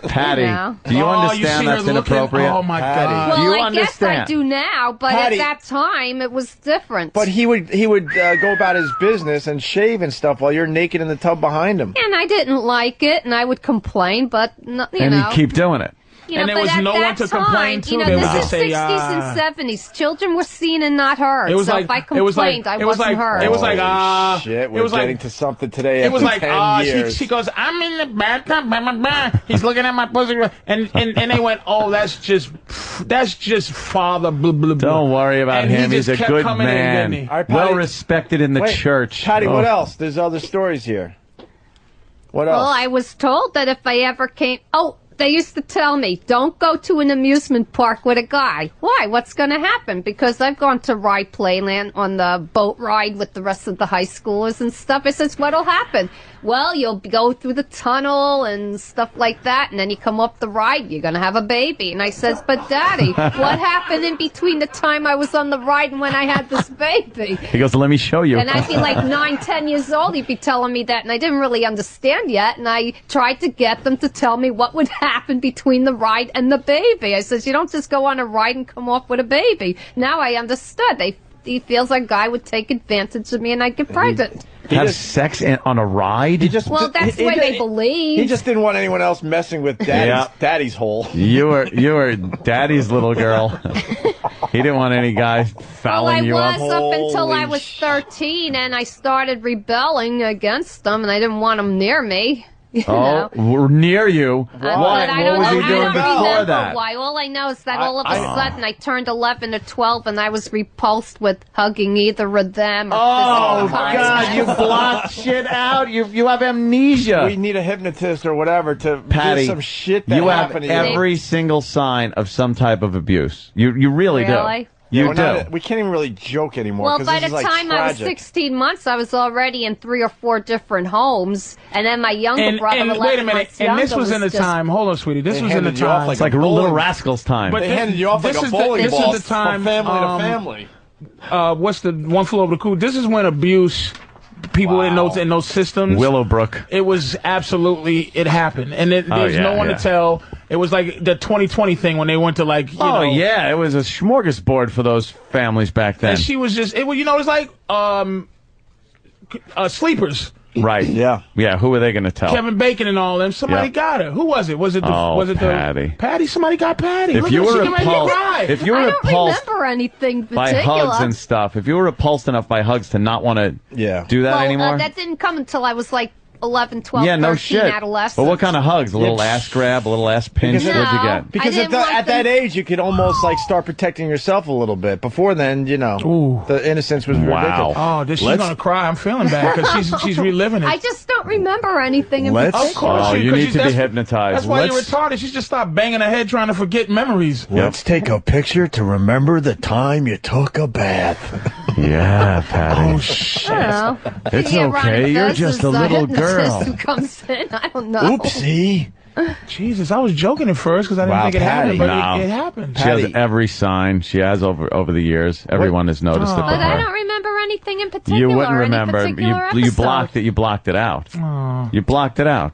Patty, Yeah. do you Oh, you understand see her that's looking? inappropriate? Oh, my Patty. God. Well, Do you I guess I understand? do now, but Patty. at that time it was different. But he would go about his business and shave and stuff while you're naked in the tub behind him. and I didn't like it, and I would complain, but you And know. you keep doing it. You know, And there but was at no that one to time, complain to. You know, They would this just is say, 60s and 70s. Children were seen and not heard. It was so like if I it was like complained, I it was wasn't like heard. it was like Shit, it we're was getting like to something today. it was after like 10 years. she goes, I'm in the bathtub, blah, blah, blah. He's looking at my pussy, and they went, oh, that's just father, blah, blah, blah. Don't worry about And he him. He's just a kept good coming in, man. didn't he? All right, Patty. Well respected in the Wait, church. Patty, Oh. what else? There's other stories here. What else? Well, I was told that if I ever came... Oh, they used to tell me, don't go to an amusement park with a guy. Why? What's going to happen? Because I've gone to Ride Playland on the boat ride with the rest of the high schoolers and stuff. I says, what'll happen? Well, you'll go through the tunnel and stuff like that, and then you come up the ride, you're going to have a baby. And I says, but Daddy, what happened in between the time I was on the ride and when I had this baby? He goes, let me show you. And I'd be like 9, 10 years old. He'd be telling me that, and I didn't really understand yet. And I tried to get them to tell me what would happen between the ride and the baby. I says, you don't just go on a ride and come off with a baby. Now I understood. He feels like a guy would take advantage of me, and I'd get pregnant. Have sex on a ride? Well, that's the way they believe. He just didn't want anyone else messing with daddy's hole. You were daddy's little girl. He didn't want any guy fouling you up. I was up until I was 13, and I started rebelling against them, and I didn't want them near me. You know? We're near you. But Why? I What don't was he know. doing I don't before remember that? why. All I know is that all of a sudden I turned 11 or 12, and I was repulsed with hugging either of them. Or Oh, physical God, contact. you blocked shit out. You have amnesia. We need a hypnotist or whatever to Patty, do some shit that you have happened to you. every single sign of some type of abuse. You really do. Really? You we're do. not- we can't even really joke anymore. Well, 'cause by this the is, like, time I was tragic. 16 months, I was already in 3 or 4 different homes, and then my younger brother, 11 wait a minute, months and this younger, was in the just- time. Hold on, sweetie. This They was in the handed you off time. like It's like a Little Rascals time. But They thi- handed you off like this a is bowling this ball is the time from family to um, family. what's the One Flew Over the Cuckoo? This is when abuse, people in those systems. Willowbrook. It was absolutely, it happened. And there's no one to tell. It was like the 2020 thing when they went to like, you know. Yeah, it was a smorgasbord for those families back then. And she was just, it was like Sleepers. Right. Yeah. Yeah, who were they going to tell? Kevin Bacon and all them. Somebody got her. Who was it? Was it Patty. Patty? Somebody got Patty. If you were repulsed, I don't remember anything by particular. hugs and stuff, if you were repulsed enough by hugs to not want to do that anymore. That didn't come until I was like 11, 12, yeah, 13, no shit. adolescent. But what kind of hugs? A little ass grab, a little ass pinch? What'd you get? Because at that age, you could almost like start protecting yourself a little bit. Before then, you know, the innocence was ridiculous. Oh, she's gonna cry. I'm feeling bad because she's reliving it. I just don't remember anything in particular. Of course, you need to be hypnotized. That's why you're retarded. She's just stopped banging her head trying to forget memories. Let's take a picture to remember the time you took a bath. Yeah, Patty. Oh, shit. It's okay. You're just a little girl. Who comes in? I don't know. Oopsie. Jesus, I was joking at first because I didn't think it happened, but it happened. She has every sign. She has over the years. Everyone has noticed it. But But I don't remember anything in particular. you wouldn't remember. Any particular You episode. blocked it. You blocked it out. Oh. You blocked it out.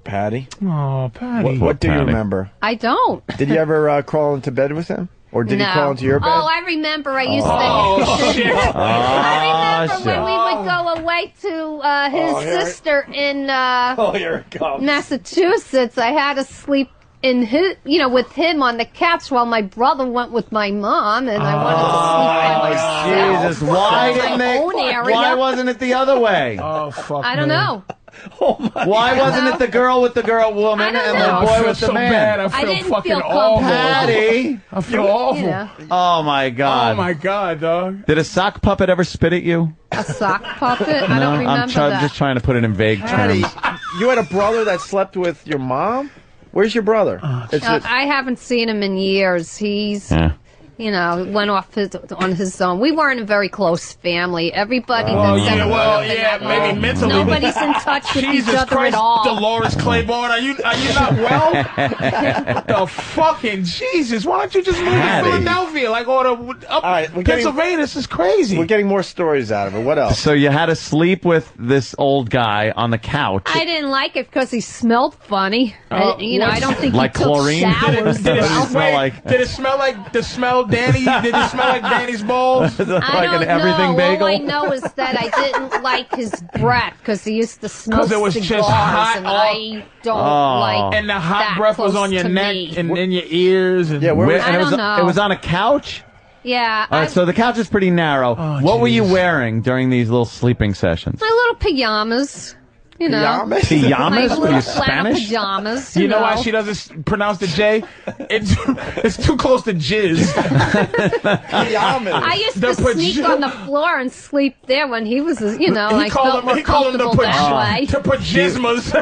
Patty? Oh, Patty. What do you Patty? remember? I don't. Did you ever crawl into bed with him? Or did he crawl into your bed? Oh, I remember. I used to. Shit. I remember when we would go away to his sister in here it comes. Massachusetts. I had to sleep in his, with him on the couch while my brother went with my mom, and I wanted to sleep by myself. Jesus, why in didn't my own they? area. Why wasn't it the other way? Oh, fuck. I don't know. Why wasn't it the girl with the girl woman and know. the boy I feel with the so man? bad. I feel didn't fucking feel awful. Patty. I feel awful. Yeah. Oh my God. Oh my God, dog. Did a sock puppet ever spit at you? A sock puppet? I don't remember I'm that. just trying to put it in vague Patty, terms. you had a brother that slept with your mom? Where's your brother? I haven't seen him in years. He's, went off on his own. We weren't a very close family. Everybody that's ever lived in that maybe home, mentally. nobody's in touch with Jesus each other Christ, at all. Dolores Claiborne, are you not well? The fucking Jesus! Why don't you just move to Philadelphia? Like Pennsylvania, this is crazy. We're getting more stories out of it. What else? So you had to sleep with this old guy on the couch. I didn't like it because he smelled funny. I don't think like he took chlorine? showers. Did it smell like? Did it smell like the smell Danny? Did it smell like Danny's balls? I don't an everything know. bagel? All I know is that I didn't like his breath because he used to smoke 'Cause it was cigars, just hot and all- I don't like. And the hot that breath was close on your to neck me. and in your ears. And And I don't know. It was on a couch? Yeah, All right, so the couch is pretty narrow. What were you wearing during these little sleeping sessions? my little pajamas. Pajamas? My Pajamas? Were little you flannel Spanish? pajamas. You know why she doesn't pronounce the J? It's too close to jizz. I used to sneak on the floor and sleep there when he was, I felt more comfortable that way. To pajismas.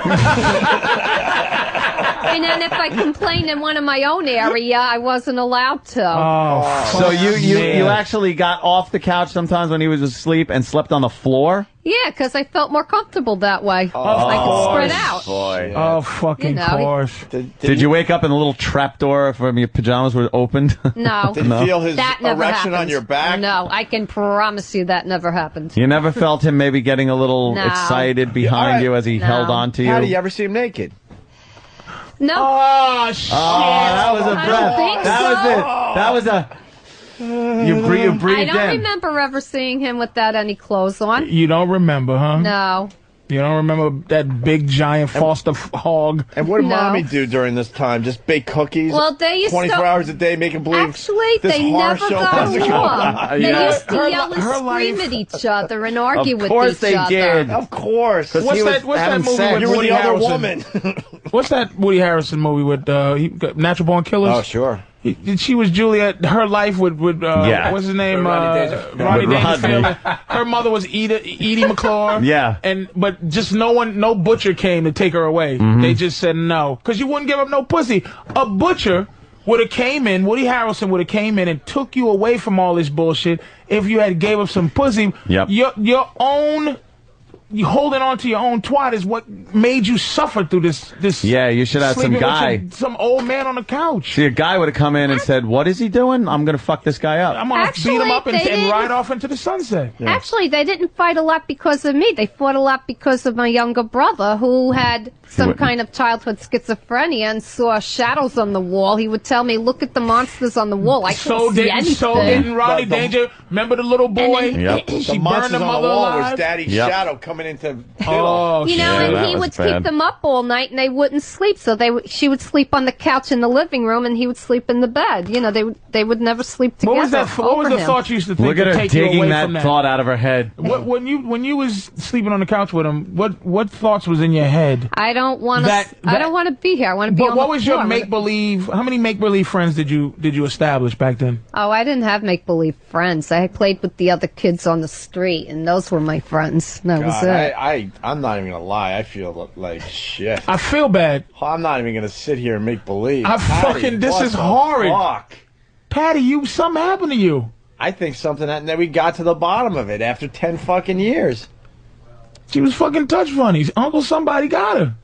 And then if I complained in one of my own area, I wasn't allowed to. So you actually got off the couch sometimes when he was asleep and slept on the floor? Yeah, because I felt more comfortable that way. I could spread out. Boy. Oh, fucking course. Did you wake up and the little trapdoor from your pajamas were opened? No. Did you feel his That never erection on happened. your back? No, I can promise you that never happened. You never felt him maybe getting a little No. excited behind you as he No. held on to you? Patty, you ever see him naked? No. Oh, shit. that was a I breath. don't think That so. was it. That was a... You breathed I don't in. remember ever seeing him without any clothes on. You don't remember, huh? No. You don't remember that big giant Foster hog? And what did No. Mommy do during this time? Just bake cookies? Well, they used 24 to- hours a day, making believe Actually, this they horror never show got doesn't go along. on. They Yeah. used to Her yell and her scream life- at each other and argue with course each they other. did. Of course. Because What's he was that having movie sex. with You were Woody the other Harrelson? woman. What's that Woody Harrelson movie with Natural Born Killers? Oh, sure. She was Juliet. Her life with Yeah. what's his name? Rodney Dangerfield. Rodney With Dangerfield. Rodney. Her mother was Edie McClure. Yeah. But just no butcher came to take her away. Mm-hmm. They just said no because you wouldn't give up no pussy. A butcher would have came in. Woody Harrelson would have came in and took you away from all this bullshit if you had gave up some pussy. Yep. Your own you holding on to your own twat is what made you suffer through this. Yeah, you should have some sleeping with guy. some old man on the couch. See, a guy would have come in and said, "What is he doing? I'm going to fuck this guy up." I'm going to beat him up and ride off into the sunset. Yeah. Actually, they didn't fight a lot because of me. They fought a lot because of my younger brother, who had some kind of childhood schizophrenia and saw shadows on the wall. He would tell me, "Look at the monsters on the wall." I couldn't see anything. So didn't Rodney Danger. Remember the little boy? She burned the mother alive. Was Daddy's shadow coming into. Oh, you know, and he would keep them up all night, and they wouldn't sleep. So she would sleep on the couch in the living room, and he would sleep in the bed. You know, they would never sleep together. What was that? What was the thought you used to think? Look at her take you digging away that from thought out of her head. When you was sleeping on the couch with him, what thoughts was in your head? I don't want to. I don't want to be here. I want to be on the But what was floor. your make believe? How many make believe friends did you establish back then? Oh, I didn't have make believe friends. I played with the other kids on the street, and those were my friends. That was it. I'm not even gonna lie. I feel like shit. I feel bad. I'm not even gonna sit here and make believe. This is horrid. Fuck? Patty, something happened to you. I think something that, and then we got to the bottom of it after 10 fucking years. She was fucking touch funnies. Uncle somebody got her.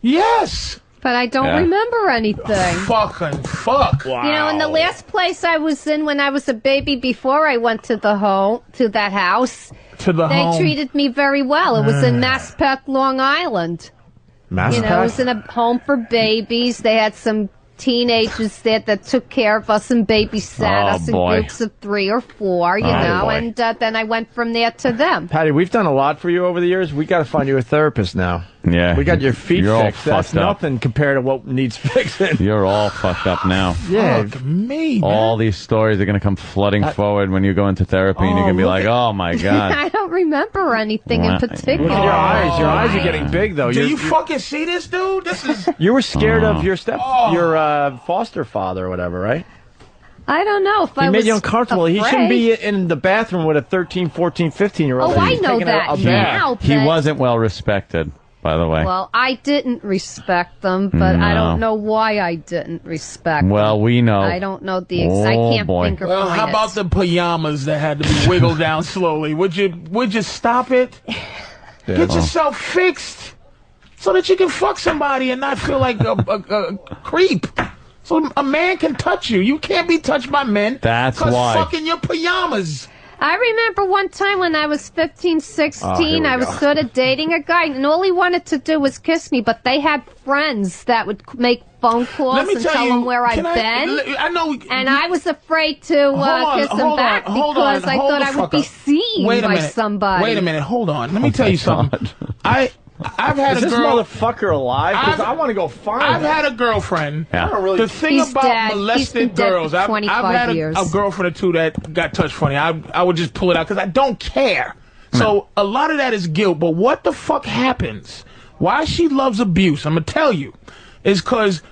Yes. But I don't remember anything. Fucking fuck. Wow. You know, in the last place I was in when I was a baby before I went to that house, they treated me very well. It was in Maspeth, Long Island. Maspeth? You know, it was in a home for babies. They had some teenagers there that took care of us and babysat us in groups of 3 or 4, you know, and then I went from there to them. Patty, we've done a lot for you over the years. We got to find you a therapist now. Yeah. We got your feet You're fixed. all That's fucked up. nothing compared to what needs fixing. You're all fucked up now. Yeah. Fuck me, man. All these stories are going to come flooding forward when you go into therapy, and you're going to be like, "Oh my god." I don't remember anything in particular. Look at your eyes. Your eyes are getting big, though. Do you fucking see this, dude? This is. You were scared of your your foster father or whatever, right? I don't know if he I made was you uncomfortable. afraid. He shouldn't be in the bathroom with a 13, 14, 15-year-old. Oh, I know that now. He but- wasn't well respected, by the way. Well, I didn't respect them, but I don't know why I didn't respect them. Well, we know. I don't know the I can't think of Well, how about the pajamas that had to be wiggled down slowly? Would you stop it? Get yourself fixed so that you can fuck somebody and not feel like a creep. So a man can touch you. You can't be touched by men. That's why. Fucking your pajamas. I remember one time when I was 15, 16, I was go. sort of dating a guy, and all he wanted to do was kiss me, but they had friends that would make phone calls Let me and tell tell you, them where I've can been. I know. And I was afraid to kiss him back because I thought I would be seen by somebody. Wait a minute. Hold on. Let me tell you something. I've had Is a this girl. motherfucker alive? Because I want to go find him. I've had a girlfriend. I don't really. The thing He's about dead. He's molested been dead girls, for I've 25 had years. a girlfriend or two that got touched funny. I would just pull it out because I don't care. So a lot of that is guilt. But what the fuck happens? Why she loves abuse, I'm going to tell you, is because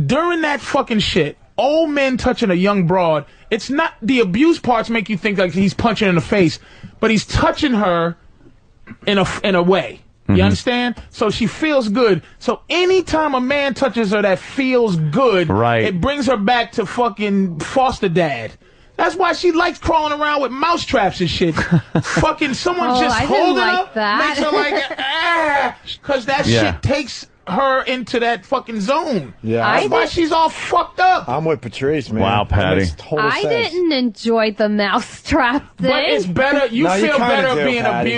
during that fucking shit, old men touching a young broad, it's not the abuse parts make you think like he's punching in the face, but he's touching her in a way. You understand? So she feels good. So anytime a man touches her that feels good, it brings her back to fucking foster dad. That's why she likes crawling around with mouse traps and shit. Fucking someone just I didn't holding like her, that. makes her like, because that shit takes her into that fucking zone. Yeah, That's why she's all fucked up. I'm with Patrice, man. Wow, Patty. That makes total I sense. didn't enjoy the mousetrap thing. But it's better. You No, you feel kinda better do, being Patty.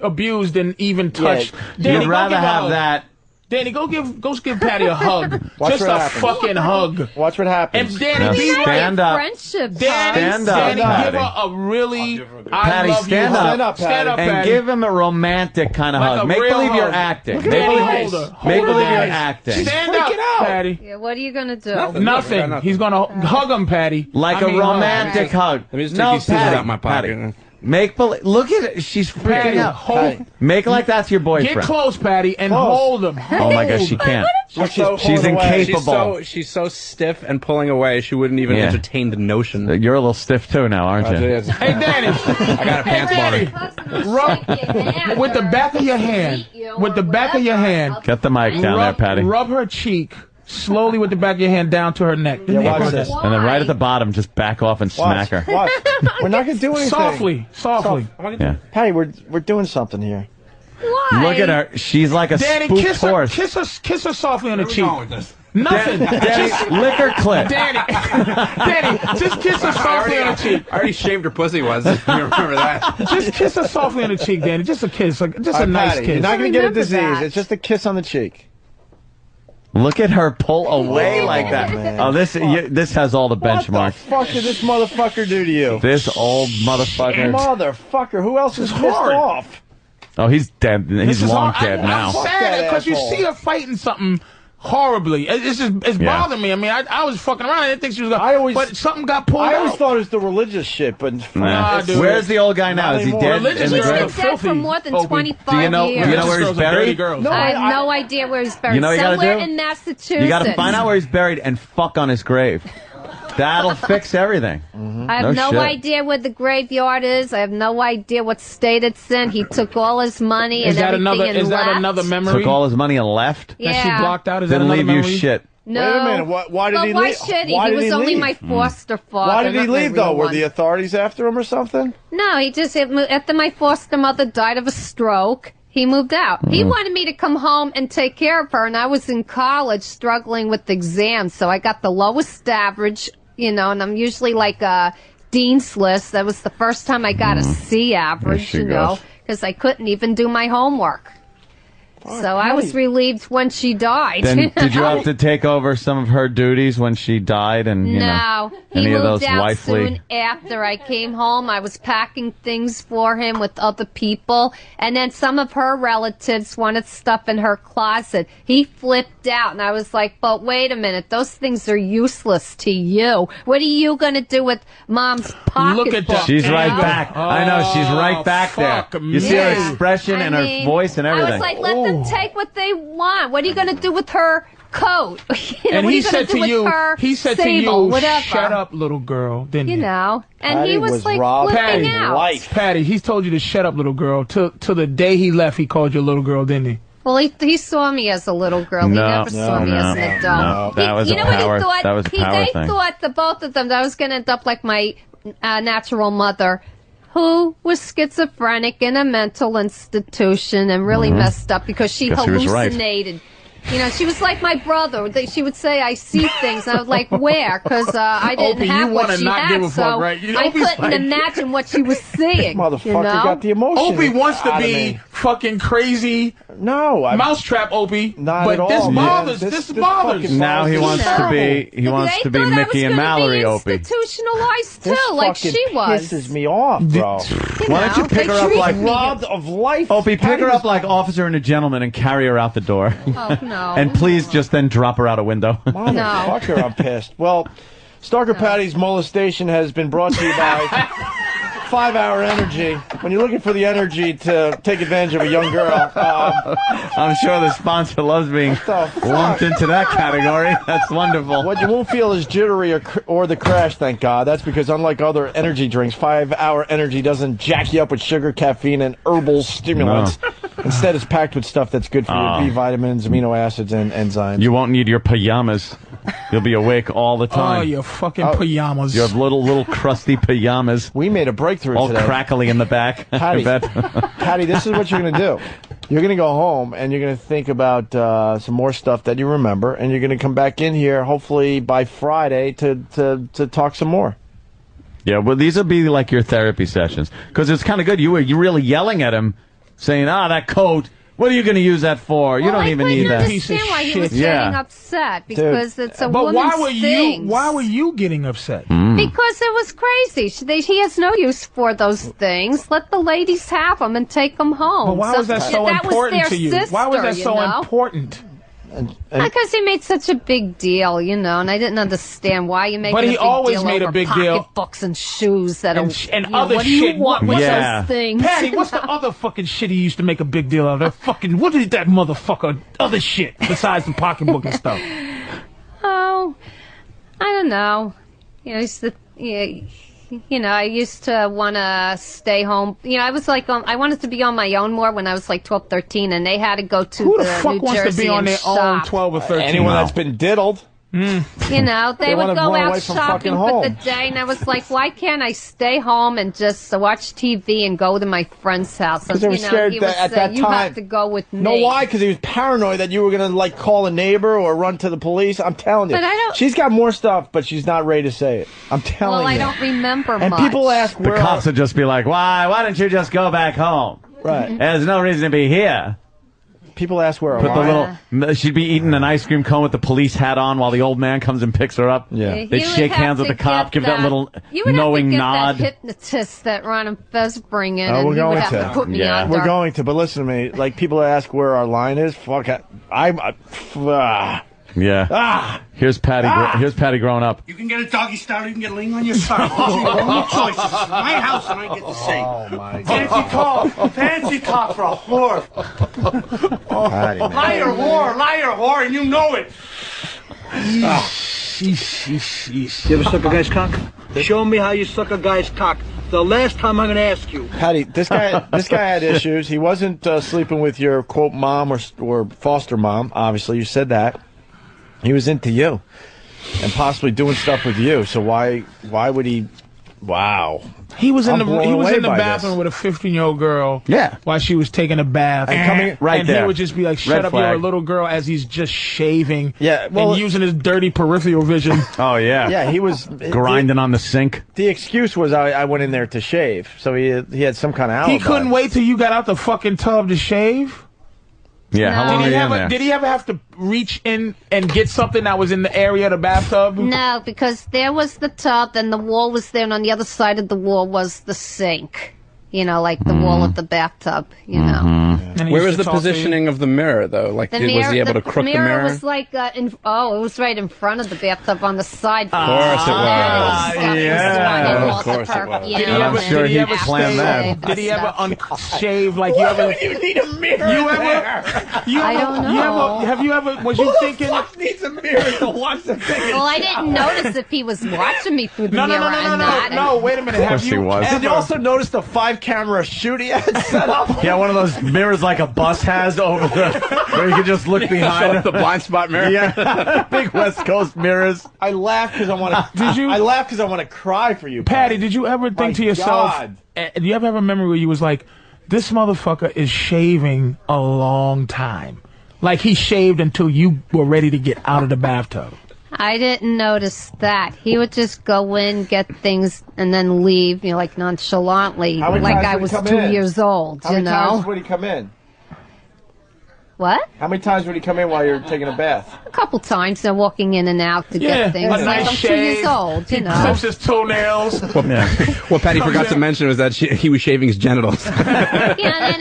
abused than even touched. Danny, You'd go rather give a have hug. that. Danny, go give Patty a hug. Watch Just what a happens. fucking hug. Watch what happens. And Danny, Now be stand up. Friendship. Stand up, Danny, Patty. give her a really I Patty, love stand you up. hug. Stand up, Stand up, And Patty. give him a romantic kind of Like hug. a Make real believe you're hug. acting. Look at Make Danny, believe, hold her. make Hold her, believe you're Danny. acting. Stand up, Patty. Yeah, what are you going to do? Nothing. He's going to hug him, Patty. Like I mean, a romantic hug. Let me just take No, these scissors Patty, out my pocket. Patty. Make believe. Look at it. She's Patty, freaking out. hold. Make like that's your Get boyfriend. close, Patty, and Close. hold him. Oh my gosh, she can't. She's She's incapable. She's so stiff and pulling away. She wouldn't even Yeah. entertain the notion. You're a little stiff too now, aren't you? Hey, Danny. I got a pants Danny. bar. Rub with the back of your hand. With the back of your hand. Get the mic down there, Patty. Rub her cheek slowly with the back of your hand down to her neck. watch this. And then right at the bottom, just back off and smack her. Watch. We're not going to do anything. Softly. Yeah. Patty, we're doing something here. Look at her. She's like a Danny, spooked horse. kiss her softly on the cheek. Nothing. Danny, lick her clit. Danny, just kiss her softly on the cheek. I already shaved her pussy once. You remember that? Just kiss her softly on the cheek, Danny. Just a kiss, like just a nice Patty, kiss. You're not going to get a disease. It's just a kiss on the cheek. Look at her pull away like that. Man. Oh, this has all the benchmarks. What the fuck did this motherfucker do to you? This old motherfucker. Motherfucker, who else is pissed off? Oh, he's dead. He's long dead now. I'm sad because you see her fighting something horribly. It's bothering me. I mean, I was fucking around. I didn't think she was going. But something got pulled out. I always thought it was the religious shit, but dude. Where's the old guy now? Is he dead? He's been dead for more than 25 Do you know years. where he's buried? I have no idea where he's buried. You know what you gotta Somewhere do? in Massachusetts. You got to find out where he's buried and fuck on his grave. That'll fix everything. I have no shit. idea where the graveyard is. I have no idea what state it's in. He took all his money and everything and left. Is that another memory? Took all his money and left? Yeah. That she blocked out? Is Didn't that another leave you memory? shit. No. Wait a minute. Why did he why leave? should he? Why He did was he only leave? my foster father. Why did he not my leave, though? real Were one. the authorities after him or something? No, he just, after my foster mother died of a stroke, he moved out. He wanted me to come home and take care of her, and I was in college struggling with exams, so I got the lowest average, and I'm usually like a Dean's List. That was the first time I got a C average, because I couldn't even do my homework. So I was relieved when she died. Then did you have to take over some of her duties when she died? And No, he any of moved those out wifely? soon after I came home. I was packing things for him with other people, and then some of her relatives wanted stuff in her closet. He flipped out, and I was like, but wait a minute, those things are useless to you. What are you going to do with Mom's pocketbook? Look at that. She's right back. I know, she's right back there. You see her expression and her voice and everything. I was like, let them take what they want. What are you going to do with her coat? And what he are you said do to with you, her he said to sable, you, whatever. shut up, little girl, didn't he? And Patty he was like robbed flipping his out. life. Patty, he's told you to shut up, little girl. Till the day he left, he called you a little girl, didn't he? Well, he saw me as a little girl. He never saw me as an adult. No, that was you a know power. what he thought? That was a power they thing. thought, the both of them, that I was going to end up like my natural mother, who was schizophrenic in a mental institution and really messed up because she Guess he was right. hallucinated. She was like my brother. She would say, I see things. And I was like, where? Because I didn't Opie, have you what wanna she not had, give a so fuck, right? I Opie's couldn't like- imagine what she was seeing. Motherfucker got the emotion. Opie wants to out of be me. fucking crazy. No, Mousetrap, Opie. Not but at all, this man. bothers. This This bothers. fucking Now he wants to be. He wants They to be thought I was Mickey and gonna Mallory. be Opie. institutionalized This too, like fucking she was. pisses me off, bro. Why don't you pick her up like robbed of life? Opie? Pick her up like Officer and a Gentleman and carry her out the door. Oh no! And please just then drop her out a window. Motherfucker, I'm pissed. Well, Stalker Patty's molestation has been brought to you by 5 Hour Energy. When you're looking for the energy to take advantage of a young girl, I'm sure the sponsor loves being lumped into that category. That's wonderful. what you won't feel is jittery or the crash, thank God. That's because unlike other energy drinks, 5 Hour Energy doesn't jack you up with sugar, caffeine, and herbal stimulants. Instead, it's packed with stuff that's good for your B vitamins, amino acids, and enzymes. You won't need your pajamas. You'll be awake all the time. Oh, your fucking pajamas. You have little crusty pajamas. We made a breakthrough all today. crackly in the back. Patty, I bet. Patty, this is what you're going to do. You're going to go home and you're going to think about some more stuff that you remember, and you're going to come back in here hopefully by Friday to talk some more. Yeah, well, these will be like your therapy sessions because it's kind of good. You were really yelling at him, saying, that coat. What are you going to use that for? You don't even need that. I understand why he was getting upset because it's a But woman's why were thing. Why were you getting upset? Because it was crazy. He has no use for those things. Let the ladies have them and take them home. But why was that so important to you? Why was that so important? Because he made such a big deal, and I didn't understand why you make. But he a big always deal made a over big deal. Pocketbooks and shoes that And other what shit. do you want with those things? Patty, what's the other fucking shit he used to make a big deal of? That fucking, what is that motherfucker? Other shit besides the pocketbook and stuff. Oh, I don't know. I used to want to stay home. I was like, I wanted to be on my own more when I was like 12, 13, and they had to go to Who the the fuck New wants Jersey to be on and their shop. own 12 or 13? Anyone that's been diddled. You know, they would wanna go run out away from shopping fucking for the home. day, and I was like, why can't I stay home and just watch TV and go to my friend's house? Because they were You know, scared he would that at say, that you time. have to go with me. No, why? Because he was paranoid that you were going to, like, call a neighbor or run to the police. I'm telling you. But I don't- She's got more stuff, but she's not ready to say it. I'm telling Well, you. I don't remember And much. people ask The where cops would just be like, why don't you just go back home? Right. There's no reason to be here. People ask where Put the little. She'd be eating an ice cream cone with the police hat on while the old man comes and picks her up. Yeah. You They'd would shake have hands with to the cop, get give that little You would knowing have to get nod. that hypnotist that Ron and Fez bring in, Oh, and we're he would going have to. to put me under. We're going to, but listen to me. Like, people ask where our line is. Fuck, Yeah. Here's Patty. Here's Patty growing up. You can get a doggy style, you can get a ling on your side. Those are your only choices. It's my house and I get to say. Oh, my God. Fancy talk for a whore. Patty, man. Liar, whore, and you know it. You ever suck a guy's cock? Show me how you suck a guy's cock. The last time I'm going to ask you. Patty, this guy had issues. He wasn't sleeping with your, quote, mom or foster mom. Obviously, you said that. He was into you and possibly doing stuff with you. So why would he? Wow. He was in the blown he was away in the by bathroom with a 15-year-old girl. Yeah. While she was taking a bath. And coming right and there. he would just be like, "Shut Red up, flag. you're a little girl," as he's just shaving. Yeah, well- and using his dirty peripheral vision. Oh yeah. Yeah, he was grinding on the sink. The excuse was I went in there to shave, so he had some kind of alibi. He couldn't wait till you got out the fucking tub to shave. Yeah. How long were you in there? Did he ever have to reach in and get something that was in the area of the bathtub? No, because there was the tub, and the wall was there, and on the other side of the wall was the sink. You know, like the wall of the bathtub, you know. Where was the positioning of the mirror, though? Like, The was he able to crook the mirror? was like, it was right in front of the bathtub on the side. Of course it was. Yeah. Of course it was. You Did he know, ever, and did he then ever after stay- Did he ever unshave like you ever? You need a mirror You there. I don't know. Have you ever? Was you thinking? Needs a mirror to watch the thing. Well, I didn't notice if he was watching me through the No, mirror or not. no. Wait a minute. Of course he was. And you also noticed the 5-camera shoot he had set up. Yeah, one of those mirrors like a bus has over the where you can just look behind it. The blind spot mirror. Yeah, big West Coast mirrors. I laugh because I want to. I laugh because I want to cry for you, Patty, did you ever think to yourself? God. Do you ever have a memory where you was like, "This motherfucker is shaving a long time"? Like he shaved until you were ready to get out of the bathtub. I didn't notice that. He would just go in, get things, and then leave, you know, like nonchalantly, How many like times I would he was come 2 in? years old, How you many times know? would he come in? What? How many times would he come in while you're taking a bath? A couple times, they're walking in and out to get things. a Like nice I'm 2 shave. years old, you He know. clips his toenails. What Patty forgot to mention was that he was shaving his genitals. Yeah, and then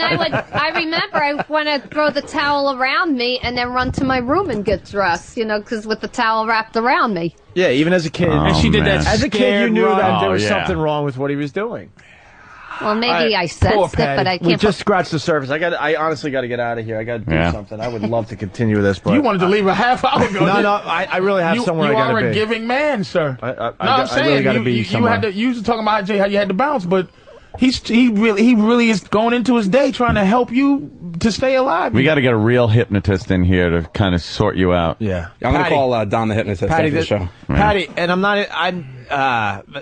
I remember I want to throw the towel around me and then run to my room and get dressed, you know, because with the towel wrapped around me. Yeah, even as a kid. And she did that As a kid, you scared knew run. that there Oh, was yeah. something wrong with what he was doing. Well, maybe I sensed it, but I We can't. just scratched the surface. I honestly got to get out of here. I got to do Yeah. something. I would love to continue this, but You wanted to leave a half hour ago. No, I really have somewhere I got to be. You are a giving man, sir. I really got to be somewhere. You was talking about how you had to bounce, but he really is going into his day trying to help you to stay alive. We got to get a real hypnotist in here to kind of sort you out. Yeah. I'm going to Patty. call Don the hypnotist Patty, after the show. Patty, and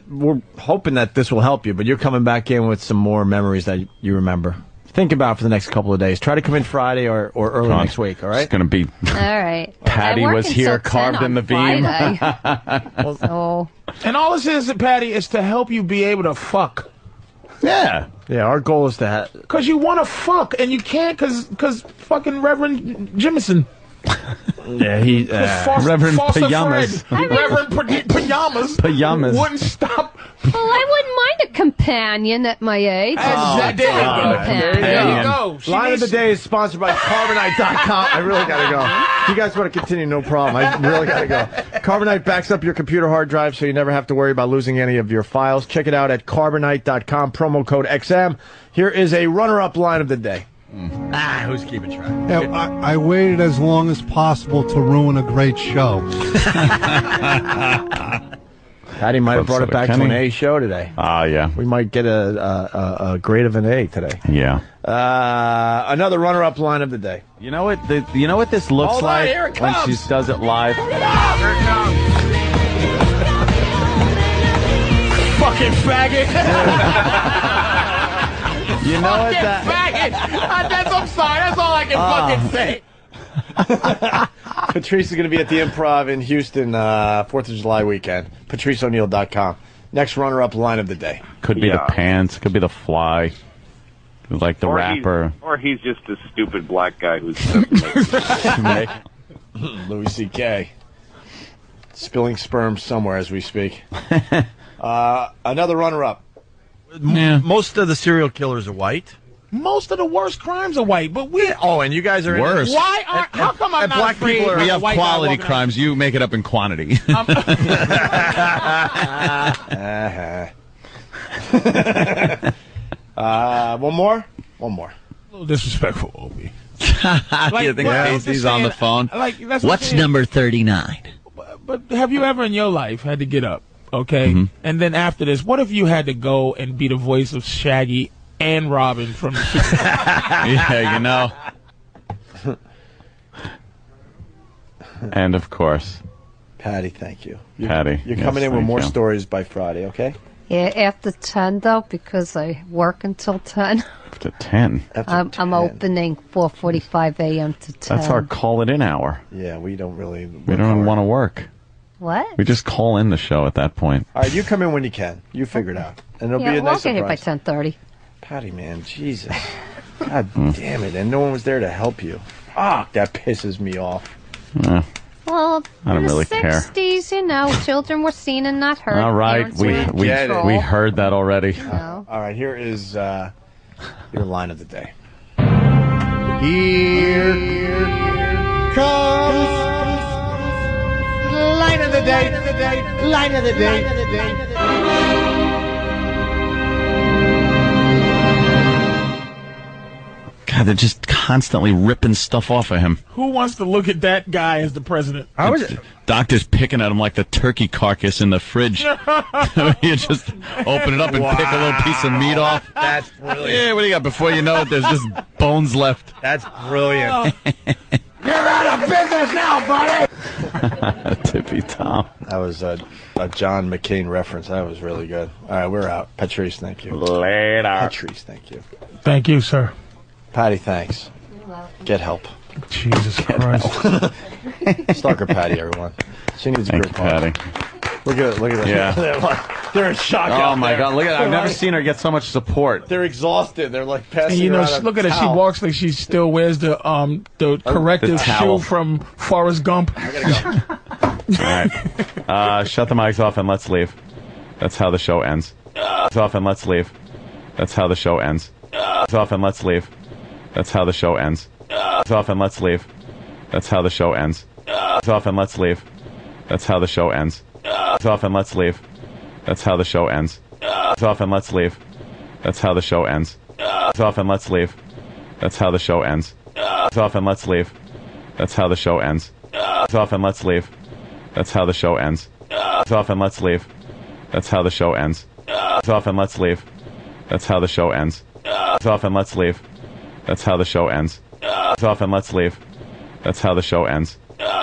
we're hoping that this will help you, but you're coming back in with some more memories that you remember. Think about for the next couple of days. Try to come in Friday or early next week, all right? It's going to be. All right. Patty I work was until here 10 carved in on the beam. Friday. So, And all this is, Patty, is to help you be able to fuck. Yeah. Yeah, our goal is to have. Because you want to fuck, and you can't because fucking Reverend Jimison. Yeah, he. Reverend Foster Pajamas. Fred, Reverend Pajamas. Pajamas. Wouldn't stop. well, I wouldn't mind a companion at my age. There you go. Line of the Day is sponsored by Carbonite.com. I really got to go. If you guys want to continue, no problem. I really got to go. Carbonite backs up your computer hard drive so you never have to worry about losing any of your files. Check it out at Carbonite.com, promo code XM. Here is a runner-up line of the day. Who's keeping track? Yeah, I waited as long as possible to ruin a great show. Patty might have brought it back to an A show today. Yeah. We might get a grade of an A today. Yeah. Another runner-up line of the day. You know what? You know what this looks Hold on, like here it when comes. she does it live. Here it comes. Fucking faggot. You know what that? Faggot. I'm sorry. That's all I can fucking say. Patrice is going to be at the Improv in Houston 4th of July weekend. PatriceO'Neal.com. Next runner-up line of the day. Could be the pants. Could be the fly. Like the Or rapper. Or he's just a stupid black guy who's Louis C.K. Spilling sperm somewhere as we speak. Another runner-up. Most of the serial killers are white. Most of the worst crimes are white, but we. Oh, and you guys are Worse. Why are? How come I'm not black afraid people are- of We a have white guy quality walking crimes. You make it up in quantity. One more? One more. A little disrespectful, Opie. You think Casey's on the phone? Like, that's What's number 39? But have you ever in your life had to get up, okay? Mm-hmm. And then after this, what if you had to go and be the voice of Shaggy and Robin from the Super Bowl? Yeah, you know. And of course, Patty, thank you. Patty. You're Yes, coming in with thank more you. stories by Friday, okay? Yeah, after 10 though, because I work until 10. After 10. I'm opening 4:45 a.m. to 10. That's our call it in hour. Yeah, we don't really. We don't want to work. What? We just call in the show at that point. All right, you come in when you can. You figure it out. And it'll Yeah, be a we'll nice get here by surprise. 10:30. Patty, man, Jesus. God damn it. And no one was there to help you. Fuck, that pisses me off. Well, I don't in the really care. 60s, you know, children were seen and not heard. All right, Parents were in we control. heard that already. All right, here is your line of the day. Here comes line of the day. Line of the day. God, they're just constantly ripping stuff off of him. Who wants to look at that guy as the president? Doctor's picking at him like the turkey carcass in the fridge. You just open it up and pick a little piece of meat off. That's brilliant. Yeah, what do you got? Before you know it, there's just bones left. That's brilliant. You're out of business now, buddy. Tippy Tom. That was a John McCain reference. That was really good. All right, we're out. Patrice, thank you. Later. Patrice, thank you. Thank you, sir. Patty, thanks. Get help. Jesus Christ. Stalker Patty, everyone. She needs a Thank grip you, on. Patty. Look at that. Yeah. They're in shock. Oh out my there. God! Look at that. I've They're never like- seen her get so much support. They're exhausted. They're like passing. And you know, around a look at her. She towel. walks like she still wears the corrective The towel. shoe from Forrest Gump. I gotta go. All right. Shut the mics off and let's leave. That's how the show ends. It's off and let's leave. That's how the show ends. It's off and let's leave. That's how the show ends. It's off and let's leave. That's how the show ends. It's off and let's leave. That's how the show ends. It's off and let's leave. That's how the show ends. It's off and let's leave. That's how the show ends. It's off and let's leave. That's how the show ends. It's off and let's leave. That's how the show ends. It's off and let's leave. That's how the show ends. It's off and let's leave. That's how the show ends. It's off and let's leave. That's how the show ends. It's off and let's leave. That's how the show ends. It's off and let's leave. That's how the show ends.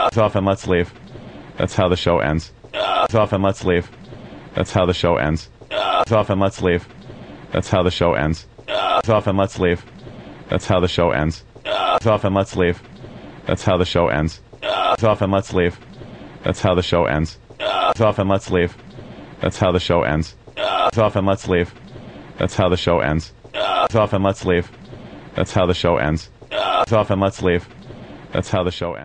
It's off and let's leave. That's how the show ends. It's off and let's leave. That's how the show ends. It's off and let's leave. That's how the show ends. It's off and let's leave. That's how the show ends. It's off and let's leave. That's how the show ends. It's off and let's leave. That's how the show ends. It's off and let's leave. That's how the show ends. It's off and let's leave. That's how the show ends. It's off and let's leave. That's how the show ends. It's off and let's leave. That's how the show ends.